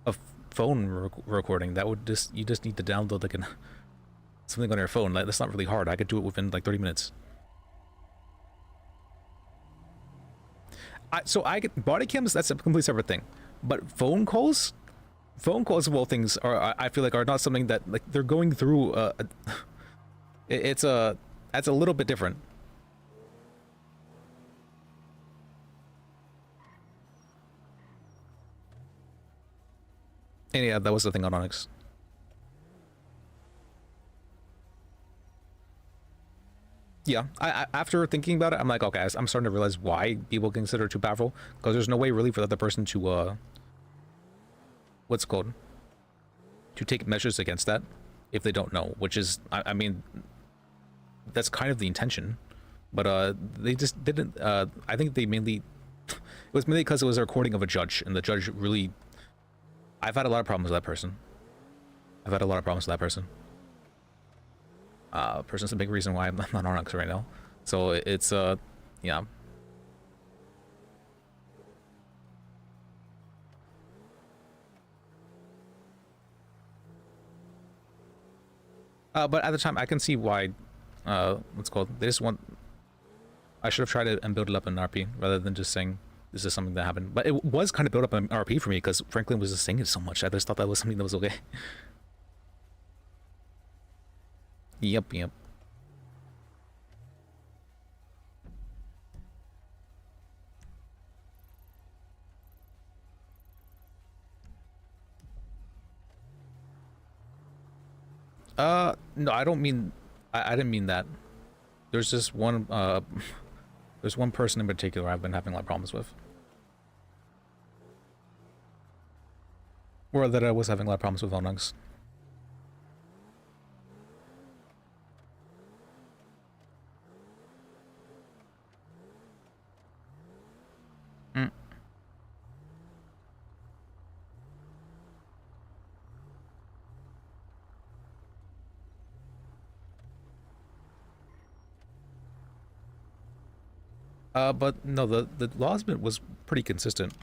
a phone recording. That would you just need to download like something on your phone. Like, that's not really hard. I could do it within like 30 minutes. So I get body cams, that's a completely separate thing. But phone calls of all things are, I feel like, are not something that, like, they're going through, that's a little bit different. And yeah, that was the thing on Onyx. Yeah, I after thinking about it, I'm like, okay, I'm starting to realize why people consider it too powerful, because there's no way really for the other person to, to take measures against that if they don't know, which is, I mean, that's kind of the intention, but they just didn't, I think they mainly, it was mainly because it was a recording of a judge, and the judge really, I've had a lot of problems with that person. Person's a big reason why I'm not on Onyx right now. So it's, yeah. But at the time, I can see why, they just want, I should have tried it and build it up in RP, rather than just saying, this is something that happened. But it was kind of built up in RP for me, because Franklin was just saying it so much. I just thought that was something that was okay. Yep. No, I don't mean, I didn't mean that. There's just one, there's one person in particular I've been having a lot of problems with. Or that I was having a lot of problems with Onyx. But no, the lawsman was pretty consistent.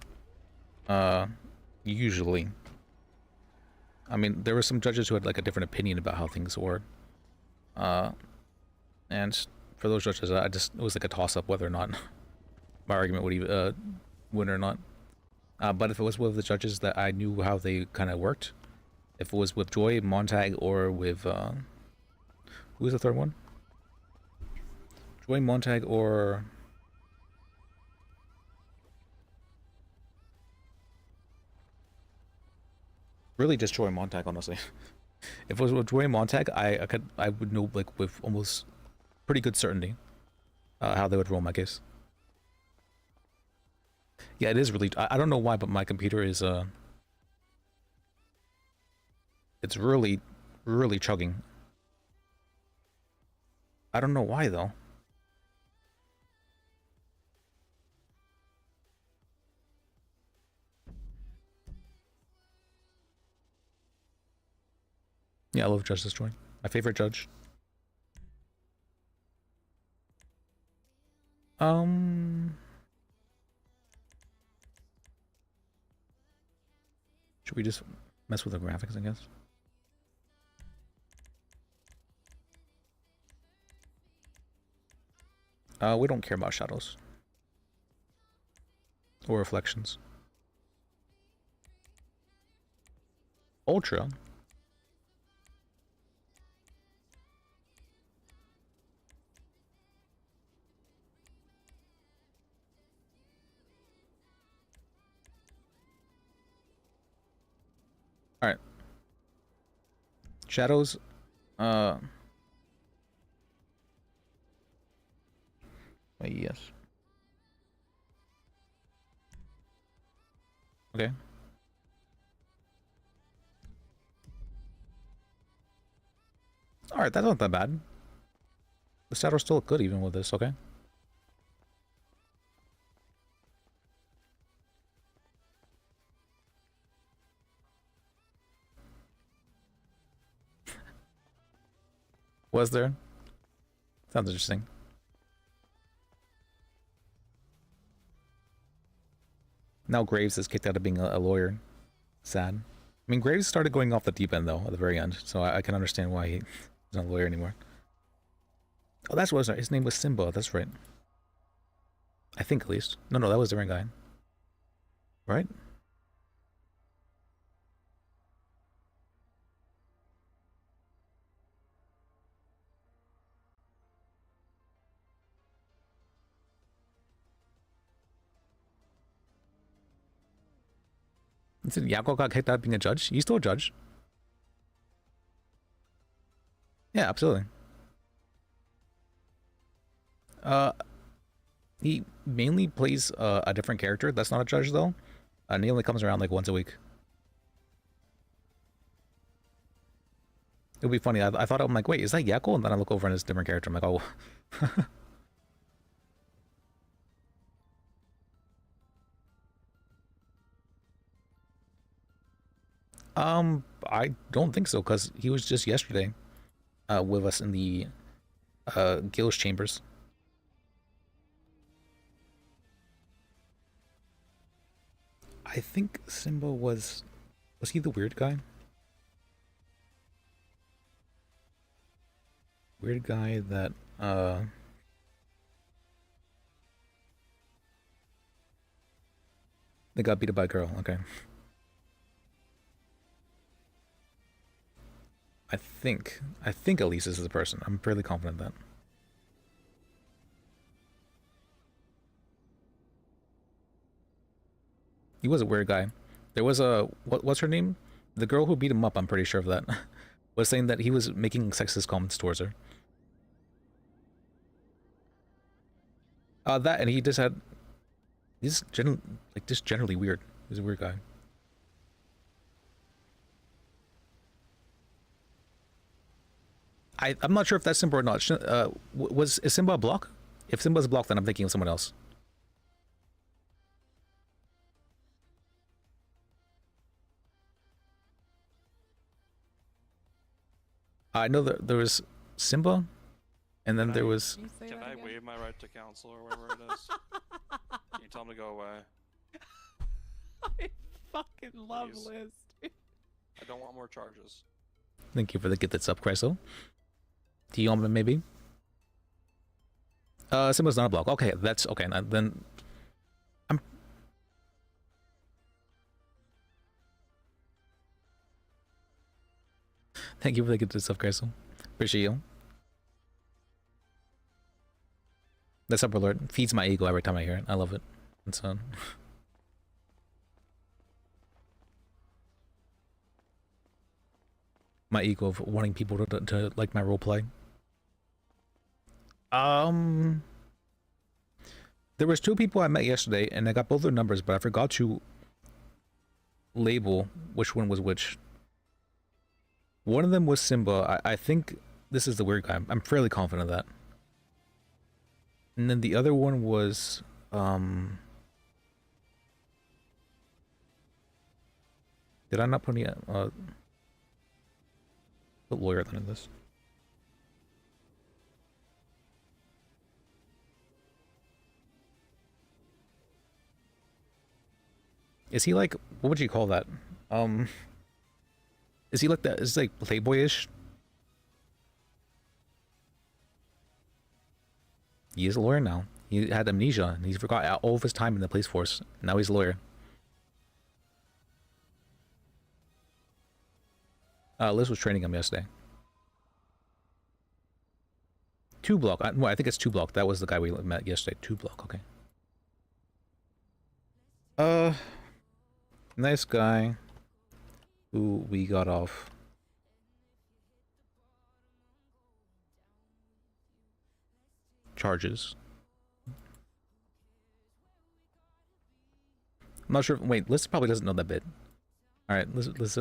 Usually. I mean, there were some judges who had like a different opinion about how things were. And for those judges, it was like a toss-up whether or not my argument would even win or not. But if it was with the judges that I knew how they kind of worked, if it was with Joy, Montag, or with who was the third one? Joy, Montag, or really just Joy and Montag, honestly. If it was with Joy and Montag, I would know like with almost pretty good certainty how they would roll my case. Yeah, it is really. I don't know why, but my computer is it's really chugging. I don't know why though. Yeah, I love Justice Joy. My favorite judge. Should we just mess with the graphics, I guess? We don't care about shadows. Or reflections. Ultra. Alright. Shadows, yes. Okay. Alright, that's not that bad. The shadows still look good even with this, okay? Was there? Sounds interesting. Now Graves is kicked out of being a lawyer. Sad. I mean, Graves started going off the deep end, though, at the very end, so I can understand why he's not a lawyer anymore. Oh, that's what his name was Simba, that's right. I think, at least. No, that was a different guy. Right? Yako got kicked out being a judge? He's still a judge. Yeah, absolutely. He mainly plays a different character. That's not a judge, though. And he only comes around like once a week. It would be funny. I thought, I'm like, wait, is that Yako? And then I look over and it's a different character. I'm like, oh. I don't think so, because he was just yesterday with us in the Gil's chambers. I think Simba was he the weird guy? Weird guy that they got beat up by a girl, okay. I think at least this is the person. I'm fairly confident that. He was a weird guy. There was a what's her name? The girl who beat him up, I'm pretty sure of that. Was saying that he was making sexist comments towards her. That and he just had he's just generally weird. He's a weird guy. I'm not sure if that's Simba or not. Is Simba a block? If Simba's a block, then I'm thinking of someone else. I know that there was Simba, And then there was Can I waive my right to counsel or whatever it is? Can you tell him to go away? I fucking love Please. Liz. I don't want more charges. thank you for the gifted sub, Chrysler. Dion maybe. Simba's not a block. Okay, that's okay. Then I'm. Thank you for the gifted sub, Chrysler. Appreciate you. That sub alert feeds my ego every time I hear it. I love it. It's my ego of wanting people to like my roleplay. There was 2 people I met yesterday, and I got both their numbers, but I forgot to label which one was which. One of them was Simba. I think this is the weird guy. I'm fairly confident of that. And then the other one was did I not put any put lawyer then in this? Is he like, what would you call that? Is he like that? Is he like playboyish? He is a lawyer now. He had amnesia and he forgot all of his time in the police force. Now he's a lawyer. Liz was training him yesterday. 2 block. I think it's 2 block. That was the guy we met yesterday. 2 block. Okay. Nice guy who we got off. Charges. I'm not sure. Wait, Liz probably doesn't know that bit. All right, let's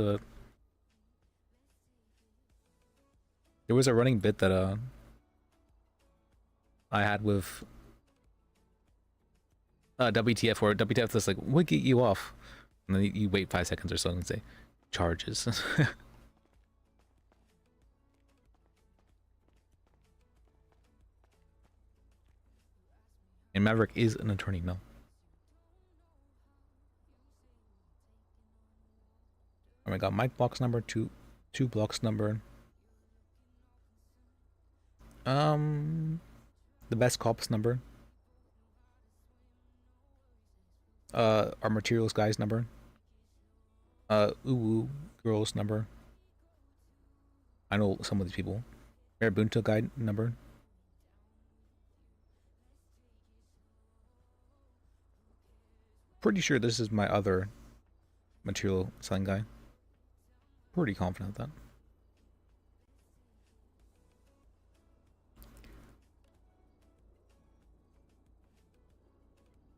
there was a running bit that I had with WTF, where WTF is like, what get you off? And then you wait 5 seconds or so and say, charges. And Maverick is an attorney, no. Oh my god, Mike blocks number, two blocks number. The best cops number. Our materials guys number. Uwu girls number. I know some of these people. Marabunta guy number. Pretty sure this is my other material selling guy. Pretty confident of that.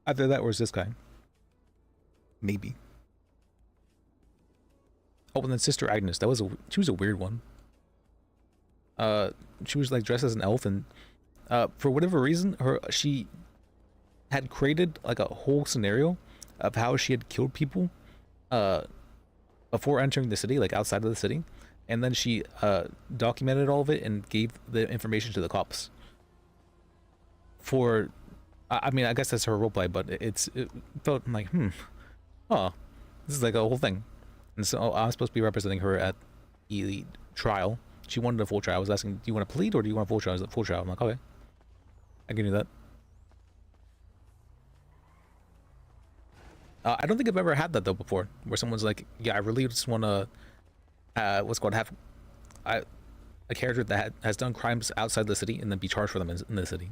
Either that or is this guy. Maybe. Oh, and then Sister Agnes. She was a weird one. She was like dressed as an elf, and for whatever reason, she had created like a whole scenario of how she had killed people before entering the city, like outside of the city, and then she documented all of it and gave the information to the cops. I mean, I guess that's her roleplay, but it felt like, oh, this is like a whole thing. And so I was supposed to be representing her at the trial. She wanted a full trial. I was asking, do you want a plead or do you want a full trial? I was like, full trial. I'm like, okay, I can do that. I don't think I've ever had that though before, where someone's like, yeah, I really just want to, have a character that has done crimes outside the city and then be charged for them in the city.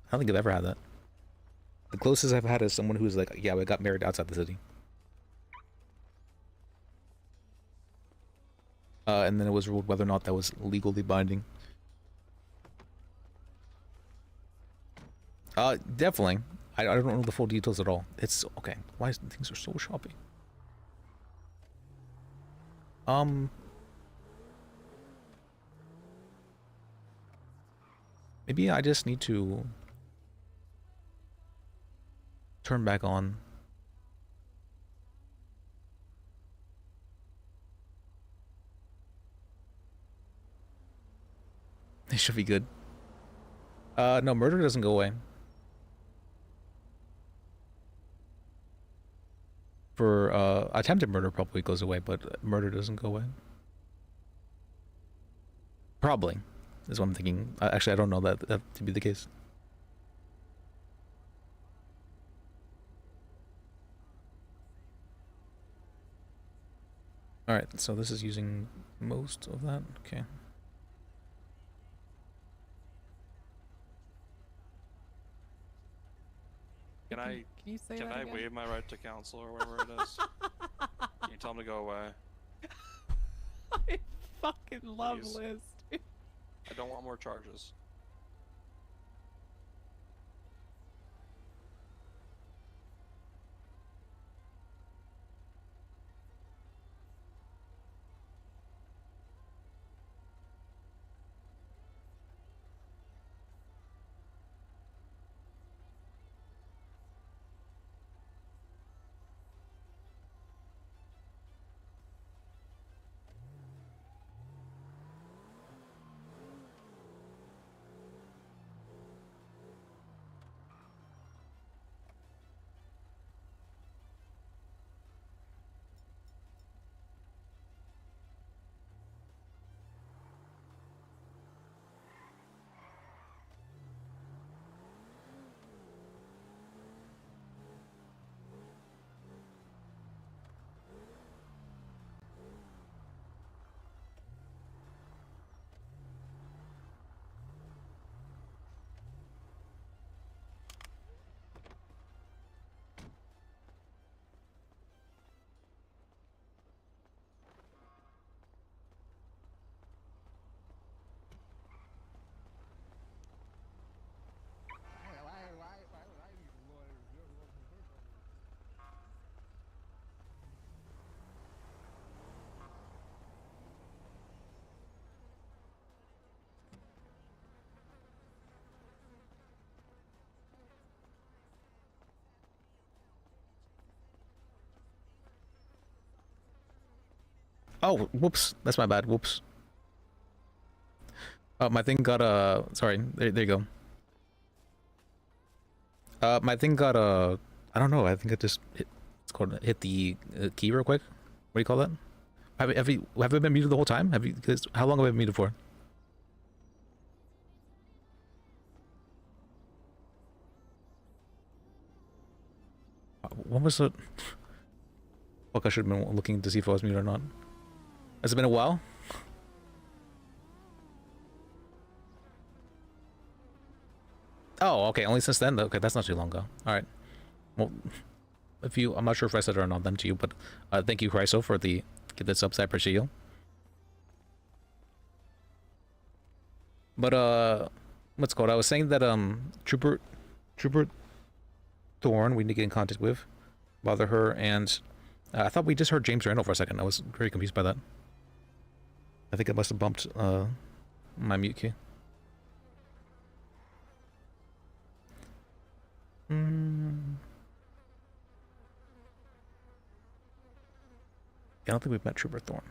I don't think I've ever had that. The closest I've had is someone who's like, yeah, we got married outside the city. And then it was ruled whether or not that was legally binding. Definitely. I don't know the full details at all. It's okay. Why is things are so choppy? Maybe I just need to turn back on. It should be good. No, murder doesn't go away. For attempted murder probably goes away, but murder doesn't go away. Probably, is what I'm thinking. Actually, I don't know that to be the case. Alright, so this is using most of that. Okay. Can you say can that I again? waive my right to counsel or whatever it is? Can you tell him to go away? I fucking love Please. Liz. I don't want more charges. Oh, whoops. That's my bad. Whoops. My thing got sorry. There you go. My thing got I don't know. I think it just hit the key real quick. What do you call that? Have you been muted the whole time? Have you? Cause how long have I been muted for? What was it? Fuck, I should have been looking to see if I was muted or not. Has it been a while? Oh, okay. Only since then. Okay, that's not too long ago. All right. Well, if you, I'm not sure if I said it or not then to you, but thank you, Chryso, for the get this subs. I appreciate you. But what's it called? I was saying that Trooper Thorn we need to get in contact with, bother her, and I thought we just heard James Randall for a second. I was very confused by that. I think I must have bumped my mute key. I don't think we've met Trooper Thorn.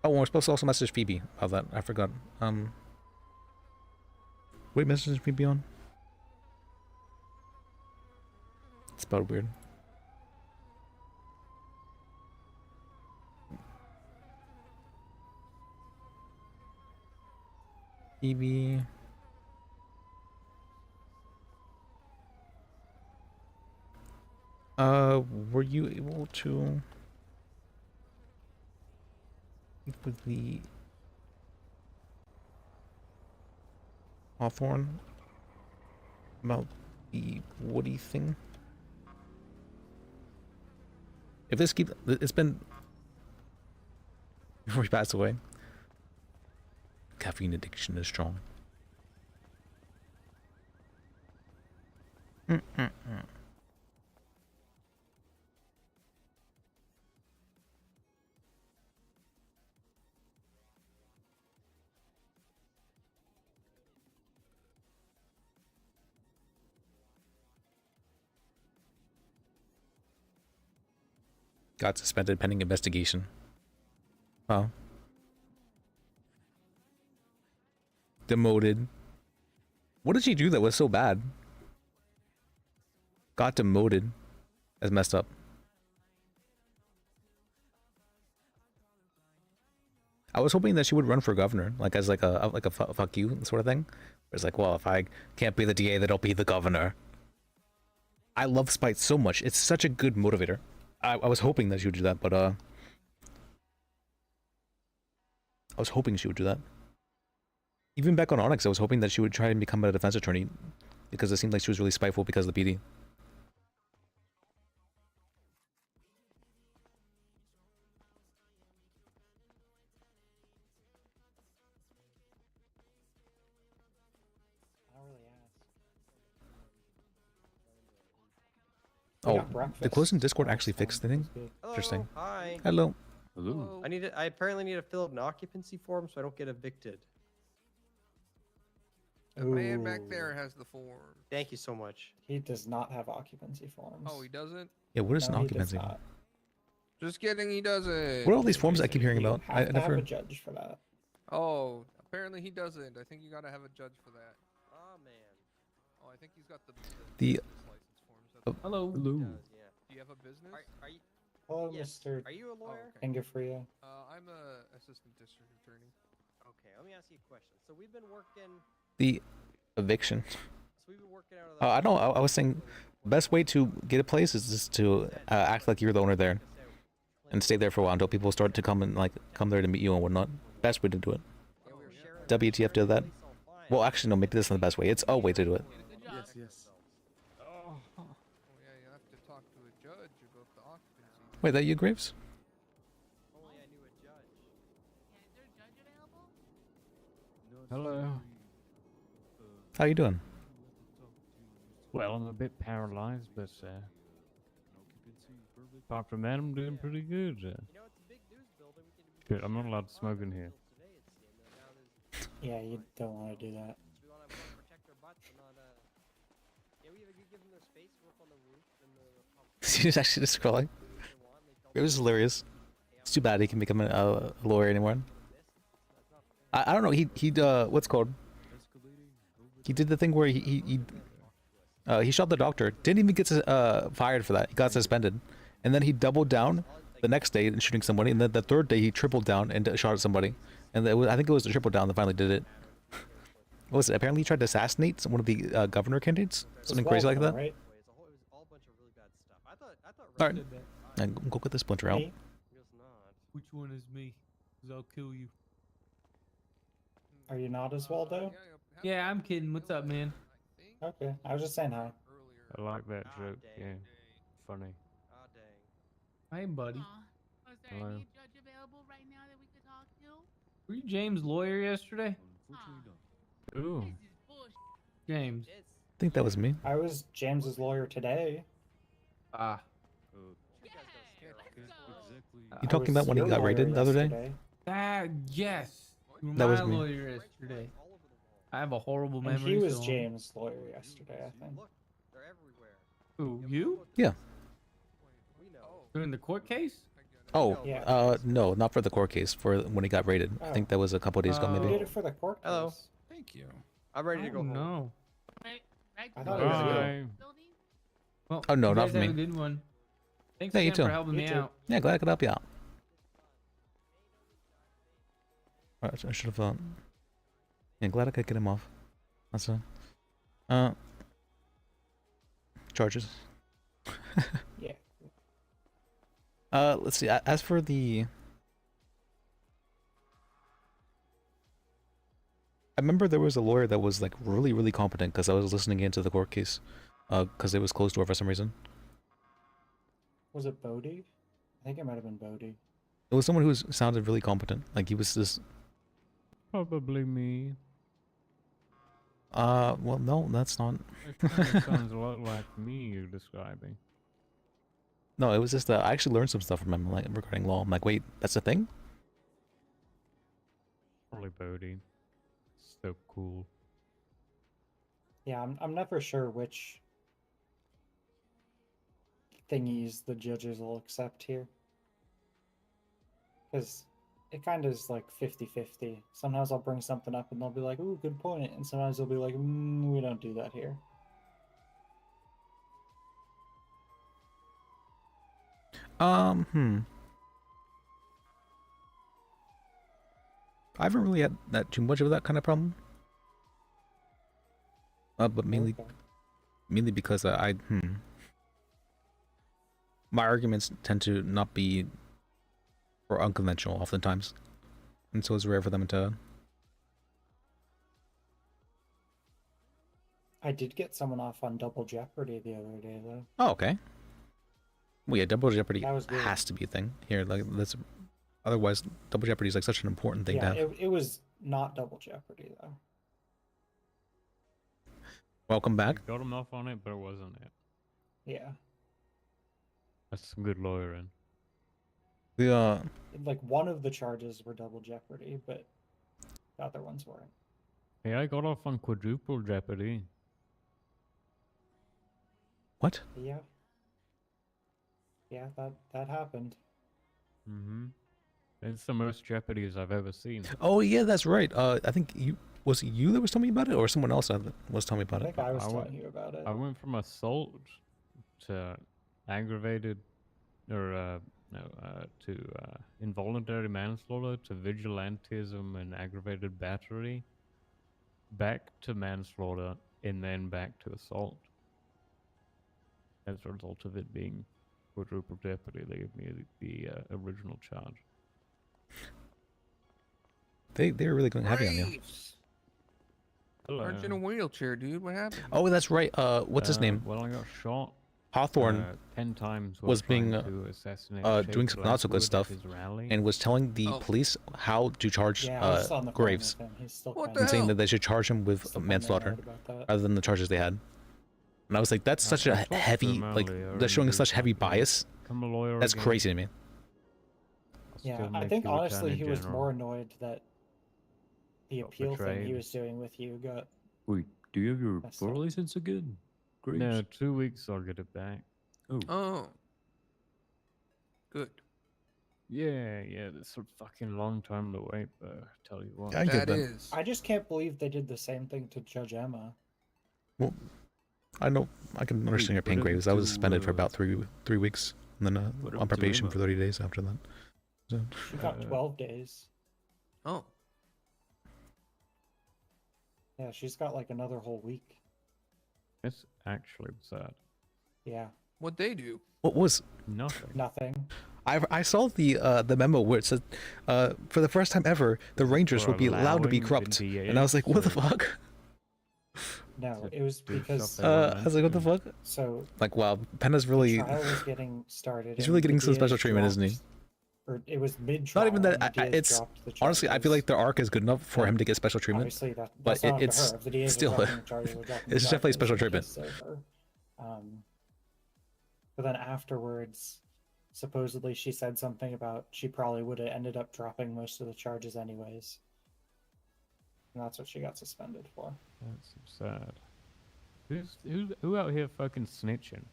Oh, we're supposed to also message Phoebe about that. I forgot. Wait, message Phoebe on? It's about weird. Phoebe. Were you able to with the Hawthorne about the Woody thing? If this keeps, it's been before he passed away. Caffeine addiction is strong. Got suspended pending investigation. Oh. demoted. What did she do that was so bad? Got demoted. That's messed up. I was hoping that she would run for governor, like as like a fuck you sort of thing. It's like, well, if I can't be the DA, then I'll be the governor. I love spite so much. It's such a good motivator. I was hoping that she would do that, but I was hoping she would do that. Even back on Onyx, I was hoping that she would try and become a defense attorney because it seemed like she was really spiteful because of the PD. I don't really ask. We Oh, got the breakfast closing Discord last actually time. fixed the thing? That was good. Interesting. Hi. Hello. Hello. I apparently need to fill out an occupancy form so I don't get evicted. The man back there Ooh. has the form. Thank you so much. He does not have occupancy forms. Oh, he doesn't? Yeah, what is No, an he does occupancy? not. Just kidding, he doesn't. What are all these forms I keep hearing You about? have I to have never. a judge for that. Oh, apparently he doesn't. I think you gotta have a judge for that. Oh man. Oh, I think he's got the The- business license forms. That's Hello. He does, yeah. Do you have a business? Are you? Hello, Yes. Mr. Are you a lawyer? okay. Fingerfrio. I'm a assistant district attorney. Okay, let me ask you a question. So we've been working. The eviction. So we've been working out of the. I know. I was saying, the best way to get a place is just to act like you're the owner there, and stay there for a while until people start to come there to meet you and whatnot. Best way to do it. Yeah, we were sharing. WTF did that. Well, actually, no. Maybe this isn't the best way. It's a way to do it. Yes, yes. Oh yeah, you have to talk to a judge about the occupancy. Wait, that you, Graves? Only I knew a judge. Hello. How you doing? Well, I'm a bit paralyzed, but apart from that, I'm doing pretty good. You know, it's a big news building. We can. Good, I'm not allowed to smoke in here. Today it seemed. And now there's. Yeah, you don't want to do that. We want to protect our butts and not. Yeah, we give them their space, work on the roof, and the. She's actually just scrolling. It was hilarious. It's too bad he can become a lawyer anymore. I don't know. He what's it called? He did the thing where he shot the doctor. Didn't even get fired for that. He got suspended, and then he doubled down the next day in shooting somebody, and then the third day he tripled down and shot at somebody. And I think it was the triple down that finally did it. What was it? Apparently he tried to assassinate one of the governor candidates. Something crazy like that. Right? All right, go get the splinter out. Me? Which one is me? Cause I'll kill you. Are you not Oswaldo? Yeah, I'm kidding. What's up, man? Okay, I was just saying hi. I like that joke. Yeah, funny. Ah, dang. Hey, buddy. Was there Hello. any judge available right now that we could talk to? Were you James' lawyer yesterday? Ooh. This is bullshit. James. I think that was me. I was James's lawyer today. Ah. Yeah, let's go. You talking about when he got raided the other day? Yes. You were That was my me. lawyer yesterday. I have a horrible And memory. he was so- James' lawyer yesterday, I think. Look, they're everywhere. Who? You? Yeah. We know. During the court case? Oh, Yeah. no, not for the court case. For when he got raided. I think that was a couple days ago, We maybe. did it for the court case. Hello. Thank you. I'm ready to go home. No. Right, right. I thought it was you. Bye. Building? Well, Oh, no, you not guys for have me. a good one. Thanks Yeah, you again too. for helping You me too. out. Yeah, glad I could help you out. Alright, I should have. Yeah, glad I could get him off. That's charges. Yeah. Let's see. As for the, I remember there was a lawyer that was like really competent because I was listening into the court case, because it was closed door for some reason. Was it Bodie? I think it might have been Bodie. It was someone who sounded really competent. Like he was just. Probably me. Well, no, that's not. It kinda sounds a lot like me you're describing. No, it was just I actually learned some stuff from him, like regarding law. I'm like, wait, that's a thing? Probably Bodie. So cool. Yeah, I'm never sure which thingies the judges will accept here. Because it kind of is like 50-50. Sometimes I'll bring something up and they'll be like, "Ooh, good point," and sometimes they'll be like, "We don't do that here." I haven't really had that too much of that kind of problem. But mainly, mainly because my arguments tend to not be or unconventional oftentimes, and so it's rare for them to. I did get someone off on Double Jeopardy the other day, though. Oh, okay. Well, yeah, Double Jeopardy That was good. has to be a thing here. Like, that's otherwise Double Jeopardy is like such an important thing to Yeah, have. it was not Double Jeopardy though. Welcome back. I got him off on it, but it wasn't it. Yeah. That's some good lawyering. The Like one of the charges were Double Jeopardy, but the other ones weren't. Hey, I got off on quadruple jeopardy. What? Yeah. Yeah, that happened. Mm-hmm. It's the most jeopardies I've ever seen. Oh yeah, that's right. I think was it you that was telling me about it, or someone else that was telling me about I it? think I was telling you about it. I went from assault to aggravated, or to involuntary manslaughter to vigilantism and aggravated battery, back to manslaughter, and then back to assault. As a result of it being quadruple jeopardy, they gave me the original charge. They're really going heavy on you. Hello. Aren't you in a wheelchair, dude? What happened? Oh, that's right. What's his name? Well, I got shot. Hawthorne 10 times was being to assassinate doing Jake some not so good Blackwood at stuff, his rally. and was telling the Oh. police how to charge Yeah, I was on the phone Graves, with him. He's still What kind the and saying hell? that they should charge him with Still kinda manslaughter mad about that. rather than the charges they had. And I was like, that's such I a talked to heavy, him like, earlier, they're and showing he such was heavy like, bias. Become a lawyer That's again. crazy to me. I'll Yeah, still I make think you honestly Attorney he was General. more annoyed that the Got appeal thing he betrayed. was doing with you got Wait, do you have your messed up. bar license again? No, 2 weeks I'll get it back. Oh. Good. Yeah, that's a fucking long time to wait, but tell you what. I get That that. is. I just can't believe they did the same thing to Judge Emma. Well, I know I can understand your pain, what Graves. happened I was to, suspended for about three weeks, and then what on happened to probation Emma? for 30 days after that. So, She got 12 days. Oh. Yeah, she's got like another whole week. It's actually sad. Yeah, What'd they do? what was? Nothing. nothing. I saw the memo where it said, for the first time ever, the Rangers For will be allowed to be allowing corrupt, the and I was like, what the to- fuck? No, To it was do because stuff they want I was like, what the fuck? so Like, wow, Penna's the really. trial was getting started. He's and really the getting some special Diaz treatment, isn't he? dropped- Or it was mid-trial. Not even that. and the Diaz It's dropped the honestly, I feel charges. like their arc is good enough for him to get special treatment. Obviously, but that's not up to it's her. If the DAs are still, dropping the charges, we're dropping the it's definitely charges. special We treatment. just save her. But then afterwards, supposedly she said something about she probably would have ended up dropping most of the charges anyways. And that's what she got suspended for. That's sad. Who out here fucking snitching?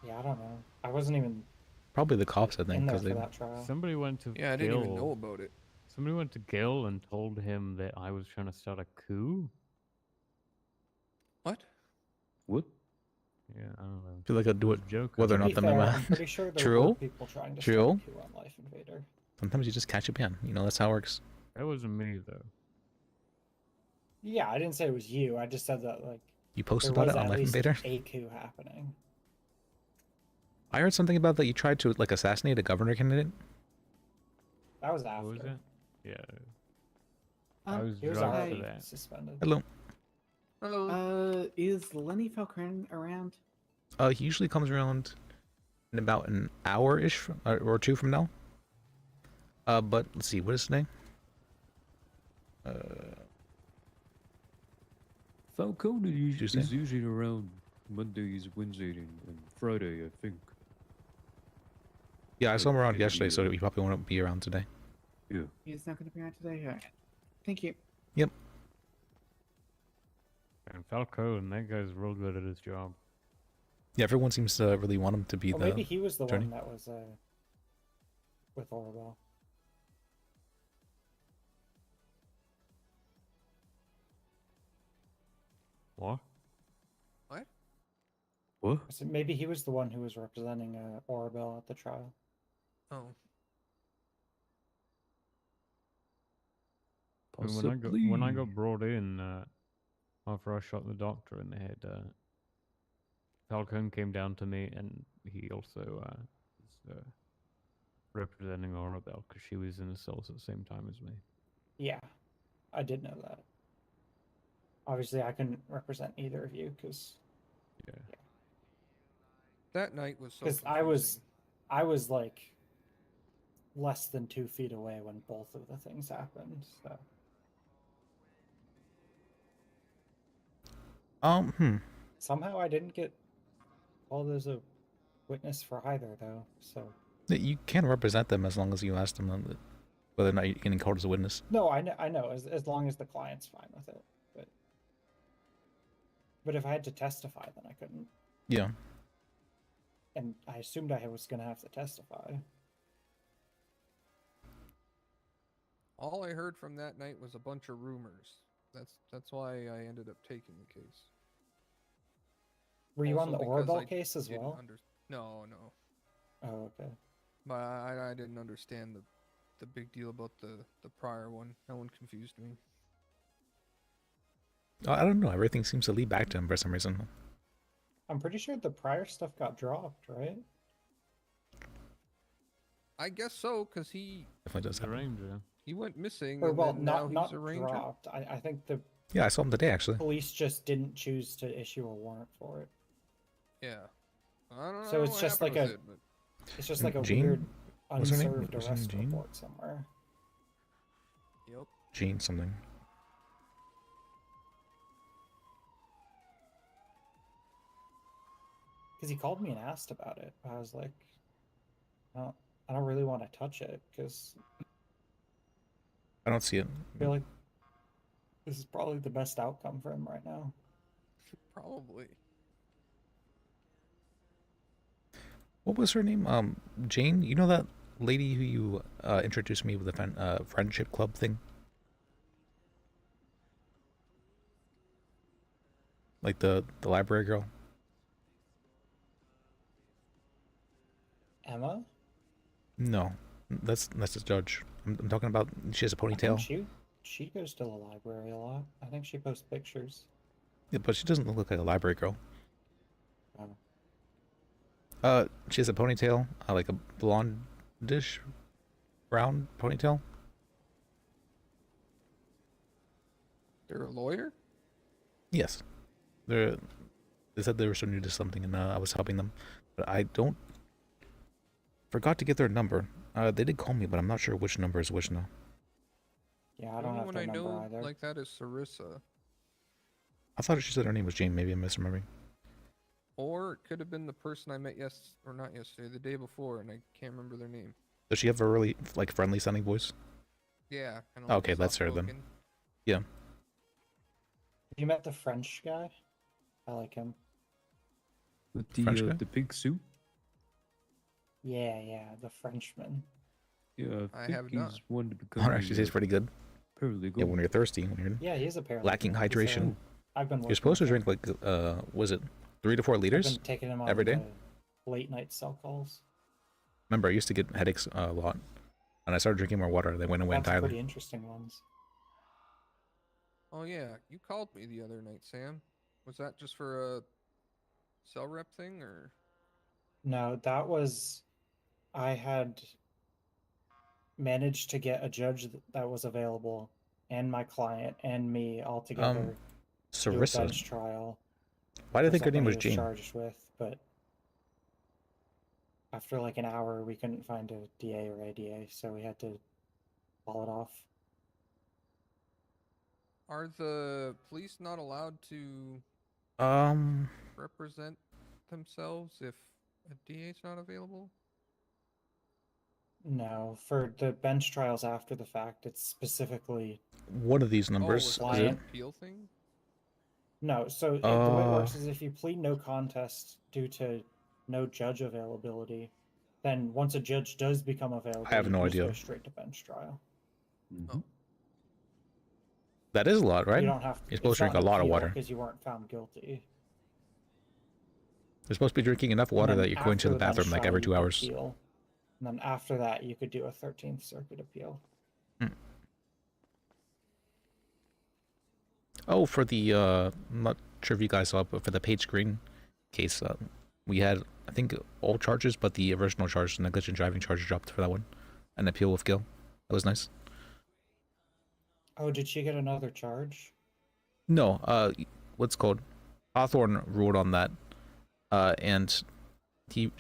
Yeah, I don't know. I wasn't even Probably the cops, I think, in there because for they. that trial. Somebody went to Yeah, I didn't even Gil. know about it. Somebody went to Gil and told him that I was trying to start a coup. What? What? Yeah, I don't know. I feel like I'd do it Joke. whether or To not be the fair, memo. I'm pretty sure there True. were people trying to True. start a coup on Life Invader. Sometimes you just catch a pan. You know, that's how it works. That wasn't me though. Yeah, I didn't say it was you. I just said that like You posted there about was it on at Life least Invader. a coup happening. I heard something about that you tried to like assassinate a governor candidate. That was after. What was it? Yeah. I was He was drunk already for that. suspended. Hello. Hello. Is Lenny Falcon around? He usually comes around in about an hour-ish or two from now. But let's see, what is his name? Falcone Tuesday? is usually around Mondays, Wednesdays, and Friday, I think. Yeah, I saw him around Maybe, yesterday, so he probably won't be around today. Yeah. He's not going to be around today. All right. Thank you. Yep. And Falcone, that guy's real good at his job. Yeah, everyone seems to really want him to be Or the maybe he was the attorney. one that was with Orwell. What? What? What? So maybe he was the one who was representing Orabel at the trial. Oh. I mean, when I got brought in after I shot the doctor in the head, Falcone came down to me, and he also is representing Orabel because she was in the cells at the same time as me. Yeah, I did know that. Obviously, I couldn't represent either of you because Yeah. That night was so because I was like less than 2 feet away when both of the things happened. So somehow I didn't get called as a witness for either, though. So You can represent them as long as you ask them whether or not you're getting called as a witness. no, I know as long as the client's fine with it. But if I had to testify, then I couldn't. Yeah. And I assumed I was going to have to testify. All I heard from that night was a bunch of rumors. That's why I ended up taking the case. Were you on Also the because Orabel I case as didn't well? No. Oh, okay. But I didn't understand the big deal about the prior one. That one confused me. I don't know. Everything seems to lead back to him for some reason. I'm pretty sure the prior stuff got dropped, right? I guess so, because he Definitely does happen. Ranger. He went missing, Or and well, then not now he's not a ranger. dropped. I think the Yeah, I saw him today actually. police just didn't choose to issue a warrant for it. Yeah. I don't know. So it's what just happened like with a it, but... it's just like a Jean? weird What's her name? unserved What's her name, arrest Jean? report somewhere. Yep. Gene something. Because he called me and asked about it. I was like, I don't really want to touch it because I don't see it. I feel like this is probably the best outcome for him right now. Probably. What was her name? Jane? You know that lady who you introduced me with the friendship club thing? Like the library girl? Emma? No. That's the judge. I'm talking about she has a I think ponytail. she goes to the library a lot. I think she posts pictures. Yeah, but she doesn't look like a library girl. Oh. She has a ponytail, like a blondish brown ponytail. They're a lawyer? Yes. They said they were so new to something and I was helping them. But I forgot to get their number. They did call me, but I'm not sure which number is which now. Yeah, I The don't only have one their I number know either. like that is Sarissa. I thought she said her name was Jane. Maybe I'm misremembering. Or it could have been the person I met not yesterday, the day before, and I can't remember their name. Does she have a really friendly sounding voice? Yeah. Kind Okay, that's her then. Yeah. Have you met the French guy? I like him. With French guy? the big suit? Yeah, the Frenchman. Yeah, I think have he's not. one to become. Oh, actually tastes pretty good. Paralegal. Yeah, when you're thirsty, when you're Yeah, he's apparently lacking hydration. I've been. You're supposed to drink like was it 3 to 4 liters I've been taking him on every day? late night cell calls. Remember, I used to get headaches a lot, and I started drinking more water. They went away That's entirely. pretty interesting ones. Oh yeah, you called me the other night, Sam. Was that just for a cell rep thing, or? No, that was. I had managed to get a judge that was available, and my client and me all together. To a Sarissa. bench trial. Why did I for think her name something was he Jane? charged with, but after like an hour, we couldn't find a DA or ADA, so we had to call it off. Are the police not allowed to represent themselves if a DA's not available? No, for the bench trials after the fact, it's specifically One of these numbers. Oh, is was it it? an appeal thing? no. So the way it works is if you plead no contest due to no judge availability, then once a judge does become available, I have you no can just idea. go straight to bench trial. Oh. That is a lot, right? You don't have. You're supposed to drink a lot of water. because you weren't found guilty. You're supposed to be drinking enough water And then that you're going to after the bathroom like trial, every you 2 could hours. appeal. And then after that, you could do a 13th Circuit appeal. Oh, for the I'm not sure if you guys saw, but for the Paige Green case, we had, I think, all charges, but the original charge, the negligent driving charge, dropped for that one. An appeal with Gil. That was nice. Oh, did she get another charge? No, what's it called? Hawthorne ruled on that, and he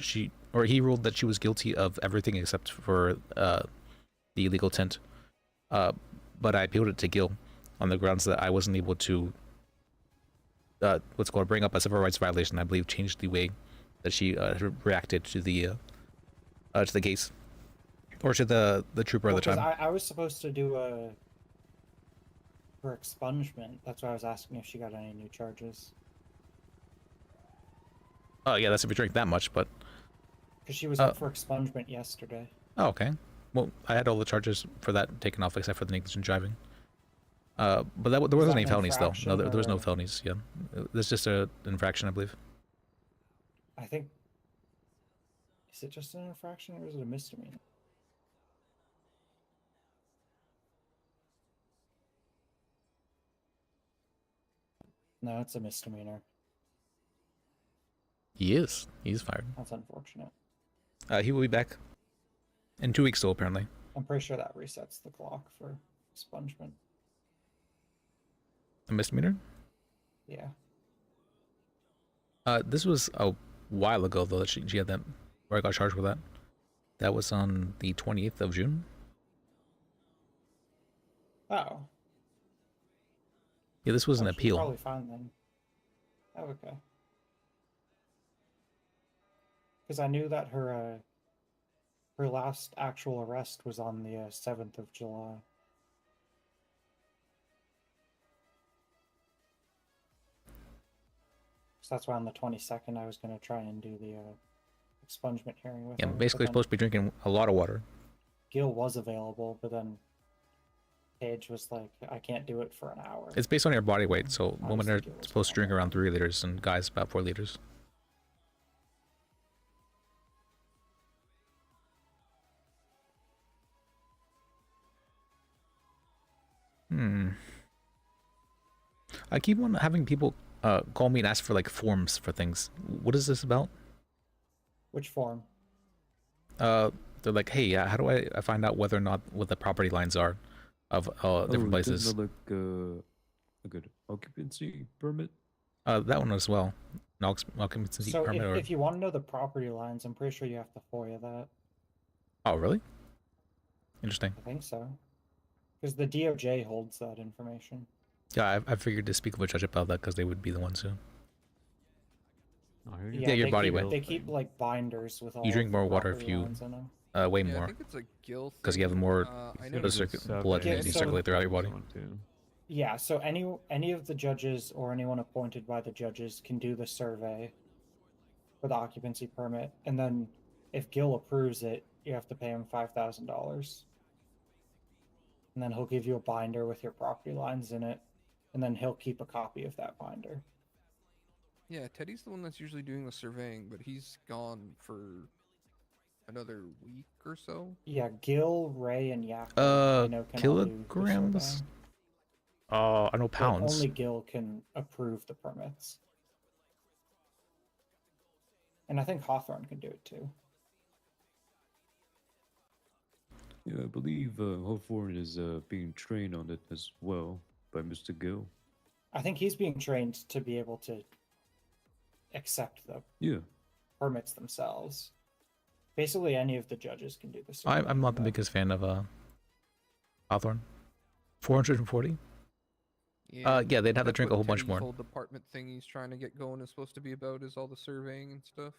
ruled that she was guilty of everything except for the illegal tent. But I appealed it to Gil on the grounds that I wasn't able to bring up a civil rights violation. I believe changed the way that she reacted to the case, or to the trooper at the time. I was supposed to do a for expungement. That's why I was asking if she got any new charges. Oh yeah, that's if you drink that much, but Because she was up for expungement yesterday. oh, okay. Well, I had all the charges for that taken off except for the negligent driving. But there wasn't any felonies though. No, there was no felonies. Yeah, there's just an infraction, I believe. I think. Is it just an infraction or is it a misdemeanor? No, it's a misdemeanor. He is. He's fired. That's unfortunate. He will be back in 2 weeks, though, apparently. I'm pretty sure that resets the clock for expungement. A misdemeanor? Yeah. This was a while ago, though, that she had that, where I got charged with that. That was on the 28th of June. Oh. Yeah, this was an She's appeal. Probably fine then. Oh, okay. Because I knew that her last actual arrest was on the 7th of July. So that's why on the 22nd I was going to try and do the expungement hearing with Yeah, her. basically supposed to be drinking a lot of water. Gil was available, but then Paige was like, I can't do it for an hour. It's based on your body weight, so women are supposed to drink around 3 liters and guys about 4 liters. I keep on having people call me and ask for like forms for things. What is this about? Which form? They're like, hey, how do I find out whether or not what the property lines are of different places? Doesn't it look a good occupancy permit? That one as well. An occupancy So permit. if you want to know the property lines, I'm pretty sure you have to FOIA that. Oh, really? Interesting. I think so. Because the DOJ holds that information. Yeah, I figured to speak with a judge about that because they would be the ones who. Yeah, your they body keep, weight. They keep like binders with all. You drink of the more water if property you, lines in 'em. way Yeah, I more. think it's a Gil Because you have thing. more I know it's blood Yeah, can so- circulate throughout your body. Yeah, so any of the judges or anyone appointed by the judges can do the survey for the occupancy permit, and then if Gil approves it, you have to pay him $5,000, and then he'll give you a binder with your property lines in it, and then he'll keep a copy of that binder. Yeah, Teddy's the one that's usually doing the surveying, but he's gone for another week or so. Yeah, Gil, Ray, and Yak. I know can all do the Kilograms? surveying, I know but pounds. only Gil can approve the permits. And I think Hawthorne can do it too. Yeah, I believe Hawthorne is being trained on it as well by Mr. Gill. I think he's being trained to be able to accept the Yeah. permits themselves. Basically, any of the judges can do the survey. I'm not the biggest fan of Hawthorne. 440? Yeah, they'd have to that's drink a what whole bunch Teddy's more. whole department thing he's trying to get going is supposed to be about is all the surveying and stuff.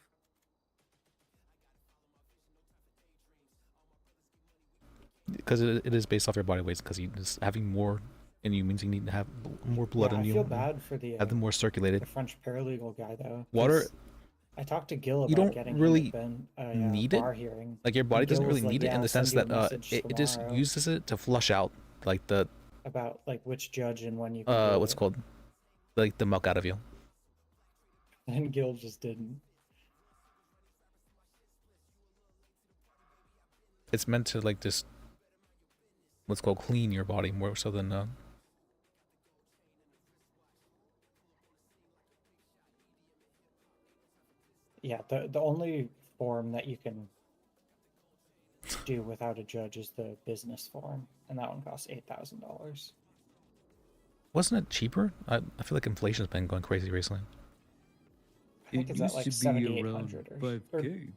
Because it is based off your body weight, because you just having more in you means you need to have more blood Yeah, in I you. feel and bad for the have them more circulated. the French paralegal guy though. Water. 'cause I talked to Gil about You don't getting really him need it. bar hearing. Like your body and Gil doesn't really was like, need it "Yeah, in I'll the send sense you a that message it just tomorrow." uses it to flush out like the About like which judge and when you can do what's it. called, like the milk out of you. And Gil just didn't. It's meant to like just what's called clean your body more so than Yeah, the only form that you can do without a judge is the business form, and that one costs $8,000. Wasn't it cheaper? I feel like inflation's been going crazy recently. I think it's at like to be 7,800 around or 5K.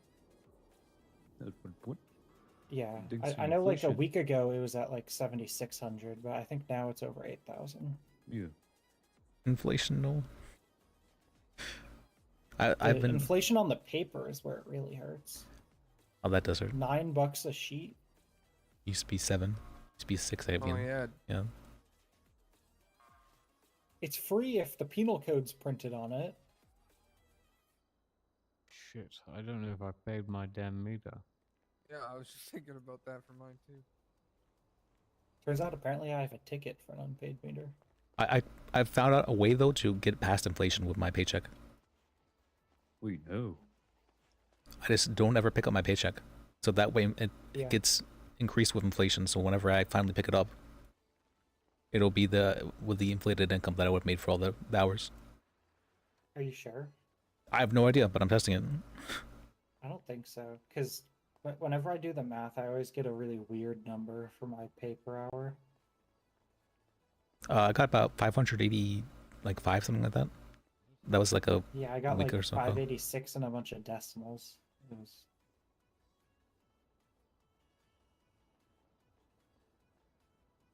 At one point. yeah. Thanks to I know like a inflation. week ago it was at like 7,600, but I think now it's over 8,000. Yeah. Inflation, no. The I've been. inflation on the paper is where it really hurts. Oh, that does hurt. $9 a sheet. Used to be 7. Used to be 6. I Oh, yeah. Yeah. It's free if the penal code's printed on it. Shit, I don't know if I paid my damn meter. Yeah, I was just thinking about that for mine too. Turns out apparently I have a ticket for an unpaid meter. I've found out a way though to get past inflation with my paycheck. Wait, no. I just don't ever pick up my paycheck, so that way Yeah. it gets increased with inflation. So whenever I finally pick it up, it'll be with the inflated income that I would have made for all the hours. Are you sure? I have no idea, but I'm testing it. I don't think so, because whenever I do the math, I always get a really weird number for my pay per hour. I got about 580, like 5, something like that. That was like a Yeah, I got week like or so ago. 586 and a bunch of decimals. It was...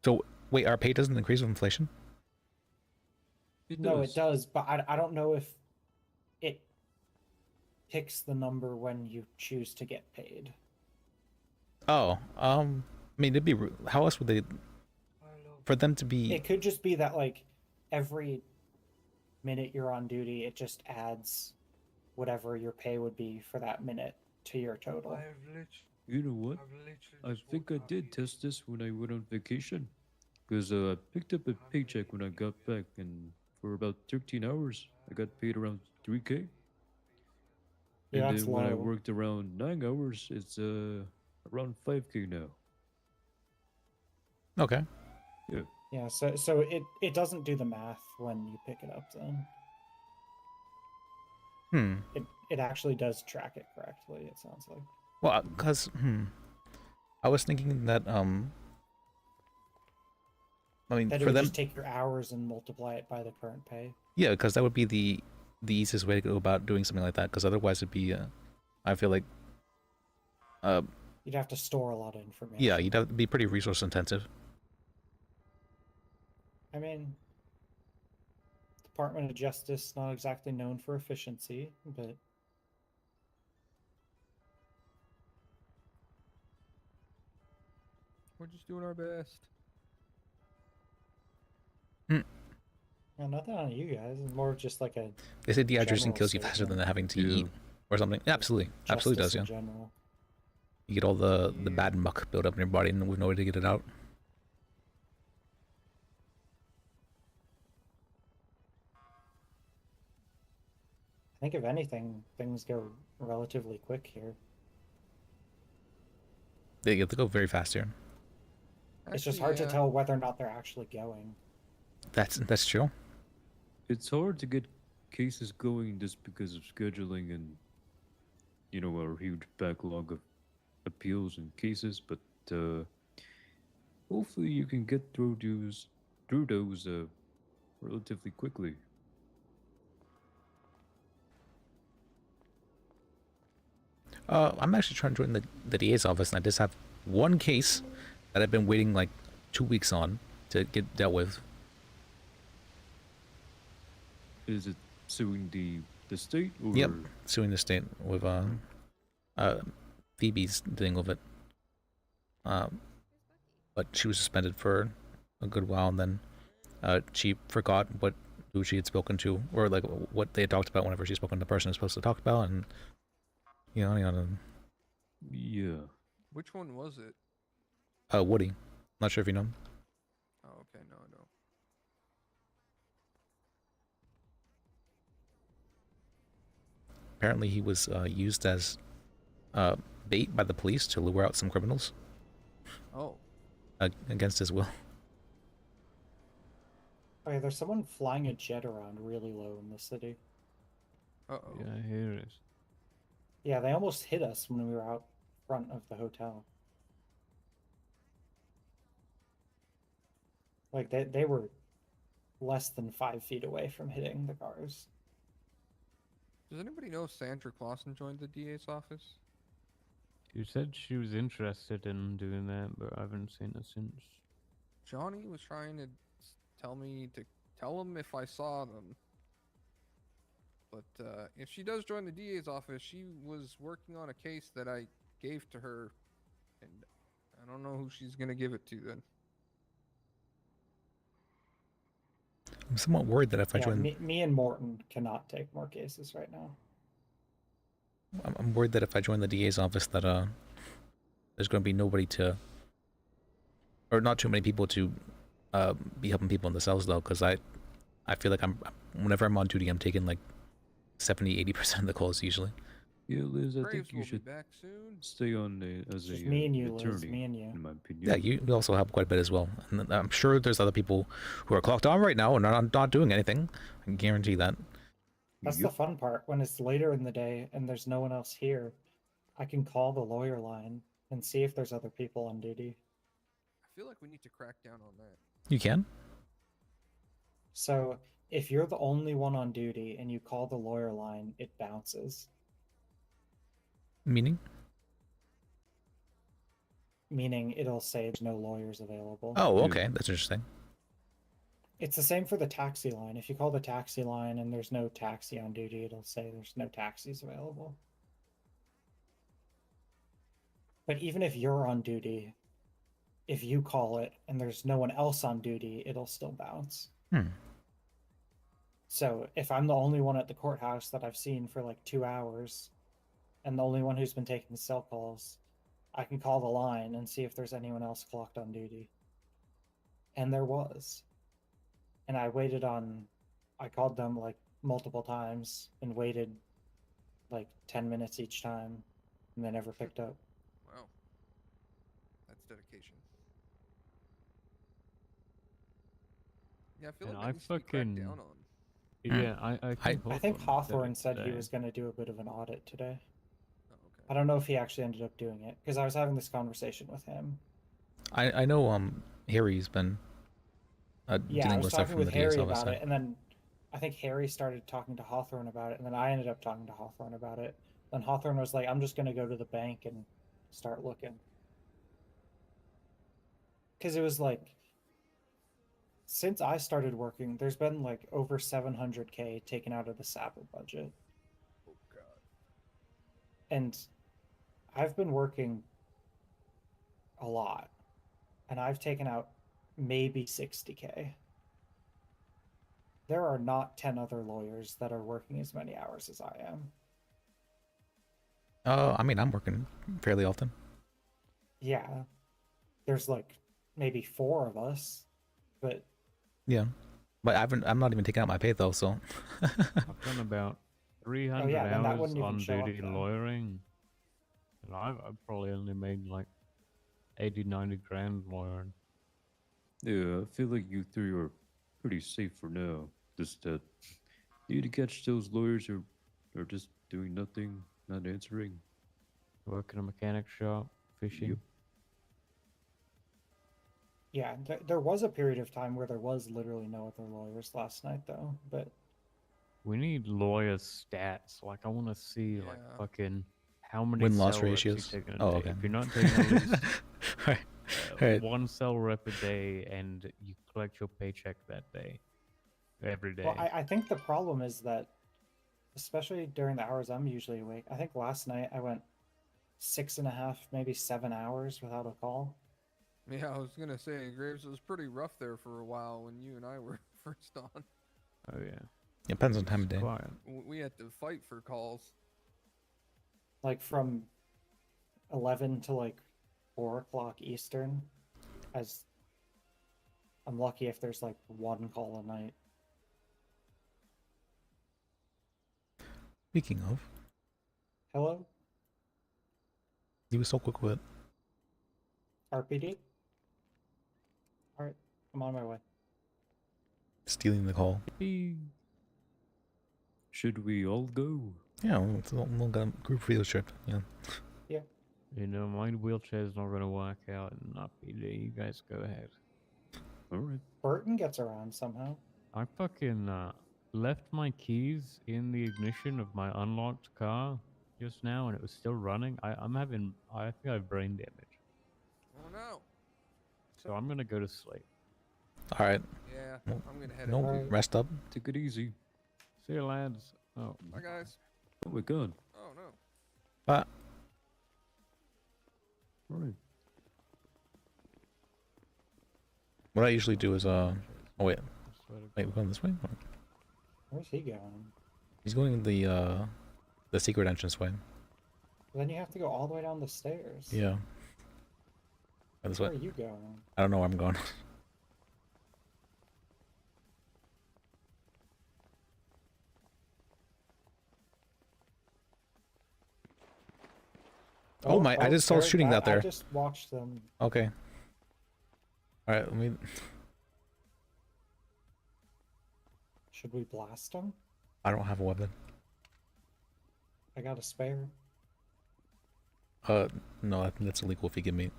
So wait, our pay doesn't increase with inflation? No, it does, but I don't know if it picks the number when you choose to get paid. Oh, I mean, it'd be how else would they? For them to be, It could just be that like every minute you're on duty, it just adds whatever your pay would be for that minute to your total. You know what? I think I did test this when I went on vacation. Because I picked up a paycheck when I got back, and for about 13 hours, I got paid around 3K. Yeah, And that's then when I low. worked around 9 hours, it's around 5K now. okay. Yeah. Yeah, so it doesn't do the math when you pick it up then. It actually does track it correctly, it sounds like. Well, cause I was thinking that I mean, That it for would them, just take your hours and multiply it by the current pay. yeah, because that would be the easiest way to go about doing something like that. Because otherwise, it'd be, I feel like, You'd have to store a lot of information. yeah, you'd have to be pretty resource intensive. I mean, Department of Justice, not exactly known for efficiency, but We're just doing our best. well, nothing on you guys. It's more of just like a They say dehydration general kills you faster than statement. having to eat or something. Yeah, absolutely, absolutely does. Justice Yeah, in general. you get all the bad muck built up in your body, and with no way to get it out. I think if anything, things go relatively quick here. They go very fast here. It's just hard to tell whether or not they're actually going. That's true. It's hard to get cases going just because of scheduling and, you know, our huge backlog of appeals and cases, but hopefully you can get through those relatively quickly. I'm actually trying to join the DA's office, and I just have one case that I've been waiting like 2 weeks on to get dealt with. Is it suing the state? Or... Yep, suing the state with Phoebe's dealing with it. But she was suspended for a good while, and then she forgot who she had spoken to, or like what they had talked about whenever she spoke to the person who's supposed to talk about, and yada. Yeah. Which one was it? Woody. Not sure if you know him. Oh, okay, apparently he was used as bait by the police to lure out some criminals Oh. against his will. Oh yeah, there's someone flying a jet around really low in the city. Uh-oh. Yeah, I hear it. Yeah, they almost hit us when we were out front of the hotel. Like they were less than 5 feet away from hitting the cars. Does anybody know if Sandra Clausen joined the DA's office? She said she was interested in doing that, but I haven't seen her since. Johnny was trying to tell me to tell him if I saw them. But if she does join the DA's office, she was working on a case that I gave to her, and I don't know who she's gonna give it to then. I'm somewhat worried that if I join, me and Morton cannot take more cases right now. I'm worried that if I join the DA's office, that there's going to be nobody to, or not too many people to, be helping people in the cells though, because I feel like whenever I'm on duty, I'm taking like 70-80% of the calls usually. Yeah, Liz, I Graves think you will be should back soon. stay on as Just a me and you, Liz, attorney, me and you. in my opinion. Yeah, you also help quite a bit as well. And I'm sure there's other people who are clocked on right now and are not doing anything. I can guarantee that. That's the fun part. When it's later in the day and there's no one else here, I can call the lawyer line and see if there's other people on duty. I feel like we need to crack down on that. You can? So if you're the only one on duty and you call the lawyer line, it bounces. Meaning? Meaning it'll say there's no lawyers available. Oh, okay. That's interesting. It's the same for the taxi line. If you call the taxi line and there's no taxi on duty, it'll say there's no taxis available. But even if you're on duty, if you call it and there's no one else on duty, it'll still bounce. So if I'm the only one at the courthouse that I've seen for like 2 hours and the only one who's been taking cell calls, I can call the line and see if there's anyone else clocked on duty. And there was. And I called them like multiple times and waited like 10 minutes each time, and they never picked up. Wow. That's dedication. Yeah, I feel like that needs to be cracked down on. Yeah, I think Hawthorne said he today. was going to do a bit of an audit today. Oh, okay. I don't know if he actually ended up doing it, because I was having this conversation with him. I know Harry's been Yeah, I dealing was with stuff talking from with the Harry DA's office. about it, and then I think Harry started talking to Hawthorne about it, and then I ended up talking to Hawthorne about it. Then Hawthorne was like, I'm just going to go to the bank and start looking. Because it was like, since I started working, there's been like over 700K taken out of the Sapper budget. Oh, God. And I've been working a lot, and I've taken out maybe 60K. There are not 10 other lawyers that are working as many hours as I am. I mean, I'm working fairly often. Yeah. There's like maybe 4 of us, but Yeah, but I'm not even taking out my pay though, so. I've done about 300 yeah, then that hours wouldn't even on show up duty then. lawyering. And I've probably only made like 80-90 grand lawyering. Yeah, I feel like you three are pretty safe for now. Just need to catch those lawyers who are just doing nothing, not answering. Work in a mechanic shop, fishing. Yep. yeah, there was a period of time where there was literally no other lawyers last night though, but We need lawyer stats. Like I want to see like Yeah. fucking how many Win-loss cell reps you ratios? taking a Oh, day. okay. If you're not taking at least Right. Right. one cell rep a day and you collect your paycheck that day, every day. well, I think the problem is that, especially during the hours I'm usually awake, I think last night I went 6.5, maybe 7 hours without a call. Yeah, I was gonna say, Graves, it was pretty rough there for a while when you and I were first on. Oh yeah. Depends on time of day. Quiet. We had to fight for calls. Like from 11 to like 4 o'clock Eastern, as I'm lucky if there's like 1 call a night. Speaking of, Hello? He was so quick with it. RPD? Alright, I'm on my way. Stealing the call. Should we all go? Yeah, it's a little group field trip. Yeah. Yeah. You know, my wheelchair's not gonna work out in RPD. You guys go ahead. Alright. Burton gets around somehow. I fucking left my keys in the ignition of my unlocked car just now, and it was still running. I think I have brain damage. Oh no. So I'm gonna go to sleep. All right. Yeah, Well, I'm gonna head no, out. rest up. Take it easy. See you, lads. Oh. Bye, guys. Oh my god. Oh no. Bye. Alright. What I usually do is oh wait, we're going this way. Where's he going? He's going the secret entrance way. Then you have to go all the way down the stairs. Yeah. This way. Where are you going? I don't know where I'm going. Oh my! I just saw they're- shooting out there. I just watched them. Okay. All right. Let me. Should we blast them? I don't have a weapon. I got a spare. No, I think that's illegal if you give me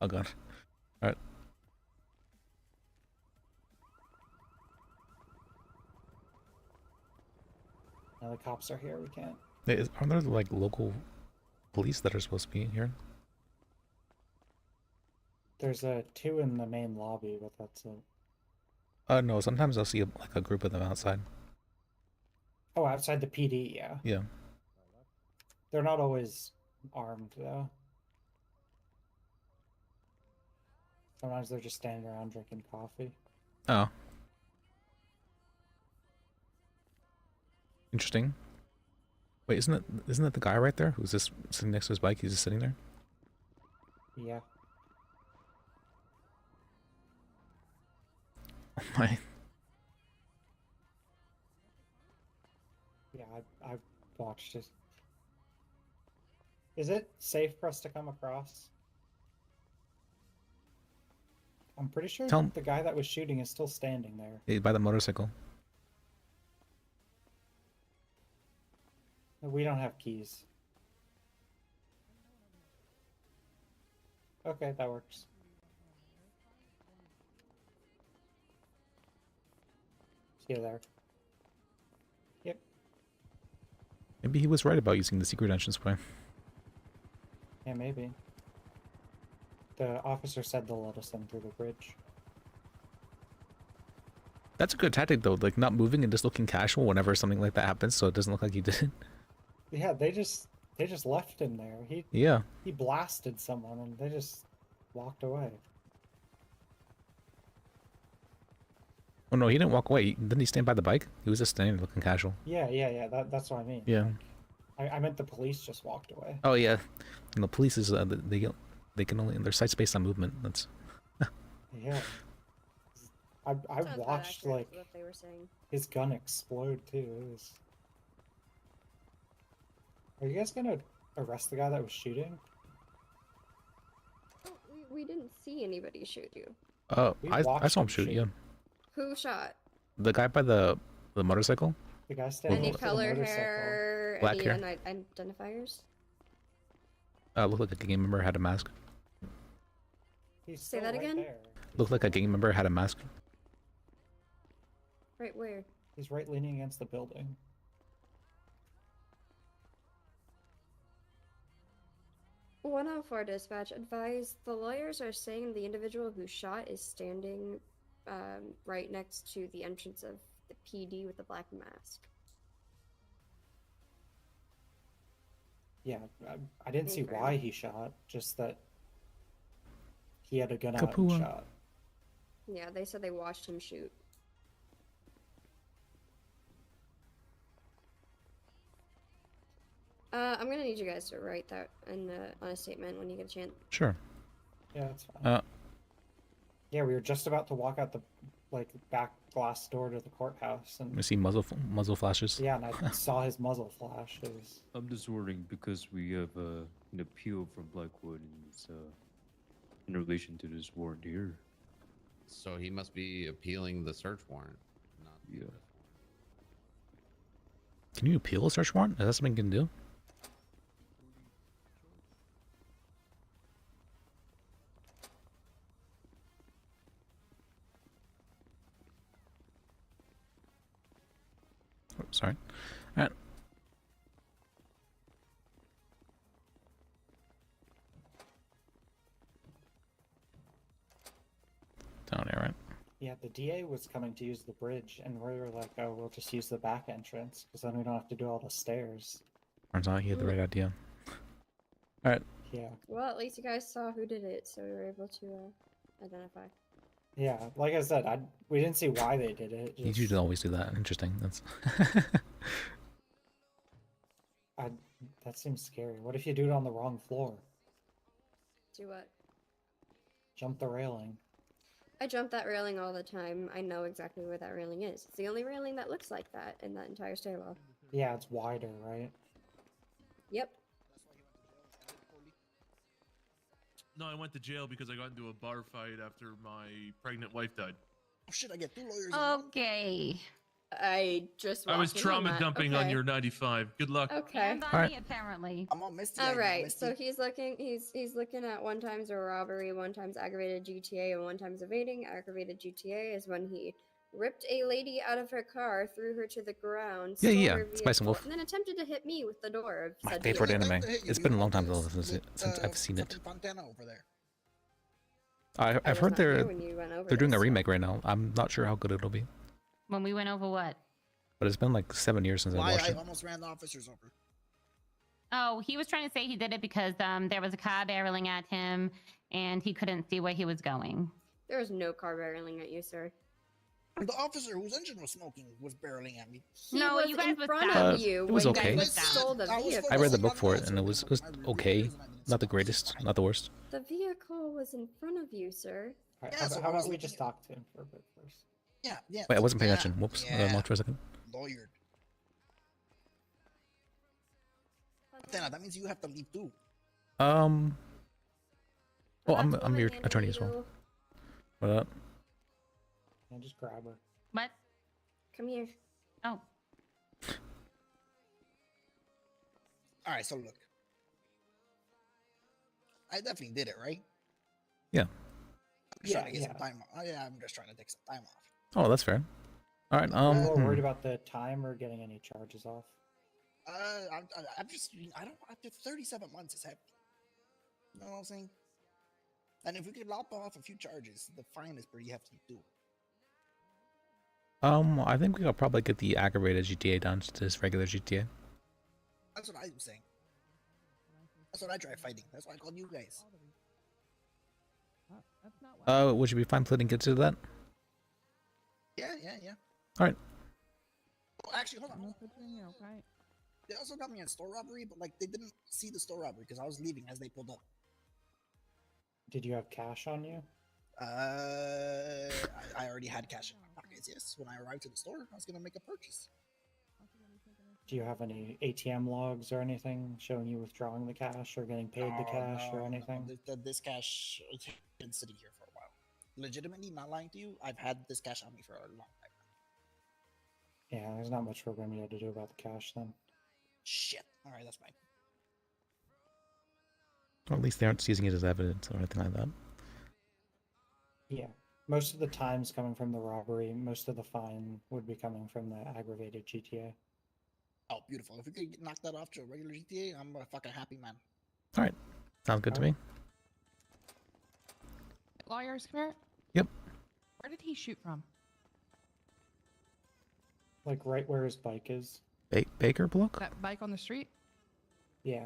a gun. All right. Now the cops are here. We can't. Hey, aren't there like local police that are supposed to be here? There's two in the main lobby, but that's it. No. Sometimes I'll see like a group of them outside. Oh, outside the PD, yeah. Yeah. They're not always armed though. Sometimes they're just standing around drinking coffee. Oh. Interesting. Wait, isn't that the guy right there who's just sitting next to his bike? He's just sitting there. Yeah. Oh my. Yeah, I've watched it. Is it safe for us to come across? I'm pretty sure Tell him- the guy that was shooting is still standing there. Hey, by the motorcycle. We don't have keys. Okay, that works. See you there. Yep. Maybe he was right about using the secret entranceway. Yeah, maybe. The officer said they'll let us in through the bridge. That's a good tactic though, like not moving and just looking casual whenever something like that happens, so it doesn't look like he did it. Yeah, they just left him there. He blasted someone and they just walked away. Oh no, he didn't walk away. Didn't he stand by the bike? He was just standing there looking casual. Yeah. That's what I mean. Yeah. I meant the police just walked away. Oh yeah. And the police is they can only, their sight's based on movement. That's Yeah. I Sounds about watched accurate like to what they were saying. his gun explode too. It was... Are you guys gonna arrest the guy that was shooting? Oh, we didn't see anybody shoot you. I saw him shoot, yeah. Who shot? The guy by the motorcycle? The guy standing Any next to the color motorcycle. hair? Black any hair. Identifiers? Looked like a gang member, had a mask. He's Say still that right again? there. Looked like a gang member, had a mask. Right where? He's right leaning against the building. One out for dispatch. Advise the lawyers are saying the individual who shot is standing right next to the entrance of the PD with the black mask. Yeah, I didn't see Confirm. why he shot, just that he had a gun out and Kapua. shot. Yeah, they said they watched him shoot. I'm gonna need you guys to write that on a statement when you get a chance. Sure. Yeah, that's fine. Yeah, we were just about to walk out the like back glass door to the courthouse, and We see muzzle flashes. yeah, and I saw his muzzle flash. It was I'm just wondering because we have an appeal from Blackwood and it's in relation to this warrant here. So he must be appealing the search warrant. Not the Yeah. arrest warrant. Can you appeal a search warrant? Is that something you can do? Oh, sorry. All right. Down here, right? yeah. The DA was coming to use the bridge, and we were like, oh, we'll just use the back entrance because then we don't have to do all the stairs. Turns out he had the right idea. All right. Yeah. Well, at least you guys saw who did it, so we were able to identify. Yeah, like I said, we didn't see why they did it. You should always do that. Interesting. That's. That seems scary. What if you do it on the wrong floor? Do what? Jump the railing. I jump that railing all the time. I know exactly where that railing is. It's the only railing that looks like that in that entire stairwell. Yeah, it's wider, right? Yep. No, I went to jail because I got into a bar fight after my pregnant wife died. Oh shit! I get 2 lawyers. Okay. I just. I was walked in on trauma that. dumping on Okay. your 95. Good luck. Okay. And on me, apparently. I'm all misty. All right. So he's looking. He's looking at 1 times a robbery, 1 times aggravated GTA, and 1 times evading. Aggravated GTA is when he ripped a lady out of her car, threw her to the ground, Yeah, stole yeah, her Spice and vehicle, Wolf. and then attempted to hit me with the door of My said favorite vehicle. anime. It's been a long time since I've seen it. Fontana over there. I've was heard not here they're when you went over doing this, a so- remake right now. I'm not sure how good it'll be, When we went over what? but it's been like 7 years since I Why watched I it. almost ran the officers over. Oh, he was trying to say he did it because there was a car barreling at him and he couldn't see where he was going. There was no car barreling at you, sir. The officer whose engine was smoking was barreling at me. He No, was you guys in was front down. of you It was when okay. you guys stole the vehicle. I read the book for it, and it was okay. Not the greatest, not the worst. The vehicle was in front of you, sir. All right, Yeah, how so about, I was we looking just talk to him for a bit first? Yeah, yeah. Wait, I wasn't paying yeah, attention. Whoops. Yeah. Lost for a second. Lawyered. Fontana, that means you have to leave too. Oh, Well, I'm that's your woman attorney as well. handle What up? Yeah, just grab her. What? Come here. Oh. All right, so look. I definitely did it, right? Yeah. I'm just trying Yeah, to get yeah. some time off. Yeah, I'm just trying to take some time off. Oh, that's fair. All right. Are you more Hmm. worried about the time or getting any charges off? I'm just, I don't, after 37 months is heavy. You know what I'm saying? And if we could lop off a few charges, the fine is pretty hefty too. I think we could probably get the aggravated GTA down to this regular GTA. That's what I'm saying. That's what I try fighting. That's why I called you guys. Would you be fine pleading guilty to that? Yeah. All right. Well, actually, hold on. They also got me on store robbery, but like they didn't see the store robbery because I was leaving as they pulled up. Did you have cash on you? I already had cash in my pockets. Yes, when I arrived to the store, I was gonna make a purchase. Do you have any ATM logs or anything showing you withdrawing the cash or getting paid the cash or anything? This cash has been sitting here for a while. Legitimately, not lying to you, I've had this cash on me for a long time. Yeah, there's not much we're going to be able to do about the cash then. Shit. All right, that's fine. Or at least they aren't using it as evidence or anything like that. Yeah. Most of the time's coming from the robbery. Most of the fine would be coming from the aggravated GTA. Oh, beautiful. If we could knock that off to a regular GTA, I'm a fucking happy man. All right. Sounds good to me. Lawyers, come here. Yep. Where did he shoot from? Like right where his bike is. Baker Block? That bike on the street? Yeah.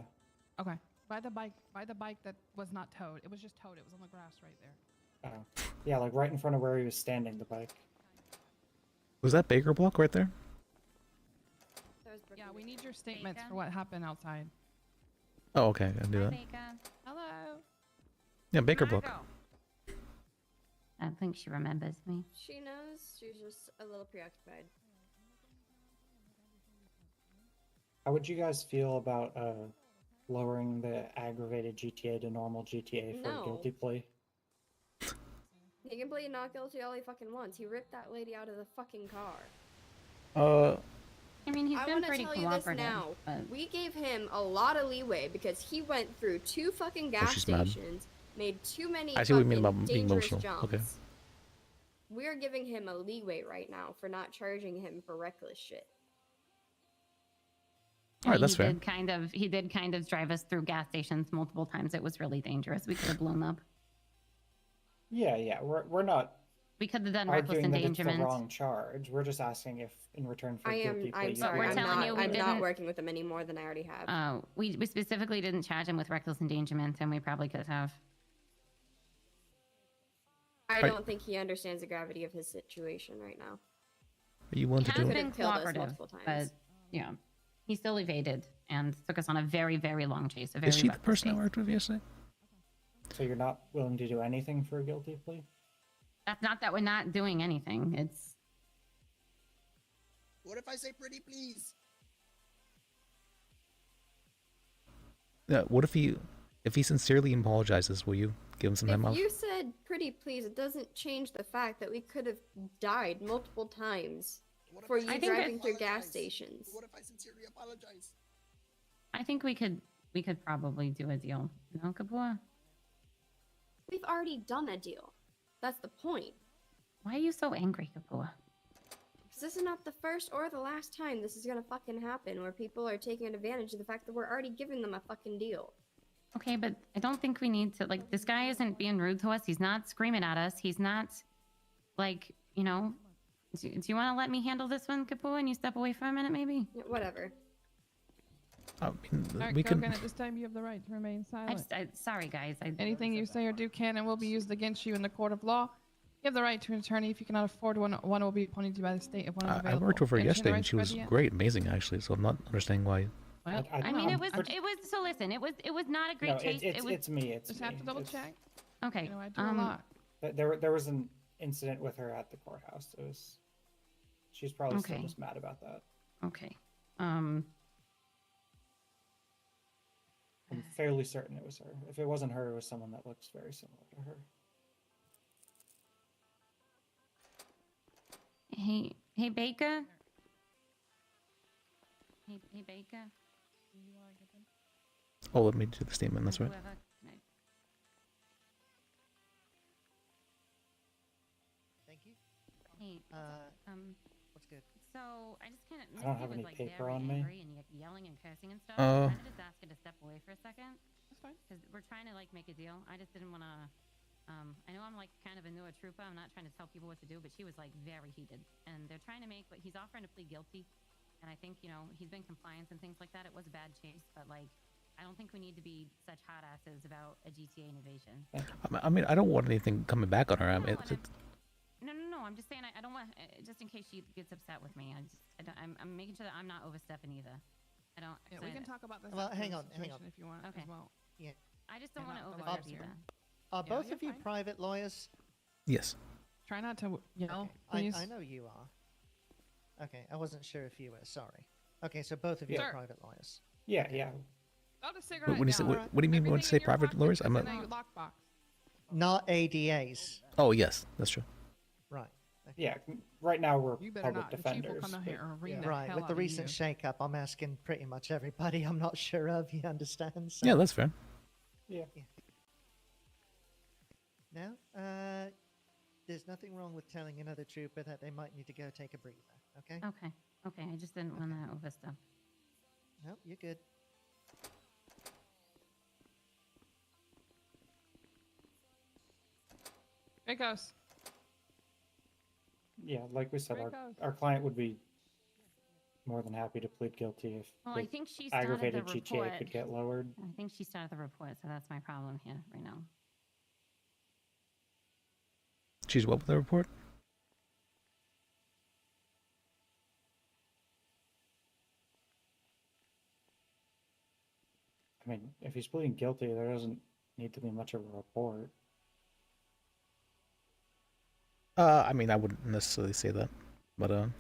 Okay. By the bike that was not towed. It was just towed. It was on the grass right there. Yeah, like right in front of where he was standing, the bike. Was that Baker Block right there? Yeah, we need your statements for what happened outside. Oh, okay. I'll do that. Hello. Yeah, Baker Block. I think she remembers me. She knows. She's just a little preoccupied. How would you guys feel about lowering the aggravated GTA to normal GTA for a guilty plea? He can plead not guilty all he fucking wants. He ripped that lady out of the fucking car. I mean, he's I been want to pretty tell you this cooperative. now. But... We gave him a lot of leeway because he went through 2 fucking gas she's mad. stations, made too many I see what you mean fucking about being dangerous emotional. jumps. Okay. We're giving him a leeway right now for not charging him for reckless shit. All right, that's he fair. He did kind of drive us through gas stations multiple times. It was really dangerous. We could have blown up. Yeah, we're not We could have done reckless arguing that it's the endangerment. wrong charge. We're just asking if, in return for a guilty plea, I'm you sorry. we're could- telling you we I'm not didn't- working with him any more than I already have. We specifically didn't charge him with reckless endangerment, and we probably could have. I Right. don't think he understands the gravity of his situation right now. Are you willing He to has do been it? killed us cooperative, multiple but times. yeah, he still evaded and took us on a very, very long chase. A very Is she the reckless person I chase. worked with yesterday? So you're not willing to do anything for a guilty plea? That's not that we're not doing anything. It's What if I say pretty please? Yeah. What if he sincerely apologizes? Will you give him some time If off? you said pretty please, it doesn't change the fact that we could have died multiple times for you I think driving that- through gas stations. What if I sincerely apologize? I think we could probably do a deal. No, Kabua? We've already done a deal. That's the point. Why are you so angry, Kabua? Because this is not the first or the last time this is gonna fucking happen, where people are taking advantage of the fact that we're already giving them a fucking deal. Okay, but I don't think we need to, like, this guy isn't being rude to us. He's not screaming at us. He's not, like, you know, do you want to let me handle this one, Kapua, and you step away for a minute, maybe? Yeah, whatever. I mean, Alright, we can. Kogan, at this time you have the right to remain silent. Sorry, guys. Anything you say or do can and will be used against you in the court of law. You have the right to an attorney. If you cannot afford one, one will be appointed to you by the state if one is I available. worked with her You understand the yesterday, and rights she was read yet? great, amazing actually. So I'm not understanding why. Well, I mean, it was. So listen, it was not a great No, chase. it's it was. it's me. It's Just me. have to double It's- check. Okay. You know, I do a lot. There was an incident with her at the courthouse. It was. She's probably still Okay. just mad about that. Okay. I'm fairly certain it was her. If it wasn't her, it was someone that looks very similar to her. Hey, Baker. Hey, Baker. Oh, let me do the statement. That's right. Whoever. Thank you. Hey. What's good? So I just kind of. I don't have any was, like, paper very on me. angry and yelling and cursing and stuff. Uh. I had to just ask her to step away for a second. That's fine. Because we're trying to like make a deal. I just didn't want to. I know I'm like kind of a newer trooper. I'm not trying to tell people what to do, but she was like very heated, and they're trying to make. But he's offering to plead guilty, and I think he's been compliant and things like that. It was a bad chase, but like I don't think we need to be such hot asses about a GTA invasion. I mean, I don't want anything coming back on her. I mean, No. I'm just saying I don't want just in case she gets upset with me. I'm making sure that I'm not overstepping either. I don't. Yeah, we can talk about this. Well, after hang the on, hang on. situation if you want Okay. as well. Yeah. I just don't Yeah, want to not the overstep lawyers here. either. Are Yeah, both you're of you fine. private lawyers? yes. Try not to yell, Okay. please. I know you are. Okay, I wasn't sure if you were. Sorry. Okay, so both of you Sir. are private lawyers. Yeah. Throw the cigarette When you say, down. what do you mean when you Everything say in your private pockets lawyers? is I'm in a. a lockbox. Not ADAs. Oh yes, that's true. Right. Yeah. Right now we're You better public not. The chief will defenders. come down but- here and wring the Right. hell With out the of recent you. shake-up, I'm asking pretty much everybody I'm not sure of. You understand? So, Yeah, that's fair. Yeah. No? There's nothing wrong with telling another trooper that they might need to go take a breather, okay? Okay. I just didn't want to overstep. No, you're good. It goes. Yeah, like we said, There our, it goes. our client would be more than happy to plead guilty if Well, I the think she started the aggravated GTA report. could get lowered. I think she started the report, so that's my problem here right now. She's what with the report? I mean, if he's pleading guilty, there doesn't need to be much of a report. I mean, I wouldn't necessarily say that, but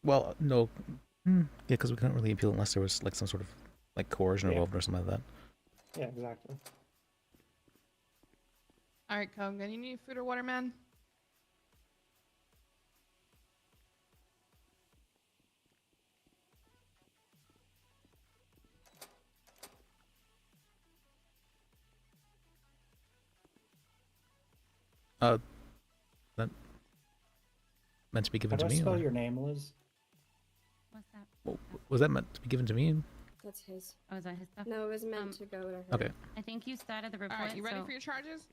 well, no, yeah, because we couldn't really appeal unless there was like some sort of like coercion involved or something like that. Yeah, exactly. All right, Kogan, you need food or water, man? That meant to be How given do to I me, spell or your name, Liz? What's that? was that meant to be given to me? That's his. Oh, is that his stuff? No, it was meant to go to her. Okay. I think you started the report. All right, you ready so- for your charges?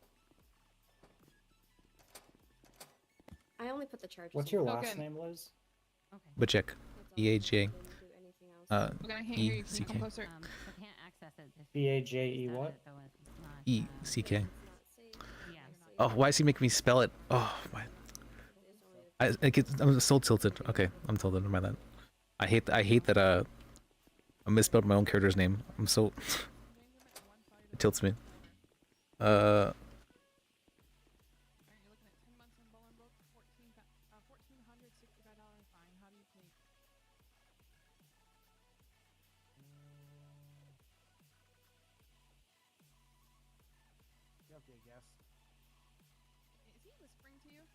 I only put the charges. What's in. your last name, Liz? Bajek. E-A-J. We're gonna hang you. Can you E-C-K. come closer? I can't access it. If B-A-J-E what? E-C-K. Oh, why is he making me spell it? Oh, my. I'm so tilted. Okay, I'm tilted. Never mind that. I hate that I misspelled my own character's name. I'm so it tilts me. Guilty, I guess. Is he whispering to you?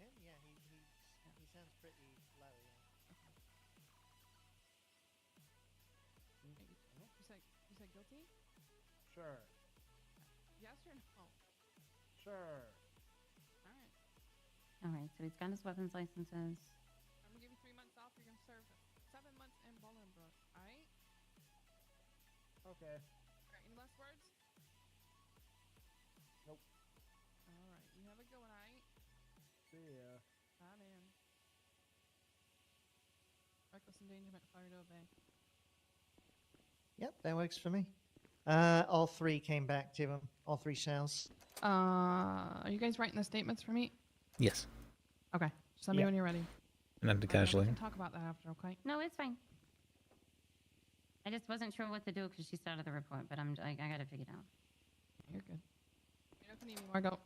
Him? Yeah, he sounds pretty low. Yeah. You said guilty? Sure. Yes or no? Sure. All right. All right, so he's got his weapons licenses. I'm gonna give him 3 months off. You're gonna serve 7 months in Bolingbrook. All right. Okay. All right. Any last words? Nope. All right. You have a good one. All right. See ya. Bye, man. Reckless endangerment. Fire to obey. Yep, that works for me. All three came back to him. All three shells. Are you guys writing the statements for me? Yes. Okay. Just let me Yeah. know when you're ready. And then to We casually. can talk about that after, okay? No, it's fine. I just wasn't sure what to do because she started the report, but I got it figured out. You're good. You know if you need me more, go.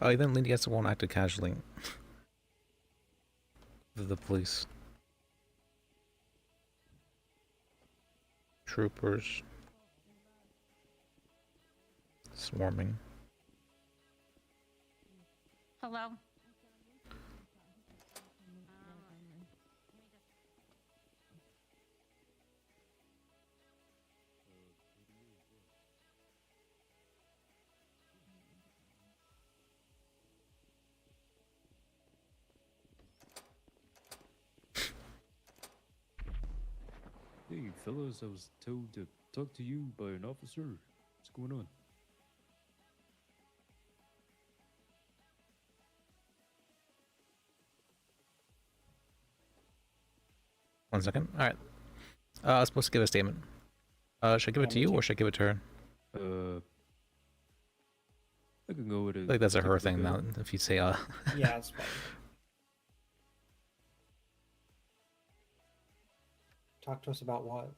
Oh, then Lindy gets won't act casually. The police. Troopers. Swarming. Hello? Hey, fellas, I was told to talk to you by an officer. What's going on? One second. Alright. I was supposed to give a statement. Should I give it to you or should I give it to her? I can go with it. I think that's a her thing now, if you say Yeah, it's fine. Talk to us about what?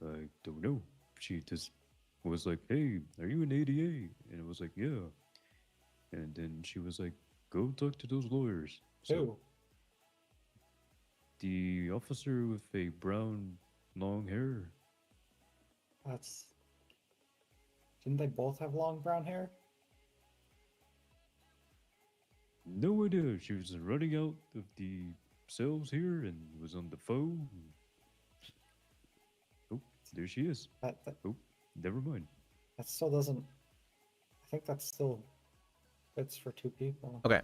I don't know. She just was like, "Hey, are you an ADA?" And I was like, "Yeah." And then she was like, "Go talk to those lawyers." Who? The officer with a brown, long hair. That's. Didn't they both have long brown hair? No idea. She was running out of the cells here and was on the phone. Oh, there she is. Oh, never mind. That still doesn't. I think that still fits for 2 people. Okay.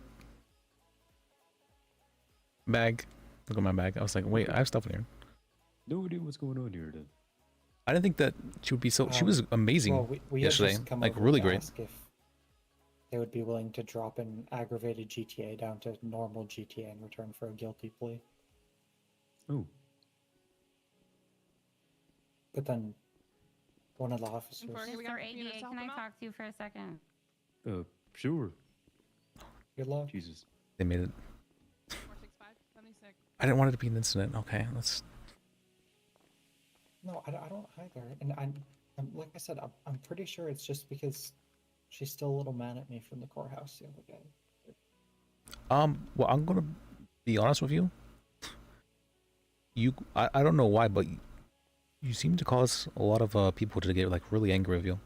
Bag. Look at my bag. I was like, wait, I have stuff in here. No idea what's going on here then. I didn't think that she would be so. She was amazing Well, we had yesterday. just come Like over really to great. ask if they would be willing to drop an aggravated GTA down to normal GTA in return for a guilty plea. Oh. But then one of the officers. Mr. ADA, can I talk to you for a second? Sure. Good luck. Jesus. They made it. 465, 76. I didn't want it to be an incident. Okay, let's. No, I don't either. And I'm like I said, I'm pretty sure it's just because she's still a little mad at me from the courthouse the other day. Well, I'm gonna be honest with you. I don't know why, but you seem to cause a lot of people to get like really angry with you.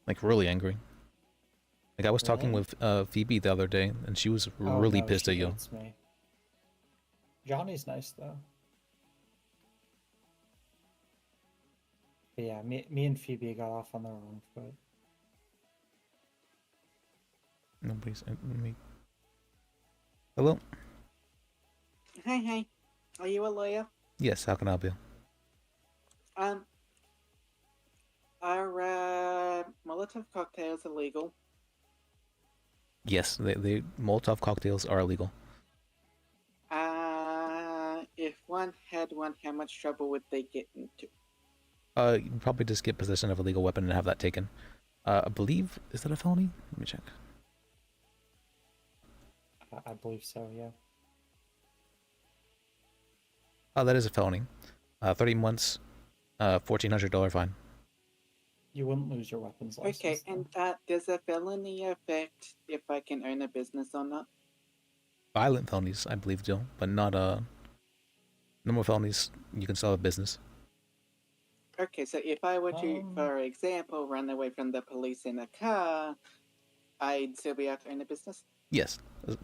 Like really angry. Like I was talking Really? with Phoebe the other day, and she was Oh, really no, pissed she at you. hates me. Johnny's nice though. But yeah, me and Phoebe got off on the wrong foot. Nobody's. Let me. Hello. Hey, are you a lawyer? Yes. How can I help you? Are Molotov cocktails illegal? Yes. They Molotov cocktails are illegal. If one had one, how much trouble would they get into? You'd probably just get possession of a legal weapon and have that taken. I believe, is that a felony? Let me check. I believe so, yeah. Oh, that is a felony. 30 months, $1,400 fine. You wouldn't lose your weapons license. Okay, and does a felony affect if I can own a business or not? Violent felonies, I believe, do, but not normal felonies. You can still have a business. Okay, so if I were to, for example, run away from the police in a car, I'd still be able to own a business? Yes,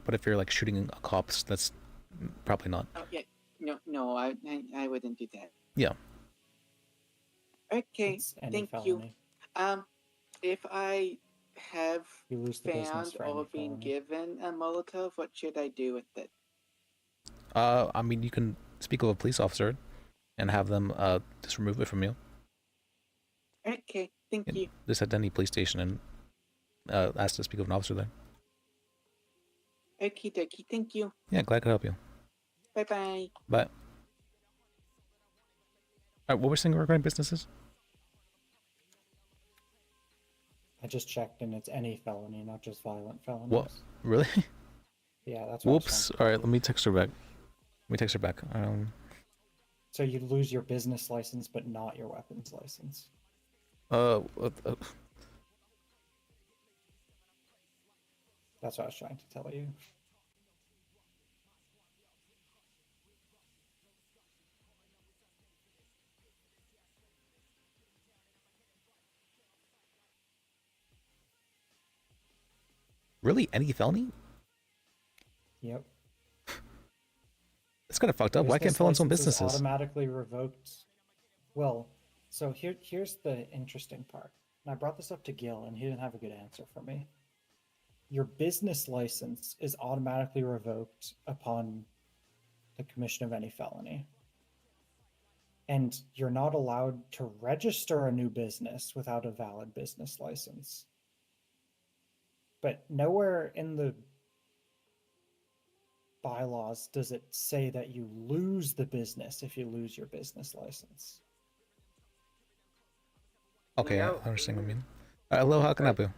but if you're like shooting cops, that's probably not. Oh, yeah. No, I wouldn't do that. Yeah. Okay, thank you. If I have You lose the business found for any or been felony. given a Molotov, what should I do with it? I mean, you can speak with a police officer and have them just remove it from you. Okay, thank you. Just head to any police station and ask to speak with an officer there. Okie dokie, thank you. Yeah, glad I could help you. Bye bye. Bye. Alright, what we're saying regarding businesses? I just checked and it's any felony, not just violent felonies. What? Really? Yeah, that's what I was Whoops. trying Alright, let me text her back. So you lose your business license, but not your weapons license. That's what I was trying to tell you. Really? Any felony? Yep. It's kind of fucked up. Why can't felons own license is businesses? automatically revoked. Well, so here's the interesting part. And I brought this up to Gil, and he didn't have a good answer for me. Your business license is automatically revoked upon the commission of any felony. And you're not allowed to register a new business without a valid business license. But nowhere in the bylaws does it say that you lose the business if you lose your business license. Okay, I understand what you mean. Hello, how can I help you?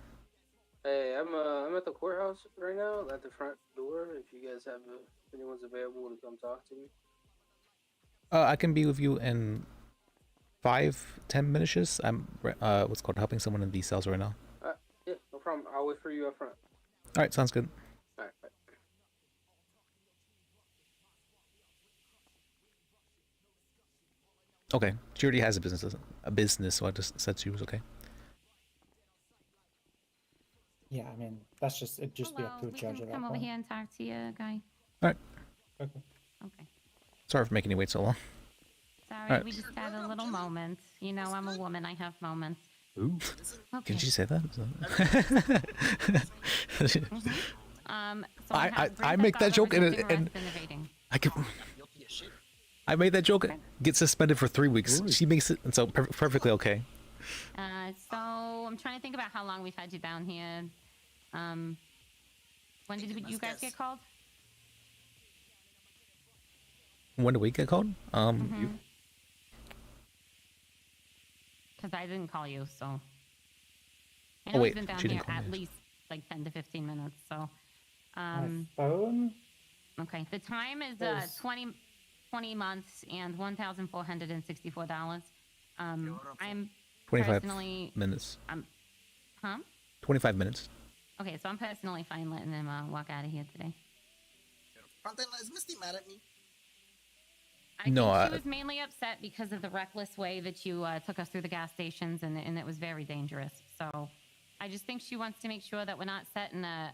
Hey, I'm at the courthouse right now at the front door. If you guys have if anyone's available to come talk to me. I can be with you in 5-10 minutes. I'm what's called helping someone in these cells right now. Yeah, no problem. I'll wait for you up front. All right, sounds good. All right, bye. Okay, she already has a business, so I just said she was okay. Yeah, I mean, it'd just be up to a judge at that Come over point. here and talk to you, guy. All right. Okay. Okay. Sorry for making you wait so long. Sorry, Alright. we just had a little moment. You know, I'm a woman. I have moments. Ooh. Okay. Did you say that? So I make that joke and I can. I made that joke. Get suspended for 3 weeks. She makes it, and so perfectly okay. So I'm trying to think about how long we've had you down here. When did you guys get called? When do we get called? Because I didn't call you, so. I Oh, know wait, it's been down she didn't here call at me. least like 10 to 15 minutes, so. My phone? Okay, the time is There's- 20 months and $1,464. I'm 25 personally minutes. huh? 25 minutes. Okay, so I'm personally fine letting him walk out of here today. Frontline, is Misty mad at me? I think she was mainly upset because of the reckless way that you took us through the gas stations, and it was very dangerous. So I just think she wants to make sure that we're not set in a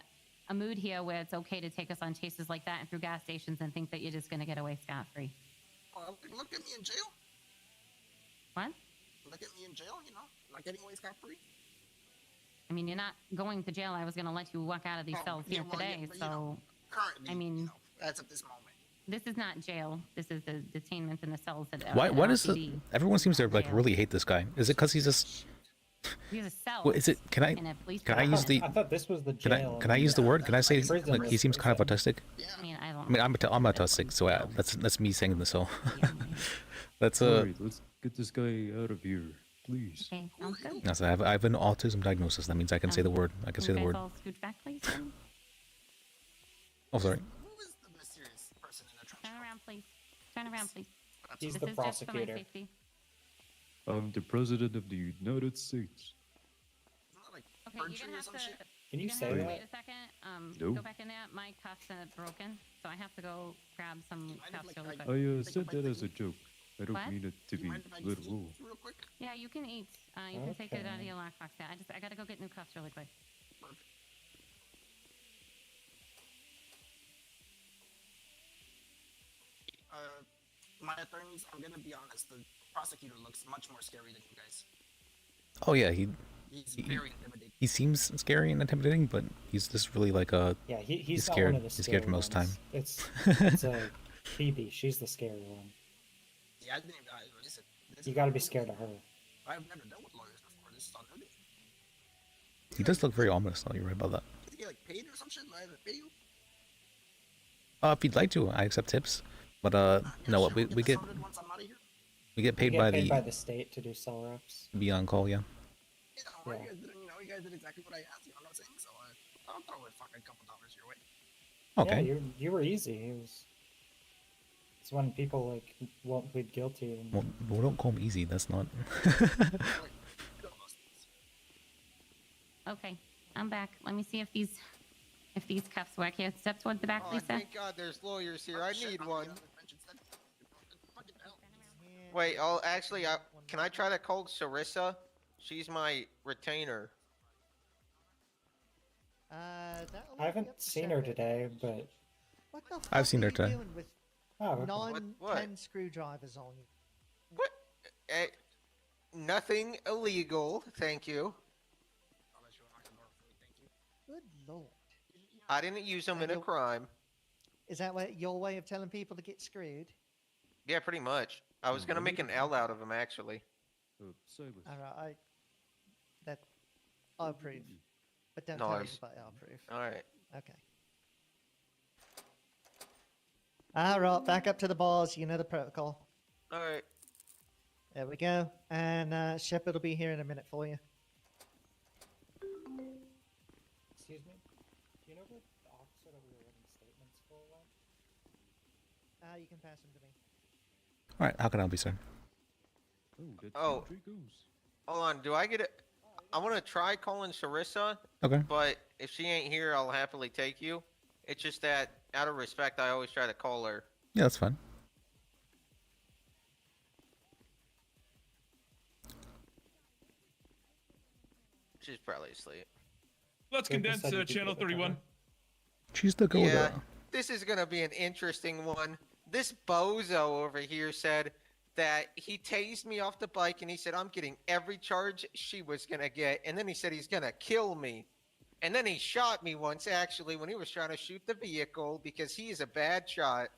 mood here where it's okay to take us on chases like that and through gas stations and think that you're just going to get away scot-free. Well, look at me in jail. What? Look at me in jail, you know? Not getting away scot-free. I mean, you're not going to jail. I was going to let you walk out of these cells here today. but, So, you know, currently, I mean, you know, as of this moment. this is not jail. This is the detainment in the cells at Why at does LCD. everyone seems to like jail. really hate this guy? Is it because he's just He's a cell. Well, is it? Can I use the? I thought this was the Can jail. I use the word? Can I say prison like was he seems kind of prison. autistic? I mean, I don't. I mean, I'm autistic, so that's me saying this. So that's Alright, let's get this guy out of here, please. Okay, sounds good. Yes, I have an autism diagnosis. That means I can say the word. I can say the You guys word. all scoot back, please. then. Oh, sorry. Turn around, please. Turn around, please. He's this the is just for my prosecutor. safety. I'm the president of the United States. Okay, you're gonna have to. Can you you're say gonna have to that? wait a second. No. Go back in there. My cuffs are broken, so I have to go grab some cuffs really quick. I said that as a joke. I don't What? mean it to be literal. Yeah, you can eat. You can take it out of Okay. your lockbox. Yeah, I gotta go get new cuffs really quick. My attorneys, I'm gonna be honest, the prosecutor looks much more scary than you guys. Oh yeah, He's very intimidating. he seems scary and intimidating, but he's just really like Yeah, he's not scared. one of the He's scared scary most time. ones. It's Phoebe. She's the scary one. Yeah, I didn't even, listen, this You is got to not be new. scared of her. I've never dealt with lawyers before. This is all new to me. He does look very ominous, though. You're right about that. Did he get like paid or some shit? Like a video? If you'd like to, I accept tips. But no, we get paid You by get paid the by the state to do cell reps. be on call. Yeah. You guys did, you guys did exactly what I asked. You know what I'm saying? So I'll throw a fucking couple dollars your way. Okay. Yeah, you were easy. It's when people like won't plead guilty. And... Well, don't call him easy. That's not. Okay, I'm back. Let me see if these cuffs work here. Step towards the back, Oh, Lisa. thank God there's lawyers here. I need one. Wait, can I try to call Sarissa? She's my retainer. I haven't seen her today, but What the fuck I've seen are her you today. doing with Oh, okay. non-10 screwdrivers on you? Eh, nothing illegal, thank you. Good lord. I didn't use them in a crime. Is that your way of telling people to get screwed? Yeah, pretty much. I was gonna make an L out of them, actually. Alright, I'll approve. But don't tell Nice. anybody I'll approve. Alright. Okay. Alright, back up to the bars. You know the protocol. Alright. There we go. And Shepard will be here in a minute for you. Excuse me. Do you know what the officer that we were writing statements for went? You can pass them to me. All right. How can I help you, sir? Oh. Hold on. Do I get it? I want to try calling Sarissa. Okay. But if she ain't here, I'll happily take you. It's just that, out of respect, I always try to call her. Yeah, that's fine. She's probably asleep. Let's condense Channel 31. She's the go. Yeah, this is gonna be an interesting one. This bozo over here said that he tased me off the bike and he said I'm getting every charge she was gonna get, and then he said he's gonna kill me. And then he shot me once, actually, when he was trying to shoot the vehicle because he is a bad shot.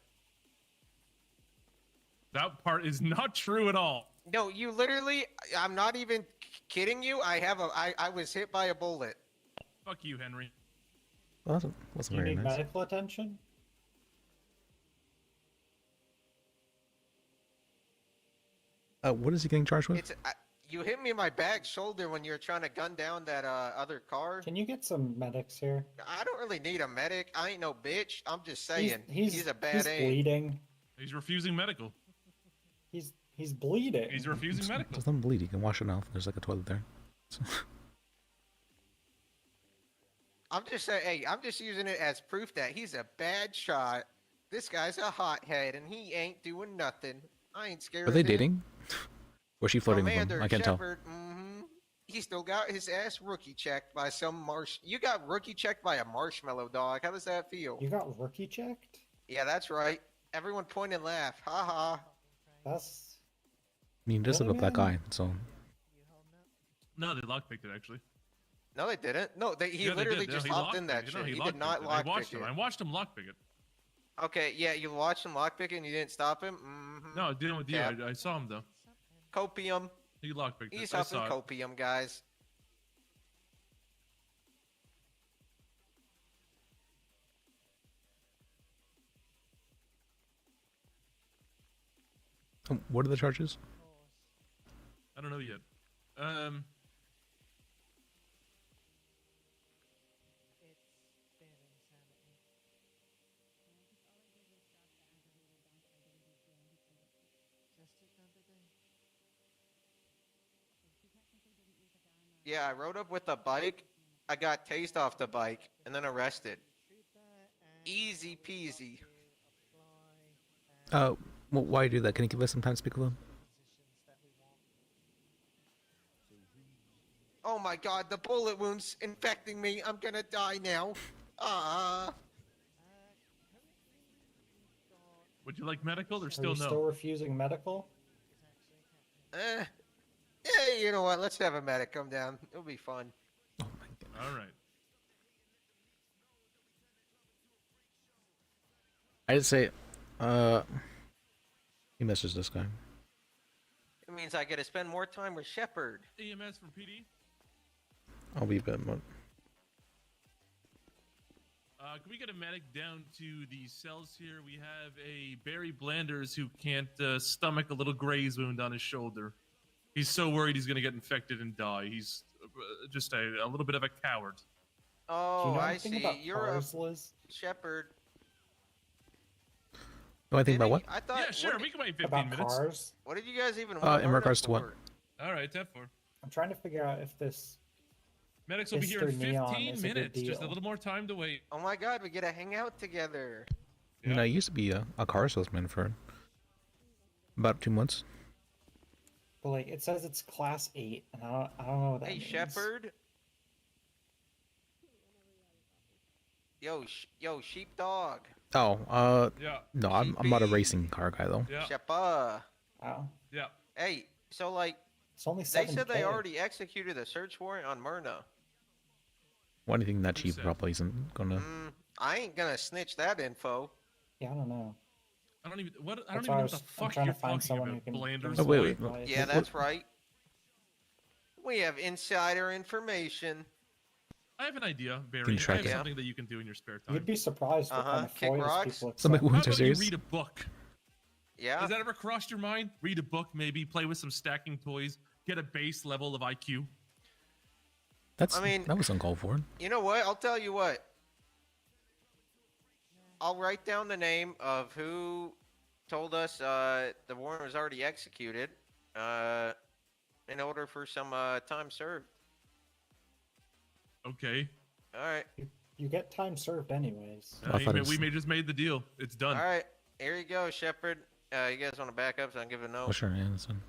That part is not true at all. No, you literally, I'm not even kidding you. I was hit by a bullet. Fuck you, Henry. Well, that wasn't You very need nice. medical attention? What is he getting charged with? It's You hit me in my back shoulder when you were trying to gun down that other car. Can you get some medics here? I don't really need a medic. I ain't no bitch. I'm just saying. He's a bad he's egg. bleeding. He's refusing medical. He's bleeding. He's refusing medical. Just let him bleed. You can wash it off. There's like a toilet there. So. I'm just saying, hey, I'm just using it as proof that he's a bad shot. This guy's a hothead and he ain't doing nothing. I ain't scared Are they of him. dating? Or is she flirting with him? Commander I can't tell. Shepard, he still got his ass rookie checked by some You got rookie checked by a marshmallow dog. How does that feel? You got rookie checked? Yeah, that's right. Everyone point and laugh. Ha ha. That's. I mean, he does look up that guy, so. No, they lockpicked it actually. No, they didn't. No, he Yeah, they literally did. No, just he hopped in that lockpicked it. shit. No, he did lockpicked not it. lockpick I it. watched him lockpick it. Okay, yeah, you watched him lockpick it and you didn't stop him? No, I didn't with you. Yeah. I saw him though. Copium. He lockpicked He's it. I up in saw it. copium, guys. What are the charges? I don't know yet. Yeah, I rode up with the bike. I got tased off the bike and then arrested. Easy peasy. Well, why do that? Can you give us some time to speak with him? Oh my god, the bullet wound's infecting me. I'm gonna die now. Would you like medical or Are still you no? still refusing medical? Yeah, you know what? Let's have a medic come down. It'll be fun. All right. I'd say, he messaged this guy. It means I get to spend more time with Shepard. EMS for PD. I'll be a bit, but Can we get a medic down to the cells here? We have a Barry Blanders who can't stomach a little graze wound on his shoulder. He's so worried he's going to get infected and die. He's just a little bit of a coward. Oh, Do you know I anything see. about You're cars, a Liz? Shepherd. do I think about what? I thought. Yeah, sure. What, We can wait 15 About minutes. cars? what did you guys even want In regards to what? All right, 10-4. I'm trying to figure out if this Medics will be here in Mr. Neon 15 is a good minutes. Just a deal. little more time to wait. Oh my god, we get to hang out together. I mean, I used to be a car salesman for about 2 months. But like it says it's class 8, and I don't know what that Hey, means. Shepherd. Yo, sheepdog. Oh, Yeah. no, I'm not a racing car guy though. Yeah. Shepard. Oh, Yeah. Hey, so like, it's only they 7K. said they already executed a search warrant on Myrna. Well, anything that cheap probably isn't gonna. I ain't gonna snitch that info. Yeah, I don't know. I don't even I don't That's even why know I what the was- I'm fuck trying you're to find talking someone who about, can Blanders. give Oh, wait, me wait. some advice. Yeah, that's right. We have insider information. I have an idea, Barry. Can you I track have it? something that you can do in your spare time. You'd be surprised what kind of Kick foils rocks. people Some accept. wounds How are about you serious. read a book? Yeah. Has that ever crossed your mind? Read a book, maybe play with some stacking toys, get a base level of IQ. That's. I mean- that was uncalled for. You know what? I'll tell you what. I'll write down the name of who told us the warrant was already executed in order for some time served. Okay. All right. You get time served anyways. I thought it was- We may just made the deal. It's done. All right. Here you go, Shepard. You guys want to back up so I can give a note? Oh sure, yeah, that's fine.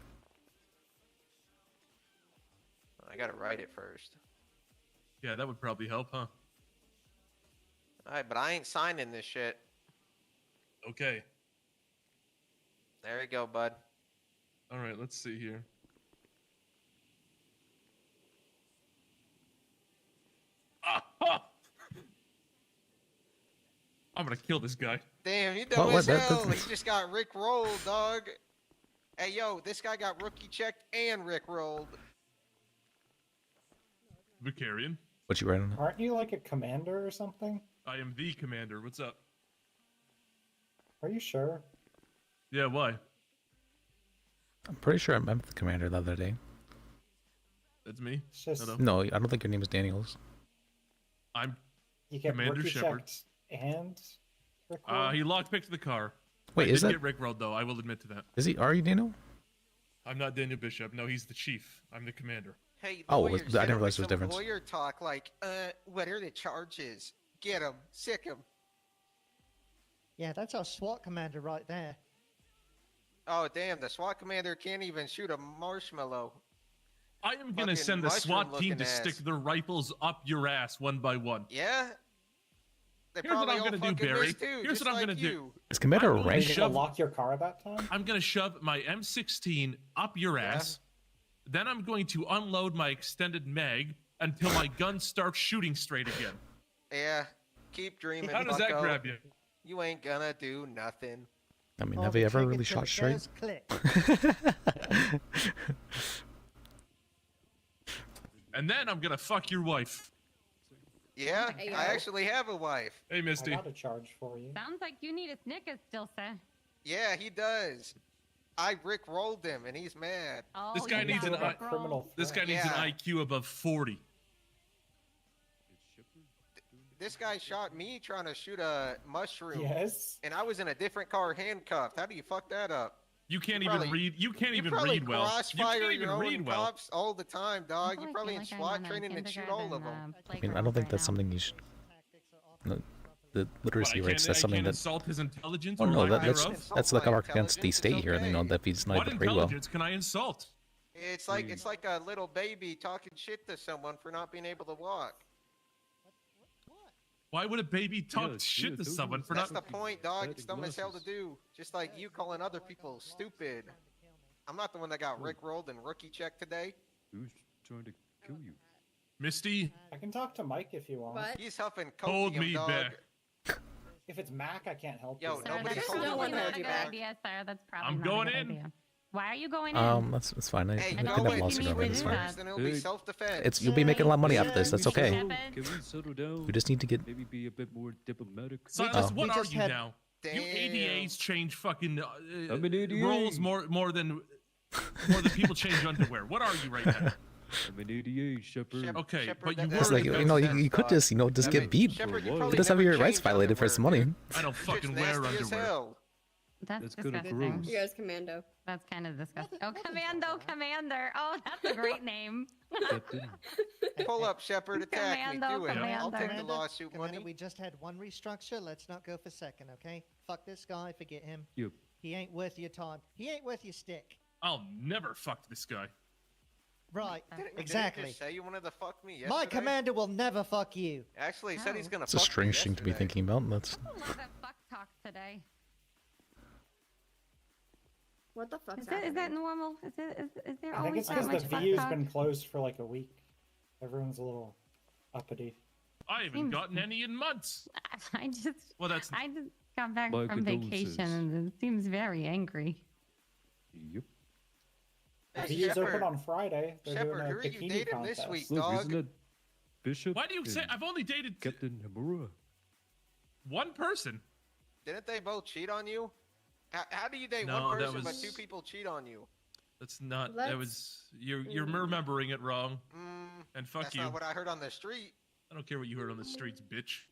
I gotta write it first. Yeah, that would probably help, huh? All right, but I ain't signing this shit. Okay. There you go, bud. All right, let's see here. I'm gonna kill this guy. Damn, you What- dumb what? as That- hell. that's- He just got Rick rolled, dog. Hey, yo, this guy got rookie checked and Rick rolled. Vicarian. What you writing? Aren't you like a commander or something? I am the commander. What's up? Are you sure? Yeah, why? I'm pretty sure I met the commander the other day. That's me. It's just- Hello. No, I don't think your name is Daniels. I'm You get Commander rookie Shepard. checked and Rickrolled? He lockpicked the car. Wait, I is did that- get Rickrolled though. I will admit to that. Is he? Are you Daniel? I'm not Daniel Bishop. No, he's the chief. I'm the commander. Hey, Oh, lawyers, I get didn't him with realize there was some difference. lawyer talk like, what are the charges? Get him, sick him. Yeah, that's our SWAT commander right there. Oh, damn, the SWAT commander can't even shoot a marshmallow. I am gonna Fucking send the SWAT team mushroom-looking to ass. stick their rifles up your ass one by one. Yeah? They Here's what probably I'm all gonna do, fucking Barry. miss too, Here's just what I'm like gonna you. do. Is Commander I'm gonna rank? Did you shove- lock your car that time? I'm gonna shove my M16 up your ass. Then I'm going to unload my extended mag until my gun starts shooting straight again. Yeah, keep dreaming, How does that bucko. grab you? You ain't gonna do nothing. I mean, Or have we you ever take it really till shot it straight? goes click. And then I'm gonna fuck your wife. Yeah, Hey, I yo. actually have a wife. Hey, I Misty. got a charge for you. Sounds like you need a Snickers still, sir. Yeah, he does. I Rick rolled him and he's mad. Oh, This guy you needs got an Rickrolled. criminal This guy threat. needs Yeah. an IQ above 40. This guy shot me trying to shoot a mushroom. Yes. And I was in a different car handcuffed. How do you fuck that up? You can't You even probably- read. You can't You even probably read well. You crossfire can't even your own read well. cops all the time, dog. I You feel probably in like I'm SWAT on a training and shoot all of them. I mean, I don't think that's something you should. No, the literacy rates. That's something I can't that. insult his intelligence Oh or no, lack that's thereof. that's like a mark against the state here. You know that he's not What able to read well. intelligence can I insult? It's like a little baby talking shit to someone for not being able to walk. Why would a baby talk Yeah, shit yeah, to those someone are for That's not? the point, dog. bad It's dumb as hell to glasses. do. Just like you calling other people stupid. I'm not the one that got Rick rolled and rookie checked today. Who's trying to kill you? Misty, I can talk to Mike if you want. What? He's huffing hold copium, me dog. back. If it's Mac, I can't help Yo, you. Sir, Nobody's that's holding probably you not back. a good idea, sir. That's probably I'm not going a good in. idea. Why are you going in? That's fine. I Hey, can go have in. lawsuit You over need this. to Fine. do First, and it'll be Hey, self-defense. It's you'll be making a lot of money off this. That's Can we okay. settle- Shepard. Can we settle down? You just need to get. Maybe be a bit more diplomatic. Silas, Oh. what We are just you had- now? You Damn. ADAs change fucking I'm an ADA. roles more than people change underwear. What are you right now? I'm an ADA, Shepard. Okay, Shepard, but that- you that It's were like makes you no know sense, you could dog. just just I get mean, beat. Shepard, you You probably Just have never your rights changed violated for underwear, some money. dude. I don't Shit's fucking wear nasty as underwear. hell. That's That's kinda disgusting. gross. You guys commando. That's kind of disgusting. Oh, Commander. Oh, that's a great name. Captain. Pull up, Shepard. Attack me. Commando, Do it. I'll take the Commander. lawsuit Commander, money. we just had one restructure. Let's not go for second, okay? Fuck this guy. Forget him. Yep. He ain't worth your time. He ain't worth your stick. I'll never fuck this guy. Right. Didn't you Exactly. just say you wanted to fuck me My yesterday? commander will never fuck you. Actually, he said he's gonna It's a fuck me strange thing to be yesterday. thinking about. That's A lot of fuck talk today. What the fuck's Is that happening? normal? Is there I think always it's that because much the fuck VU's talk? been closed for like a week. Everyone's a little uppity. I haven't Seems- gotten any in months. I just Well, that's I just got back My from vacation condolences. and it seems very angry. Yep. The Hey, VU's open Shepard. on Friday. They're Shepard, doing a who are you bikini dating contest. this week, Look, dog? isn't that Bishop? Why do you say and I've only dated Captain Hamura? one person? Didn't they both cheat on you? How do you date No, one that person but was- two people cheat on you? That's not. Let's- That was you're remembering it wrong. Mm, And fuck that's you. not what I heard on the street. I don't care what you heard on the streets, bitch.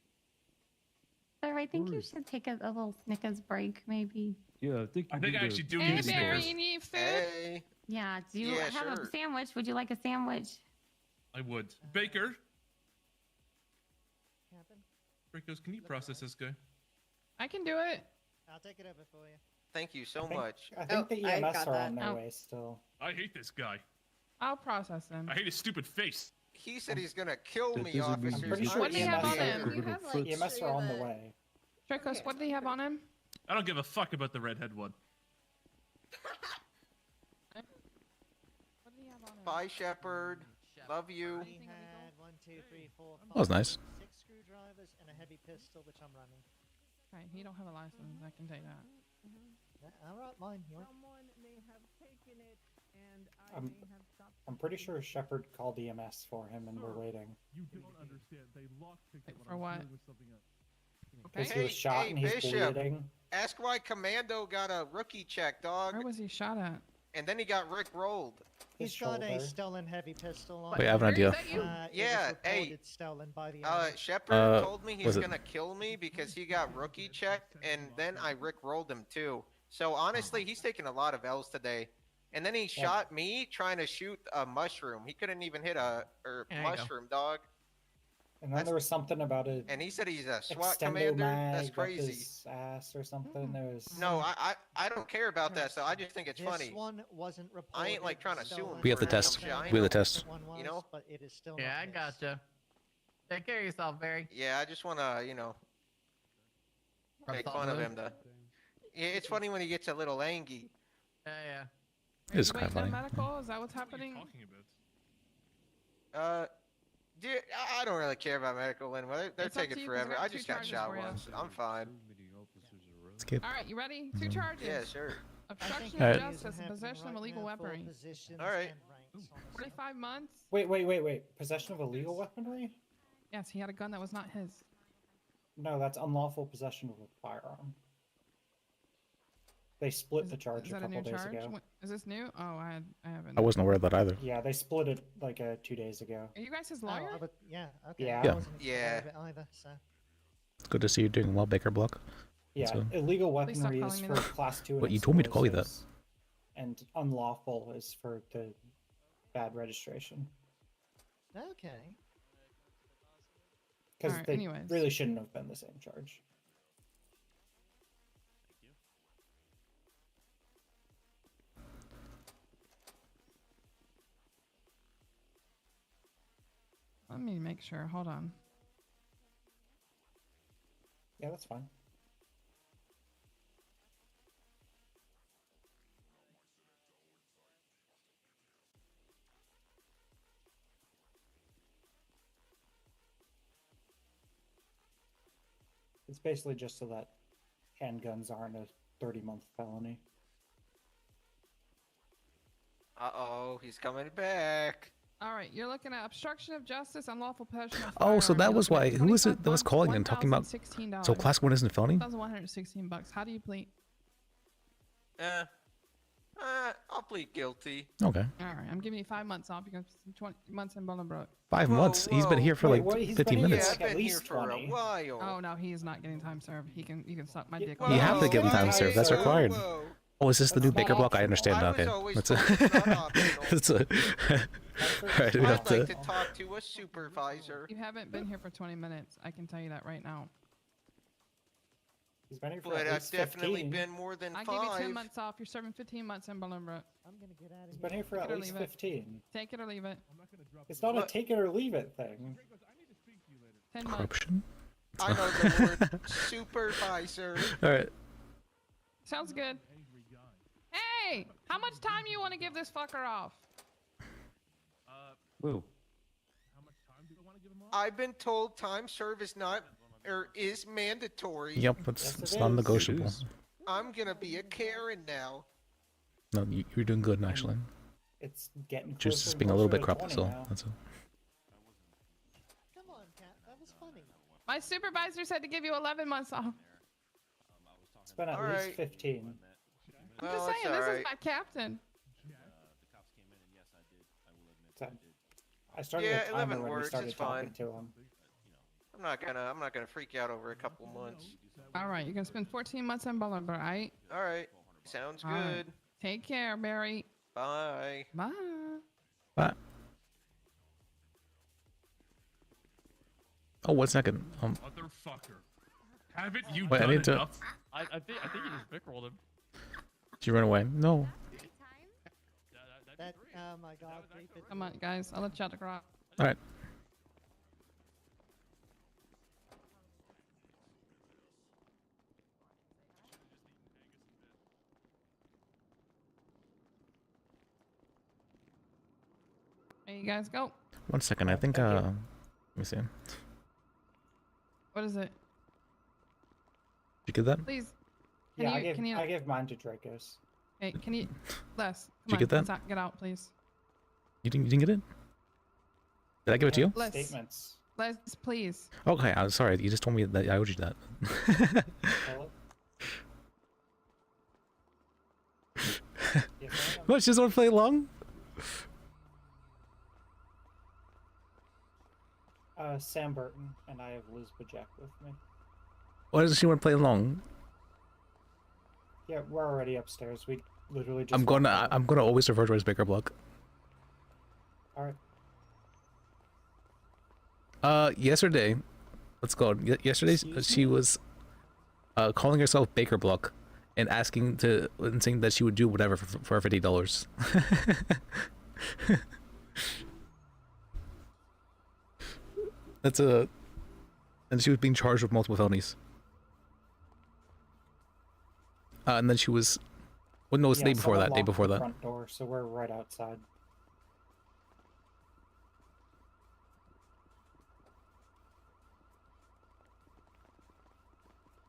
Sir, I think you Word. should take a little Snickers break, maybe. Yeah, I think. I you think need I to- actually do Hey, need a Barry, Snickers. you need food? Hey, Yeah. Do you Yeah, have a sure. sandwich? Would you like a sandwich? I would. Baker, Captain, Brickos, can you process this guy? I can do it. I'll take it over for you. thank you so I think- much. I think the I EMS got are that. on their Oh. way still. I hate this guy. I'll process him. I hate his stupid face. He said he's gonna kill That me, doesn't mean officers. I'm pretty he's sure What do you have EMS on him? are, You have, like, EMS are on the the- way. Dracos, what do you have on him? I don't give a fuck about the redhead one. What do you have on him? Bye, Shepard. Love you. We had 1, 2, 3, 4, 5, That was nice. 6 screwdrivers and a heavy pistol, which I'm running. Right, you don't have a license. I can take that. Yeah, all right, mine. You want? I'm pretty sure Shepard called EMS for him and we're waiting. You don't understand. They lockpicked it when I was for what? dealing with something else. Because he was shot and he's Bishop. bleeding. Ask why Commando got a rookie check, dog. Where was he shot at? And then he got Rick rolled. his He's got a shoulder. stolen heavy pistol on. Wait, I have an idea. It was Yeah, hey. reported stolen by the owner. Shepard told me he's was it- gonna kill me because he got rookie checked, and then I Rick rolled him too. So honestly, he's taking a lot of L's today. And then he shot me trying to shoot a mushroom. He couldn't even hit a There you go. mushroom, dog. And then there was something about a And he said he's a SWAT extendo commander. mag That's up crazy. his ass or something. There was No, I don't care about that stuff. I just think it's This funny. one wasn't reported. I ain't like trying to sue him. We have for the test. some shit. I We have the know. test. You know? But it is still Yeah, not I his. gotcha. Take care of yourself, Barry. Yeah, I just wanna, Rub make salt fun in of the him. Yeah, it's funny when he gets a little angry. Yeah. It's Wait, kind of no funny. medical? Is that what's happening? Dude, I don't really care about medical anyway. They're It's up to taking you 'cause I forever. got I two just got charges shot for you. once. I'm fine. Skip. All right, you ready? 2 charges. Yeah, sure. Obstruction Alright. of justice and possession of illegal weaponry. All right. 45 months. wait. Possession of illegal weaponry? Yes, he had a gun that was not his. No, that's unlawful possession of a firearm. They split the charge Is a that a couple new days charge? ago. Is this new? Oh, I haven't. I wasn't aware of that either. Yeah, they split it like 2 days ago. Are you guys his Oh, lawyer? yeah. Okay. Yeah. I Yeah. wasn't aware Yeah. of it either. So. It's good to see you doing well, Baker Block. Yeah, So- illegal Please stop weaponry is calling me for that. class 2 and But you told me to call you that. explosives, and unlawful is for the bad registration. Okay. Because Alright, they anyways. really shouldn't have been the same charge. Let me make sure. Hold on. Yeah, that's fine. It's basically just so that handguns aren't a 30-month felony. Uh-oh, he's coming back. All right, you're looking at obstruction of justice, unlawful possession of Oh, so firearm. that You're was looking why. at Who was it 25 that was months, calling and talking about? $1,016. So class 1 isn't a felony? $1,116. How do you plead? I'll plead guilty. Okay. All right, I'm giving you 5 months off. You can 20 months in Bolingbroke. 5 months. He's been here for Wait, like what? He's 15 been here minutes. like at least 20. while. Oh no, he is not getting time served. You can suck my dick. You have to give him time served. That's required. Oh, is this the new Baker Block? I understand. I was Okay. always That's told it's not optional. That's a. Alright, we have I'd to. like to talk to a supervisor. You haven't been here for 20 minutes. I can tell you that right now. He's been here for But at I've least definitely 15. been more than I 5. give you 10 months off. You're serving 15 months in Bolingbroke. I'm gonna get out of He's here. been here for Take at it or least leave it. 15. Take it or leave it. It's not a take it or leave it thing. 10 months. Corruption. I know the word supervisor. All right. Sounds good. Hey, how much time you want to give this fucker off? Whoa. I've been told time served is not or is mandatory. Yep, it's non-negotiable. It is. I'm gonna be a Karen now. No, you're doing good actually. It's getting Just closer and being a little closer bit to corrupt. 20 So now. that's all. Come on, Cat. That was funny. My supervisor said to give you 11 months off. It's been at All least right. 15. I'm Well, just it's saying, this alright. is my captain. So, I started Yeah, a timer 11 when we works, started it's talking fine. to him. I'm not gonna freak out over a couple months. All right, you're gonna spend 14 months in Bolingbroke, all right? All right, sounds All right. good. Take care, Barry. Bye. Bye. But. Oh, 1 second. Motherfucker. Haven't you Wait, I done need to- enough? I think you just Vic-rolled him. Did you run away? No. That, oh my god, David. Come on, guys. I'll let you out the garage. All right. There you guys go. 1 second. I think. Thank you. Let me see. Did What is it? you get that? Please. Yeah, Can you? I gave mine to Dracos. Hey, can you? Les, come Did you on. get that? let's out- Get out, please. You didn't get it? Did I give it to you? Les, Statements. Les, please. Okay, I'm sorry. You just told me that I owed you that. Tell it. Yes, I am. What? She doesn't want to play along? Sam Burton, and I have Liz Bajek with me. Why doesn't she want to play along? Yeah, we're already upstairs. We literally just. I'm gonna always refer to her as Baker Block. All right. Yesterday, let's go. Yesterday, she was calling herself Baker Block and and saying that she would do whatever for $50. And she was being charged with multiple felonies. And then she was, well, no, it's the day before that. Day before that. Front door, so we're right outside.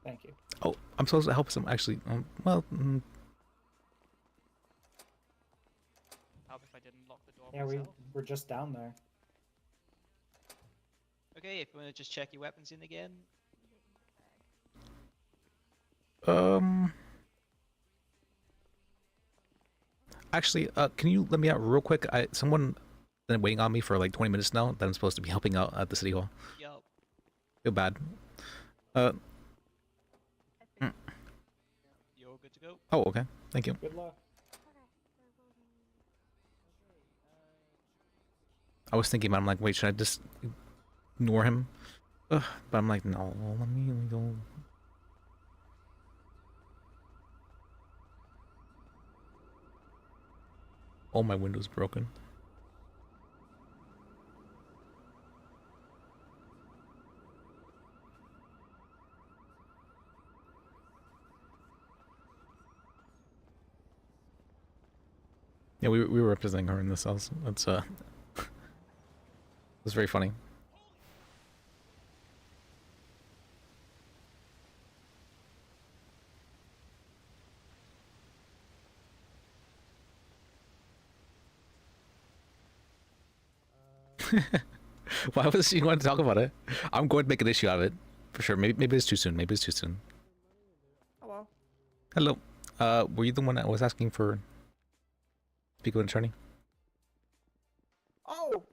Thank you. Oh, I'm supposed to help some actually. Well. Help if I didn't lock the door. Yeah, we're just down there. Okay, if you want to just check your weapons in again. Actually, can you let me out real quick? Someone been waiting on me for like 20 minutes now that I'm supposed to be helping out at the city hall. Yup. Feel bad. You're all good to go. Oh, okay. Thank you. Good luck. I was thinking about it, I'm like, wait, should I just ignore him? Ugh, but I'm like, no, let me go. Oh, my window's broken. Yeah, we were representing her in the cells. That's it was very funny. Why was she going to talk about it? I'm going to make an issue out of it for sure. Maybe it's too soon. Maybe it's too soon. Hello. Hello. Were you the one that was asking for speak with an attorney? Oh,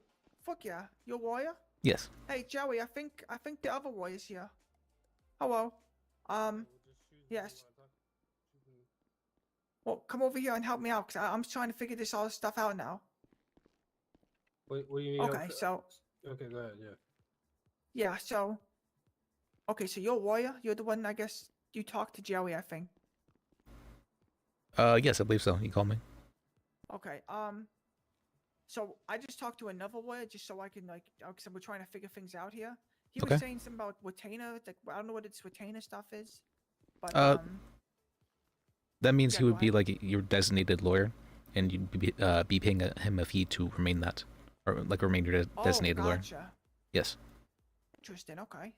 fuck yeah. You're a lawyer? Yes. Hey, Joey, I think the other lawyer's here. Hello. Yes. Well, come over here and help me out, because I'm trying to figure this all stuff out now. What do you mean? Okay, so... Okay, go ahead, yeah. Yeah, so... Okay, so you're a lawyer? You're the one, I guess, you talked to Joey, I think. Yes, I believe so. You called me. Okay, so I just talked to another lawyer just so I can, like, because we're trying to figure things out here. He was saying something about retainer, like, I don't know what this retainer stuff is, but, that means yeah, he go would be like your designated lawyer, and you'd be paying him a fee to remain that, or like remain your designated lawyer. Gotcha. Yes. Interesting, okay.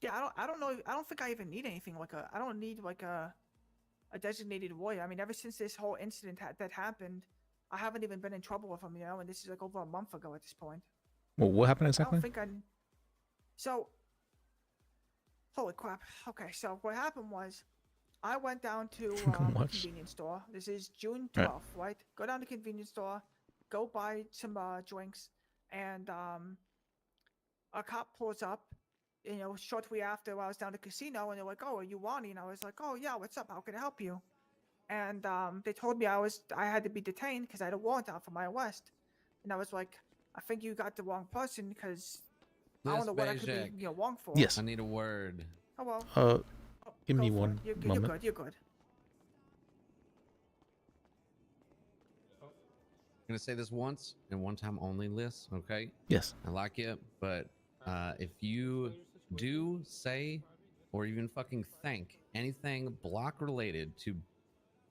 Yeah, I don't know, I don't think I even need anything like I don't need like a designated lawyer. I mean, ever since this whole incident that happened, I haven't even been in trouble with him, you know, and this is like over a month ago at this point. Well, what happened I exactly? don't think So, holy crap. Okay, so what happened was, I went down to a convenience store. This is June 12th, right? Go down to the convenience store, go buy some drinks, and a cop pulls up, you know, shortly after I was down at the casino, and they're like, "Oh, are you Wani?" And I was like, "Oh yeah, what's up? How can I help you?" And they told me I had to be detained because I had a warrant out for my arrest, and I was like, "I think you got the wrong person because I don't know what I could be, you know, wrong for." Yes. I need a word. Oh well. Give me one You're moment. good. You're good. I'm gonna say this once and one time only, Liz. Okay? Yes. I like it, but if you do say or even fucking think anything block related to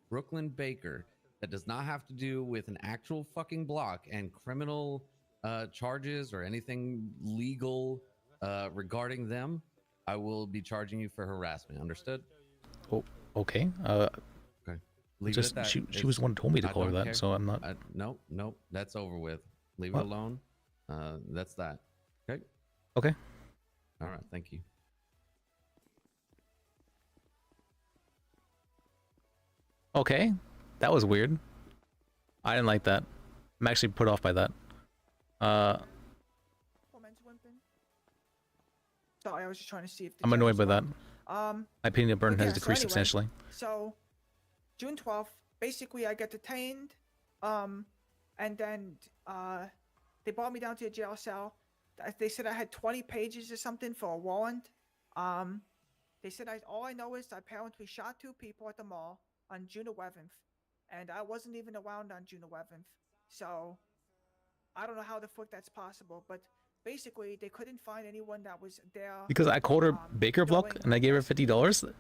Brooklyn Baker that does not have to do with an actual fucking block and criminal charges or anything legal regarding them, I will be charging you for harassment. Understood? Oh, okay. Okay. Leave Just it at that. she was the one who told me to I call her don't that, care. so I'm not. Nope. That's over with. Leave What? it alone. That's that. Okay. Okay. All right. Thank you. Okay, that was weird. I didn't like that. I'm actually put off by that. Sorry, I was just trying to see if. The I'm chat annoyed was by that. on. My opinion of Burton But has yeah, so decreased anyway, substantially. So, June 12th, basically, I get detained, and then they brought me down to a jail cell. They said I had 20 pages or something for a warrant. They said all I know is I apparently shot 2 people at the mall on June 11th, and I wasn't even around on June 11th. So, I don't know how the fuck that's possible, but basically, they couldn't find anyone that was there. Because I called her Baker Block and I gave her $50.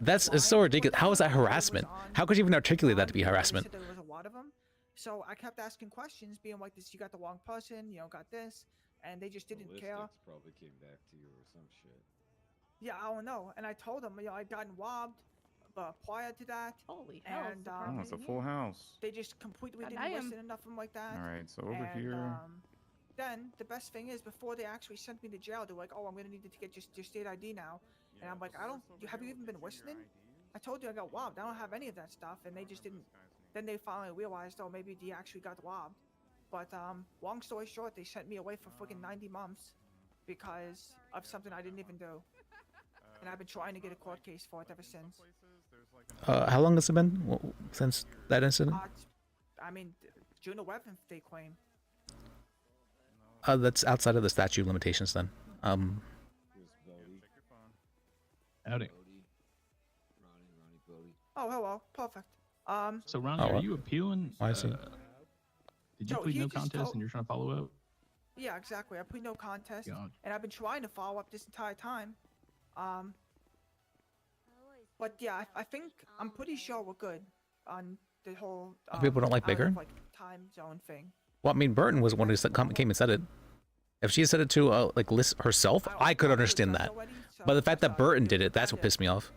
That's so ridiculous. How is that harassment? How could you even articulate that to be harassment? There was a lot of them. So I kept asking questions, being like, "This, you got the wrong person, got this," and they just didn't care. Probably came back to you or some shit. Yeah, I don't know. And I told them, I'd gotten robbed, prior to that. Holy hell! And Oh, it's a full house. they just completely didn't Goddamn. listen to nothing like that. All right, so over And, here. Then the best thing is, before they actually sent me to jail, they're like, "Oh, I'm gonna need to get your state ID now," and I'm like, have you even been listening? I told you I got robbed. I don't have any of that stuff, and they just didn't. Then they finally realized, oh, maybe he actually got robbed. But long story short, they sent me away for fucking 90 months because of something I didn't even do, and I've been trying to get a court case for it ever since. How long has it been since that incident? I mean, June 11th they claim. That's outside of the statute of limitations then. Howdy. Oh, hello. Perfect. So Ronnie, Oh, are what? you appealing? I see. Did you So plead he no just contest told- and you're trying to follow up? Yeah, exactly. I put no contest, Gotcha. and I've been trying to follow up this entire time. But yeah, I think I'm pretty sure we're good on the whole. People don't like out of, Baker? like, time zone thing. Well, I mean, Burton was the one who came and said it. If she said it to like Liz herself, I could understand that. But the fact that Burton did it, that's what pissed me off.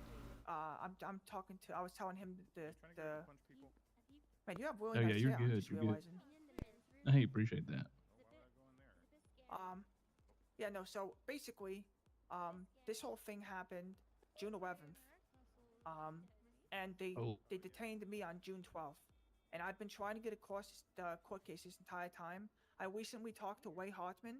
I'm talking to. I was telling him the. Man, you have really Oh nice yeah, you're hair, I'm good. just You're good. realizing. Hey, appreciate that. Yeah, no. So basically, this whole thing happened June 11th. And they detained me on June 12th, and I've been trying to get across the court case this entire time. I recently talked to Way Hartman,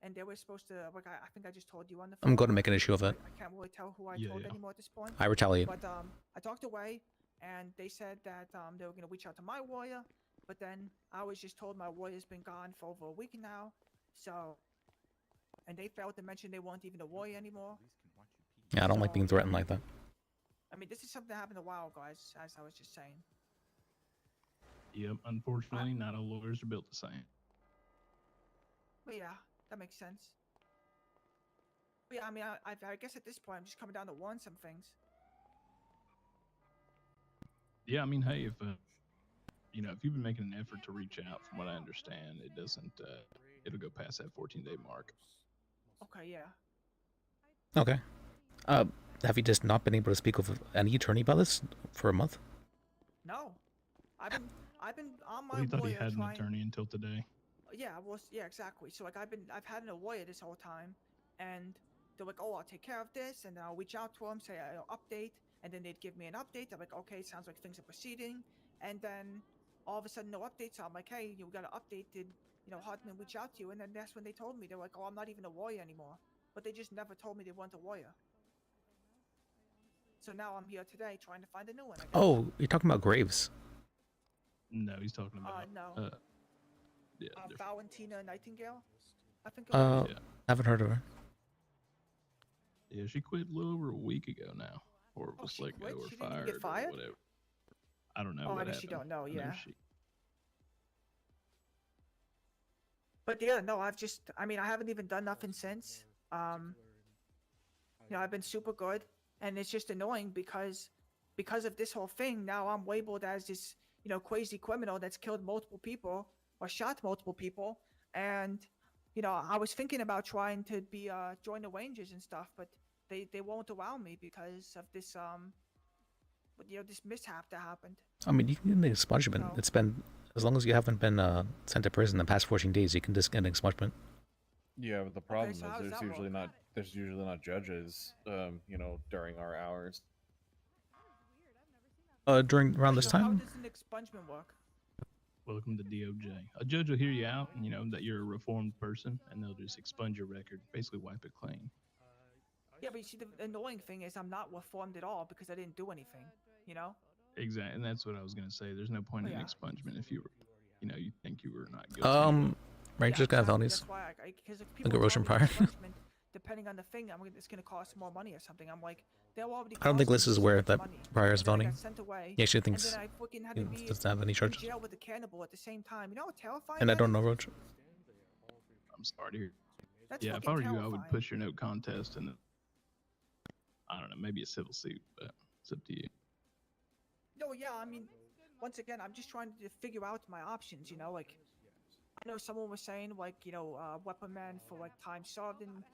and they were supposed to, like, I think I just told you on the phone. I'm going to make an issue of it. I can't really tell who I Yeah, told yeah. anymore at this point. I retaliate. But I talked to Way, and they said that they were going to reach out to my lawyer, but then I was just told my lawyer's been gone for over a week now, so, and they failed to mention they weren't even a lawyer anymore. Yeah, I don't like being threatened like that. I mean, this is something that happened a while ago, as I was just saying. Yep, unfortunately, not all lawyers are built the same. But yeah, that makes sense. But yeah, I mean, I guess at this point, I'm just coming down to warn some things. Yeah, I mean, hey, if if you've been making an effort to reach out, from what I understand, it doesn't. It'll go past that 14-day mark. Okay, yeah. Okay. Have you just not been able to speak with any attorney about this for a month? No, I've been on my Well, he thought he lawyer had an trying. attorney until today. Yeah, well, yeah, exactly. So like, I've had a lawyer this whole time, and they're like, oh, I'll take care of this, and then I'll reach out to them, say I'll update, and then they'd give me an update. I'm like, okay, sounds like things are proceeding, and then all of a sudden, no update. So I'm like, hey, you got an update? Did Hartman reach out to you? And then that's when they told me they're like, oh, I'm not even a lawyer anymore. But they just never told me they weren't a lawyer. So now I'm here today trying to find a new one. I guess. Oh, you're talking about Graves. No, he's talking about. No. Yeah. Valentina Nightingale, I think. It was. Haven't heard of her. Yeah, she quit a little over a week ago now, or was let go or She didn't fired, get fired? or whatever. I don't know. Oh, what I guess you happened. don't know. I know Yeah. she- But yeah, no, I haven't even done nothing since. I've been super good, and it's just annoying because of this whole thing. Now I'm labeled as this, crazy criminal that's killed multiple people or shot multiple people, and I was thinking about trying to be join the Rangers and stuff, but they won't allow me because of this this mishap that happened. I mean, you can get an expungement. It's been, as long as you haven't been sent to prison the past 14 days, you can just get an expungement. Yeah, but the problem so how does is that there's usually not judges, during our hours. Around this So how time? does an expungement work? Welcome to DOJ. A judge will hear you out, and that you're a reformed person, and they'll just expunge your record, basically wipe it clean. Yeah, but you see, the annoying thing is I'm not reformed at all because I didn't do anything. You know? Exactly, and that's what I was gonna say. There's no point in Yeah. expungement if you were, you think you were not guilty. Rangers got felonies. That's why, because if Like people erosion tell me prior. expungement, depending on the thing, it's gonna cost more money or something. I'm like, they'll already. I don't think cost me Liz is so aware much that money, prior is and then I felony. got sent away, He actually and thinks then I fucking had he to be doesn't have any in charges. jail with the cannibal at the same time. You know how terrifying. And I that don't is? know Roach. I'm sorry to hear. That's Yeah, if I were fucking you, I would terrifying. push your no contest and I don't know, maybe a civil suit, but it's up to you. No, yeah, I mean, once again, I'm just trying to figure out my options. You know, like, I know someone was saying like, weapon man for like time served and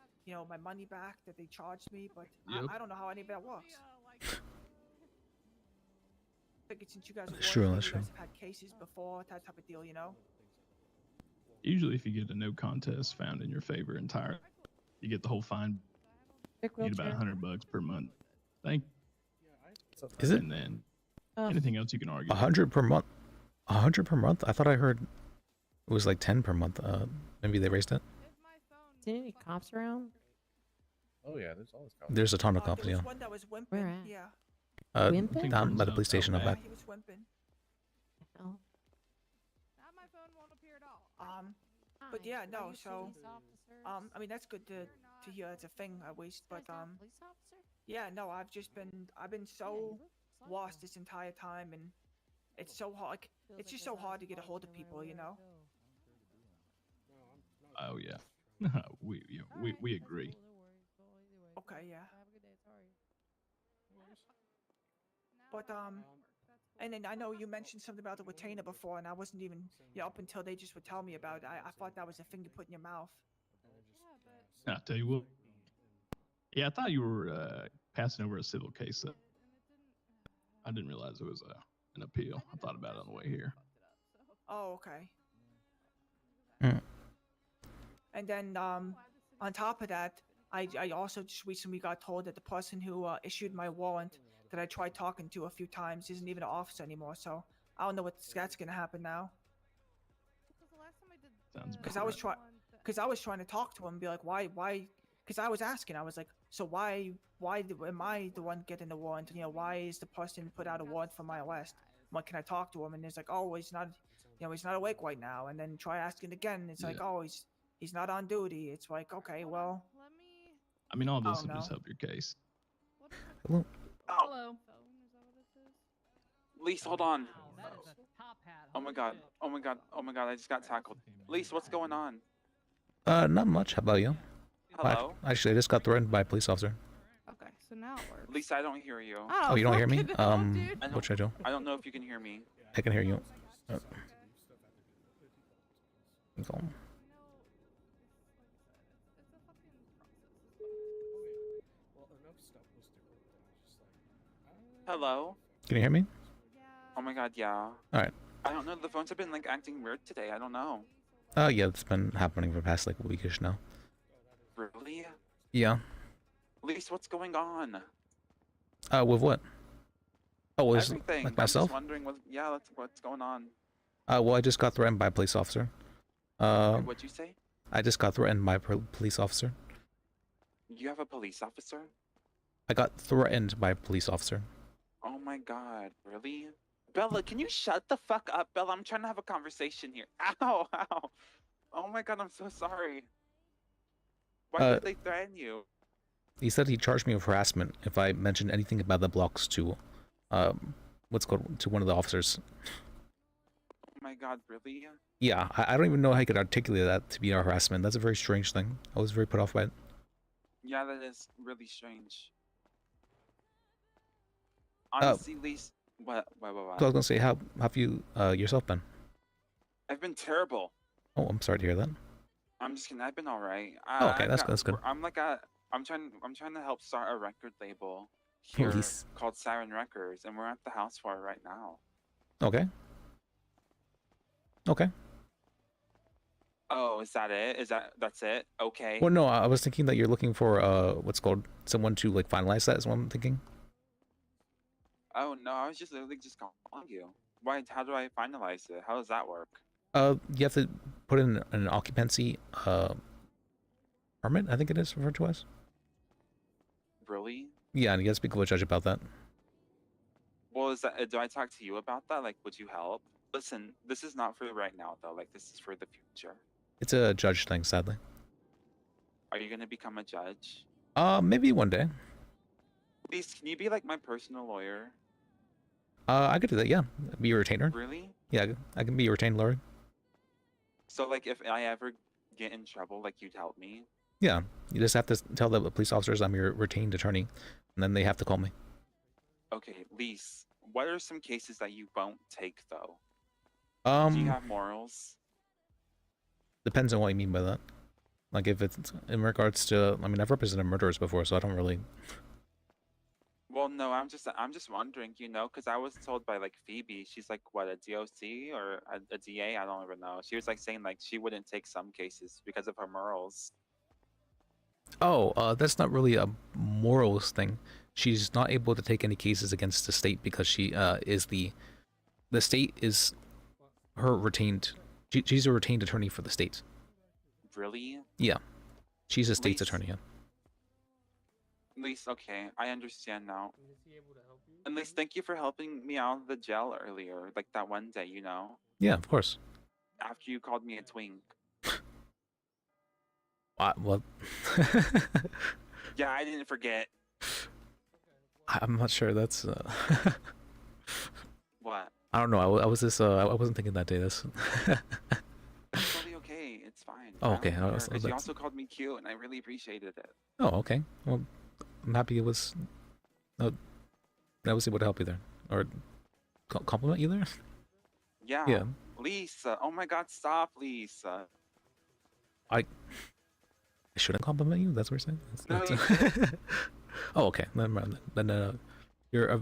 my money back that they charged me, but Yep. I don't know how any of that works. Figured since you guys are That's true, lawyers, that's maybe you guys true. have had cases before, that type of deal, you know? Usually, if you get a no contest found in your favor entirely, you get the whole fine. You get about $100 per month. Thank. Is it? And then anything else you can argue. 100 per month. 100 per month? I thought I heard it was like 10 per month. Maybe they raised it. Is any cops around? Oh yeah, there's always cops. There's a ton of cops, There yeah. was one that was wimping, Where at? yeah. Wimping? Down by the police station up Yeah, back. he was wimping. Oh. But yeah, no, so, I mean, that's good to hear it's a thing at least, but, yeah, no, I've been so lost this entire time, and it's so hard, it's just so hard to get a hold of people, you know? Oh yeah, we agree. Okay, yeah. But, and then I know you mentioned something about the retainer before, and I wasn't even, up until they just would tell me about it, I thought that was a thing you put in your mouth. I'll tell you what. Yeah, I thought you were passing over a civil case. I didn't realize it was an appeal. I thought about it on the way here. Oh, okay. Mm. And then, on top of that, I also just recently got told that the person who issued my warrant that I tried talking to a few times isn't even an officer anymore, so I don't know that's gonna happen now. Sounds Because I was trying to talk to him and be like, why? Because I was asking, I was like, so why am I the one getting the warrant? Why is the person put out a warrant for my arrest? What can I talk to him? And it's like, oh, he's not, he's not awake right now. And then try asking again, and it's like, oh, he's not on duty. It's like, okay, well. I mean, all this Oh, will just no. help your case. Hello. Hello. Lisa, hold on. Oh my god. Oh my god. Oh my god. I just got tackled. Lisa, what's going on? Not much. How about you? Hello? Actually, I just got threatened by a police officer. Okay, so now it works. Lisa, I don't hear you. Oh, you don't hear me? I don't- What should I do? I don't know if you can hear me. I can hear you. Go. Hello? Can you hear me? Oh my god, yeah. Alright. I don't know. The phones have been like acting weird today. I don't know. Yeah, it's been happening for the past like a weekish now. Really? Yeah. Lisa, what's going on? With what? Oh, was Everything. like I'm myself? just wondering what. Yeah, that's what's going on. Well, I just got threatened by a police officer. Wait, what'd you say? I just got threatened by a police officer. You have a police officer? I got threatened by a police officer. Oh my god, really? Bella, can you shut the fuck up, Bella? I'm trying to have a conversation here. Ow, ow. Oh my god, I'm so sorry. Why did they threaten you? He said he charged me with harassment if I mentioned anything about the blocks to, what's called, to one of the officers. Oh my god, really? Yeah, I don't even know how he could articulate that to be a harassment. That's a very strange thing. I was very put off by it. Yeah, that is really strange. Honestly, Lisa, what? So I was gonna say, how have you yourself been? I've been terrible. Oh, I'm sorry to hear that. I'm just kidding. I've been all right. Okay, that's good. I'm trying to help start a record label here Please. called Siren Records, and we're at the house for it right now. Okay. Okay. Oh, is that it? That's it? Okay. Well, no, I was thinking that you're looking for what's called someone to like finalize that. Is what I'm thinking. Oh no, I was just literally just calling you. Why? How do I finalize it? How does that work? You have to put in an occupancy permit. I think it is referred to as. Yeah, and you gotta speak with a judge about that. Well, is that do I talk to you about that? Like, would you help? Listen, this is not for right now though. Like, this is for the future. It's a judge thing, sadly. Are you gonna become a judge? Maybe one day. Please, can you be like my personal lawyer? I could do that, yeah. Be a retainer. Really? Yeah, I can be a retained lawyer. So like, if I ever get in trouble, like you'd help me? Yeah, you just have to tell the police officers I'm your retained attorney, and then they have to call me. Okay, Lise, what are some cases that you won't take though? Do you have morals? Depends on what you mean by that. Like if it's in regards to, I mean, I've represented murderers before, so I don't really. Well, no, I'm just wondering, you know, because I was told by like Phoebe, she's like what, a DOC or a DA? I don't even know. She was like saying like she wouldn't take some cases because of her morals. Oh, that's not really a morals thing. She's not able to take any cases against the state because she is the state is her retained. She's a retained attorney for the state. Really? Yeah, she's a state's Lise. attorney. Yeah. Lise, okay, I understand now. And Lise, thank you for helping me out of the jail earlier, like that one day, you know, Yeah, of course. after you called me a twink. Well, Yeah, I didn't forget. I'm not sure. That's. What? I don't know. I was just. I wasn't thinking that day. This. It's totally okay. It's fine. Oh, I okay. don't I care, was- 'cause you that's- also called me cute, and I really appreciated it. Oh, okay. Well, I'm happy it was. I was able to help you there, or compliment you there. Yeah. Yeah. Lisa. Oh my God! Stop, Lisa. I shouldn't compliment you. That's what you're saying. No, That's- oh, okay. Never mind. Then you're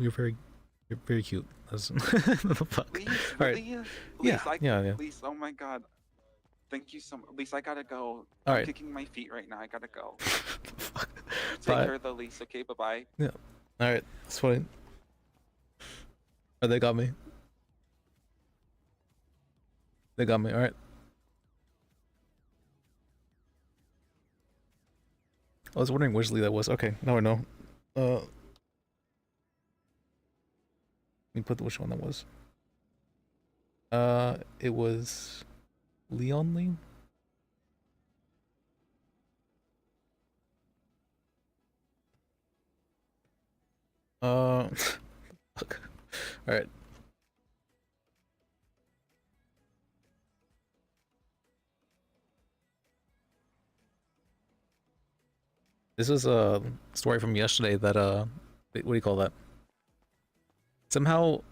very cute. That's what the fuck. Please, All right. Lisa, Yeah. Yeah. Lisa, oh my God. Thank you so much. Lisa, I gotta go. All I'm right. kicking my feet right now. I gotta go. Take Bye. care, though, Lisa. Okay, bye bye. Yeah. All right. That's fine. Oh, they got me. They got me. All right. I was wondering which Lee that was. Okay, now I know. Let me put which one that was. It was Leon Lee. Fuck. All right. This was a story from yesterday that what do you call that? Somehow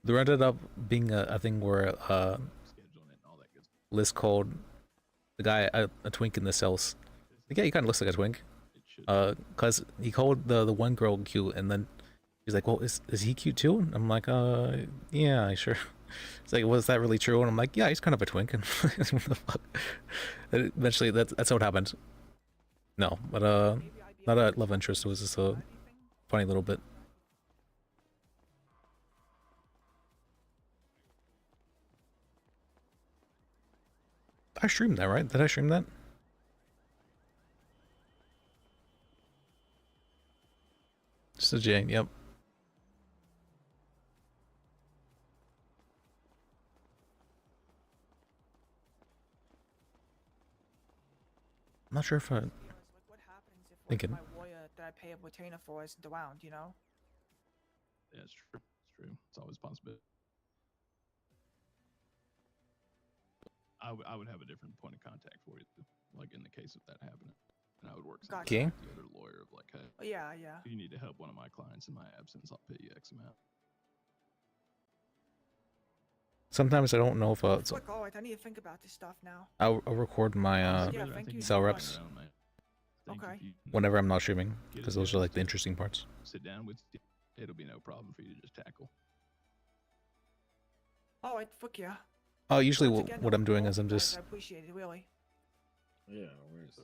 there ended up being a thing where Liz called the guy a twink in the cells. Like, yeah, he kind of looks like a twink. Cause he called the one girl cute, and then he's like, well, is he cute too? And I'm like, yeah, sure. It's like, was that really true? And I'm like, yeah, he's kind of a twink. And what the fuck? And eventually, that's what happened. No, but not a love interest. It was just a funny little bit. I streamed that, right? Did I stream that? Just a J, yep. I'm not sure if I thinking. My lawyer that I pay a retainer for isn't around, you know? Yeah, it's true. It's true. It's always a possibility. I would have a different point of contact for you, like in the case of that happening, and I would work something Okay. out with the other lawyer of like, hey, Yeah, yeah. if you need to help one of my clients in my absence, I'll pay you X amount. Sometimes I don't know if Look, alright, I need to think about this stuff now. I'll record my Yeah, thank you cell so reps Okay. whenever I'm not streaming, because those are like the interesting parts. Sit down with you. It'll be no problem for you to just tackle. Alright, fuck yeah. Oh, usually Once again, what I'm doing though, is I'm guys, just I appreciate it, really. Yeah, where's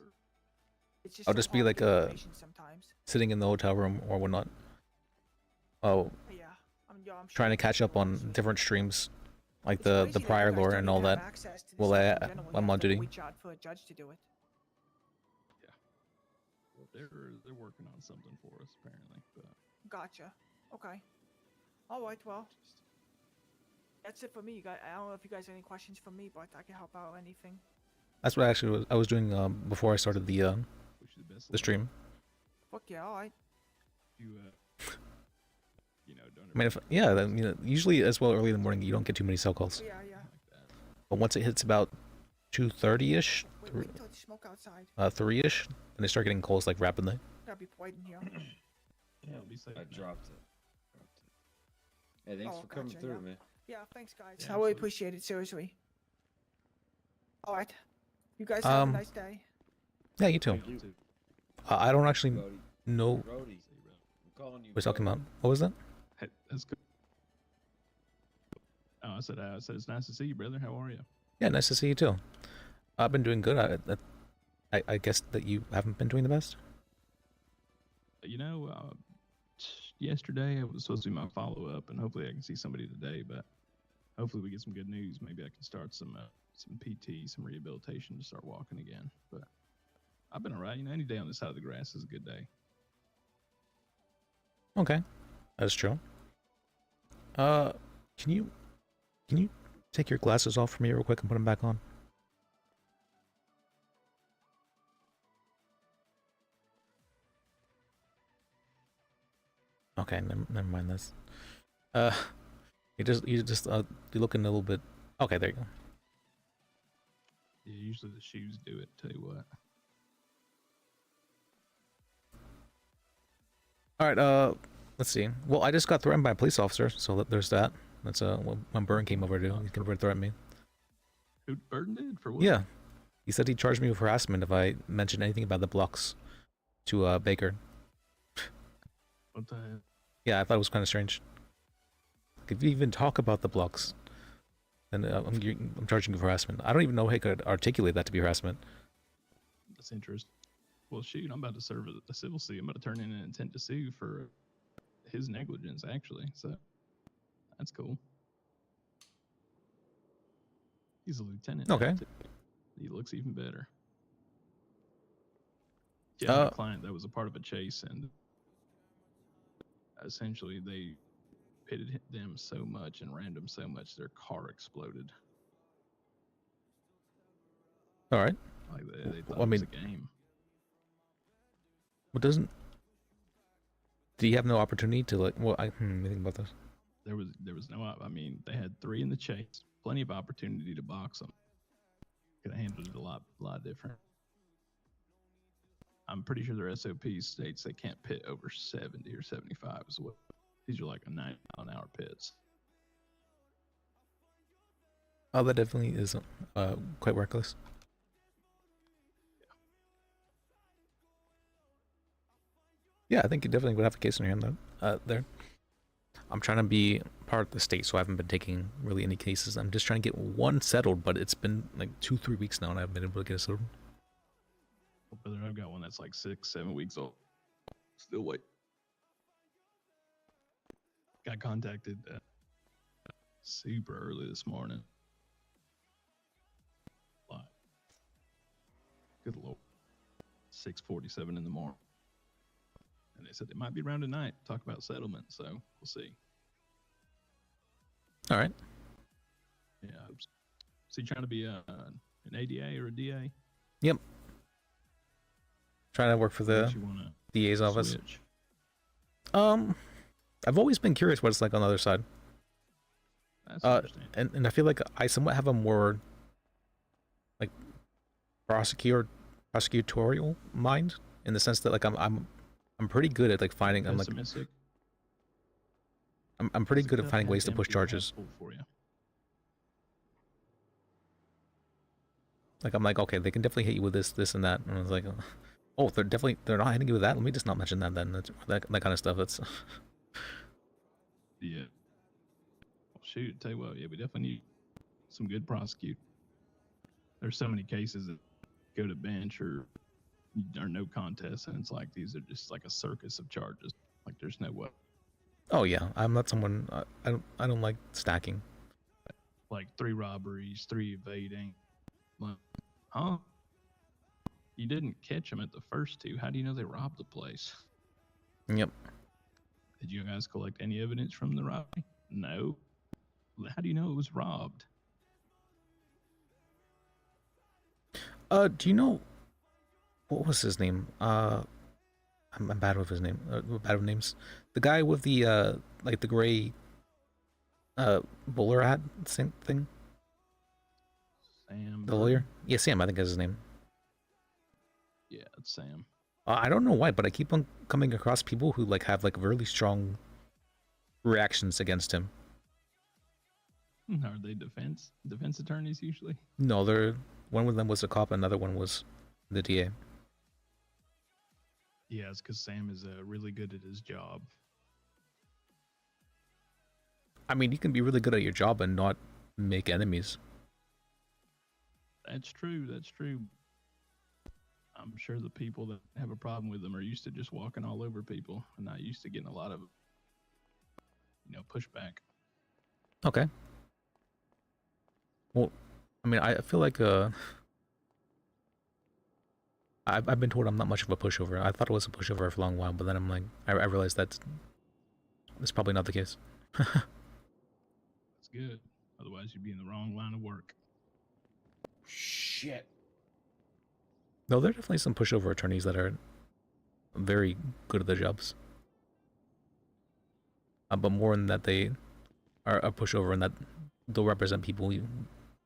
It's just I'll so just be hard like to get information sometimes. sitting in the hotel room or whatnot. Oh, Yeah, I'm sure trying to catch up on different streams, like the crazy that you prior guys lore don't and even all have that. access to this Well, stuff in general. You I'm have on to duty. reach out for a judge to do it. They're working on something for us apparently, but Gotcha. Okay. All right. Well, that's it for me. You guys, I don't know if you guys have any questions for me, but I can help out anything. That's what I was doing before I started the stream. Fuck yeah. All right. you don't. I mean, yeah, then, usually as well early in the morning you don't get too many cell calls. Yeah, yeah. But once it hits about 2:30ish, Wait until it's smoke outside. 3ish, and they start getting calls like rapidly. Gotta be polite in here. Yeah, be safe. I dropped it. Hey, thanks for coming gotcha, through, yeah. man. Yeah, thanks, guys. Yeah, I really absolutely. appreciate it. Seriously. All right. You guys have a nice day. Yeah, you too. I don't actually know what Brody, I'm calling you. we're talking about. What was that? Hey, that's good. Oh, I said it's nice to see you, brother. How are you? Yeah, nice to see you too. I've been doing good. I guess that you haven't been doing the best. Yesterday it was supposed to be my follow-up, and hopefully I can see somebody today. But hopefully we get some good news. Maybe I can start some PT, some rehabilitation to start walking again. But I've been alright. Any day on this side of the grass is a good day. Okay, that's true. Can you take your glasses off for me real quick and put them back on? Okay, never mind this. You looking a little bit. Okay, there you go. Yeah, usually the shoes do it. Tell you what. All right. Let's see. Well, I just got threatened by a police officer, so there's that. That's when Burn came over to do. He's gonna threaten me. Who Burton did for what? Yeah, he said he charged me with harassment if I mentioned anything about the blocks to Baker. What the hell? Yeah, I thought it was kind of strange. Like, if you even talk about the blocks, then I'm charging you for harassment. I don't even know how I could articulate that to be harassment. That's interesting. Well, shoot, I'm about to serve a civil suit. I'm about to turn in an intent to sue for his negligence, actually. So that's cool. He's a lieutenant. now, Okay. too. He looks even better. Yeah, I had a client that was a part of a chase, and essentially they pitted them so much and rammed them so much their car exploded. All right. Like they thought Well, I it was mean, a game. What doesn't? Did he have no opportunity to let me think about this. There was no. I mean, they had 3 in the chase. Plenty of opportunity to box them. Could have handled it a lot different. I'm pretty sure their SOP states they can't pit over 70 or 75 as well. These are like a 90-mile-an-hour pits. Oh, that definitely is quite reckless. Yeah, I think you definitely would have a case in your hand there. I'm trying to be part of the state, so I haven't been taking really any cases. I'm just trying to get one settled, but it's been like 2-3 weeks now, and I haven't been able to get it settled. Well, brother, I've got one that's like 6-7 weeks old. Still wait. Got contacted super early this morning. Like, good lord, 6:47 in the morning. And they said they might be around tonight, talk about settlement, so we'll see. All right. Yeah, I hope so. So you trying to be an ADA or a DA? Yep. Trying to work for the Makes you wanna DA's office. switch. I've always been curious what it's like on the other side. That's interesting. And I feel like I somewhat have a more like prosecutorial mind, in the sense that like I'm pretty good at like finding Pessimistic. I'm pretty good at finding ways to push charges. For you. Like I'm like, okay, they can definitely hit you with this and that, and I was like, oh, they're not hitting you with that. Let me just not mention that then. That kind of stuff. That's Yeah. Well, shoot, tell you what, yeah, we definitely need some good prosecute. There's so many cases that go to bench or no contest, and it's like these are just like a circus of charges. Like there's no way. oh yeah, I'm not someone I don't like stacking. Like 3 robberies, 3 evading. Like, huh? You didn't catch them at the first two. How do you know they robbed the place? Yep. Did you guys collect any evidence from the robbery? No. How do you know it was robbed? Do you know what was his name? I'm bad with his name. Bad with names. The guy with the like the gray bowler hat, same thing. Sam. The lawyer? Yeah, Sam, I think is his name. Yeah, it's Sam. I don't know why, but I keep on coming across people who like have like really strong reactions against him. Are they defense attorneys usually? No, one of them was a cop, another one was the DA. Yeah, it's because Sam is really good at his job. I mean, you can be really good at your job and not make enemies. That's true. That's true. I'm sure the people that have a problem with him are used to just walking all over people and not used to getting a lot of, pushback. Okay. Well, I mean, I feel like I've been told I'm not much of a pushover. I thought it was a pushover for a long while, but then I'm like, I realized that's probably not the case. That's good. Otherwise, you'd be in the wrong line of work. Shit. No, there are definitely some pushover attorneys that are very good at their jobs. But more in that they are a pushover and that they'll represent people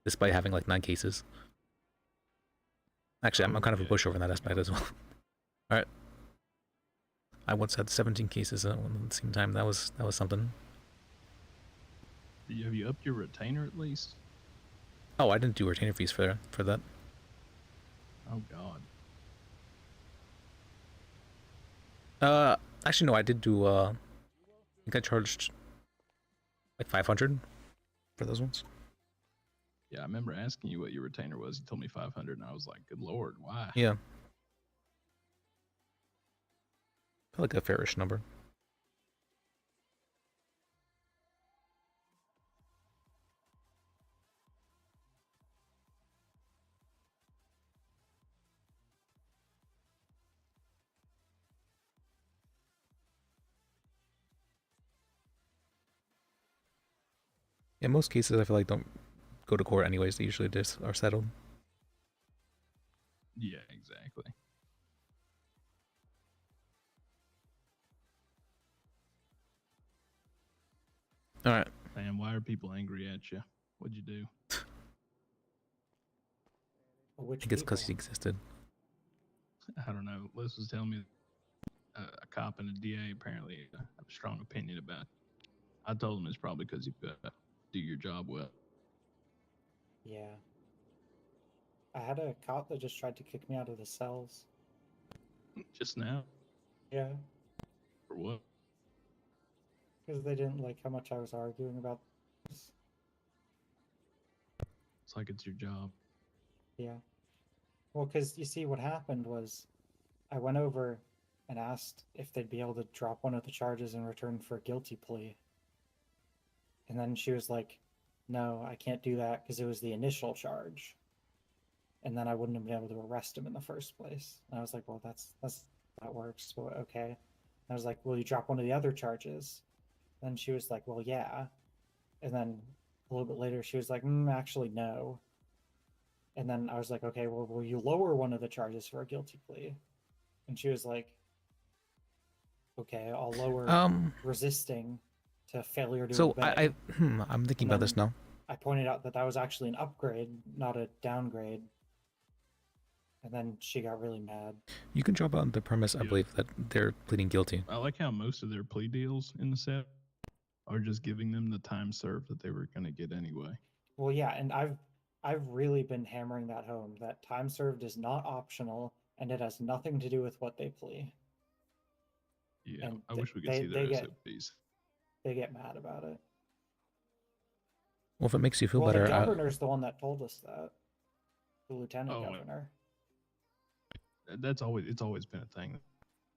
despite having like 9 cases. Actually, I'm kind of a pushover in that aspect as well. Alright. I once had 17 cases at the same time. That was something. Have you upped your retainer at least? Oh, I didn't do retainer fees for that. Oh God. Actually no, I did do I think I charged like 500 for those ones. Yeah, I remember asking you what your retainer was. You told me 500, and I was like, "Good Lord, why?" Yeah. I feel like a fairish number. In most cases, I feel like don't go to court anyways. They usually just are settled. Yeah, exactly. All right. Man, why are people angry at you? What'd you do? I think it's because he existed. I don't know. Liz was telling me a cop and a DA apparently have a strong opinion about it. I told him it's probably because you do your job well. Yeah. I had a cop that just tried to kick me out of the cells. Just now? Yeah. For what? Because they didn't like how much I was arguing about this. It's like it's your job. Yeah. Well, because you see, what happened was I went over and asked if they'd be able to drop one of the charges in return for a guilty plea. And then she was like, no, I can't do that because it was the initial charge. And then I wouldn't have been able to arrest him in the first place. And I was like, well, that works. Well, okay. And I was like, will you drop one of the other charges? And she was like, well, yeah. And then a little bit later, she was like, actually, no. And then I was like, okay, well, will you lower one of the charges for a guilty plea? And she was like, okay, I'll lower resisting to failure to So obey. I'm thinking about this now. I pointed out that was actually an upgrade, not a downgrade. And then she got really mad. You can drop on the premise, I believe, that they're pleading guilty. I like how most of their plea deals in the set are just giving them the time served that they were going to get anyway. Well, yeah, and I've really been hammering that home, that time served is not optional, and it has nothing to do with what they plea. Yeah, And I wish we could see their SOPs. They get mad about it. Well, if it makes you feel Well, better, the governor's the one that told us that. The lieutenant governor. It's always been a thing.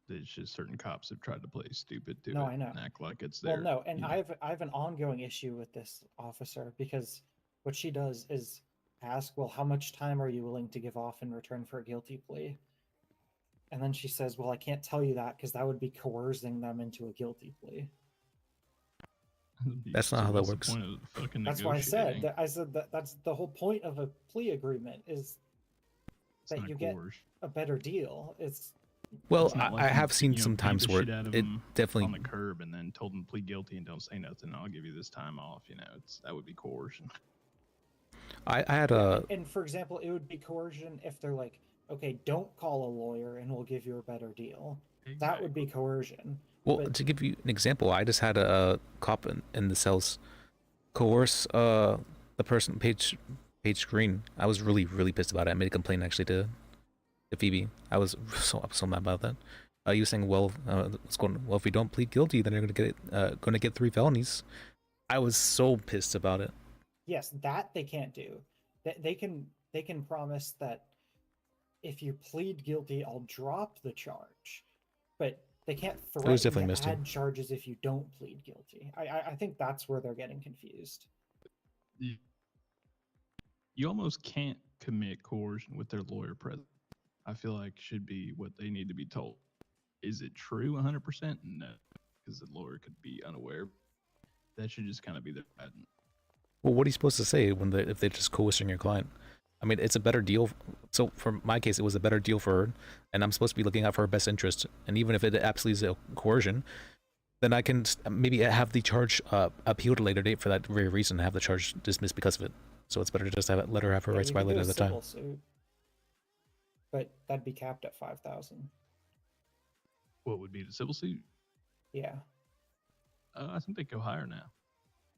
It's just certain cops have tried to play stupid to No, it I know. and act like it's their. Well, no, and I have an ongoing issue with this officer because what she does is ask, well, how much time are you willing to give off in return for a guilty plea? And then she says, well, I can't tell you that because that would be coercing them into a guilty plea. That's not how that works. That's why I said that that's the whole point of a plea agreement is that not you get coercion. a better deal. It's Well, It's not I you, have seen you know, some beat times the where shit out of it them definitely. on the curb and then told them plead guilty and don't say nothing. I'll give you this time off. You know, that would be coercion. I had a. and for example, it would be coercion if they're like, okay, don't call a lawyer and we'll give you a better deal. That would be coercion. Well, But to give you an example, I just had a cop in the cells coerce the person Paige Green. I was really pissed about it. I made a complaint actually to Phoebe. I was so mad about that. You saying, well, if we don't plead guilty, then you're gonna get 3 felonies. I was so pissed about it. yes, that they can't do. They can promise that if you plead guilty, I'll drop the charge, but they can't threaten definitely to misty. add charges if you don't plead guilty. I think that's where they're getting confused. You almost can't commit coercion with their lawyer present. I feel like should be what they need to be told. Is it true 100%? No, because the lawyer could be unaware. That should just kind of be their patent. Well, what are you supposed to say if they're just coercing your client? I mean, it's a better deal. So for my case, it was a better deal for her, and I'm supposed to be looking out for her best interest. And even if it absolutely is a coercion, then I can maybe have the charge appealed at a later date for that very reason, have the charge dismissed because of it. So it's better to just let her have her rights You can do violated a at the time. civil suit, but that'd be capped at 5,000. What would be the civil suit? Yeah. I think they go higher now.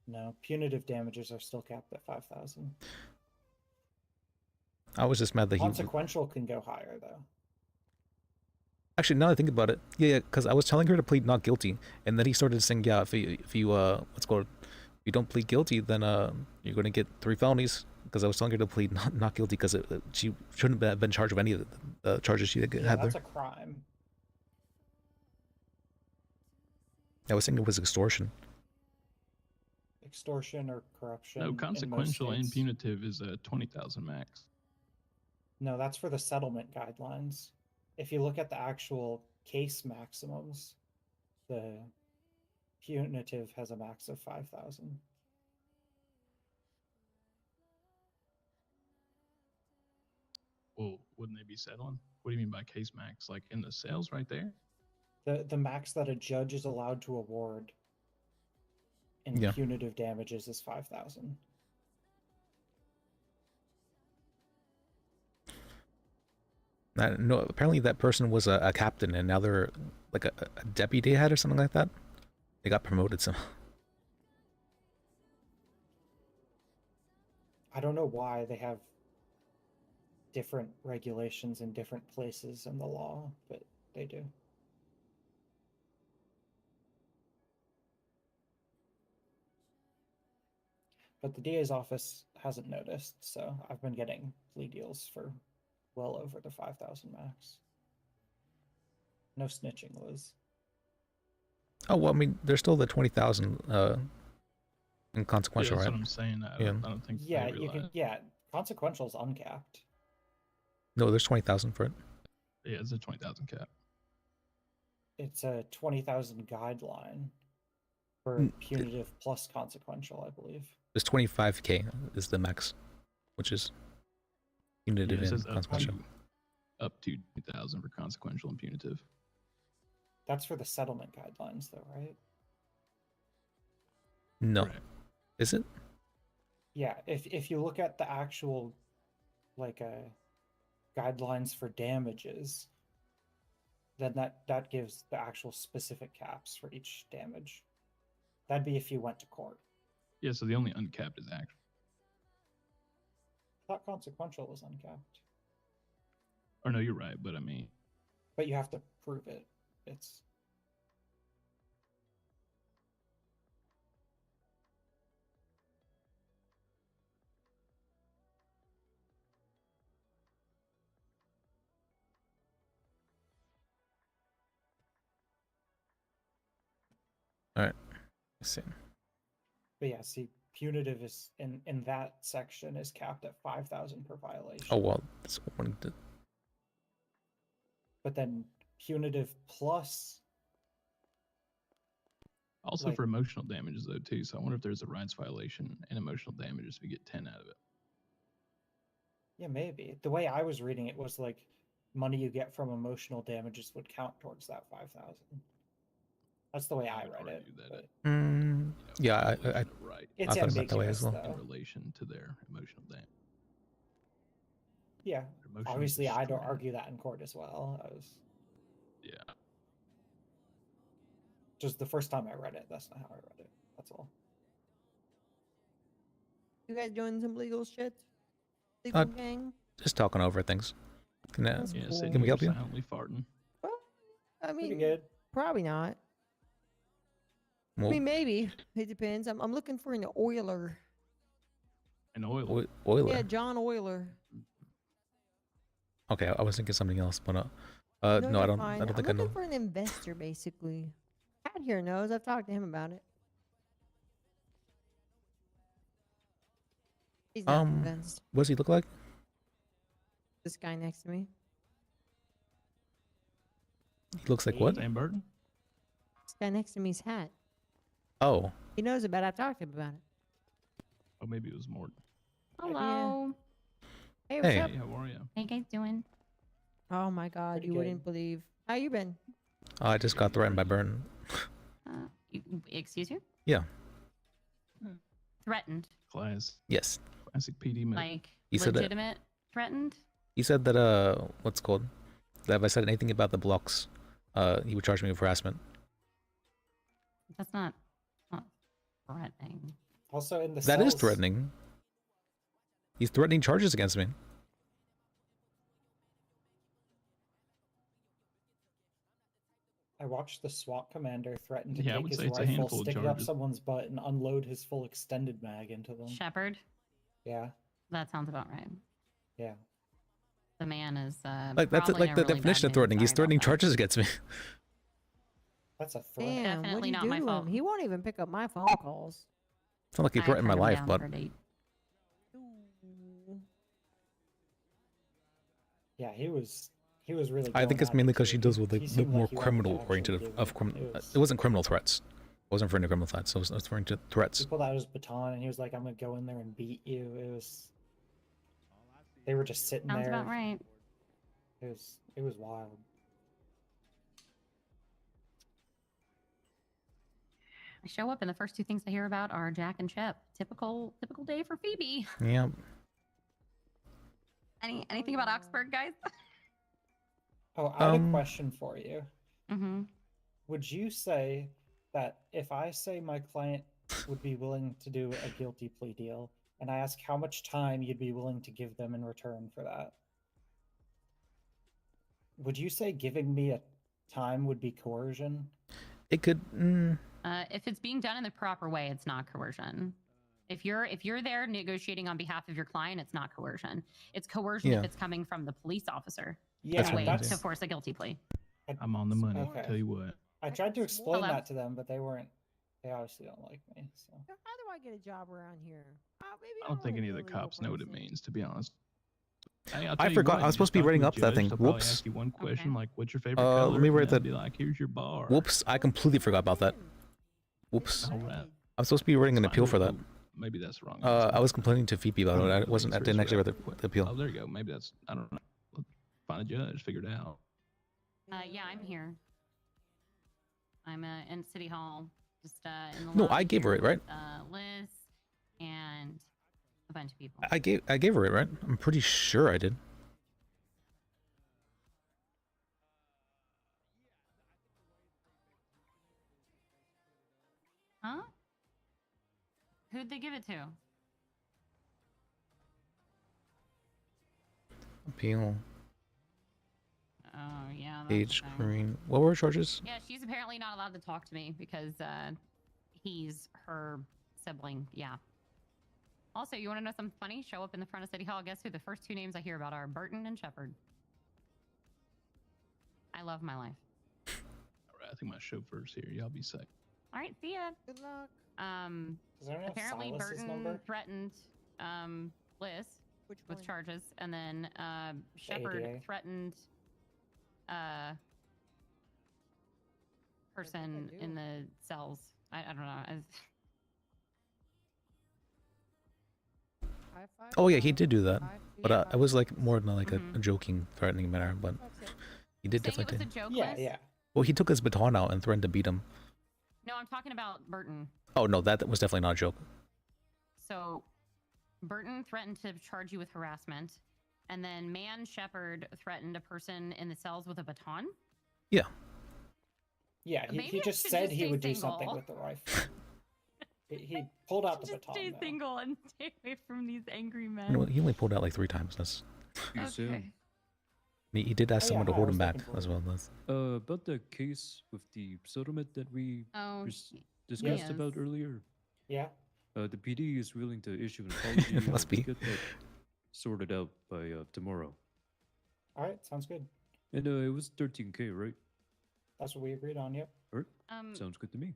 No, punitive damages are still capped at 5,000. I was just mad that Consequential can go higher though. Actually, now that I think about it, yeah, because I was telling her to plead not guilty, and then he started saying, yeah, if you if you don't plead guilty, then you're going to get 3 felonies. Because I was telling her to plead not guilty because she shouldn't have been charged with any of the charges she had Yeah, that's there. a crime. I was thinking it was extortion. Extortion or corruption. No, in most consequential and states. punitive is a 20,000 max. No, that's for the settlement guidelines. If you look at the actual case maximums, the punitive has a max of 5,000. Well, wouldn't they be settling? What do you mean by case max? Like in the cells right there? The max that a judge is allowed to award in Yeah. punitive damages is 5,000. No, apparently that person was a captain, and now they're like a deputy head or something like that. They got promoted somehow. I don't know why they have different regulations in different places in the law, but they do. But the DA's office hasn't noticed, so I've been getting plea deals for well over the 5,000 max. No snitching, Liz. Oh well, I mean, there's still the 20,000 inconsequential, Yeah, that's right? what I'm saying. I don't think Yeah, they you realize. can. Yeah, consequential is uncapped. No, there's 20,000 for it. Yeah, it's a 20,000 cap. It's a 20,000 guideline for punitive plus consequential, I believe. There's 25k is the max, which is punitive Yeah, it and says consequential. up to 2,000 for consequential and punitive. That's for the settlement guidelines, though, right? No, is it? Yeah, if you look at the actual like guidelines for damages, then that gives the actual specific caps for each damage. That'd be if you went to court. Yeah, so the only uncapped is actual. I thought consequential was uncapped, Or no, you're right, but I mean, but you have to prove it. It's All right. Let's see. But yeah, see, punitive is in that section is capped at 5,000 per violation. Oh well, that's one. But then punitive plus. Also like- for emotional damages though too. So I wonder if there's a rights violation and emotional damages, we get 10 out of it. Yeah, maybe. The way I was reading it was like money you get from emotional damages would count towards that 5,000. That's the way I read it. but- Yeah, I It's thought about that way as ambiguous, well. though. In relation to their emotional damage. Yeah. Emotional Obviously, I don't distress. argue that in court as well. I was Yeah. just the first time I read it. That's not how I read it. That's all. You guys doing some legal shit? Legal gang? Just talking over things. Can, That's Yeah, cool. sitting can we here help you? silently farting. I mean, good. probably not. I Well, mean, maybe. It depends. I'm looking for an oiler. An oil. Oiler. Yeah, John Oiler. Okay, I was thinking something else, but no, No, I you're don't. fine. I don't think I I'm know. looking for an investor, basically. Cat here knows. I've talked to him about it. He's not convinced. What does he look like? This guy next to me. He looks like what? Sam Burton? This guy next to me's hat. Oh, He knows about it. I've talked to him about it. Oh, maybe it was Morton. Hello. Hey, what's Hey. up? Hey, how are you? How you guys doing? Oh my God, Pretty you good. wouldn't believe. How you been? I just got threatened by Burn. Excuse you? Yeah. Threatened. Class. Yes. Classic PD move. Like He said that- legitimate threatened? He said that what's it called? That if I said anything about the blocks, he would charge me with harassment. That's not threatening. Also in the That is cells- threatening. He's threatening charges against me. I watched the SWAT commander threaten to Yeah, I take would his say it's a rifle, handful of stick it up charges. someone's butt, and unload his full extended mag into them. Shepherd? Yeah, That sounds about right. yeah. The man is Like that's probably like in the a really definition bad of mood. threatening. He's Sorry about threatening that. charges against me. That's a threat. Damn, what'd Definitely you not do my to him? fault. He won't even pick up my phone calls. It's not like he I threatened my turned him life, down but for a date. Yeah, he was really. I think going it's at mainly it, because too. she deals with He the seemed more like he wanted to criminal actually oriented do it. of criminal. It wasn't criminal threats. It wasn't for any criminal threats. It was referring to threats. He pulled out his baton and he was like, "I'm gonna go in there and beat you." It was. They were just sitting Sounds there. about right. It was wild. I show up and the first two things I hear about are Jack and Shep. Typical day for Phoebe. Yeah. Anything about Oxford, guys? Oh, I have a question for you. Mm-hmm. Would you say that if I say my client would be willing to do a guilty plea deal, and I ask how much time you'd be willing to give them in return for that, would you say giving me a time would be coercion? It could. If it's being done in the proper way, it's not coercion. If you're there negotiating on behalf of your client, it's not coercion. It's coercion Yeah. if it's coming from the police officer. Yeah, way that's- to force a guilty plea. I'm on the money. Okay. Tell you what. I tried to explain Hello? that to them, but they obviously don't like me. So How do I get a job around here? Maybe I don't think wanna any of be the a legal cops know what it person. means, to be honest. Hey, I'll I tell you forgot. what, I was you supposed to be talk writing a up that judge, thing. they'll probably Whoops. ask you one question like, "What's your favorite Let color?" me and write they'll that. be like, "Here's your bar." Whoops! I completely forgot about that. Whoops! All right. I'm supposed to be writing an Fine, appeal for that. Maybe that's wrong. I was complaining to Phoebe about it. I wasn't. I didn't actually write the appeal. Oh, there you go. Maybe that's. I don't know. Find a judge. Figure it out. Yeah, I'm here. I'm in City Hall, just in the No, lobby I gave her here it, right? with, Liz and a bunch of people. I gave her it, right? I'm pretty sure I did. Huh? Who'd they give it to? Appeal. Oh yeah. that's Age okay. screen. What were her charges? Yeah, she's apparently not allowed to talk to me because he's her sibling. Yeah. Also, you want to know something funny? Show up in the front of City Hall. Guess who the first two names I hear about are? Burton and Shepherd. I love my life. All right, I think my chauffeur's here. Y'all be safe. All right, see ya. Good luck. Is there any have apparently Silas's Burton number? threatened Liz with charges, and then Shepard ADA. threatened person in the cells. I don't know. Oh yeah, he did do that, but it was like more than like a joking, threatening manner. But he did Saying it definitely. was a joke, Yeah, Liz? yeah. Well, he took his baton out and threatened to beat him. No, I'm talking about Burton. Oh no, that was definitely not a joke. So, Burton threatened to charge you with harassment, and then Shepard threatened a person in the cells with a baton. Yeah. Yeah, he Maybe I just should said just he stay would do something single. with the rifle. he pulled out the Just baton. stay though. single and stay away from these angry men. You know, he only pulled out like 3 times. That's. Okay. He did ask Oh, someone yeah, to I hold was him back looking for as it. well. That's. About the case with the settlement that we Oh, discussed yes. about earlier. Yeah. The PD is willing to issue an apology. Must Let's be. get that sorted out by tomorrow. All right, sounds good. And it was 13K, right? That's what we agreed on. Yep. All right. Sounds good to me.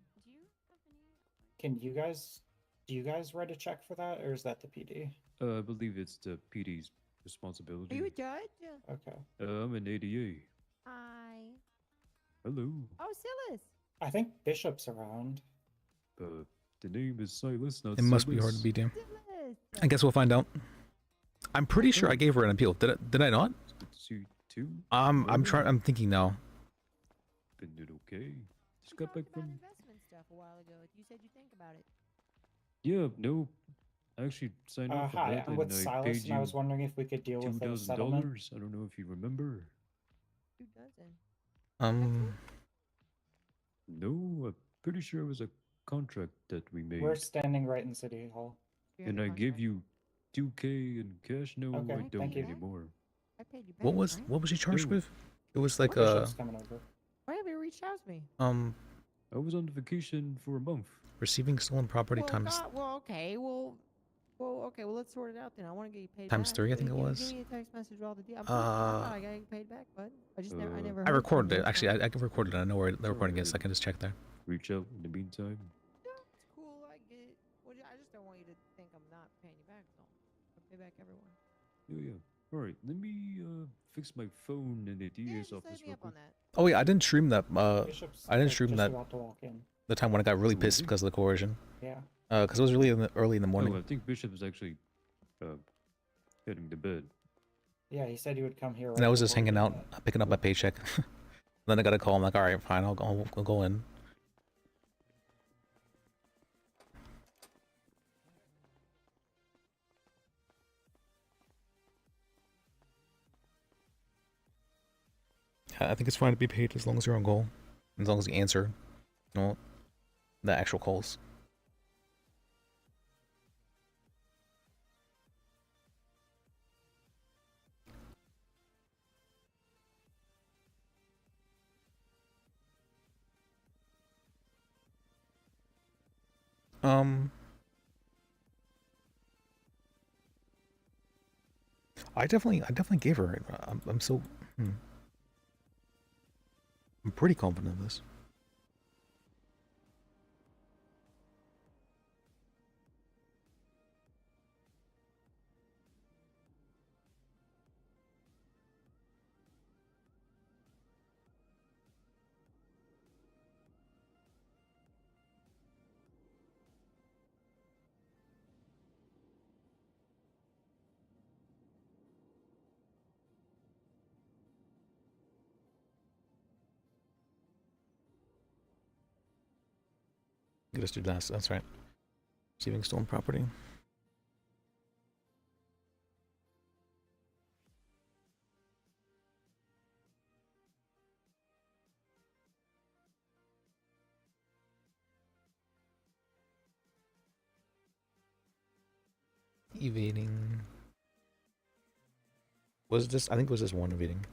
Can you guys? Do you guys write a check for that, or is that the PD? I believe it's the PD's responsibility. Are you a judge? Okay. I'm an ADA. Hi. Hello. Oh, Silas. I think Bishop's around. The name is Silas, not It must be hard to Silas. beat him. I guess we'll find out. I'm pretty sure I gave her an appeal. Did I not? See you too. I'm trying. I'm thinking now. Been it okay? Just got back from. Investment stuff a while ago. You said you think about it. Yeah, no. I actually signed up for Hi, that, I'm and with I Silas, paid and I you was wondering if we could deal with a settlement. $2,000. I don't know if you remember. 2000. No, I'm pretty sure it was a contract that we made. We're standing right in City Hall. And I gave you 2K in cash. No, Okay, I thank don't you. anymore. I paid you back. What was he charged with? It was like Bishop's coming over. Why have you reached out to me? I was on vacation for a month. Receiving stolen property times Okay. Well, okay. Well, let's sort it out then. I want to get you paid times back. 3, I think it Give me- was. Give me a text message with all the deal. I'm pretty sure I got you paid back, but I just never. I never. I heard from recorded you, it. so- Actually, I can record it. I know where the recording is. I can just check there. Reach out in the meantime. It's cool. I get it. Well, I just don't want you to think I'm not paying you back. So I pay back everyone. Yeah. All right. Let me fix my phone in the DA's just office hit me real up on quick. that. Oh yeah, I didn't stream that. Bishop's I didn't like, stream just that. about to walk in. The time when I got really pissed because of the coercion. Yeah. Because it was really early in the morning. No, I think Bishop is actually heading to bed. Yeah, he said he would come here. And I was just before hanging we out, did that. picking up my paycheck. Then I got a call. I'm like, all right, fine, I'll go in. I think it's fine to be paid as long as you're on goal, as long as you answer, you know, the actual calls. I definitely gave her it. I'm so. I'm pretty confident of this. Get us do that. That's right. Receiving stolen property. Evading. Was this? I think it was this one evading.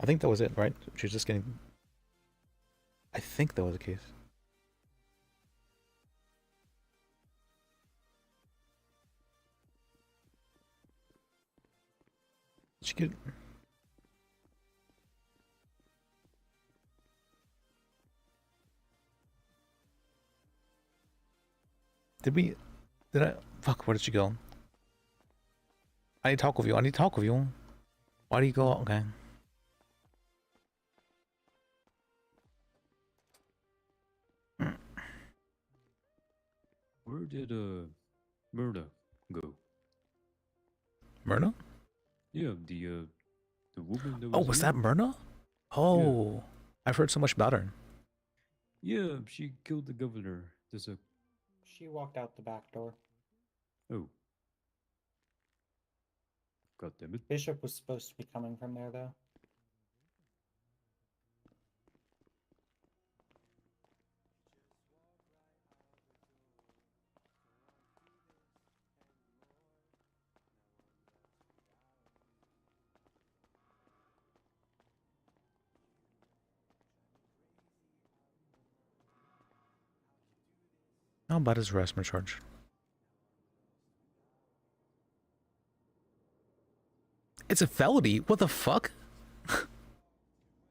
I think that was it, right? She was just getting. I think that was the case. She could. Did I? Fuck, where did she go? I need to talk with you. I need to talk with you. Why do you go? Okay. Where did Myrna go? Myrna? Yeah, the woman that was. Oh, was that here? Myrna? Oh, I've heard so much about her. Yeah, she killed the governor. There's a. She walked out the back door. Oh. God damn it. Bishop was supposed to be coming from there, though. How about his harassment charge? It's a felony. What the fuck?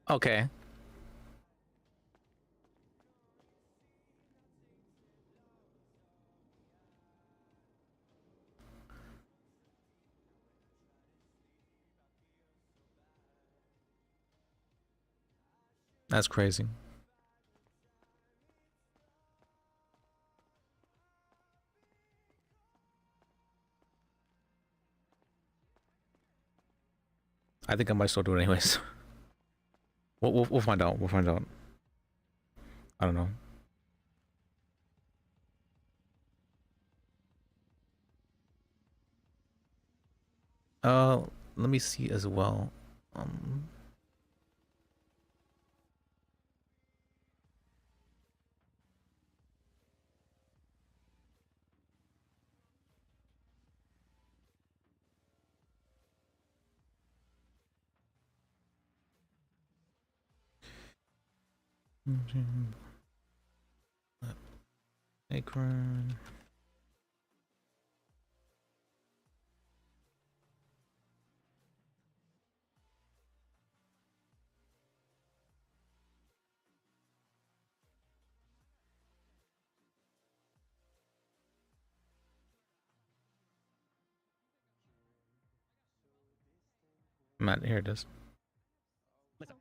Okay. That's crazy. I think I might still do it anyways. We'll find out. We'll find out. I don't know. Let me see as well. Akron. Matt, here it is. Listen,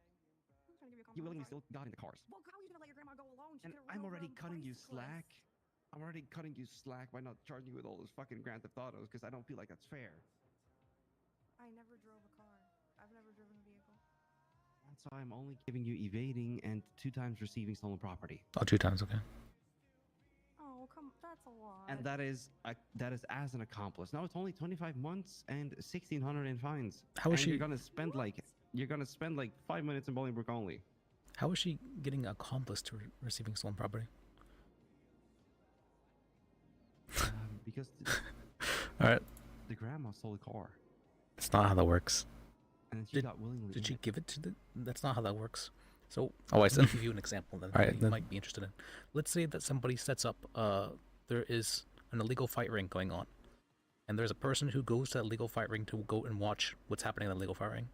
you willingly still got into cars. Well, how are you gonna let your grandma go alone? And I'm already cutting you slack. I'm already cutting you slack by not charging you with all those fucking Grand Theft Autos because I don't feel like that's fair. I never drove a car. I've never driven a vehicle. That's why I'm only giving you evading and 2 times receiving stolen property. Oh, 2 times, okay. Oh, come, that's a lot. And that is as an accomplice. Now it's only 25 months and 1,600 in fines. How is And she- You're gonna spend like 5 minutes in Bolingbroke only. How is she getting accomplice to receiving stolen property? Because Alright. the grandma stole the car. That's not how that works. And she got willingly. Did she give it to the... That's not how that works. So, let me give you an example then, Alright, that you then. might be interested in. Let's say that somebody sets up, there is an illegal fight ring going on. And there's a person who goes to that legal fight ring to go and watch what's happening in the legal fight ring.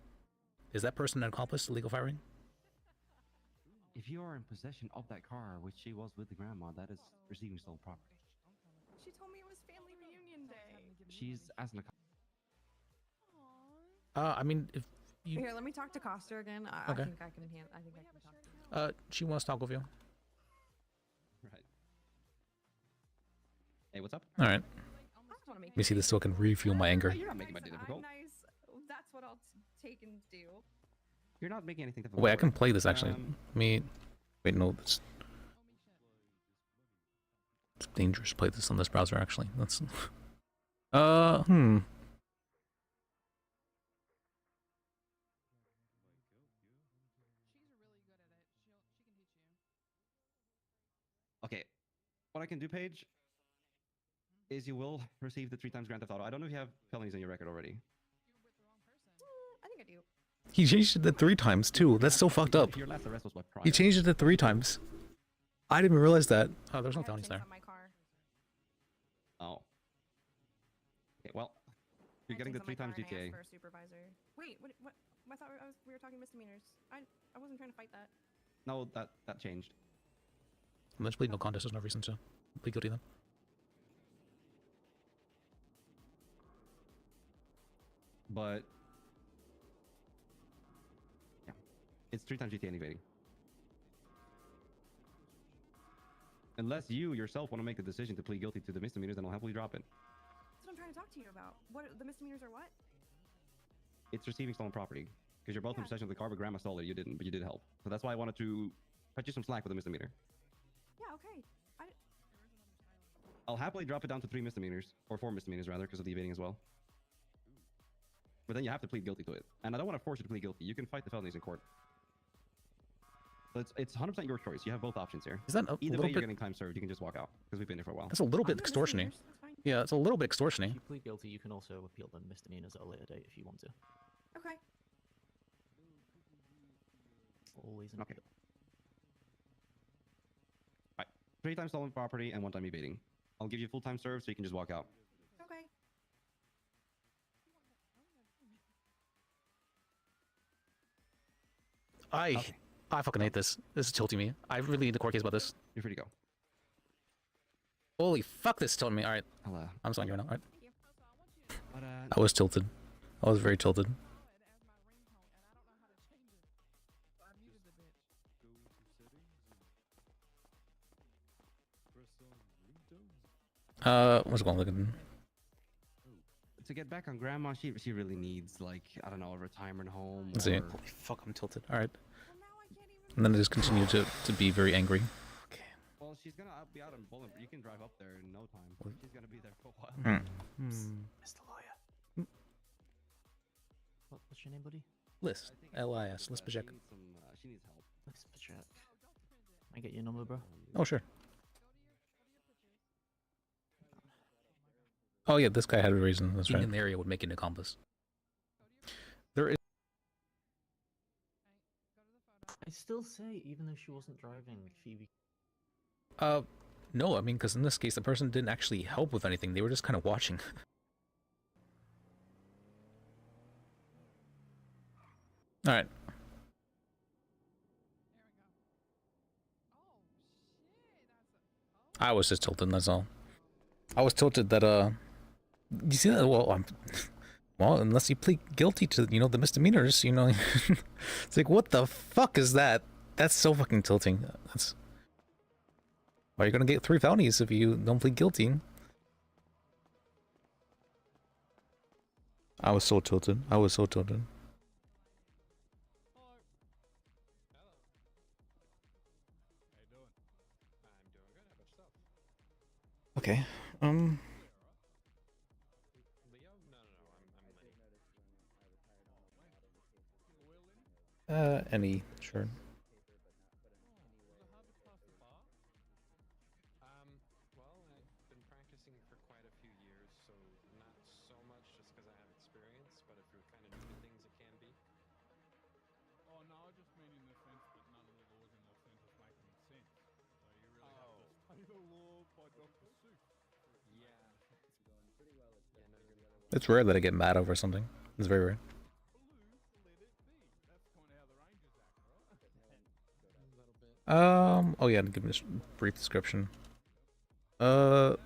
Is that person an accomplice to the legal fight ring? If you are in possession of that car, which she was with the grandma, that is receiving stolen property. She told me it was family reunion day. She's as an accomplice. I mean, if you... Here, let me talk to Costa again. I Okay. think I can enhance. I think I can talk to him. She wants to talk with you. Right. Hey, what's up? Alright. I just want to make Let me see this so I can refuel my anger. You're not making my day I'm difficult. nice. That's what I'll take and do. You're not making anything difficult. Wait, I can play this actually. Um, Let me... Wait, no, it's dangerous to play this on this browser actually. That's... Okay, what I can do, Paige, is you will receive the 3 times Grand Theft Auto. I don't know if you have felonies on your record already. I think I do. He changed it to 3 times too. That's so fucked up. Your last arrest was what, prior? He changed it to 3 times. I didn't even realize that. Oh, there's no I have felonies things there. on my car. Oh. Okay, well, you're I have getting the things 3 on my times car and I GTA. asked for a supervisor. Wait, what? I thought we were talking misdemeanors. I wasn't trying to fight that. No, that changed. Let's plead no contest. There's no reason to plead guilty then. but yeah, it's 3 times GTA and evading. Unless you yourself want to make the decision to plead guilty to the misdemeanors, then I'll happily drop it. That's what I'm trying to talk to you about. What the misdemeanors are? What? It's receiving stolen property because you're both in possession of the car, but Grandma stole it. You didn't, but you did help. So that's why I wanted to cut you some slack with the misdemeanor. Yeah. Okay. I'll happily drop it down to 3 misdemeanors, or 4 misdemeanors rather, because of the evading as well. But then you have to plead guilty to it, and I don't want to force you to plead guilty. You can fight the felonies in court. But it's 100% your choice. You have both options here. Is that a Either little way, you're bit? getting time served. You can just walk out because we've been here for a while. That's a little bit extortionate. Yeah, it's a little bit extortionate. If you plead guilty, you can also appeal the misdemeanors at a later date if you want to. Okay. Always an appeal. Right. 3 times stolen property and 1 time evading. I'll give you full time served so you can just walk out. Okay. I fucking hate this. This is tilting me. I really need a court case about this. You're free to go. Holy fuck, this is tilting me. Alright. I'm signing you right now. Alright. But, I was tilted. I was very tilted. What's going on? Looking? To get back on Grandma, she really needs, like, I don't know, a retirement home. Let's see. or- Holy fuck, I'm tilted. Alright. And then I just continue to be very angry. Well, she's gonna be out in Bowling. You can drive up there in no time. She's gonna be there for a while. Mr. Lawyer. What's your name, buddy? Liz. L-I-S. Liz Bajek. She needs help. Liz Bajek. I get your number, bro. Oh, sure. Oh, yeah, this guy had a reason. That's right. In the area would make an accomplice. There is. I still say, even though she wasn't driving, Phoebe. No, I mean, because in this case, the person didn't actually help with anything. They were just kind of watching. Alright. I was just tilted, that's all. I was tilted that, you see that? Well, well, unless you plead guilty to, you know, the misdemeanors, you know, it's like, what the fuck is that? That's so fucking tilting. That's... Well, you're gonna get 3 felonies if you don't plead guilty. I was so tilted. I was so tilted. Okay. Any, sure. Well, I've been practicing for quite a few years, so not so much just because I have experience, but if you're kind of new to things, it can be. Oh, no, I just mean in the sense that none of the laws in Los Santos make any sense. So you really have to study the law by Dr. Seuss. Yeah. It's rare that I get mad over something. It's very rare. Oh yeah, give me a brief description. No,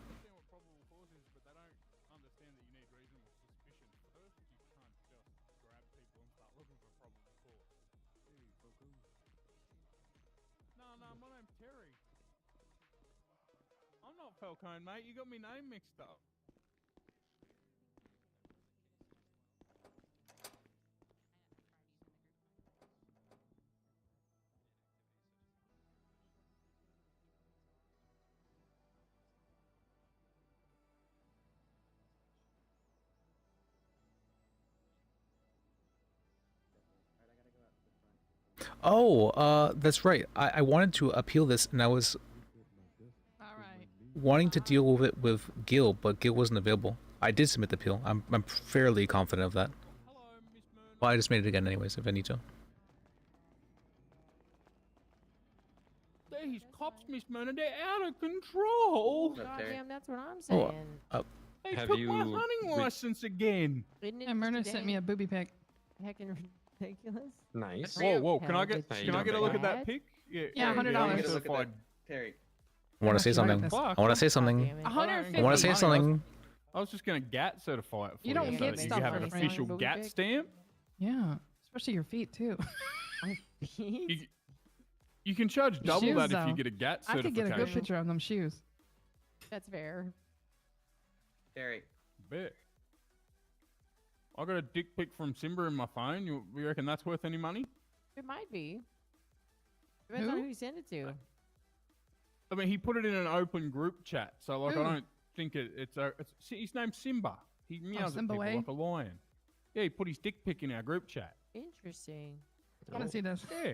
my name's Terry. I'm not Falcone, mate. You got me name mixed up. Oh, that's right. I wanted to appeal this, and I was wanting to deal with it with Gil, but Gil wasn't available. I did submit the appeal. I'm fairly confident of that. Well, I just made it again anyways, if I need to. These cops, Miss Mona, they're out of control. Goddamn, that's what I'm saying. They Have took you my hunting license again. Isn't it Yeah, Myrna sent me a booby pic. heckin' ridiculous? Nice. Whoa, can I get How you can I doing, get a look at baby? that pic? Yeah, $100. Certified. Terry. I want to say something. I want to say something. I want to say something. I was just gonna GAT certify it for You don't so get that you stuff have for an free. official GAT stamp. Yeah, especially your feet too. You can charge double Shoes, that if you though. get a GAT I could certification. get a good picture of them shoes. That's fair. Terry. Bet. I got a dick pic from Simba in my phone. You reckon that's worth any money? It might be. Depends on who you send it to. I mean, he put it in an open group chat, so like Who? I don't think it's his name's Simba. He meows at Simba people Way? like a lion. Yeah, he put his dick pic in our group chat. Interesting. I want to see this. Yeah.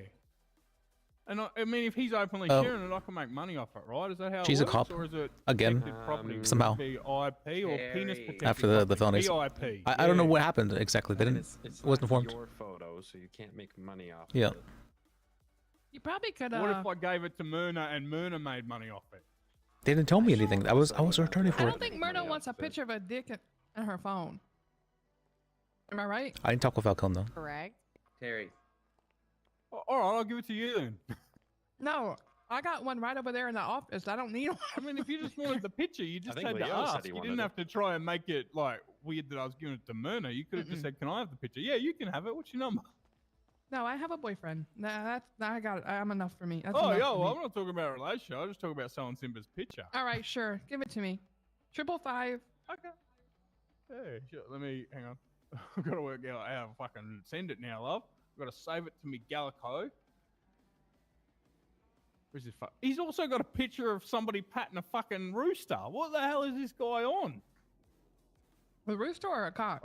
And I mean, if he's openly Um, sharing it, I can make money off it, right? Is that how She's it a works? cop. Or is it Again. protected property? Would Somehow. it be IP or penis protected After the property? felonies. BIP. I don't know yeah. what happened exactly. They And didn't. it's Wasn't not informed. your photo, so you can't make money off Yeah. of it. You probably could. What if I gave it to Myrna and Myrna made money off it? They didn't tell me anything. I was her attorney I for it. don't think Myrna wants a picture of a dick in her phone. Am I right? I didn't talk with Falcon though. Correct. Terry. All right, I'll give it to you then. No, I got one right over there in the office. I don't need one. I mean, if you just wanted the picture, you just think had to Leo said ask. he You wanted didn't it. have to try and make it like weird that I was giving it to Myrna. You could have just said, "Can I have the picture?" Yeah, you can have it. What's your number? No, I have a boyfriend. I got it. I'm enough for me. That's Oh, enough yo, for well, me. I'm not talking about a relationship. I just talking about selling Simba's picture. All right, sure. Give it to me. 555. Okay. Hey, sure. Let me hang on. I've got to work out how to fucking send it now, love. I've got to save it to me Gallico. Where's this fuck? He's also got a picture of somebody patting a fucking rooster. What the hell is this guy on? A rooster or a cock?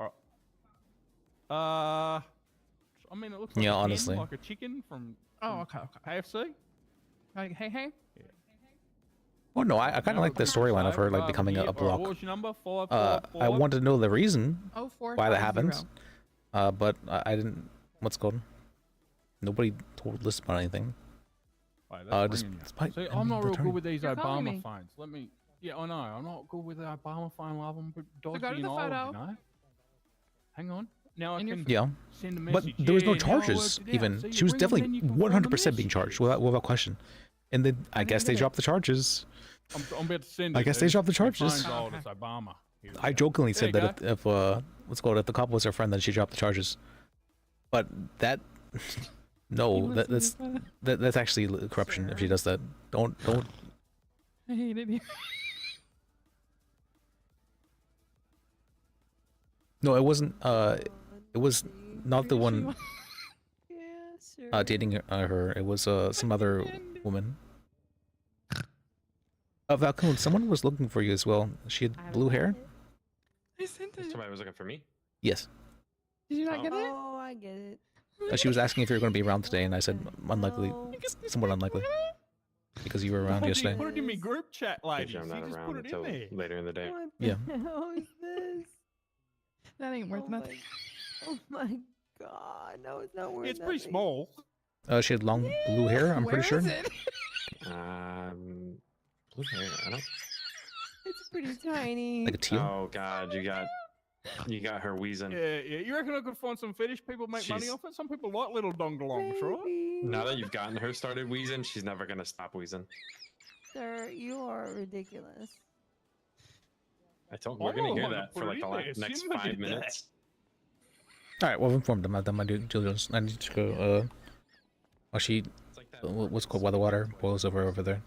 I mean, it looks like Yeah, a hen, honestly. like a chicken from Oh, okay. KFC. Like, hey. Well, no, I kind of like the storyline of her like becoming a What block. was your number? I wanted to know the reason Oh, why that happens. But I didn't. What's it called? Nobody told us about anything. Right, just ringing you. despite See, I'm not real returning. good with these You're calling Obama me. phones. Let me. Yeah, I know. I'm not good with the Obama phone. Love them, but go dodgy to and the old, photo. you know. Hang on. Now I And your can Yeah, send a but message. there was no Yeah, now I worked charges. it out. Even See, she you was ring 'em, then definitely you can find the 100% being charged without question. And then I guess they dropped the charges. I'm about to send I it. guess they dude. dropped the My charges. phone's old, it's Obama. Here we I go. jokingly There said you that go. if what's it called, if the cop was her friend, then she dropped the charges. But that no, that's actually corruption if she does that. Don't. I hated you. No, it wasn't. It was not the one dating her. It was some other woman. Falcon, someone was looking for you as well. She had blue hair. I sent it. Somebody was looking for me. Yes. Did you not get it? Oh, I get it. She was asking if you were going to be around today, and I said unlikely, somewhat unlikely, because you were around yesterday. Put it in me group chat, ladies. I'm You not just around put it in until there. later in the day. What Yeah. the hell is this? That ain't worth nothing. Oh my god, no, it's not worth It's pretty nothing. small. She had long blue hair. I'm pretty sure. Where is it? Blue hair. I don't. It's pretty tiny. Like a teal. Oh God, you got her wheezing. Yeah. You reckon I could find some fetish people make money She's- off it? Some people like little dongalongs, right? Now that you've gotten her started wheezing, she's never gonna stop wheezing. Sir, you are ridiculous. I told we're gonna Oh, hear I that put for it like in the there. next Simba 5 did that. minutes. All right. Well, I've informed them. I've done my due diligence. I need to go. While she, what's it called, while the water boils over there.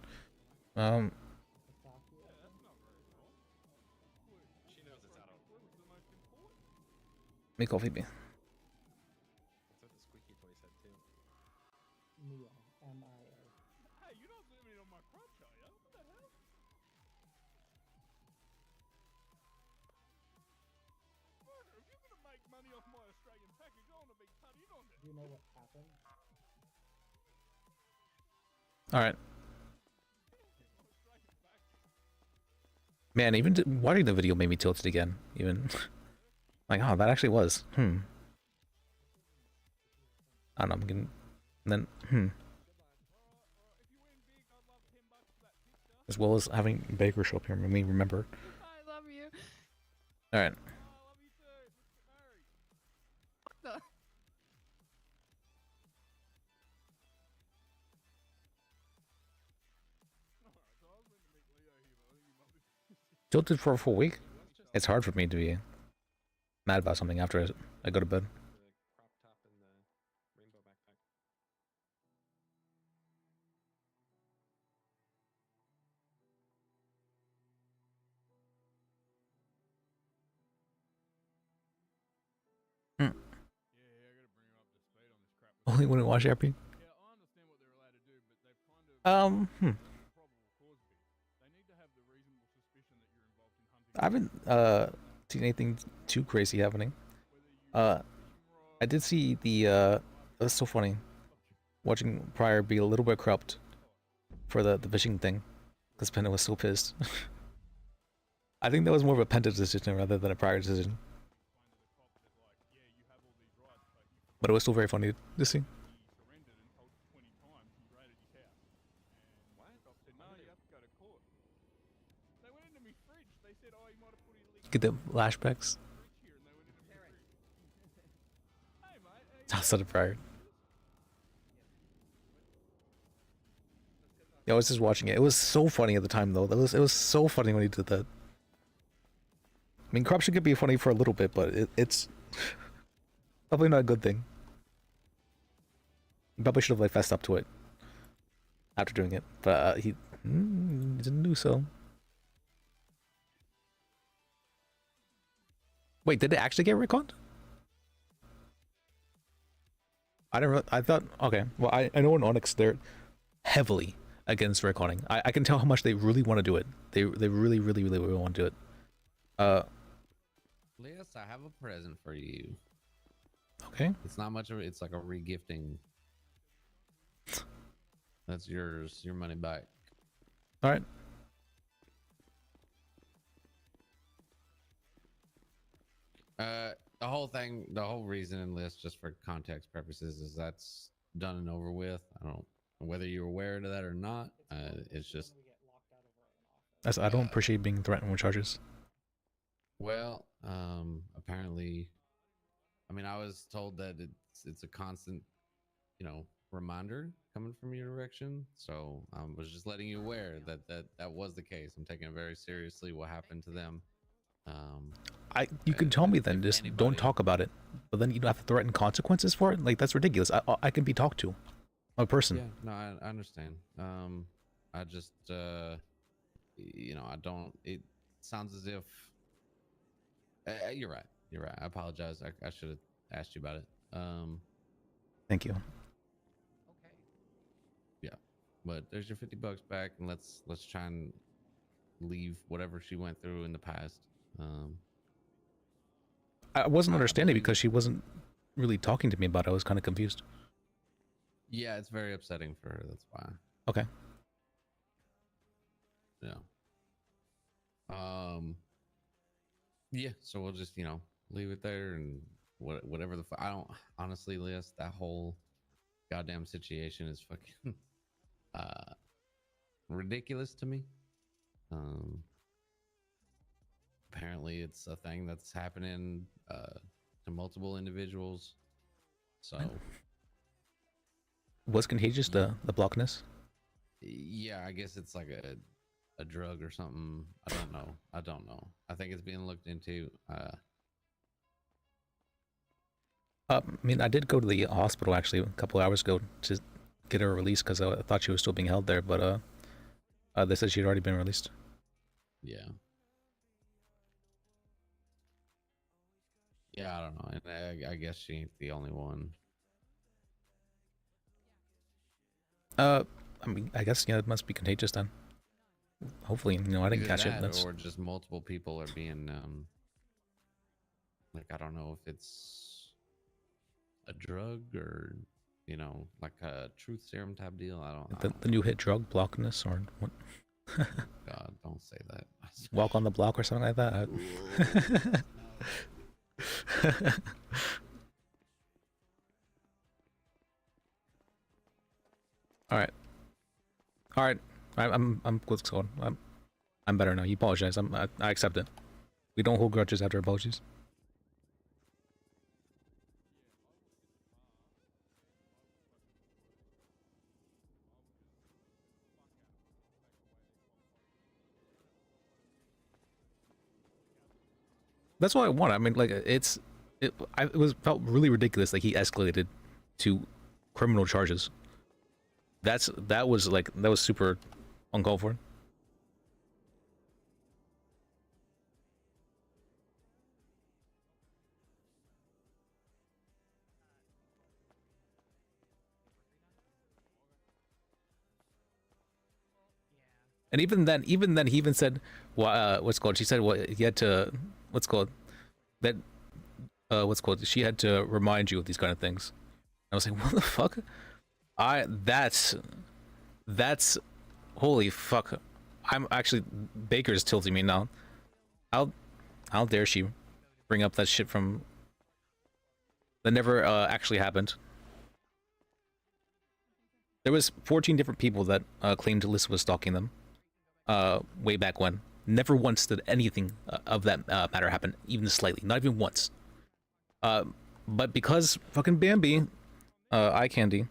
Make coffee me. That's what the squeaky toy said too. Mia, M-I-A. Hey, you're not zooming in on my crotch, are you? What the hell? Murder, if you're gonna make money off my Australian package, I wanna be cut in on it. Do you know what happened? All right. Man, even watching the video made me tilted again. Even like, oh, that actually was. I don't know. I'm getting. And then as well as having Baker show up here made me remember. I love you. All right. Tilted for a full week. It's hard for me to be mad about something after I go to bed. Only wouldn't watch RP. I haven't seen anything too crazy happening. I did see the it was so funny watching Pryor be a little bit corrupt for the fishing thing because Penta was so pissed. I think that was more of a Penta decision rather than a Pryor decision. But it was still very funny to see. Get the flashbacks. Outside of Pryor. Yeah, I was just watching it. It was so funny at the time, though. It was so funny when he did that. I mean, corruption could be funny for a little bit, but it's probably not a good thing. He probably should have like fessed up to it after doing it, but he didn't do so. Wait, did it actually get reconned? I didn't. I thought. Okay, well, I know in Onyx they're heavily against recording. I can tell how much they really want to do it. They really want to do it. Lias, I have a present for you. Okay. It's not much of it. It's like a regifting. That's yours. Your money back. All right. The whole thing, the whole reason and list, just for context purposes, is that's done and over with. I don't whether you're aware of that or not. It's just. I don't appreciate being threatened with charges. Well, apparently, I mean, I was told that it's a constant, reminder coming from your direction. So I was just letting you aware that was the case. I'm taking it very seriously. What happened to them? You can tell me then, just don't talk about it. But then you don't have to threaten consequences for it. Like that's ridiculous. I can be talked to, a person. Yeah, no, I understand. I just, I don't. It sounds as if. You're right. You're right. I apologize. I should have asked you about it. Thank you. Yeah, but there's your $50 back, and let's try and leave whatever she went through in the past. I wasn't understanding because she wasn't really talking to me about it. I was kind of confused. Yeah, it's very upsetting for her. That's why. Okay. Yeah. Yeah. So we'll just leave it there and whatever the I don't honestly, Liz, that whole goddamn situation is fucking ridiculous to me. Apparently it's a thing that's happening to multiple individuals. So was contagious the blockness? Yeah, I guess it's like a drug or something. I don't know. I think it's being looked into. I mean, I did go to the hospital actually a couple hours ago to get her released because I thought she was still being held there, but they said she'd already been released. Yeah. Yeah, I don't know. And I guess she ain't the only one. I mean, I guess it must be contagious then. Hopefully, I didn't catch it. That's... Or just multiple people are being like, I don't know if it's a drug or like a truth serum type deal. I don't the new hit drug blockness or what? God, don't say that. Walk on the block or something like that. All right. I'm what's going. I'm better now. You apologize. I accept it. We don't hold grudges after apologies. That's what I want. I mean, like, it felt really ridiculous. Like, he escalated to criminal charges. That was super uncalled for. And even then, he even said, what's called? She said, what he had to, what's called, that, what's called? She had to remind you of these kind of things. I was like, what the fuck? That's, holy fuck. I'm actually, Baker's tilting me now. How dare she bring up that shit from, that never actually happened. There was 14 different people that claimed Alyssa was stalking them. Way back when. Never once did anything of that matter happen, even slightly, not even once. But because fucking Bambi, eye candy,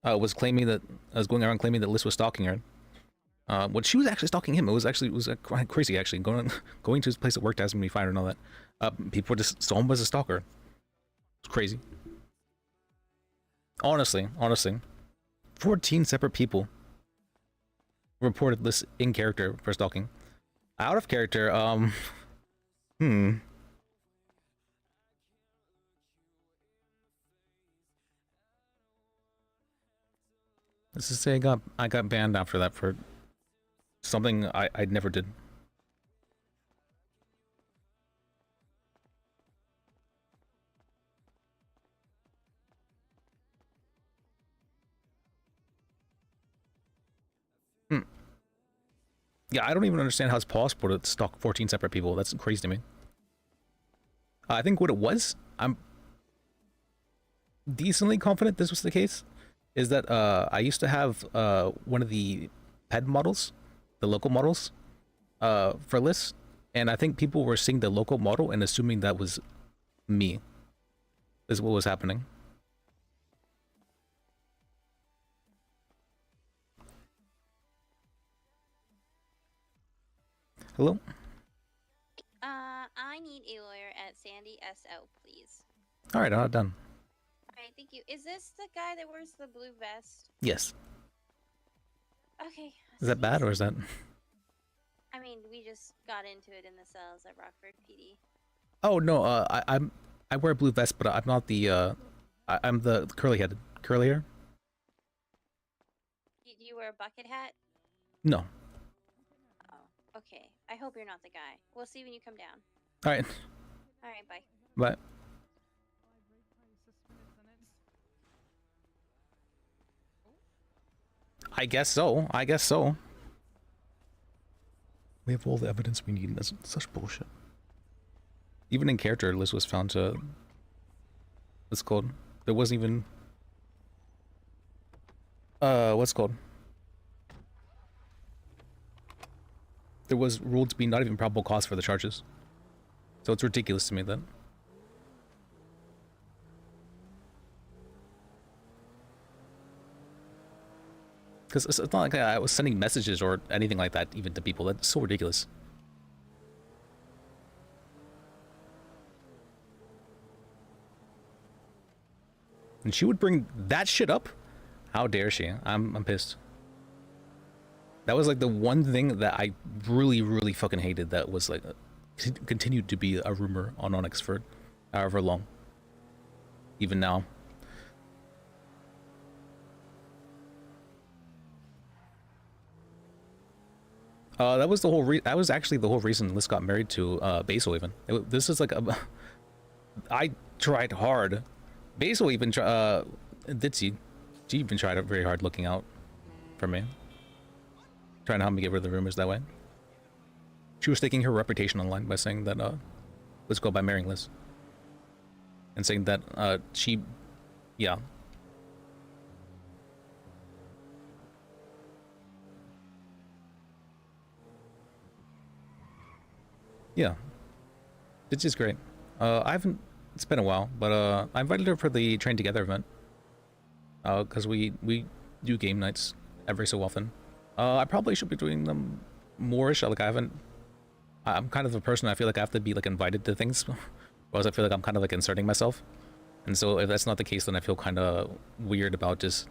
was claiming that, going around claiming that Liz was stalking her. When she was actually stalking him, it was crazy actually, going to his place at work to ask him to be fired and all that. People just saw him as a stalker. It's crazy. Honestly, 14 separate people reported this in character for stalking. Out of character, Let's just say I got banned after that for something I never did. Yeah, I don't even understand how it's possible to stalk 14 separate people. That's crazy to me. I think what it was, I'm decently confident this was the case, is that I used to have one of the pet models, the local models, for lists, and I think people were seeing the local model and assuming that was me. Is what was happening. Hello? I need a lawyer at Sandy SL, please. Alright, done. Alright, thank you. Is this the guy that wears the blue vest? Yes. Okay. Is that bad or is that... I mean, we just got into it in the cells at Rockford PD. Oh no, I wear a blue vest, but I'm not the I'm the curly hair. Do you wear a bucket hat? No. Oh, okay. I hope you're not the guy. We'll see when you come down. Alright. Alright, bye. Bye. I guess so. We have all the evidence we need, and that's such bullshit. Even in character, Liz was found to... What's it called? There wasn't even... what's it called? There was ruled to be not even probable cause for the charges. So it's ridiculous to me that... Because it's not like I was sending messages or anything like that even to people. That's so ridiculous. And she would bring that shit up? How dare she? I'm pissed. That was like the one thing that I really fucking hated that was like continued to be a rumor on Onyx for however long. Even now. That was the whole that was actually the whole reason Liz got married to Basil even. This is like a I tried hard. Basil even did she even tried very hard looking out for me. Trying to help me get rid of the rumors that way. She was taking her reputation online by saying that let's go by marrying Liz. And saying that she yeah. Yeah. It's just great. It's been a while, but I invited her for the Train Together event. Because we do game nights every so often. I probably should be doing them more-ish. Like I haven't I'm kind of a person, I feel like I have to be like invited to things, or else I feel like I'm kind of like inserting myself. And so if that's not the case, then I feel kind of weird about just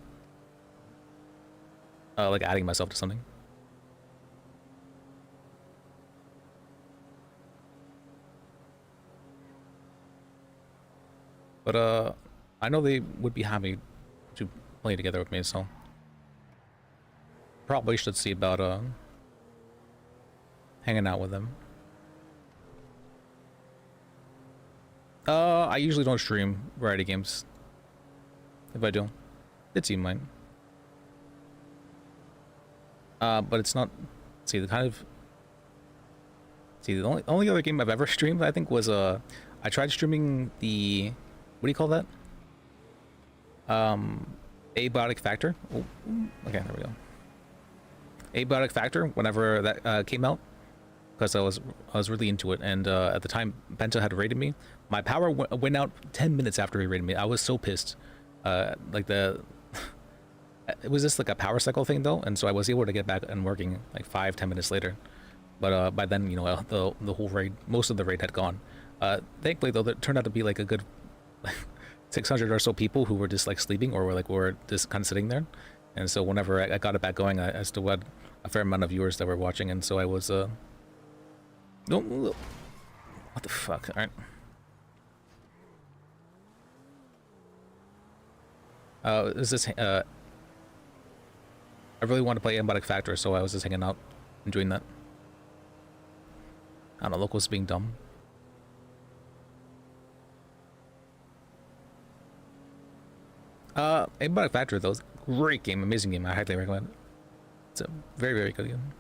like adding myself to something. But I know they would be happy to play together with me, so probably should see about hanging out with them. I usually don't stream variety games. If I do, it's mine. But it's not. See, the kind of. See, the only other game I've ever streamed, I think, was I tried streaming the. What do you call that? Abiotic Factor. Oh, okay, there we go. Abiotic Factor. Whenever that came out, because I was really into it, and at the time Penta had raided me. My power went out 10 minutes after he raided me. I was so pissed. Like it was just like a power cycle thing though, and so I was able to get back and working like 5-10 minutes later. But by then, you know, the whole raid, most of the raid had gone. Thankfully though, there turned out to be like a good 600 or so people who were just like sleeping or were just kind of sitting there. And so whenever I got it back going, I still had a fair amount of viewers that were watching, and so I was what the fuck? All right. Is this I really wanted to play Embotic Factor, so I was just hanging out and doing that. I don't know, locals being dumb. Embotic Factor though, great game, amazing game. I highly recommend it. It's a very, very good game.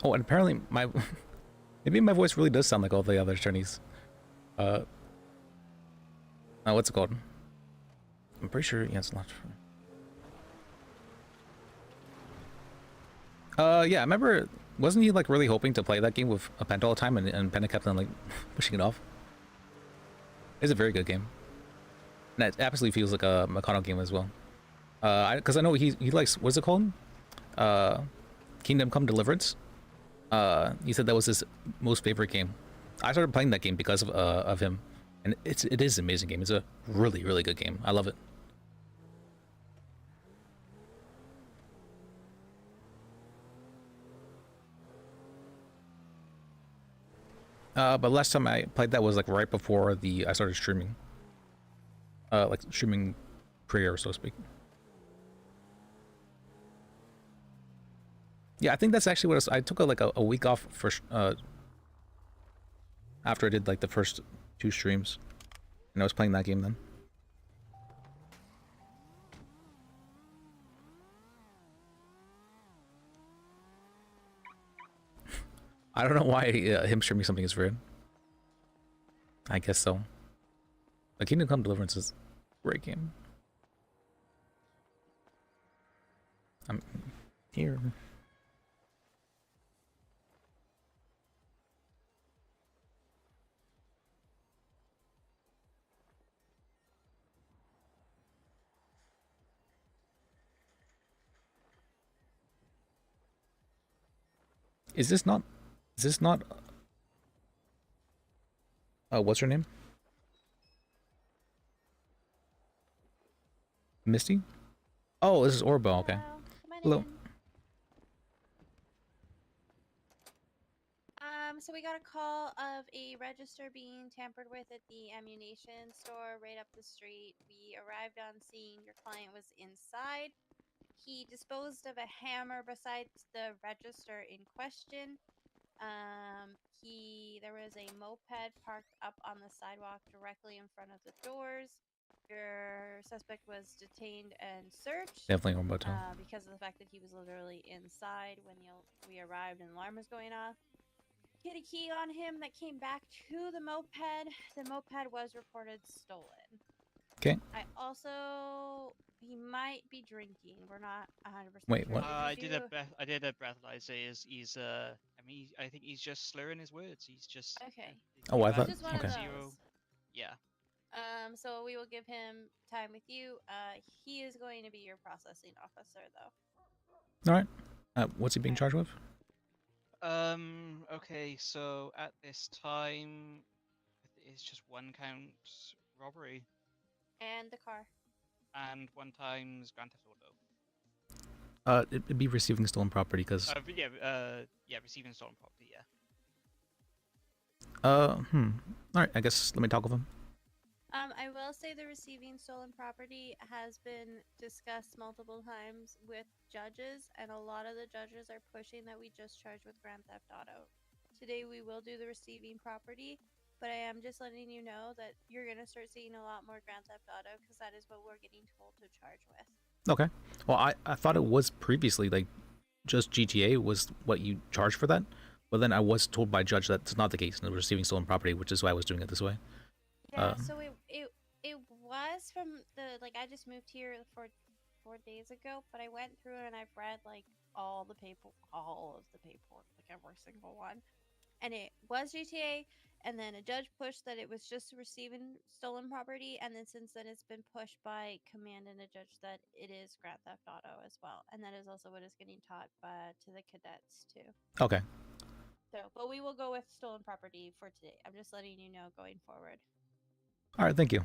Oh, and apparently my maybe my voice really does sound like all the other attorneys. What's it called? I'm pretty sure, yeah, it's not. Yeah, I remember, wasn't he like really hoping to play that game with a Penta all the time, and Penta kept on like pushing it off? It's a very good game. And it absolutely feels like a Mikado game as well. Because I know he likes, what's it called? Kingdom Come Deliverance. He said that was his most favorite game. I started playing that game because of him, and it is an amazing game. It's a really, really good game. I love it. But last time I played that was like right before I started streaming. Like streaming prayer, so to speak. Yeah, I think that's actually what I took a week off for after I did like the first 2 streams, and I was playing that game then. I don't know why him streaming something is weird. I guess so. The Kingdom Come Deliverance is a great game. I'm here. Is this not what's her name? Misty? Oh, this is Orbo, okay. Hello. So we got a call of a register being tampered with at the ammunition store right up the street. We arrived on scene. Your client was inside. He disposed of a hammer besides the register in question. There was a moped parked up on the sidewalk directly in front of the doors. Your suspect was detained and searched. Definitely Orbo too. Because of the fact that he was literally inside when we arrived and the alarm was going off. Hit a key on him that came back to the moped. The moped was reported stolen. Okay. I also He might be drinking. We're not 100% Wait, sure. what? I did a breathalyzer. I think he's just slurring his words. He's just. Okay. Oh, I It's thought. just one Okay. of Zero. those. Yeah. So we will give him time with you. He is going to be your processing officer, though. All right. What's he being charged with? Okay. So at this time, it's just one count robbery And the car. and 1 times Grand Theft Auto. It'd be receiving stolen property because. Yeah, receiving stolen property. Yeah. All right. I guess let me talk with him. I will say the receiving stolen property has been discussed multiple times with judges, and a lot of the judges are pushing that we just charge with Grand Theft Auto. Today we will do the receiving property, but I am just letting you know that you're going to start seeing a lot more Grand Theft Auto because that is what we're getting told to charge with. Okay. Well, I thought it was previously like just GTA was what you charged for that, but then I was told by judge that it's not the case and it was receiving stolen property, which is why I was doing it this way. Yeah, so it was from the, like, I just moved here for 4 days ago, but I went through and I've read like all of the paperwork, like every single one, and it was GTA, and then a judge pushed that it was just receiving stolen property, and then since then it's been pushed by command and a judge that it is Grand Theft Auto as well, and that is also what is getting taught to the cadets too. Okay. So, but we will go with stolen property for today. I'm just letting you know going forward. All right. Thank you.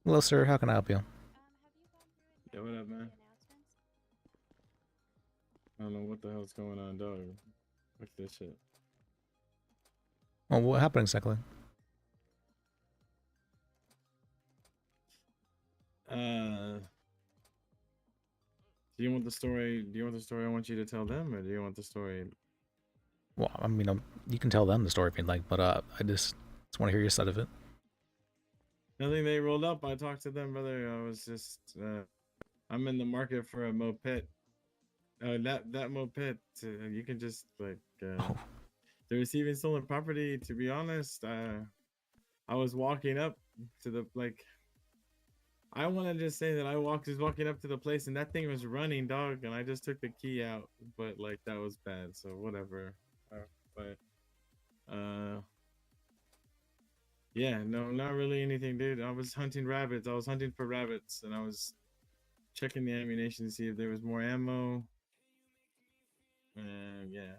Hello, sir. How can I help you? Yeah, what up, man? I don't know what the hell's going on, dog. Fuck this shit. Well, what happened exactly? Do you want the story? Do you want the story I want you to tell them, or do you want the story? Well, I mean, you can tell them the story if you'd like, but I just want to hear your side of it. Nothing. They rolled up. I talked to them, brother. I was just, I'm in the market for a moped. That moped, you can just like, they're receiving stolen property. To be honest, I was walking up to the I want to just say that I was walking up to the place and that thing was running, dog, and I just took the key out, but like that was bad. So whatever. Yeah, no, not really anything, dude. I was hunting rabbits. I was hunting for rabbits, and I was checking the ammunition to see if there was more ammo. Yeah,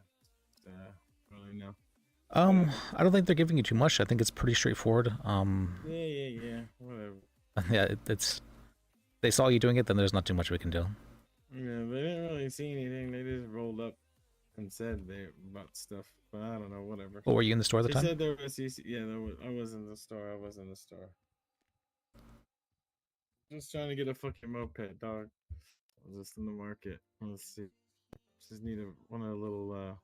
really no. I don't think they're giving you too much. I think it's pretty straightforward. Yeah, whatever. Yeah, it's. They saw you doing it, then there's not too much we can do. Yeah, they didn't really see anything. They just rolled up and said they about stuff, but I don't know. Whatever. Well, were you in the store at the time? They said there was yeah, I was in the store. I was in the store. Just trying to get a fucking moped, dog. I was just in the market. Let's see. Just need a little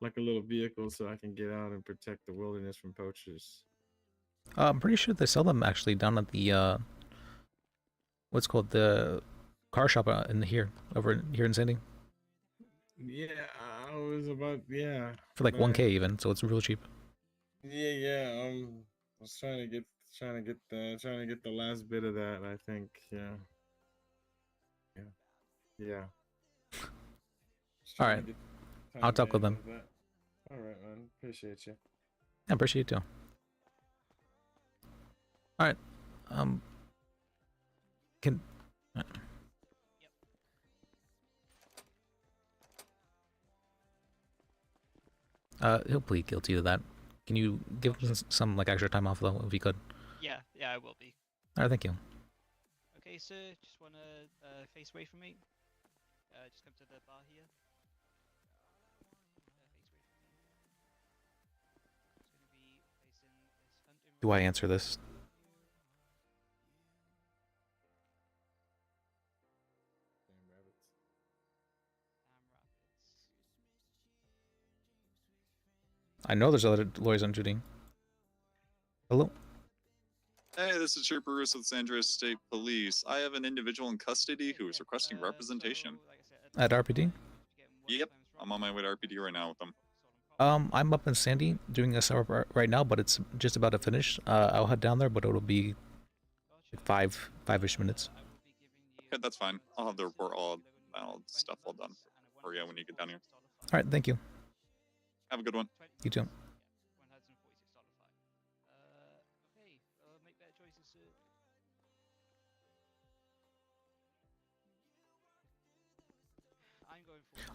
like a little vehicle so I can get out and protect the wilderness from poachers. I'm pretty sure they sell them actually down at the what's called the car shop over here in Sandy. Yeah, I was about For like 1K even, so it's real cheap. Yeah. I was trying to get the last bit of that. I think. Yeah. All right, I'll talk with them. All right, man. Appreciate you. I appreciate you too. All right. Can. He'll plead guilty to that. Can you give him some like extra time off though, if you could? Yeah, I will be. All right, thank you. Okay, sir. Just wanna face away from me. Just come to the bar here. Do I answer this? I know there's other lawyers on duty. Hello? Hey, this is Trooper Roos with San Andreas State Police. I have an individual in custody who is requesting representation. At RPD? Yep, I'm on my way to RPD right now with them. I'm up in Sandy doing a summer right now, but it's just about to finish. I'll head down there, but it'll be like five-ish minutes. Okay, that's fine. I'll have the report all stuff all done for you when you get down here. All right, thank you. Have a good one. You too.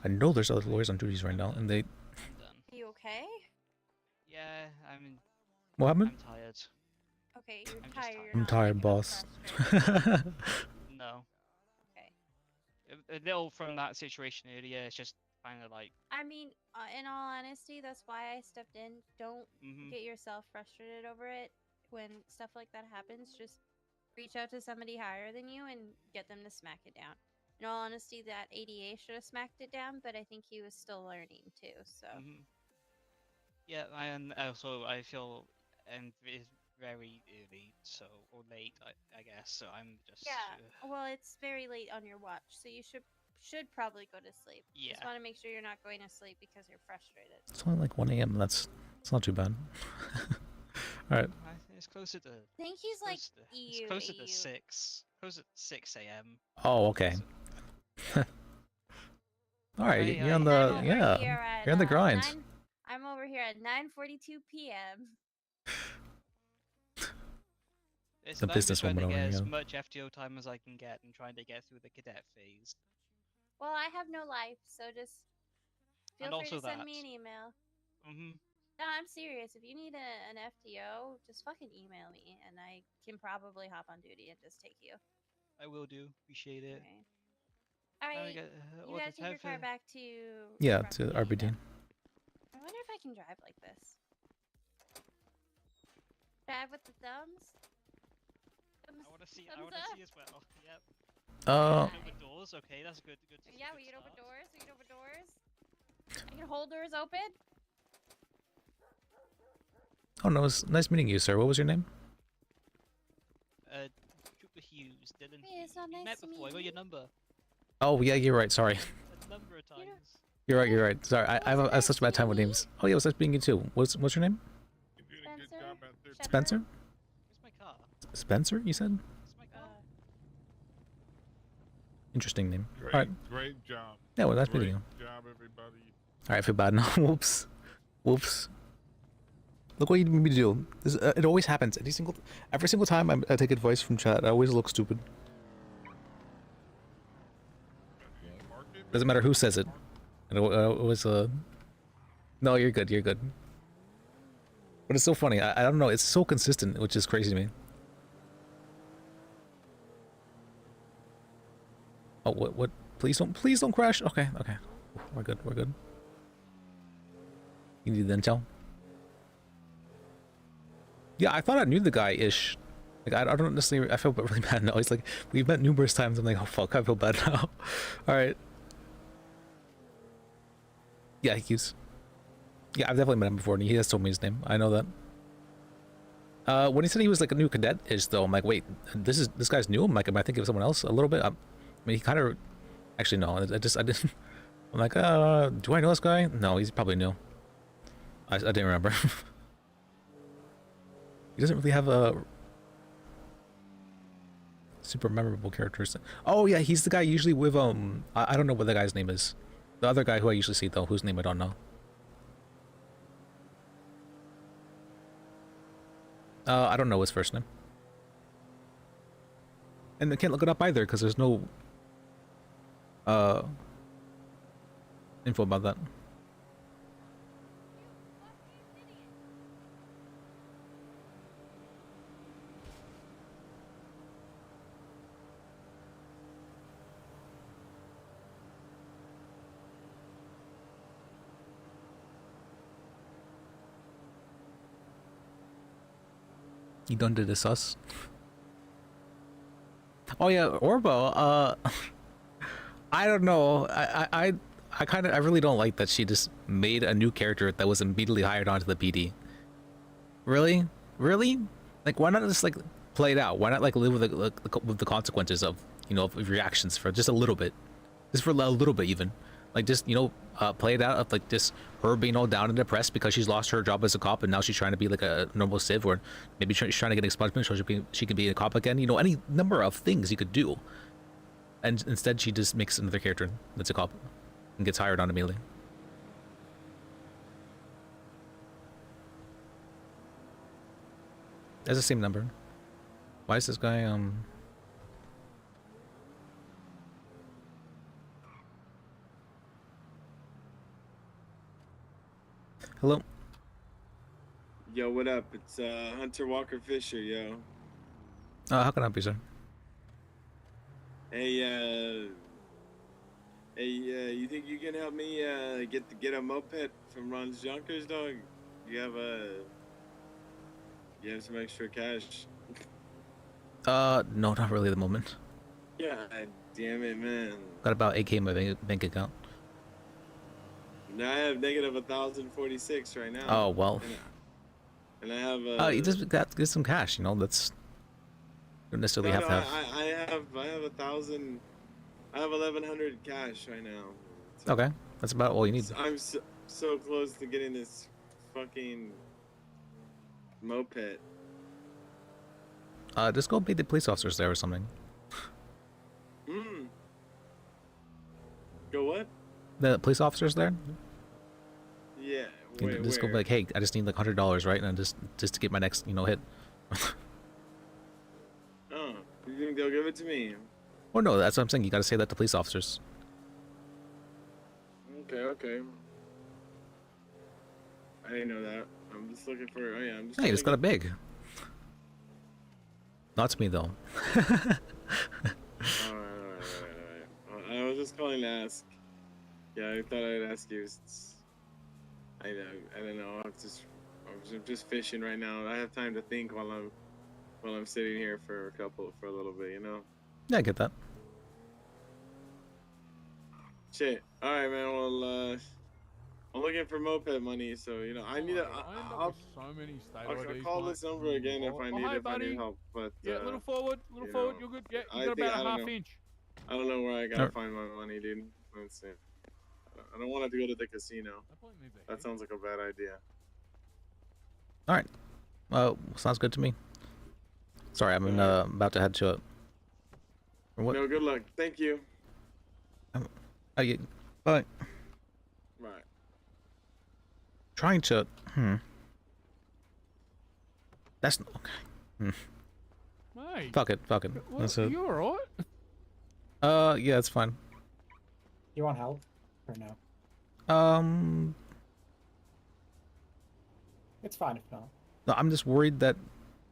I know there's other lawyers on duties right now, and they. Are you okay? Yeah, What happened? I'm tired. Okay, you're tired. I'm tired, boss. No. Okay. A little from that situation earlier. It's just kind of like. I mean, in all honesty, that's why I stepped in. Don't Mhm. get yourself frustrated over it. When stuff like that happens, just reach out to somebody higher than you and get them to smack it down. In all honesty, that ADA should have smacked it down, but I think he was still learning too. So. Mhm. Yeah, and also I feel and it's very early, so or late, I guess. So I'm just. Yeah. Well, it's very late on your watch, so you should probably go to sleep. Yeah. Just want to make sure you're not going to sleep because you're frustrated. It's only like 1 a.m. It's not too bad. All right. It's closer to. I think he's like It's closer to 6. Closer to 6 a.m. Oh, okay. All right, Hey, you're on the you're on the grind. I'm over here at 9:42 p.m. It's The I'm just trying businesswoman to over get here. as much FTO time as I can get and trying to get through the cadet phase. Well, I have no life, so just feel And free to also send that. me an email. Mhm. No, I'm serious. If you need an FTO, just fucking email me, and I can probably hop on duty and just take you. I will do. Appreciate it. All Now we right. got, You what gotta the take your type car of- back to. Yeah, to RBD. I wonder if I can drive like this. Drive with the thumbs. I want to see. I Thumbs want to up. see as well. Yep. Open doors. Okay, that's good. Good. Yeah, we can open doors. We can open doors. I can hold doors open. Oh no, it's nice meeting you, sir. What was your name? Trooper Hughes, Dylan. Hey, it's not We nice met to before. I meet got you. your number Oh yeah, you're right. Sorry. a number of times. You're right. You're right. Sorry, I have such a bad time with names. Oh yeah, it was nice meeting you too. What's your name? Spencer. Where's my car? Spencer, you said? Interesting name. Great, All right. great job. Yeah, well, nice great meeting you. job, everybody. All right, I feel bad now. Whoops. Whoops. Look what you made me do. This, it always happens. Every single time I take advice from chat, I always look stupid. Doesn't matter who says it. And it was No, you're good. You're good. But it's so funny. I don't know. It's so consistent, which is crazy to me. Oh, what? Please don't crash. Okay. We're good. You need the intel? Yeah, I thought I knew the guy-ish. Like, I don't necessarily... I feel really bad now. He's like, we've met numerous times. I'm like, oh, fuck, I feel bad now. Alright. Yeah, Hughes. Yeah, I've definitely met him before, and he has told me his name. I know that. When he said he was, like, a new cadet-ish, though, I'm like, wait, this guy's new? I'm like, am I thinking of someone else a little bit? I mean, he kind of... Actually, no, I didn't... I'm like, do I know this guy? No, he's probably new. I didn't remember. He doesn't really have a super memorable characters. Oh yeah, he's the guy usually with I don't know what the guy's name is. The other guy who I usually see though, whose name I don't know. I don't know his first name. And I can't look it up either because there's no info about that. You done did this us? Oh yeah, Orbo. I don't know. I really don't like that she just made a new character that was immediately hired onto the PD. Really? Like, why not just like play it out? Why not like live with the consequences of of your actions for just a little bit, just for a little bit even? Like, just, you know, play it out of, like, just her being all down and depressed because she's lost her job as a cop and now she's trying to be, like, a normal civ, or maybe she's trying to get expungement so she can be a cop again. You know, any number of things you could do. And instead, she just makes another character that's a cop and gets hired on immediately. That's the same number. Why is this guy, Hello? Yo, what up? It's Hunter Walker Fisher, yo. How can I help you, sir? Hey, you think you can help me get a moped from Ron's Junkers, dog? You have some extra cash? No, not really at the moment. Yeah, damn it, man. Got about 8K in my bank account. Now I have negative 1,046 right now. Oh, well. And I have You just got get some cash, you know, that's... You don't necessarily have to have... I have 1,000. I have 1,100 cash right now. So Okay, that's about all you need. I'm so close to getting this fucking moped. Just go meet the police officers there or something. Go what? The police officers there? Yeah. You can just go be like, hey, I just need like $100, right? And just to get my next, you know, hit. Oh, you think they'll give it to me? Oh no, that's what I'm saying. You gotta say that to police officers. Okay. I didn't know that. I'm just looking for. Oh yeah, I'm just. Hey, it's got a big. Not to me though. Alright. I was just calling to ask. Yeah, I thought I'd ask you. I don't know. I'm just fishing right now. I have time to think while I'm sitting here for a little bit, you know. Yeah, I get that. Shit. All right, man. Well, I'm looking for moped money, so you know I need I'll call this number again if I need help. But yeah, little forward, you're good. Yeah, you got about a half inch. I don't know where I gotta find my money, dude. Let's see. I don't want to go to the casino. That sounds like a bad idea. All right. Sounds good to me. Sorry, I'm about to head to it. What? No, good luck. Thank you. Bye. Bye. Trying to. That's okay. Mate. Fuck it. What, That's are it. you alright? Yeah, it's fine. You want help or no? It's fine if not. No, I'm just worried that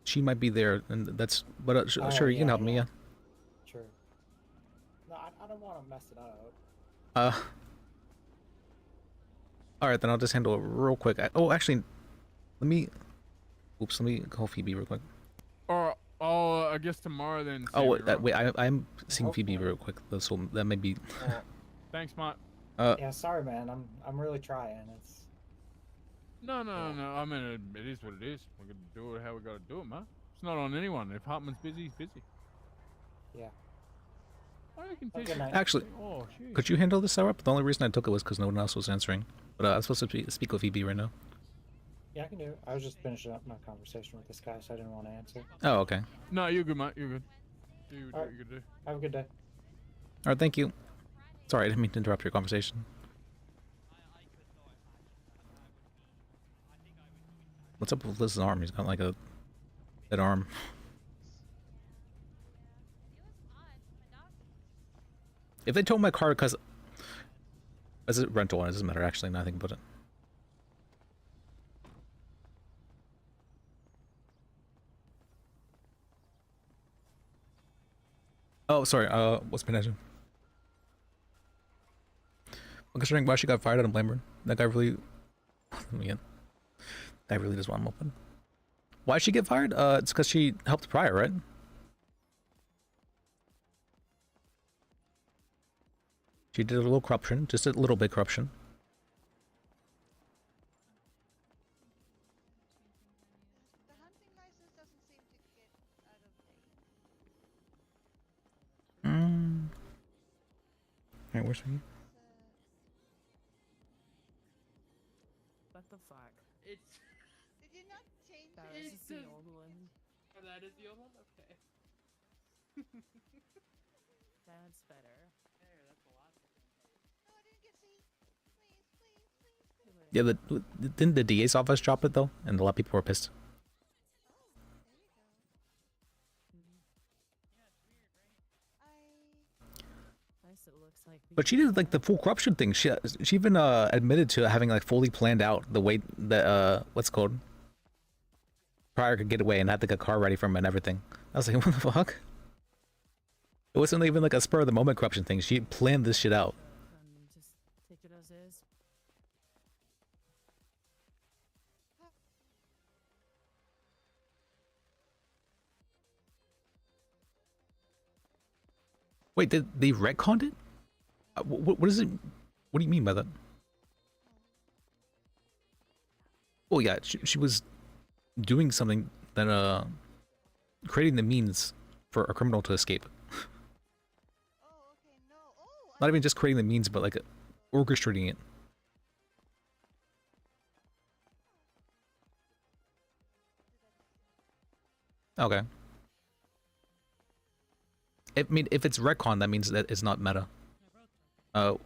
she might be there, and that's. But sure, you can help me. Yeah. Sure. No, I don't want to mess it up. All right, then I'll just handle it real quick. Oh, actually, let me call Phoebe real quick. I guess tomorrow then. Oh, Sammy, wait, right? I'm seeing Phoebe real quick. So that may be. Thanks, mate. Yeah, sorry, man. I'm really trying. It's. No. I mean, it is what it is. We're gonna do it how we gotta do it, man. It's not on anyone. If Hartman's busy, he's busy. Yeah. I can Have a teach good night. Actually, Oh, shit. could you handle this, Sarah? The only reason I took it was because no one else was answering. But I'm supposed to speak with Phoebe right now. Yeah, I can do it. I was just finishing up my conversation with this guy, so I didn't want to answer. Oh, okay. No, you're good, mate. You're good. Do what Alright. you gotta do. Have a good day. All right, thank you. Sorry, I didn't mean to interrupt your conversation. What's up with Liz's arm? He's got like a dead arm. If they tow my car because as a rental, it doesn't matter actually. Nothing but it. Oh, sorry. What's my name? I'm considering why she got fired. I don't blame her. That guy really. Again, guy really does want him open. Why'd she get fired? It's because she helped Pryor, right? She did a little corruption, just a little bit corruption. Alright, where's he? What the fuck? It's. Did you not change That it? is the old one. Oh, that is the old one? Okay. That's better. There, that's a lot different. No, I didn't get C. Please, please, please. Yeah, didn't the DA's office drop it though? And a lot of people were pissed. Nice, it looks like. But she did like the full corruption thing. She even admitted to having like fully planned out the way that what's it called Pryor could get away and had like a car ready for him and everything. I was like, what the fuck? It wasn't even like a spur of the moment corruption thing. She planned this shit out. Just take it as is. Wait, did they retconned it? What is it? What do you mean by that? Oh yeah, she was doing something that creating the means for a criminal to escape. Not even just creating the means, but like orchestrating it. Okay. I mean, if it's retcon, that means that it's not meta.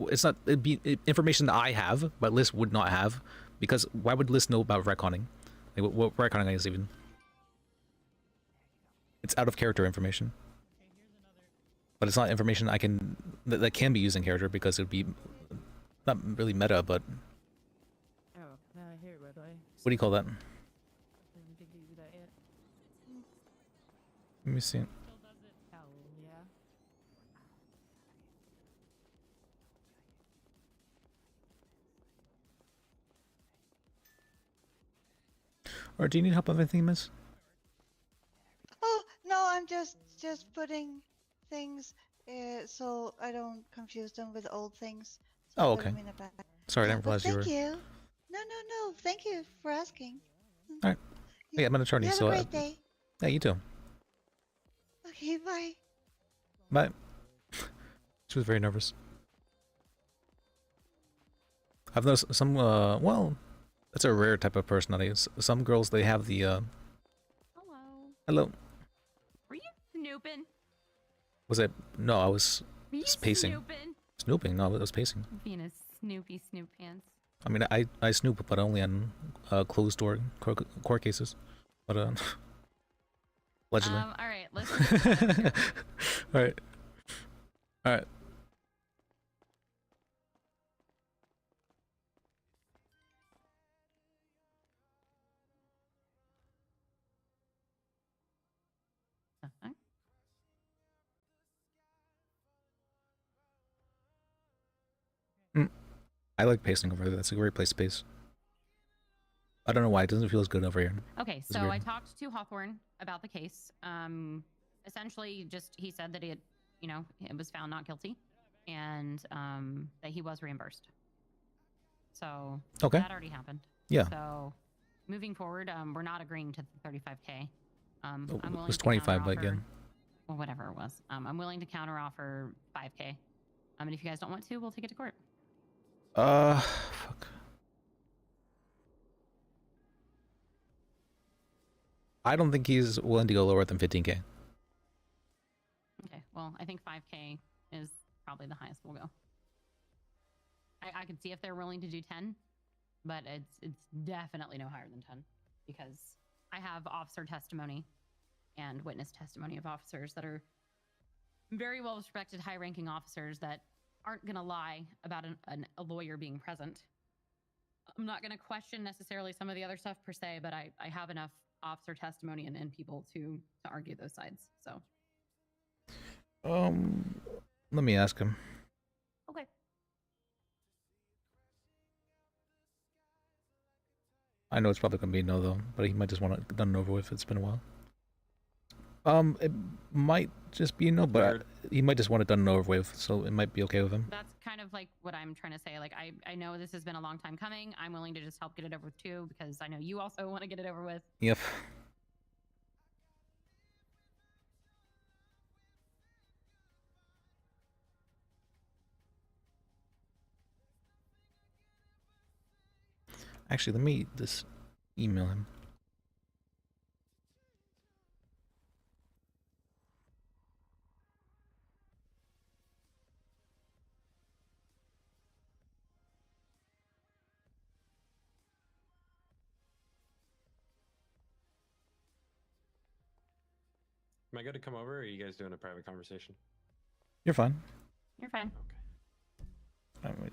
It's not. It'd be information that I have, but Liz would not have, because why would Liz know about retconning? Like, what retconning is even? It's out of character information. But it's not information I can that can be used in character because it would be not really meta, but Oh, here, by the way. what do you call that? Didn't think you do that yet. Let me see. Oh, yeah. Or do you need help with anything, miss? Oh no, I'm just putting things so I don't confuse them with old things. So Oh, put okay. them in a bag. Sorry, I didn't But realize you were. thank you. No. Thank you for asking. All right. Yeah, I'm an attorney, You have so a great day. yeah, you too. Okay, bye. Bye. She was very nervous. I've noticed some, well, that's a rare type of personality. Some girls, they have the, Hello. hello. Were you snooping? Was it? No, I was Were you just pacing. snooping? Snooping? No, I was pacing. Being a snoopy snoop pants. I mean, I snoop, but only on closed door court cases. But, allegedly. All right, let's. All right. All right. I like pacing over there. That's a great place to pace. I don't know why it doesn't feel as good over here. Okay, It's so weird. I talked to Hawthorne about the case. Essentially, just he said that it was found not guilty, and that he was reimbursed. So Okay. that already happened. Yeah. So moving forward, we're not agreeing to the 35K. I'm Oh, it willing was to 25, but counteroffer- again. Well, whatever it was. I'm willing to counteroffer 5K. And if you guys don't want to, we'll take it to court. Fuck. I don't think he's willing to go lower than 15K. Okay, well, I think 5K is probably the highest we'll go. I could see if they're willing to do 10, but it's definitely no higher than 10 because I have officer testimony and witness testimony of officers that are very well respected, high-ranking officers that aren't going to lie about a lawyer being present. I'm not going to question necessarily some of the other stuff per se, but I have enough officer testimony and people to argue those sides. So Let me ask him. okay. I know it's probably gonna be a no though, but he might just want it done and over with. It's been a while. It might just be a no, but he might just want it done and over with, so it might be okay with him. That's kind of like what I'm trying to say. Like, I know this has been a long time coming. I'm willing to just help get it over with too, because I know you also want to get it over with. Yep. Actually, let me just email him. Am I good to come over, or are you guys doing a private conversation? You're fine. You're fine.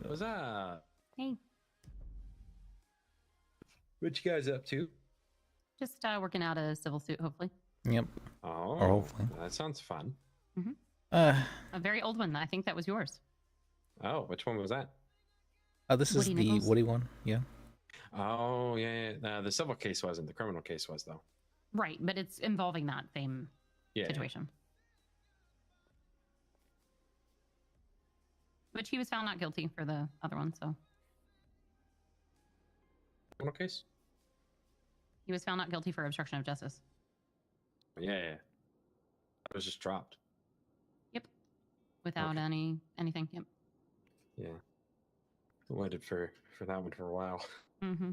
What's up? Hey, What you guys up to? just working out a civil suit, hopefully. Yep. Oh, Or hopefully. that sounds fun. A very old one. I think that was yours. Oh, which one was that? This is Woody the Nichols? Woody one. Yeah. Oh, yeah. The civil case wasn't. The criminal case was, though. Right, but it's involving that same Yeah. situation. Which he was found not guilty for the other one, so Criminal case? he was found not guilty for obstruction of justice. Yeah. It was just dropped. Without anything. Yep. Yeah. I waited for that one for a while. Mm-hmm.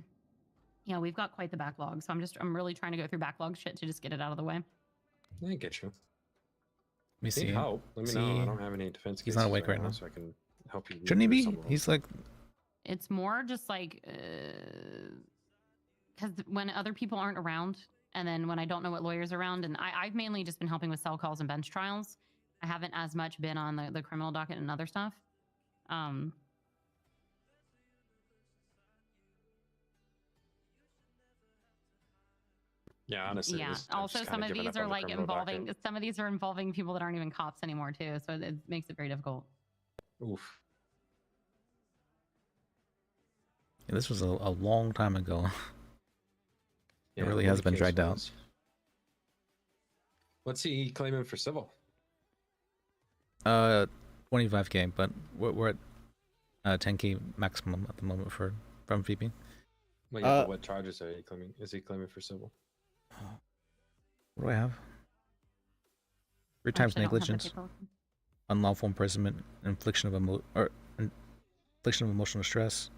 Yeah, we've got quite the backlog, so I'm really trying to go through backlog shit to just get it out of the way. I get you. Let me see. Need help? Let me know. I don't have any defense He's cases not awake right now. so I can help you. Shouldn't he through be? some of them. He's like, It's more just like because when other people aren't around, and then when I don't know what lawyers are around, and I've mainly just been helping with cell calls and bench trials. I haven't as much been on the criminal docket and other stuff. Yeah, honestly. Yeah. I've Also, just some kinda of given these up are on the like criminal docket. involving. Some of these are involving people that aren't even cops anymore too. So it makes it very difficult. Oof. yeah, this was a long time ago. It Yeah, really the has Woody been case dragged out. was. What's he claiming for civil? 25K, but we're at 10K maximum at the moment from VP. Well, yeah, but what charges are he claiming? Is he claiming for civil? What do I have? 3 times Actually, I don't have the negligence, paperwork. unlawful imprisonment, infliction of emotional distress,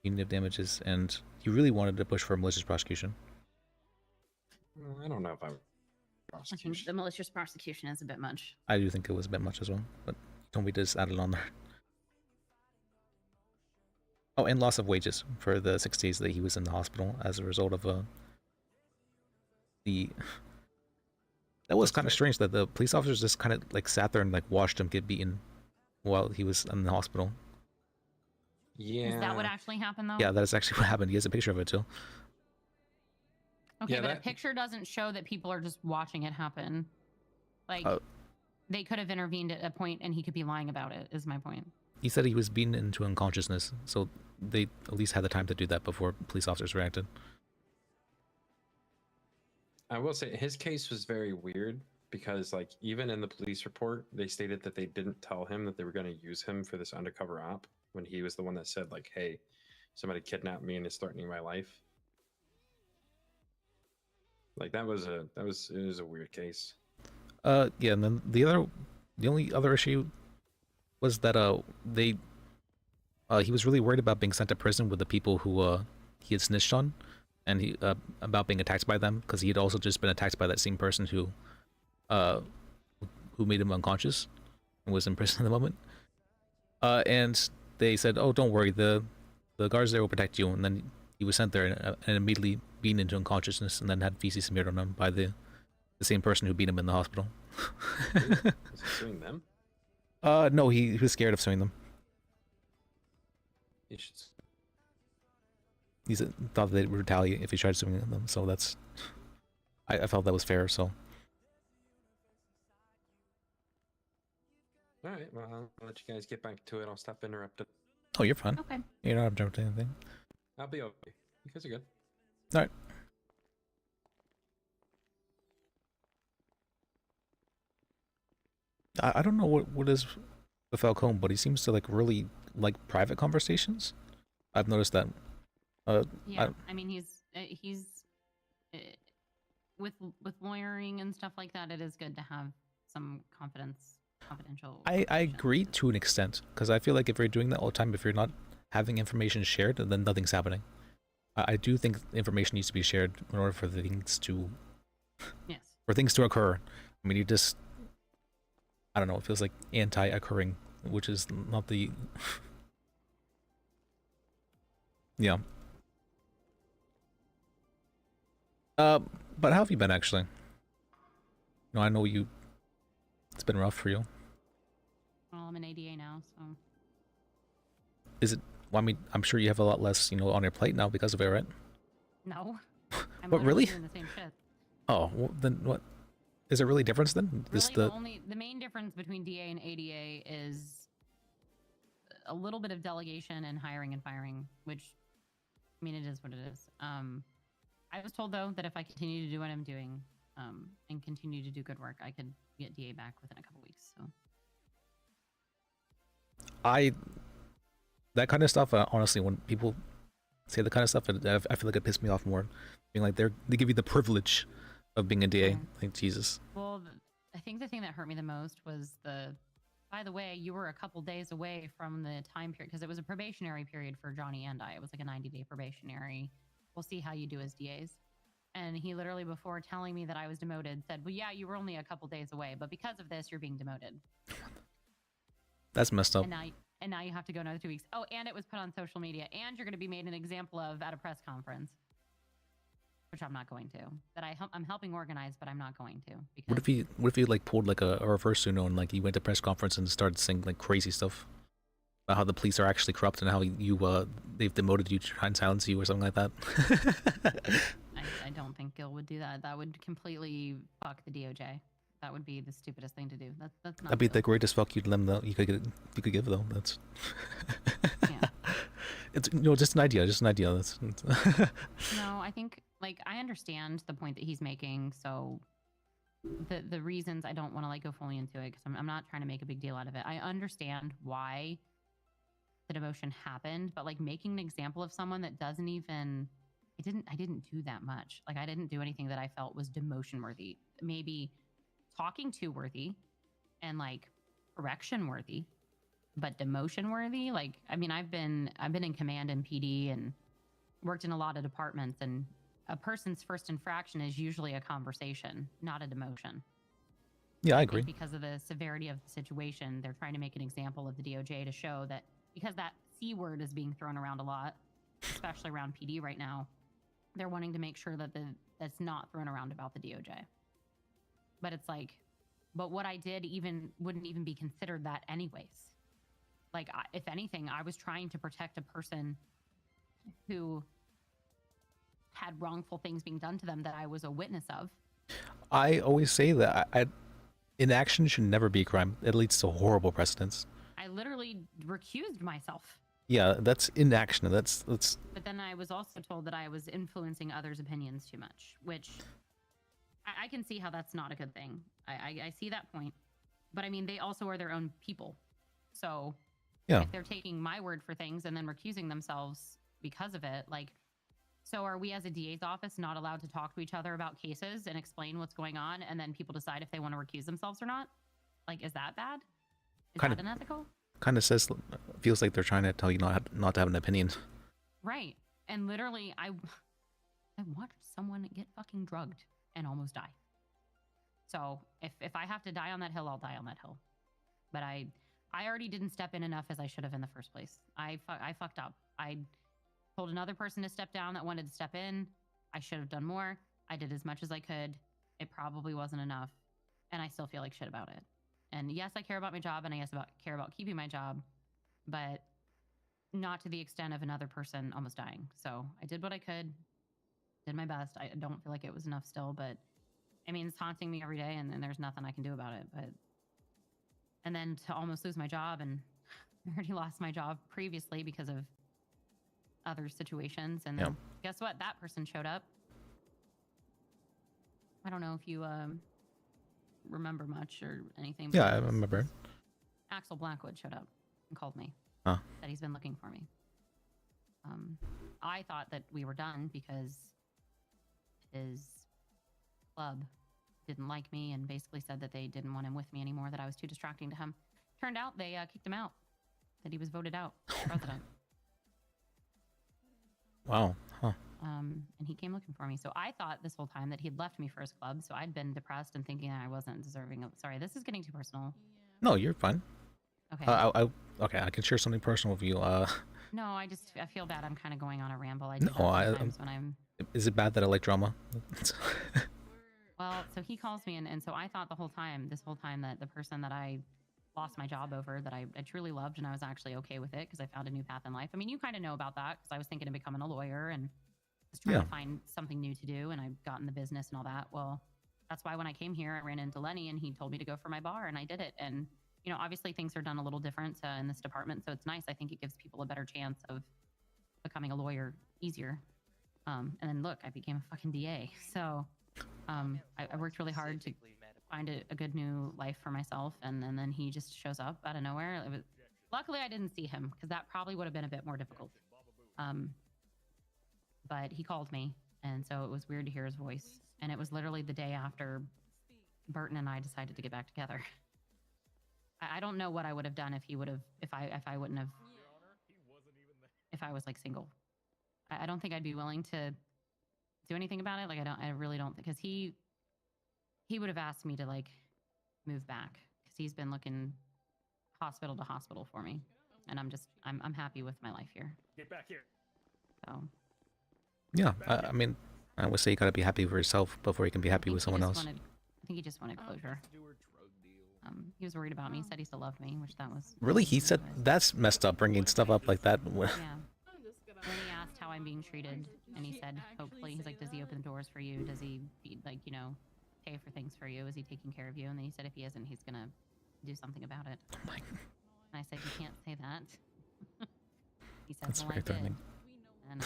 punitive damages, and he really wanted to push for a malicious prosecution. I don't know if I. I think the malicious prosecution is a bit much. I do think it was a bit much as well, but he told me to just add it on there. Oh, and loss of wages for the 6 days that he was in the hospital as a result of the. That was kind of strange that the police officers just kind of like sat there and like watched him get beaten while he was in the hospital. Yeah. Is that what actually happened though? Yeah, that is actually what happened. He has a picture of it too. Okay, Yeah, but that- a picture doesn't show that people are just watching it happen. Like they could have intervened at a point and he could be lying about it, is my point. He said he was beaten into unconsciousness, so they at least had the time to do that before police officers reacted. I will say his case was very weird because, like, even in the police report, they stated that they didn't tell him that they were going to use him for this undercover op when he was the one that said, like, "Hey, somebody kidnapped me and is threatening my life." Like it was a weird case. Yeah, and then the only other issue was that he was really worried about being sent to prison with the people who he had snitched on, and he about being attacked by them because he had also just been attacked by that same person who made him unconscious and was in prison at the moment. And they said, "Oh, don't worry, the guards there will protect you." And then he was sent there and immediately beaten into unconsciousness, and then had feces smeared on him by the same person who beat him in the hospital. Is he suing them? No, he was scared of suing them. He should. He thought they'd retaliate if he tried suing them, so that's. I felt that was fair, so. All right, well, I'll let you guys get back to it. I'll stop interrupting. Oh, you're fine. Okay. You're not interrupting anything. I'll be okay. You guys are good. All right. I don't know what is with Falcone, but he seems to like really like private conversations. I've noticed that. Yeah, I mean he's with lawyering and stuff like that. It is good to have some confidential. I agree to an extent because I feel like if you're doing that all the time, if you're not having information shared, then nothing's happening. I do think information needs to be shared in order for things to occur. I mean, you just, I don't know, it feels like anti-occurring, which is not the yeah. But how have you been actually? No, I know it's been rough for you. Well, I'm an ADA now, so. Is it? Well, I mean, I'm sure you have a lot less, on your plate now because of it, right? No. I'm What, literally really? doing the same shit. Oh, well, then what? Is it really difference then? Really, the main difference between DA and ADA is a little bit of delegation and hiring and firing, which, I mean, it is what it is. I was told though that if I continue to do what I'm doing, and continue to do good work, I could get DA back within a couple weeks. So. That kind of stuff, honestly, when people say the kind of stuff, I feel like it pissed me off more. Being like they give you the privilege of being a DA. Like, Jesus. Well, I think the thing that hurt me the most was by the way, you were a couple days away from the time period, because it was a probationary period for Johnny and I. It was like a 90-day probationary. We'll see how you do as DAs. And he literally, before telling me that I was demoted, said, well, yeah, you were only a couple days away, but because of this, you're being demoted. That's messed up. And now you have to go another 2 weeks. Oh, and it was put on social media, and you're going to be made an example of at a press conference, which I'm not going to. That I'm helping organize, but I'm not going to. Because What if he like pulled like a reverse Uno and like he went to press conference and started saying like crazy stuff about how the police are actually corrupt and how they've demoted you to try and silence you or something like that? I don't think Gil would do that. That would completely fuck the DOJ. That would be the stupidest thing to do. That's not. That'd be the greatest fuck you to them though you could give though. That's Yeah. It's just an idea. That's No, I think like I understand the point that he's making. So the reasons I don't want to like go fully into it, because I'm not trying to make a big deal out of it. I understand why the demotion happened, but like making an example of someone that doesn't even I didn't do that much. Like I didn't do anything that I felt was demotion worthy. Maybe talking to worthy and like correction worthy, but demotion worthy. Like, I mean, I've been in command in PD and worked in a lot of departments, and a person's first infraction is usually a conversation, not a demotion. Yeah, I agree. Because of the severity of the situation, they're trying to make an example of the DOJ to show that, because that C word is being thrown around a lot, especially around PD right now, they're wanting to make sure that that's not thrown around about the DOJ. But it's like, but what I did wouldn't even be considered that anyways. Like, if anything, I was trying to protect a person who had wrongful things being done to them that I was a witness of. I always say that inaction should never be a crime. It leads to horrible precedents. I literally recused myself. Yeah, that's inaction. That's. But then I was also told that I was influencing others' opinions too much, which I can see how that's not a good thing. I see that point. But I mean, they also are their own people. So yeah, if they're taking my word for things and then recusing themselves because of it, like, so are we as a DA's office not allowed to talk to each other about cases and explain what's going on, and then people decide if they want to recuse themselves or not? Like, is that bad? Is that unethical? Kind of feels like they're trying to tell you not to have an opinion. Right. And literally, I watched someone get fucking drugged and almost die. So if I have to die on that hill, I'll die on that hill. But I already didn't step in enough as I should have in the first place. I fucked up. I told another person to step down that wanted to step in. I should have done more. I did as much as I could. It probably wasn't enough. And I still feel like shit about it. And yes, I care about my job, and I care about keeping my job, but not to the extent of another person almost dying. So I did what I could, did my best. I don't feel like it was enough still, but I mean, it's haunting me every day, and there's nothing I can do about it. And then to almost lose my job, and I already lost my job previously because of other situations. And then guess what? That person showed up. I don't know if you remember much or anything. Yeah, I remember. Axel Blackwood showed up and called me. Huh. That he's been looking for me. I thought that we were done because his club didn't like me and basically said that they didn't want him with me anymore, that I was too distracting to him. Turned out they kicked him out, that he was voted out president. Wow. Huh. And he came looking for me. So I thought this whole time that he'd left me for his club. So I'd been depressed and thinking that I wasn't deserving of. Sorry, this is getting too personal. No, you're fine. Okay. Okay, I can share something personal with you. No, I feel bad. I'm kind of going on a ramble. I do No, that sometimes when I'm. Is it bad that I like drama? Well, so he calls me, and so I thought this whole time, that the person that I lost my job over, that I truly loved, and I was actually okay with it because I found a new path in life. I mean, you kind of know about that because I was thinking of becoming a lawyer and was trying to find something new to do, and I got in the business and all that. Well, that's why when I came here, I ran into Lenny, and he told me to go for my bar, and I did it. And you know, obviously things are done a little different in this department, so it's nice. I think it gives people a better chance of becoming a lawyer easier. And then look, I became a fucking DA. So I worked really hard to find a good new life for myself, and then he just shows up out of nowhere. Luckily, I didn't see him because that probably would have been a bit more difficult. But he called me, and so it was weird to hear his voice. And it was literally the day after Burton and I decided to get back together. I don't know what I would have done if I wouldn't have, if I was like single. I don't think I'd be willing to do anything about it. Like I really don't, because he would have asked me to like move back because he's been looking hospital to hospital for me, and I'm happy with my life here. Get back here. So Yeah, I mean, I would say you gotta be happy with yourself before you can be happy with someone else. I think he just wanted closure. He was worried about me. He said he still loved me, which that was Really? He said that's messed up, bringing stuff up like that. yeah. When he asked how I'm being treated, and he said, hopefully, he's like, does he open doors for you? Does he, like, you know, pay for things for you? Is he taking care of you? And then he said, if he isn't, he's gonna do something about it. Oh my. And I said, you can't say that. He said, That's well, very I did. threatening. And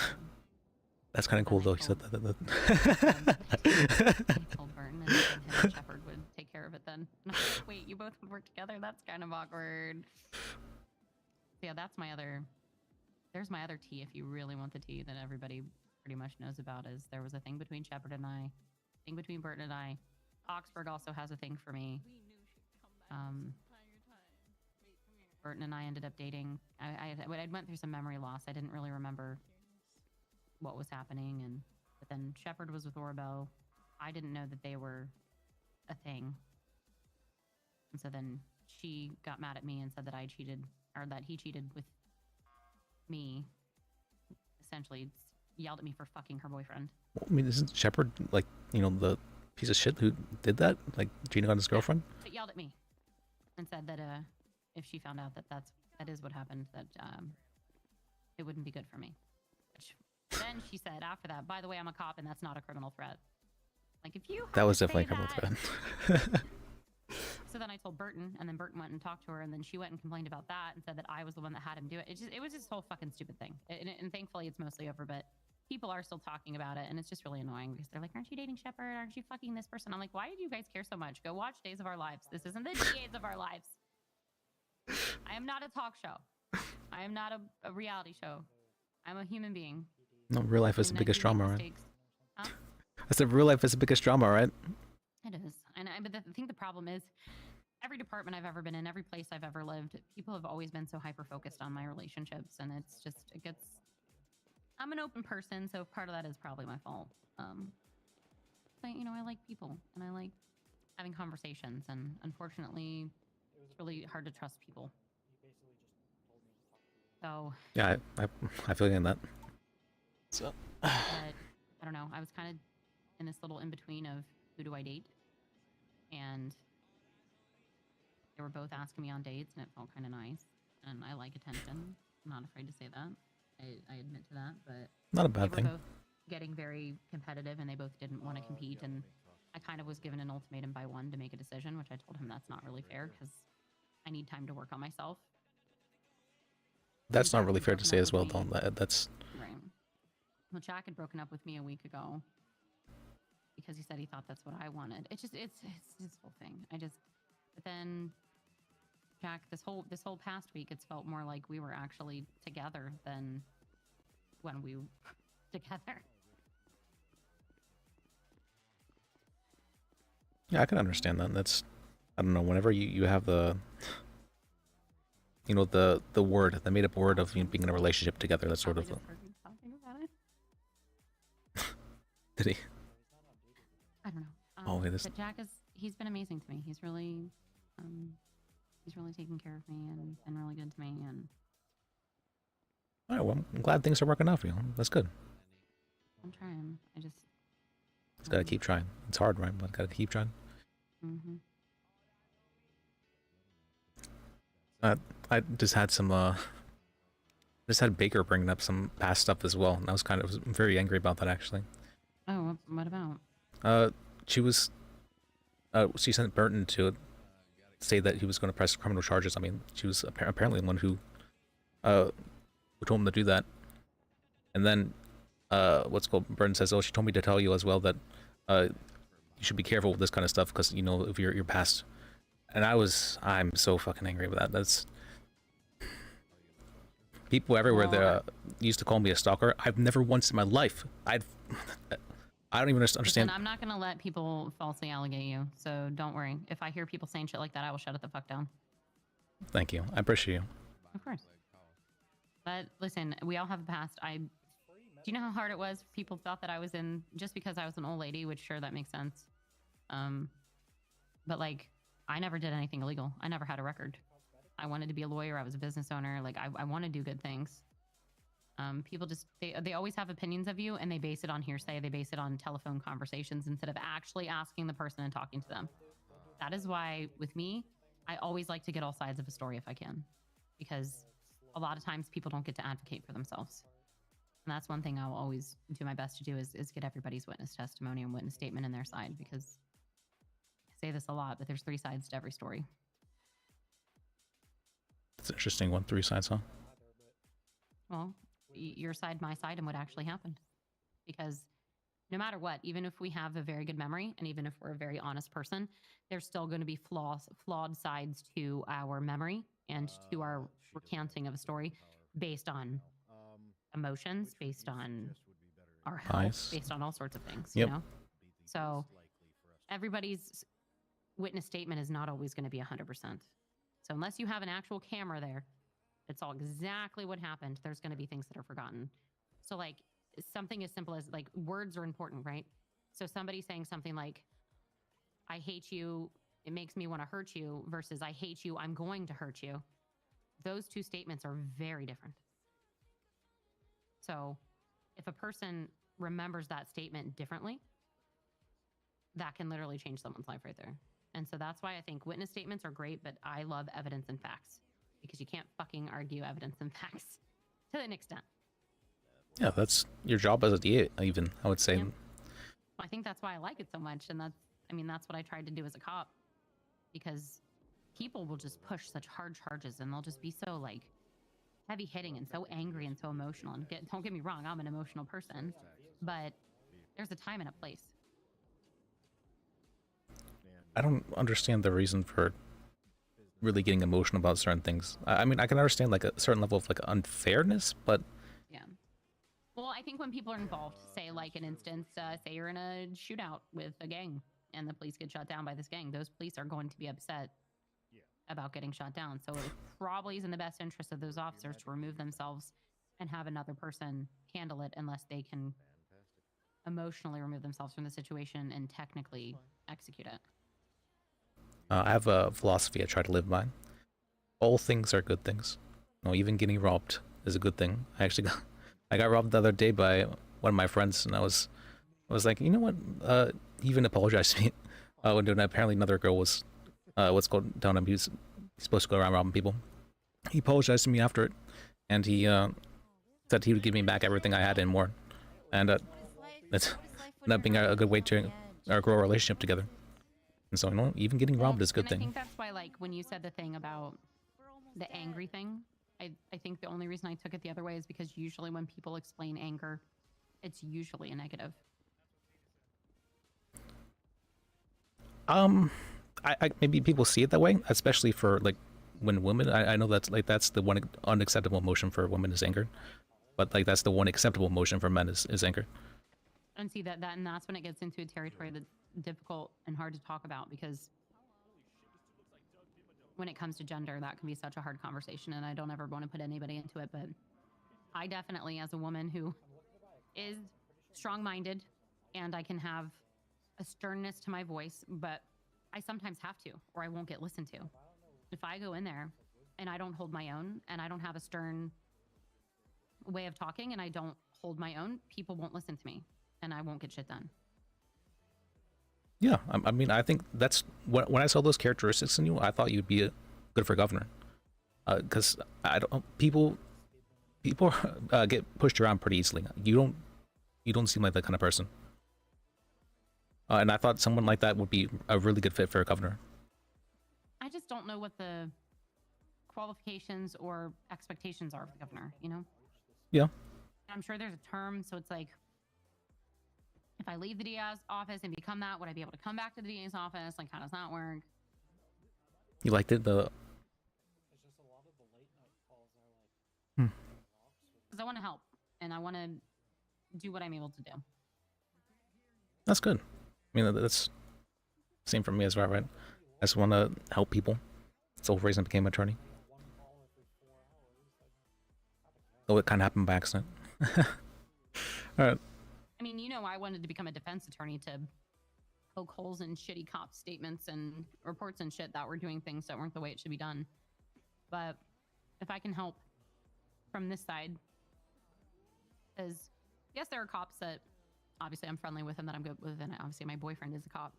That's kind of cool, though. He said that. I told Burton, and he said him and Shepard would take care of it then. And I was like, wait, you both would work together? That's kind of awkward. So yeah, that's my other. There's my other tea, if you really want the tea that everybody pretty much knows about, is there was a thing between Shepard and I, thing between Burton and I. Oxford also has a thing for me. Burton and I ended up dating. I went through some memory loss. I didn't really remember what was happening, but then Shepard was with Orbel. I didn't know that they were a thing. And so then she got mad at me and said that I cheated, or that he cheated with me, essentially yelled at me for fucking her boyfriend. I mean, isn't Shepard like, you know, the piece of shit who did that, like cheating on his girlfriend? But yelled at me and said that if she found out that that is what happened, that it wouldn't be good for me. Which then she said after that, by the way, I'm a cop and that's not a criminal threat. Like if you That was have to definitely a say criminal that- threat. So then I told Burton, and then Burton went and talked to her, and then she went and complained about that and said that I was the one that had him do it. It was this whole fucking stupid thing. And thankfully it's mostly over, but people are still talking about it, and it's just really annoying because they're like, aren't you dating Shepard? Aren't you fucking this person? I'm like, why do you guys care so much? Go watch Days of Our Lives. This isn't the Days of Our Lives. I am not a talk show. I am not a reality show. I'm a human being. No, real life is the And I biggest do make drama, right? mistakes. Huh? I said real life is the biggest drama, right? It is. But I think the problem is every department I've ever been in, every place I've ever lived, people have always been so hyper-focused on my relationships, and it gets... I'm an open person, so part of that is probably my fault. But, you know, I like people, and I like having conversations, and unfortunately, it's really hard to trust people. So... Yeah, I feel you in that. So... But, I don't know, I was kind of in this little in-between of who do I date, and they were both asking me on dates, and it felt kind of nice, and I like attention. I'm not afraid to say that. I admit to that, but Not a bad they thing. were both getting very competitive, and they both didn't want to compete, and I kind of was given an ultimatum by one to make a decision, which I told him that's not really fair because I need time to work on myself. That's not really fair to say as well, though. That's Right. Well, Jack had broken up with me a week ago because he said he thought that's what I wanted. It's this whole thing. But then Jack, this whole past week, it's felt more like we were actually together than when we were together. Yeah, I can understand that. That's, I don't know, whenever you have the, you know, the word, the made up word of, you know, being in a relationship together, that's sort of, Just heard me talking about it. Did he? I don't know. Oh, wait, this- But Jack he's been amazing to me. He's really taken care of me and been really good to me. And All right, well, I'm glad things are working out for you. That's good. I'm trying. I just. Just gotta keep trying. It's hard, right? But gotta keep trying. Mm-hmm. I just had some just had Baker bringing up some past stuff as well, and I was very angry about that actually. Oh, what about? She sent Burton to say that he was going to press criminal charges. I mean, she was apparently the one who told him to do that. And then Burton says, "Oh, she told me to tell you as well that you should be careful with this kind of stuff because you know if your past." And I'm so fucking angry with that. That's people everywhere that used to call me a stalker. I've never once in my life. I don't even understand. Listen, I'm not gonna let people falsely allegate you, so don't worry. If I hear people saying shit like that, I will shut it the fuck down. Thank you. I appreciate you. Of course. But listen, we all have a past. Do you know how hard it was? People thought that I was in just because I was an old lady, which sure that makes sense. But like, I never did anything illegal. I never had a record. I wanted to be a lawyer. I was a business owner. Like I want to do good things. People just they always have opinions of you, and they base it on hearsay. They base it on telephone conversations instead of actually asking the person and talking to them. That is why with me, I always like to get all sides of a story if I can, because a lot of times people don't get to advocate for themselves. And that's one thing I'll always do my best to do is get everybody's witness testimony and witness statement in their side, because I say this a lot, but there's 3 sides to every story. It's an interesting one. 3 sides, huh? Well, your side, my side, and what actually happened. Because no matter what, even if we have a very good memory, and even if we're a very honest person, there's still going to be flawed sides to our memory and to our recounting of a story based on emotions, based on our health, based on all sorts of things, you know? So everybody's witness statement is not always going to be 100%. So unless you have an actual camera there, it's all exactly what happened. There's going to be things that are forgotten. So like something as simple as like words are important, right? So somebody saying something like, I hate you, it makes me want to hurt you, versus I hate you, I'm going to hurt you. Those 2 statements are very different. So if a person remembers that statement differently, that can literally change someone's life right there. And so that's why I think witness statements are great, but I love evidence and facts, because you can't fucking argue evidence and facts to an extent. Yeah, that's your job as a DA, even, I would say. Yeah. I think that's why I like it so much. And that's what I tried to do as a cop, because people will just push such hard charges and they'll just be so like heavy hitting and so angry and so emotional. And don't get me wrong, I'm an emotional person, but there's a time and a place. I don't understand the reason for really getting emotional about certain things. I mean, I can understand like a certain level of like unfairness, but yeah. Well, I think when people are involved, say like an instance, say you're in a shootout with a gang and the police get shot down by this gang, those police are going to be upset about getting shot down. So it probably is in the best interest of those officers to remove themselves and have another person handle it, unless they can emotionally remove themselves from the situation and technically execute it. I have a philosophy I try to live by. All things are good things. No, even getting robbed is a good thing. I got robbed the other day by one of my friends, and I was like, you know what? He even apologized to me when doing that. Apparently, another girl was going down, and he's supposed to go around robbing people. He apologized to me after it, and he said he would give me back everything I had and more. And that's not being a good way to grow a relationship together. And so, you know, even getting robbed is a good thing. I think that's why, like, when you said the thing about the angry thing, I think the only reason I took it the other way is because usually when people explain anger, it's usually a negative. I maybe people see it that way, especially for like when women. I know that's the one unacceptable emotion for women is anger, but like that's the one acceptable emotion for men is anger. And see and that's when it gets into a territory that's difficult and hard to talk about, because when it comes to gender, that can be such a hard conversation, and I don't ever want to put anybody into it. But I definitely, as a woman who is strong-minded, and I can have a sternness to my voice, but I sometimes have to, or I won't get listened to. If I go in there and I don't hold my own, and I don't have a stern way of talking, and I don't hold my own, people won't listen to me, and I won't get shit done. Yeah, I mean, I think that's when I saw those characteristics in you, I thought you'd be good for governor. Because I don't people get pushed around pretty easily. You don't seem like that kind of person. And I thought someone like that would be a really good fit for a governor. I just don't know what the qualifications or expectations are of the governor, you know? Yeah. I'm sure there's a term, so it's like, if I leave the DA's office and become that, would I be able to come back to the DA's office? Like, how does that work? You liked it, the. Because I want to help, and I want to do what I'm able to do. That's good. I mean, that's same for me as well, right? I just want to help people. That's the whole reason I became an attorney. Oh, it kind of happened by accident. All right. I mean, you know, I wanted to become a defense attorney to poke holes in shitty cop statements and reports and shit that were doing things that weren't the way it should be done. But if I can help from this side, because yes, there are cops that obviously I'm friendly with and that I'm good with, and obviously my boyfriend is a cop,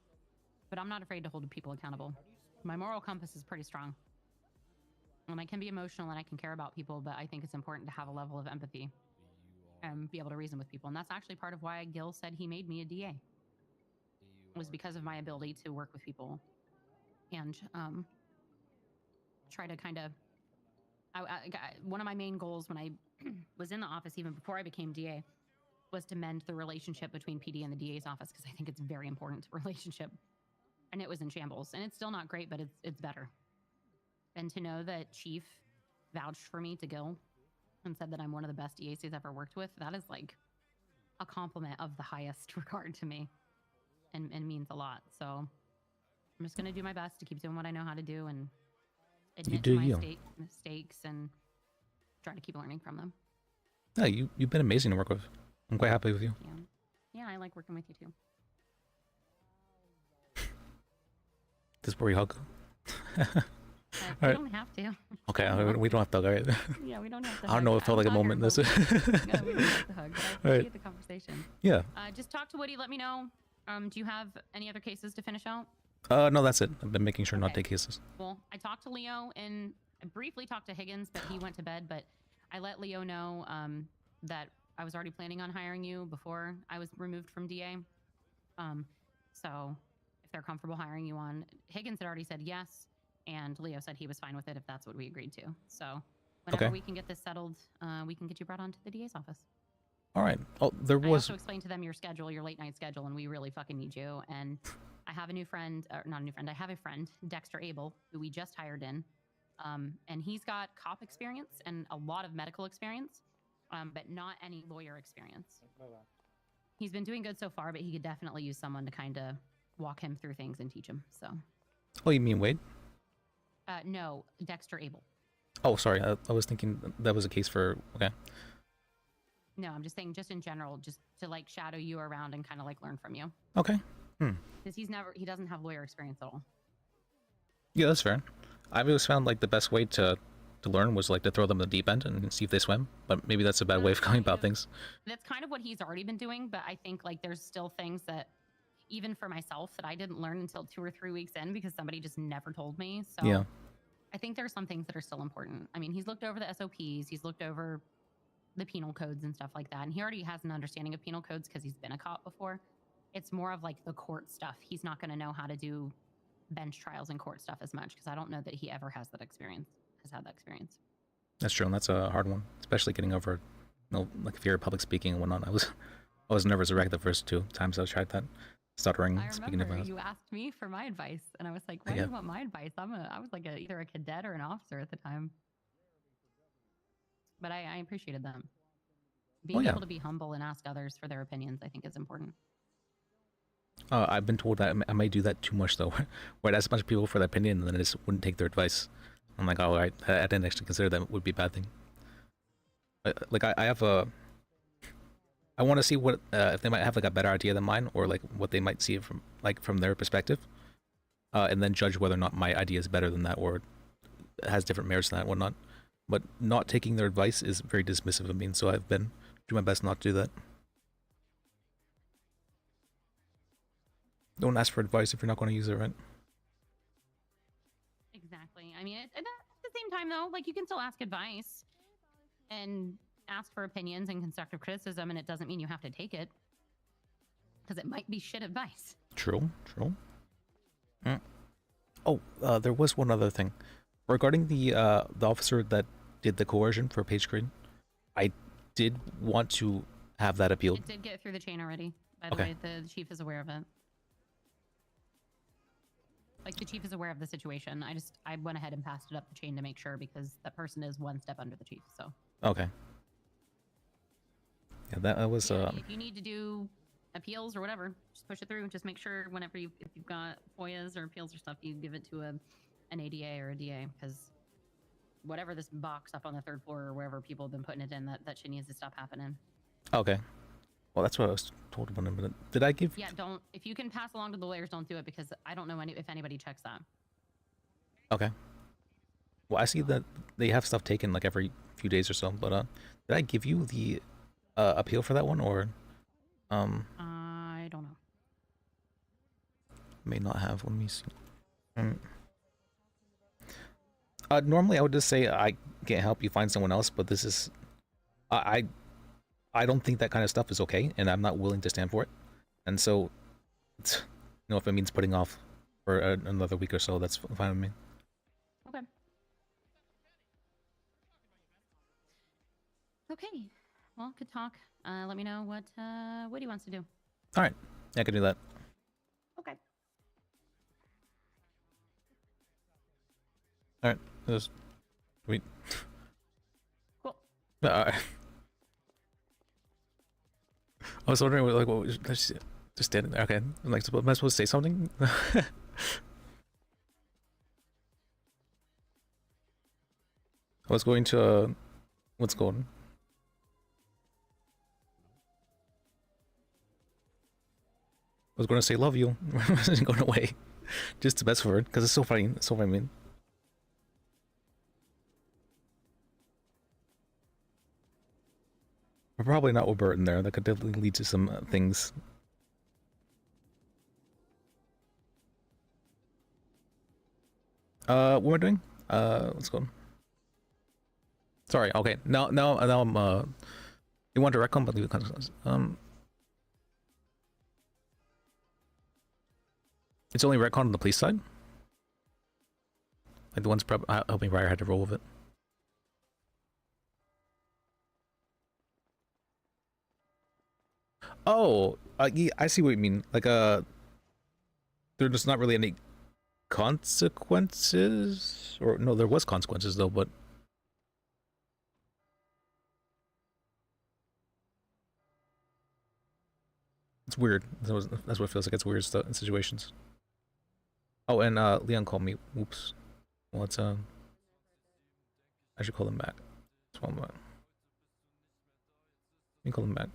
but I'm not afraid to hold people accountable. My moral compass is pretty strong. And I can be emotional and I can care about people, but I think it's important to have a level of empathy and be able to reason with people. And that's actually part of why Gil said he made me a DA. It was because of my ability to work with people and try to kind of... one of my main goals when I was in the office, even before I became DA, was to mend the relationship between PD and the DA's office, because I think it's a very important relationship. And it was in shambles. And it's still not great, but it's better. And to know that Chief vouched for me to Gil and said that I'm one of the best DAs he's ever worked with, that is like a compliment of the highest regard to me, and means a lot. So I'm just going to do my best to keep doing what I know how to do and admit to my mistakes and try to keep learning from them. Yeah, you've been amazing to work with. I'm quite happy with you. Yeah, I like working with you too. This is where we hug. We don't have to. Okay, we don't have to hug, alright? Yeah, we don't have to I don't know, it felt like a moment. This. No, we don't have to hug, but I appreciate the conversation. Yeah. Just talk to Woody, let me know. Do you have any other cases to finish out? No, that's it. I've been making sure not to take cases. Well, I talked to Leo and I briefly talked to Higgins, but he went to bed. But I let Leo know that I was already planning on hiring you before I was removed from DA. So if they're comfortable hiring you on, Higgins had already said yes, and Leo said he was fine with it if that's what we agreed to. So whenever we can get this settled, we can get you brought on to the DA's office. All right. Oh, there was. I also explained to them your schedule, your late night schedule, and we really fucking need you. And I have a new friend, or not a new friend, I have a friend, Dexter Abel, who we just hired in. And he's got cop experience and a lot of medical experience, but not any lawyer experience. He's been doing good so far, but he could definitely use someone to kind of walk him through things and teach him. So. Oh, you mean Wade? No, Dexter Abel. Oh, sorry. I was thinking that was a case for. Okay. No, I'm just saying, just in general, just to like shadow you around and kind of like learn from you. Okay. Because he doesn't have lawyer experience at all. Yeah, that's fair. I've always found like the best way to learn was like to throw them in the deep end and see if they swim. But maybe that's a bad way of going about things. That's kind of what he's already been doing, but I think like there's still things that, even for myself, that I didn't learn until 2 or 3 weeks in because somebody just never told me. So yeah. I think there's some things that are still important. I mean, he's looked over the SOPs, he's looked over the penal codes and stuff like that, and he already has an understanding of penal codes because he's been a cop before. It's more of like the court stuff. He's not going to know how to do bench trials and court stuff as much because I don't know that he ever has had that experience. That's true, and that's a hard one, especially getting over, like fear of public speaking and whatnot. I was nervous a wreck the first 2 times I tried that, stuttering, speaking of. You asked me for my advice, and I was like, "Why do you want my advice?" I was like either a cadet or an officer at the time, but I appreciated them. Being able to be humble and ask others for their opinions, I think, is important. I've been told that I might do that too much, though. Where I'd ask a bunch of people for their opinion, and then I just wouldn't take their advice. I'm like, oh, I didn't actually consider that would be a bad thing. Like, I have a... I want to see what if they might have like a better idea than mine, or like what they might see from their perspective, and then judge whether or not my idea is better than that or has different merits than that, and whatnot. But not taking their advice is very dismissive of me, and so I've been doing my best not to do that. Don't ask for advice if you're not going to use it, right? Exactly. I mean, at the same time, though, like you can still ask advice and ask for opinions and constructive criticism, and it doesn't mean you have to take it because it might be shit advice. True. Oh, there was one other thing regarding the officer that did the coercion for Page Green. I did want to have that appealed. It did get through the chain already. By the Okay. way, the chief is aware of it. Like the chief is aware of the situation. I went ahead and passed it up the chain to make sure because that person is one step under the chief. So. Okay. Yeah, that was. If you need to do appeals or whatever, just push it through. Just make sure whenever if you've got FOIAs or appeals or stuff, you give it to an ADA or a DA because whatever this box up on the 3rd floor or wherever people have been putting it in, that shit needs to stop happening. Okay. Well, that's what I was told about him. But did I give? Yeah, don't. If you can pass along to the lawyers, don't do it because I don't know if anybody checks that. Okay. Well, I see that they have stuff taken like every few days or so. But did I give you the appeal for that one, or I don't know. may not have. Let me see. Normally I would just say I can't help you find someone else, but this is I don't think that kind of stuff is okay, and I'm not willing to stand for it. And so, you know, if it means putting off for another week or so, that's fine with me. Okay. Okay. Well, good talk. Let me know what he wants to do. All right, yeah, I can do that. Okay. All right, just wait. Cool. I was wondering, like, what was just standing there? Okay, I'm like, am I supposed to say something? I was going to, what's going? I was going to say love you. I wasn't going away. Just the best word, because it's so funny. It's so funny, man. But probably not with Burton there. That could definitely lead to some things. What am I doing? Let's go. Sorry. Okay. Now I'm. You want to recon, but leave it. It's only retcon on the police side. Like the ones helping Briar had to roll with it. Oh, yeah, I see what you mean. Like, there's just not really any consequences, or no, there was consequences though, but it's weird. That's what it feels like. It's weird stuff in situations. Oh, and Leon called me. Oops. Well, it's I should call him back. That's one more. Let me call him back.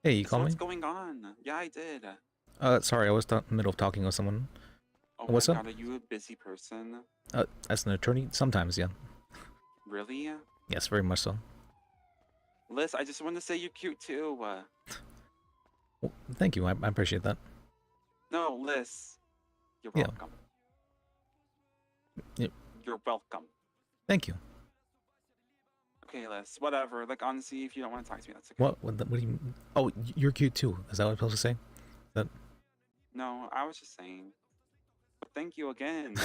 Hey, you call me? What's going on? Yeah, I did. Sorry, I was in the middle of talking with someone. Oh What's my up? god, are you a busy person? As an attorney, sometimes, yeah. Really? Yes, very much so. Liz, I just want to say you're cute too. Well, thank you. I appreciate that. No, Liz. You're Yeah. welcome. Yep. You're welcome. Thank you. Okay, Liz. Whatever. Like, honestly, if you don't want to talk to me, that's okay. What do you mean? Oh, you're cute too. Is that what I'm supposed to say? That. No, I was just saying. But thank you again.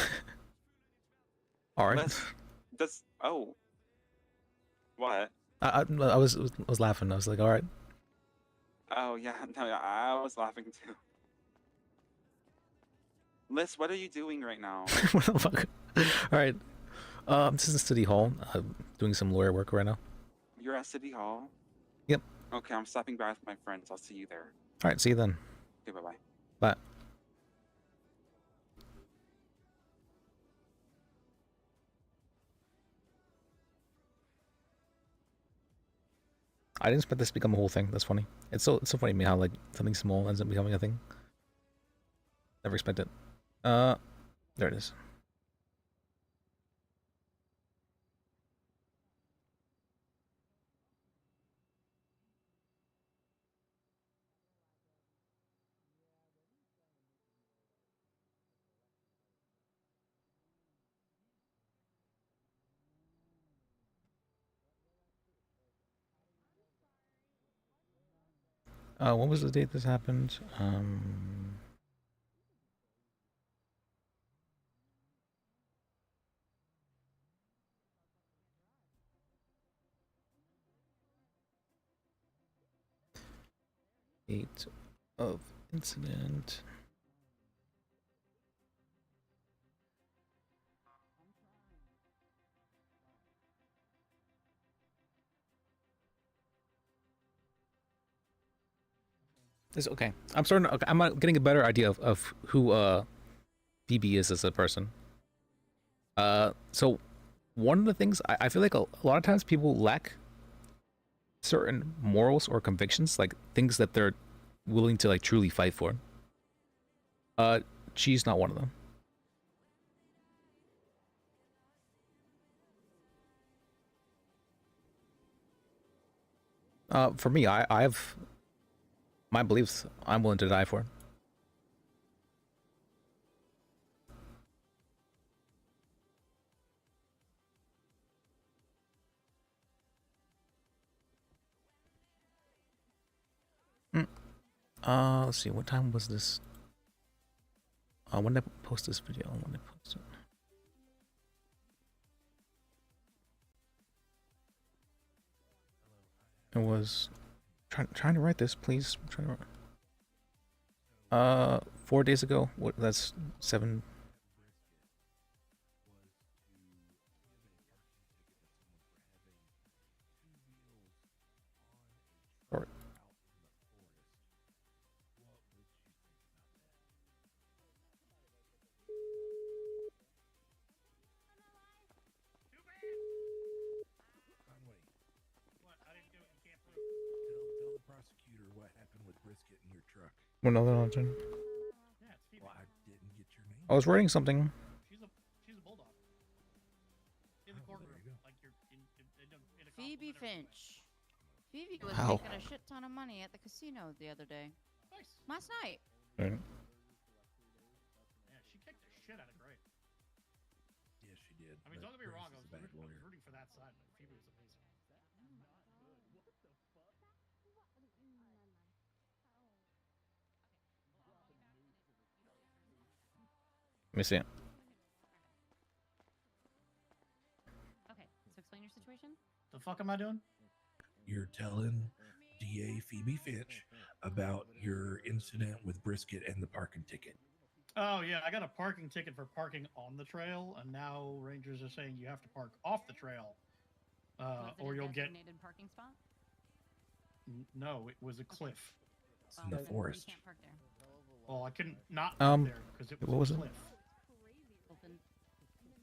All right. Liz, oh. What? I was laughing. I was like, all right. Oh, yeah. No, yeah, I was laughing too. Liz, what are you doing right now? What the fuck? All right. I'm just in City Hall, doing some lawyer work right now. You're at City Hall? Yep. Okay, I'm stopping by with my friends. I'll see you there. All right. See you then. Okay, bye-bye. Bye. I didn't expect this to become a whole thing. That's funny. It's so funny to me how like something small ends up becoming a thing. Never expected. There it is. What was the date this happened? 8 of incident. This okay. I'm starting. Okay, I'm getting a better idea of who BB is as a person. So one of the things I feel like a lot of times people lack certain morals or convictions, like things that they're willing to like truly fight for. She's not one of them. For me, I've my beliefs I'm willing to die for. Let's see, what time was this? When did I post this video? When did I post it? It was trying to write this, please. I'm trying to write. 4 days ago. What? That's 7. Or Tell the prosecutor what happened with Brisket in your truck. what other option? Well, I didn't get your name. I was writing something. She's a bulldog. In the courtroom, like you're in a Phoebe Finch. Phoebe was How? making a shit ton of money at the casino the other day. Nice. Last night. Right. Yeah, she kicked the shit out of Gray. Yes, she did. I mean, but don't get me wrong, I Grace was is a bad lawyer. rooting for that side, but Phoebe was amazing. Let me see it. Okay, so explain your situation. The fuck am I doing? You're telling DA Phoebe Finch about your incident with Brisket and the parking ticket. Oh yeah, I got a parking ticket for parking on the trail, and now rangers are saying you have to park off the trail, or you'll get. Designated parking spot. No, it was a cliff. It's in the forest. You can't park there. Well, I couldn't not park there because it was what was a it? cliff. Well, then,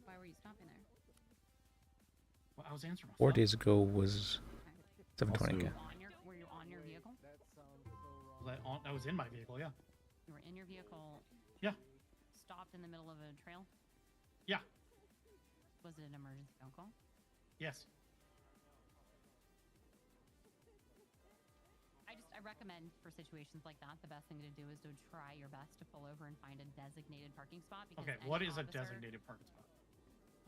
why were you stopping there? Well, I was answering. My 4 phone. days ago was 7:20. Okay. Were you on your vehicle? That was in my vehicle. Yeah. You were in your vehicle. Yeah. Stopped in the middle of a trail. Yeah. Was it an emergency phone call? Yes. I recommend for situations like that, the best thing to do is to try your best to pull over and find a designated parking spot. Because Okay. What is a designated parking spot?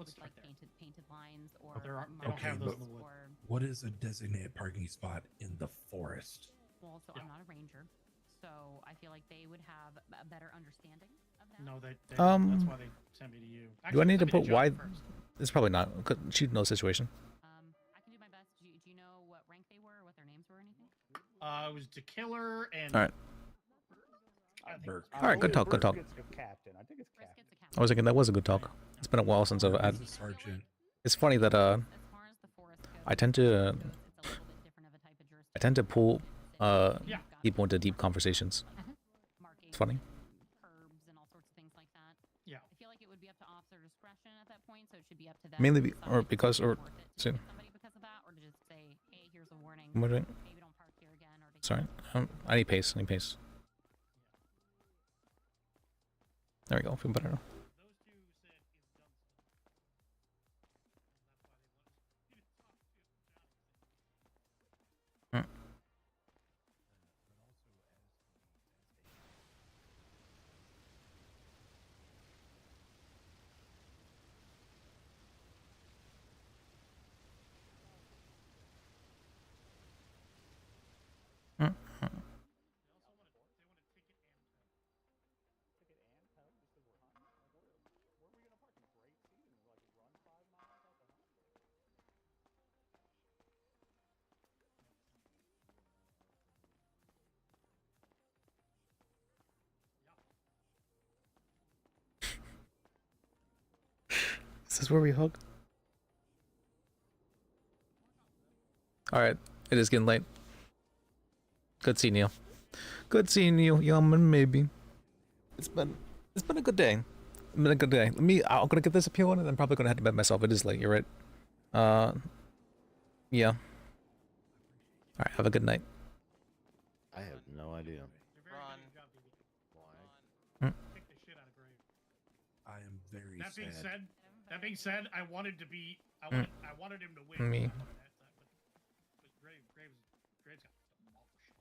Let's with, start like there. painted lines or They don't have those in the wood. What is a designated parking spot in the forest? Well, so I'm not a ranger, so I feel like they would have a better understanding of that. No, that's why they sent me to you. Do I need to let me put Joe why? first. It's probably not. She knows the situation. I can do my best. Do you know what rank they were, or what their names were, or anything? It was the killer and. All right. All right. Good talk. Good talk. Captain. I think it's captain. I was thinking that was a good talk. It's been a while since I've had. It's funny that I tend to pull people into deep conversations. It's funny. Curbs and all sorts of things like that. Yeah. I feel like it would be up to officer discretion at that point, so it should be up to them. Mainly to decide if it's because worth it to soon. hit somebody because of that, or to just say, hey, here's a warning. What do you- Hey, Sorry. I need pace. I need pace. There we go. Feel better now. Is this where we hug? Alright, it is getting late. Good seeing you. Good seeing you, Yaman, maybe. It's been a good day. It's been a good day. I'm gonna get this appeal on and I'm probably gonna have to bed myself. It is late, you're right. Yeah. Alright, have a good night. I have no idea. I am very That being sad. said, I wanted to be. I wanted him to win. Me. Graves got demolished.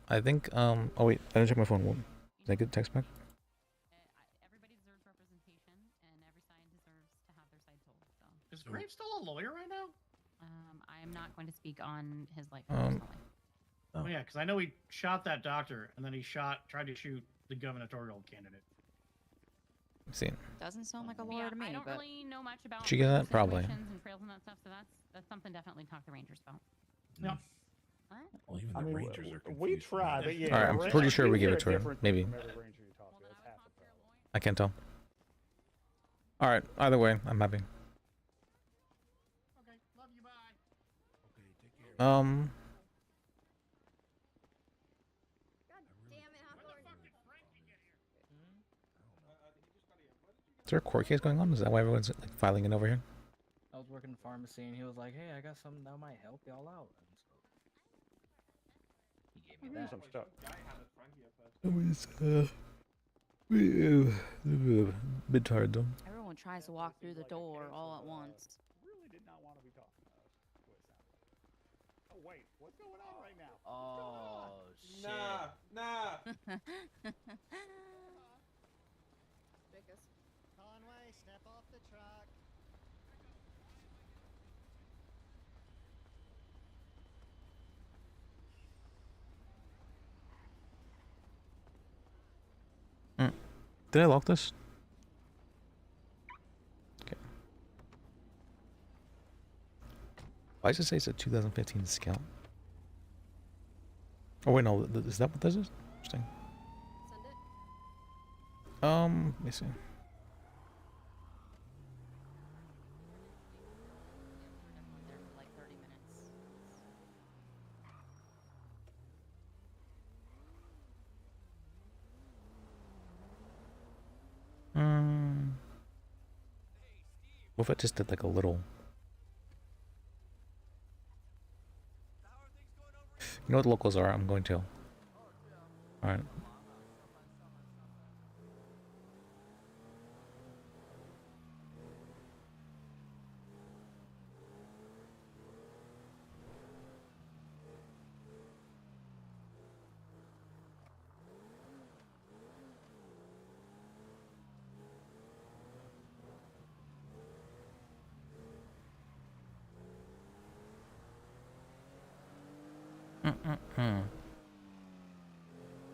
I think, oh wait, I didn't check my phone. Did I get a text back? Everybody deserves representation, and every side deserves to have their side told. So. Is Graves still a lawyer right now? I am not going to speak on his life Um, personally. Oh yeah, because I know he shot that doctor, and then he tried to shoot the gubernatorial candidate. See. Doesn't sound like a Yeah, lawyer to me. I don't but... really know much about She got that? Probably. situations and trails and that stuff, so that's something definitely talk to Rangers about. Yeah. What? Well, even I the mean, Rangers are we confused. try, but yeah. Alright, I'm pretty sure we give it to her. Maybe. From every ranger you talk to. That's half the problem. I can't tell. Alright, either way, I'm happy. Okay, love you. Bye. Um, is there a court case going on? Is that why everyone's like filing in over here? I was working in pharmacy and he was like, "Hey, I got something that might help y'all out." And so he gave me that. Some stuff. Bit tired though. Everyone tries to walk through the door all at once. Really did not want to be talking to us. Oh wait, what's going on right now? Oh shit. Nah. Conway, step off the truck. Did I lock this? Okay. Why does it say it's a 2015 Scout? Oh wait, no, is that what this is? Interesting. Let me see. There for like 30 minutes. What if I just did like a little? You know what the locals are? I'm going to. Alright.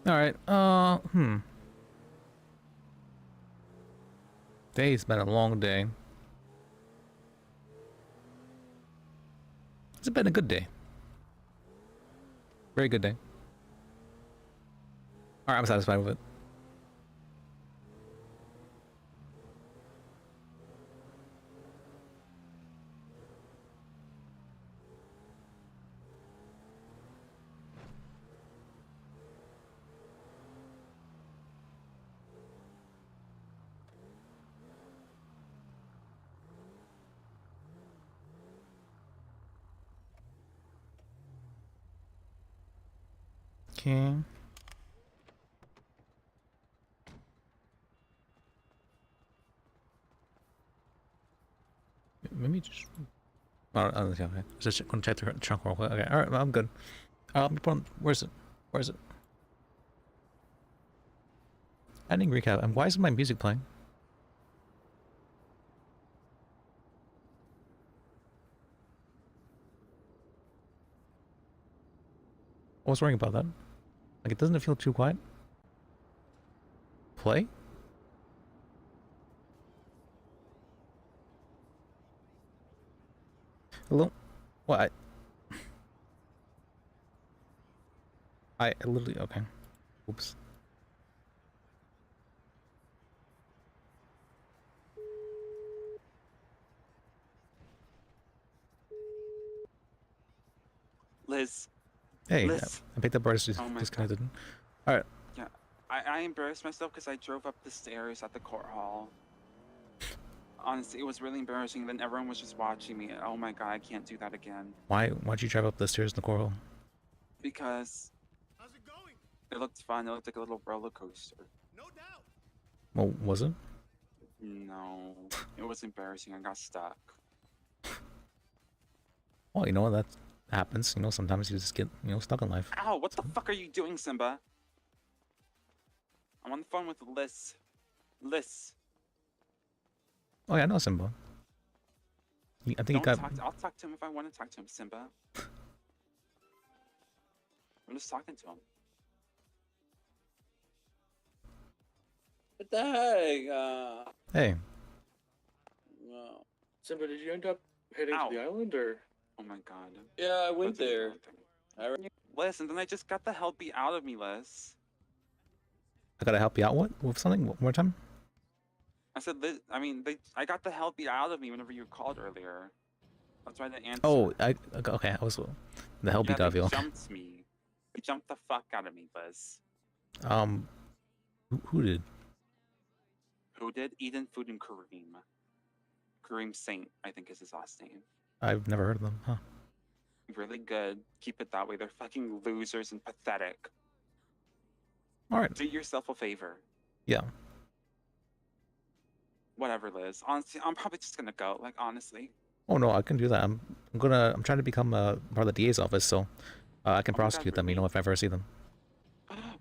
Alright, Day's been a long day. It's been a good day. Very good day. Alright, I'm satisfied with it. Okay. Maybe just. Oh, okay, okay. Just gonna check the trunk real quick. Okay, alright, I'm good. Where's it? Where is it? Ending recap. And why isn't my music playing? I was worrying about that. Like, doesn't it feel too quiet? Play? Hello? What? I literally, okay. Oops. Liz. Hey, Liz. I picked up artist Oh my disconnected. Alright. Yeah, I embarrassed myself because I drove up the stairs at the court hall. Honestly, it was really embarrassing. Then everyone was just watching me. Oh my god, I can't do that again. Why'd you drive up the stairs in the coral? Because it looked fun. It looked like a little roller coaster. Well, was it? No, it was embarrassing. I got stuck. Well, you know, that happens. You know, sometimes you just get, you know, stuck in life. Ow, what the fuck are you doing, Simba? I'm on the phone with Liz. Liz. Oh yeah, I know Simba. I think he got... I'll talk to him if I want to talk to him, Simba. I'm just talking to him. What the heck? Hey. Simba, did you end up heading to the island or? Oh my god. Yeah, I went there. Liz, and then I just got the hell beat out of me, Liz. I gotta help you out with something? One more time? I said, Liz, I got the hell beat out of me whenever you called earlier. That's why I didn't answer. Oh, okay, I was... The hell beat out of you. They jumped me. They jumped the fuck out of me, Liz. Who did? Who did? Eden, Food, and Kareem. Kareem Saint, I think is his last name. I've never heard of them, huh? Really good. Keep it that way. They're fucking losers and pathetic. Alright. Do yourself a favor. Yeah. Whatever, Liz. Honestly, I'm probably just gonna go. Like, honestly. Oh no, I can do that. I'm trying to become part of the DA's office, so I can prosecute them, you know, if I ever see them.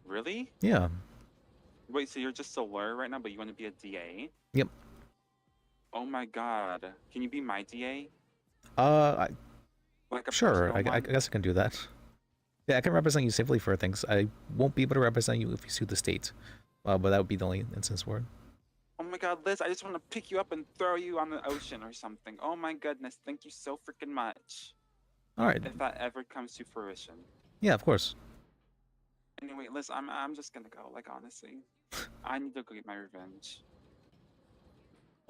Really? Yeah. Wait, so you're just a lawyer right now, but you want to be a DA? Yep. Oh my god. Can you be my DA? Sure, I guess I can do that. Yeah, I can represent you safely for things. I won't be able to represent you if you sue the state. But that would be the only instance where... Oh my god, Liz, I just want to pick you up and throw you on the ocean or something. Oh my goodness, thank you so freaking much. Alright. If that ever comes to fruition. Yeah, of course. Anyway, Liz, I'm just gonna go, like, honestly. I need to go get my revenge.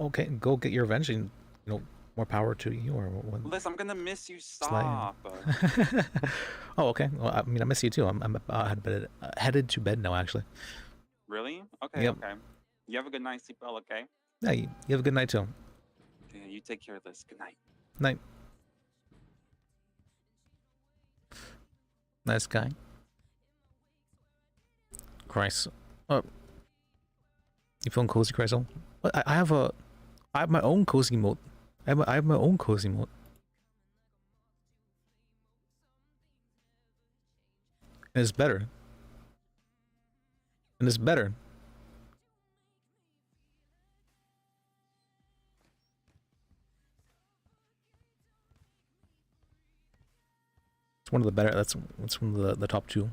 Okay, go get your revenge and, you know, more power to you, or what? Liz, I'm gonna miss you, stop. Oh, okay. Well, I mean, I miss you too. I'm headed to bed now, actually. Really? Okay, Yep. okay. You have a good night, sleep well, okay? Yeah, you have a good night too. Okay, you take care, Liz. Good night. Night. Nice guy. Christ. Oh. You feeling cozy, Crystal? I have my own cozy mode. I have my own cozy mode. And it's better. And it's better. It's one of the better. That's one of the top two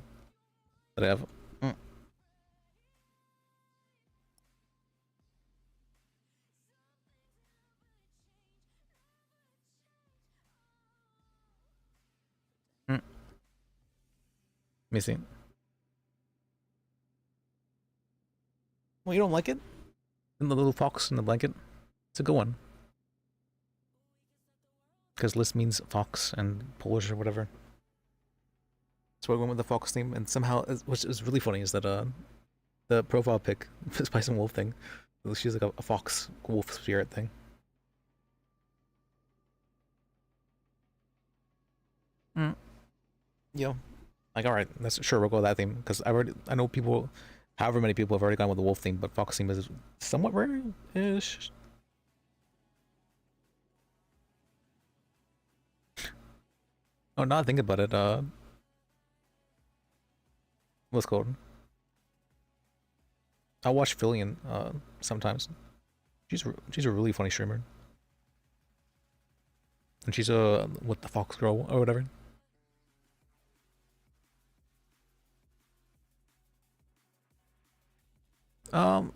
that I have. Missing. Well, you don't like it? And the little fox in the blanket? It's a good one. Because List means fox and Polish or whatever. So I went with the fox theme, and somehow, which is really funny, is that the profile pic, Spice and Wolf thing, she's like a fox wolf spirit thing. Yo. Like, all right, that's sure we'll go with that theme because I know people, however many people have already gone with the wolf theme, but fox theme is somewhat rare-ish. Oh, now I think about it, what's it called? I watch Fillion sometimes. She's a really funny streamer, and she's a what the fox girl or whatever. Oh,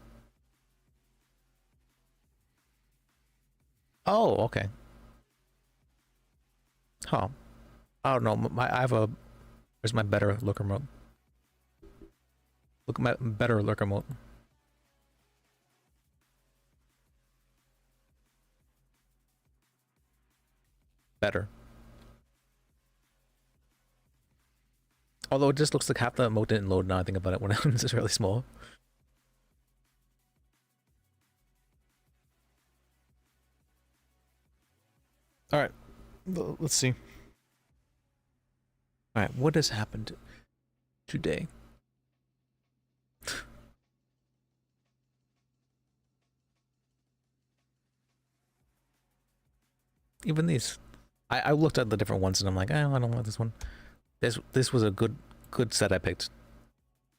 okay. Huh. I don't know. I have a. Where's my better looker mode? Look at my better lurker mode. Better. Although it just looks like half the emote didn't load now I think about it when it's just really small. Alright. Let's see. Alright, what has happened today? Even these. I looked at the different ones and I'm like, oh, I don't want this one. This was a good set I picked.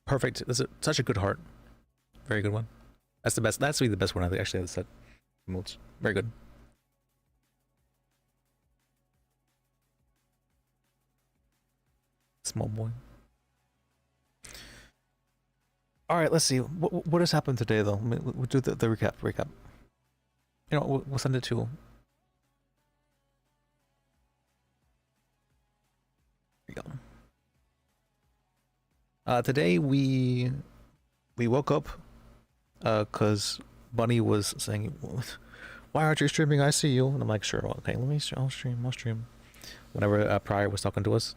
Perfect. This is such a good heart. Very good one. That's the best. That's really the best one I think actually has set emotes. Very good. Small boy. All right, let's see. What has happened today though? We'll do the recap. You know, we'll send it to. Here we go. Today we woke up because Bunny was saying, "Why aren't you streaming? I see you." And I'm like, "Sure, okay, I'll stream." Whenever Pryor was talking to us.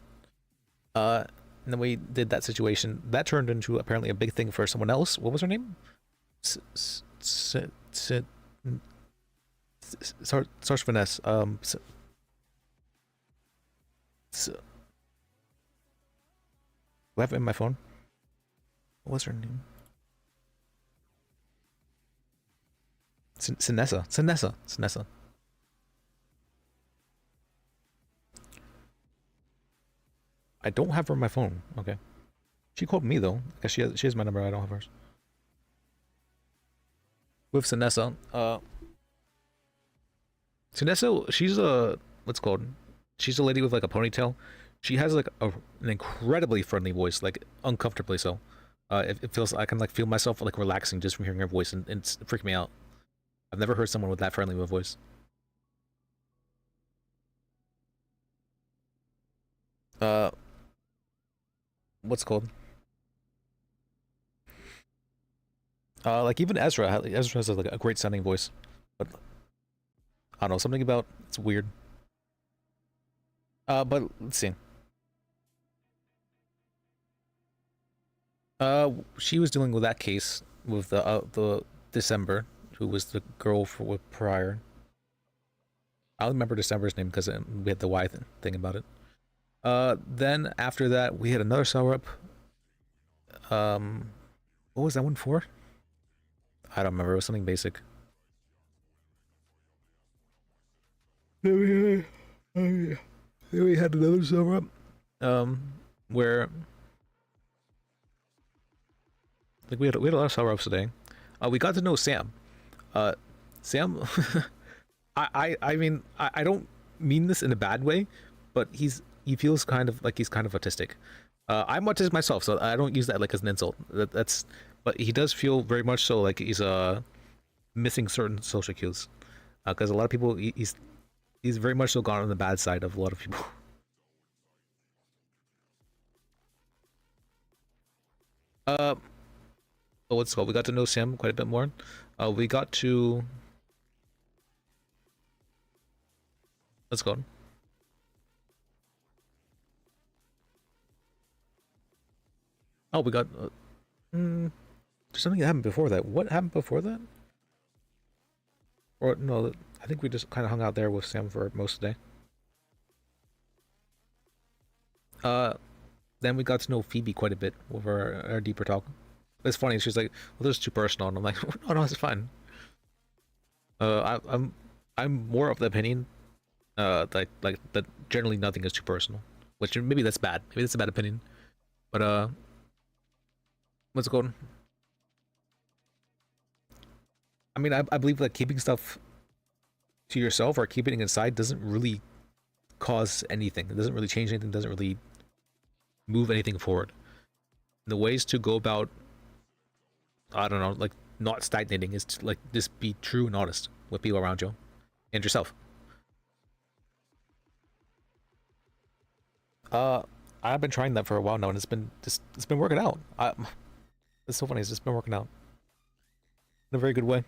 And then we did that situation. That turned into apparently a big thing for someone else. What was her name? Starts Finesse. Do I have it in my phone? What was her name? Sinessa. I don't have her on my phone. Okay. She called me though. I guess she has my number. I don't have hers. With Sinessa. Sinessa, she's a what's it called? She's a lady with like a ponytail. She has like an incredibly friendly voice, like uncomfortably so. It feels I can like feel myself like relaxing just from hearing her voice, and it's freaking me out. I've never heard someone with that friendly of a voice. What's it called? Like even Ezra has like a great sounding voice, but I don't know, something about it's weird. But let's see. She was dealing with that case with the December, who was the girl with Pryor. I remember December's name because we had the Y thing about it. Then after that, we had another sour up. What was that one for? I don't remember. It was something basic. Then we had another sour up. Where like we had a lot of sour ups today. We got to know Sam. Sam. I mean I don't mean this in a bad way, but he feels kind of like he's kind of autistic. I'm autistic myself, so I don't use that like as an insult. But he does feel very much so like he's missing certain social cues, because a lot of people he's very much so gone on the bad side of a lot of people. What's it called? We got to know Sam quite a bit more. We got to let's go. Oh, we got something that happened before that. What happened before that? Or no, I think we just kind of hung out there with Sam for most of the day. then we got to know Phoebe quite a bit over our deeper talk. It's funny. She's like, "Well, this is too personal," and I'm like, "No, no, it's fine." I'm more of the opinion, that generally nothing is too personal, which maybe that's bad. Maybe that's a bad opinion, but what's it called? I mean, I believe that keeping stuff to yourself or keeping it inside doesn't really cause anything. It doesn't really change anything. Doesn't really move anything forward. And the ways to go about, I don't know, like not stagnating is to like just be true and honest with people around you and yourself. I've been trying that for a while now, and it's been working out. It's so funny. It's just been working out in a very good way.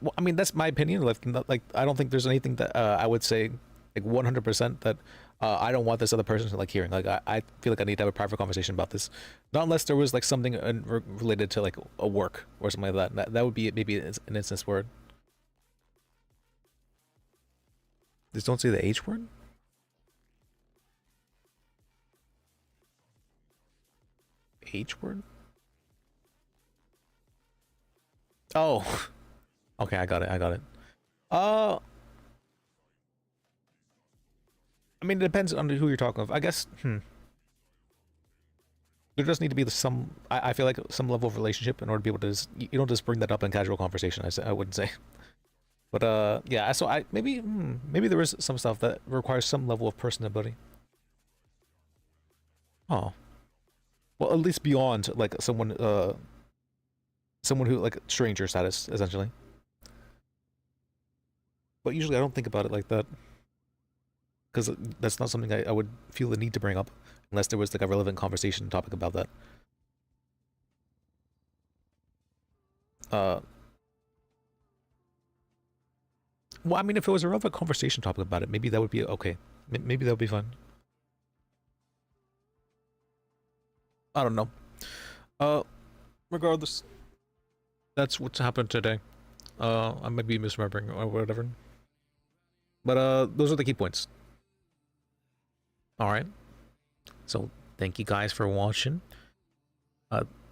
Well, I mean, that's my opinion. Like I don't think there's anything that I would say like 100% that I don't want this other person to like hearing. Like I feel like I need to have a private conversation about this, not unless there was like something related to like a work or something like that. That would be maybe an instance where. Just don't say the H word. H word. Oh. Okay, I got it. I mean, it depends on who you're talking of. I guess, there does need to be some, I feel like some level of relationship in order to be able to just, you don't just bring that up in casual conversation, I wouldn't say. But, yeah, so maybe there is some stuff that requires some level of personability. Oh. Well, at least beyond, like, someone who, like, stranger status, essentially. But usually I don't think about it like that. Because that's not something I would feel the need to bring up. Unless there was, like, a relevant conversation topic about that. Well, I mean, if it was a relevant conversation topic about it, maybe that would be okay. Maybe that would be fun. I don't know. Regardless, that's what's happened today. I might be misremembering or whatever. But those are the key points. All right. So thank you guys for watching.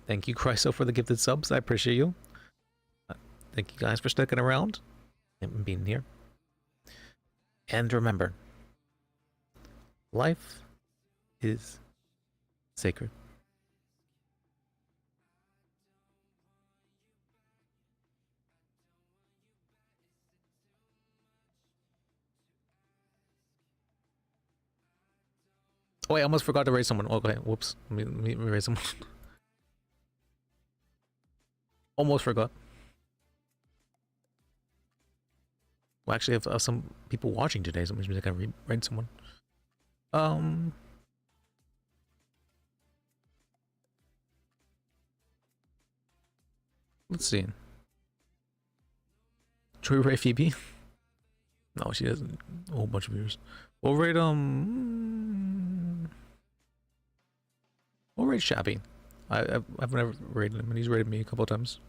Thank you, Chryso, for the gifted subs. I appreciate you. Thank you guys for sticking around and being here. And remember, life is sacred. Oh, wait, I almost forgot to raise someone. Okay, whoops. Let me raise someone. Almost forgot. Well, actually, I have some people watching today, so maybe I can raid someone. Let's see. Should we raid Phoebe? No, she has a whole bunch of viewers. We'll raid we'll raid Shabby. I've never raided him, and he's raided me a couple of times.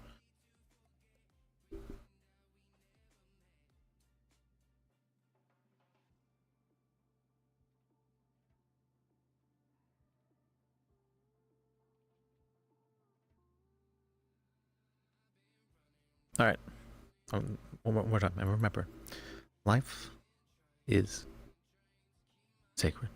All right. One more time. And remember, life is sacred.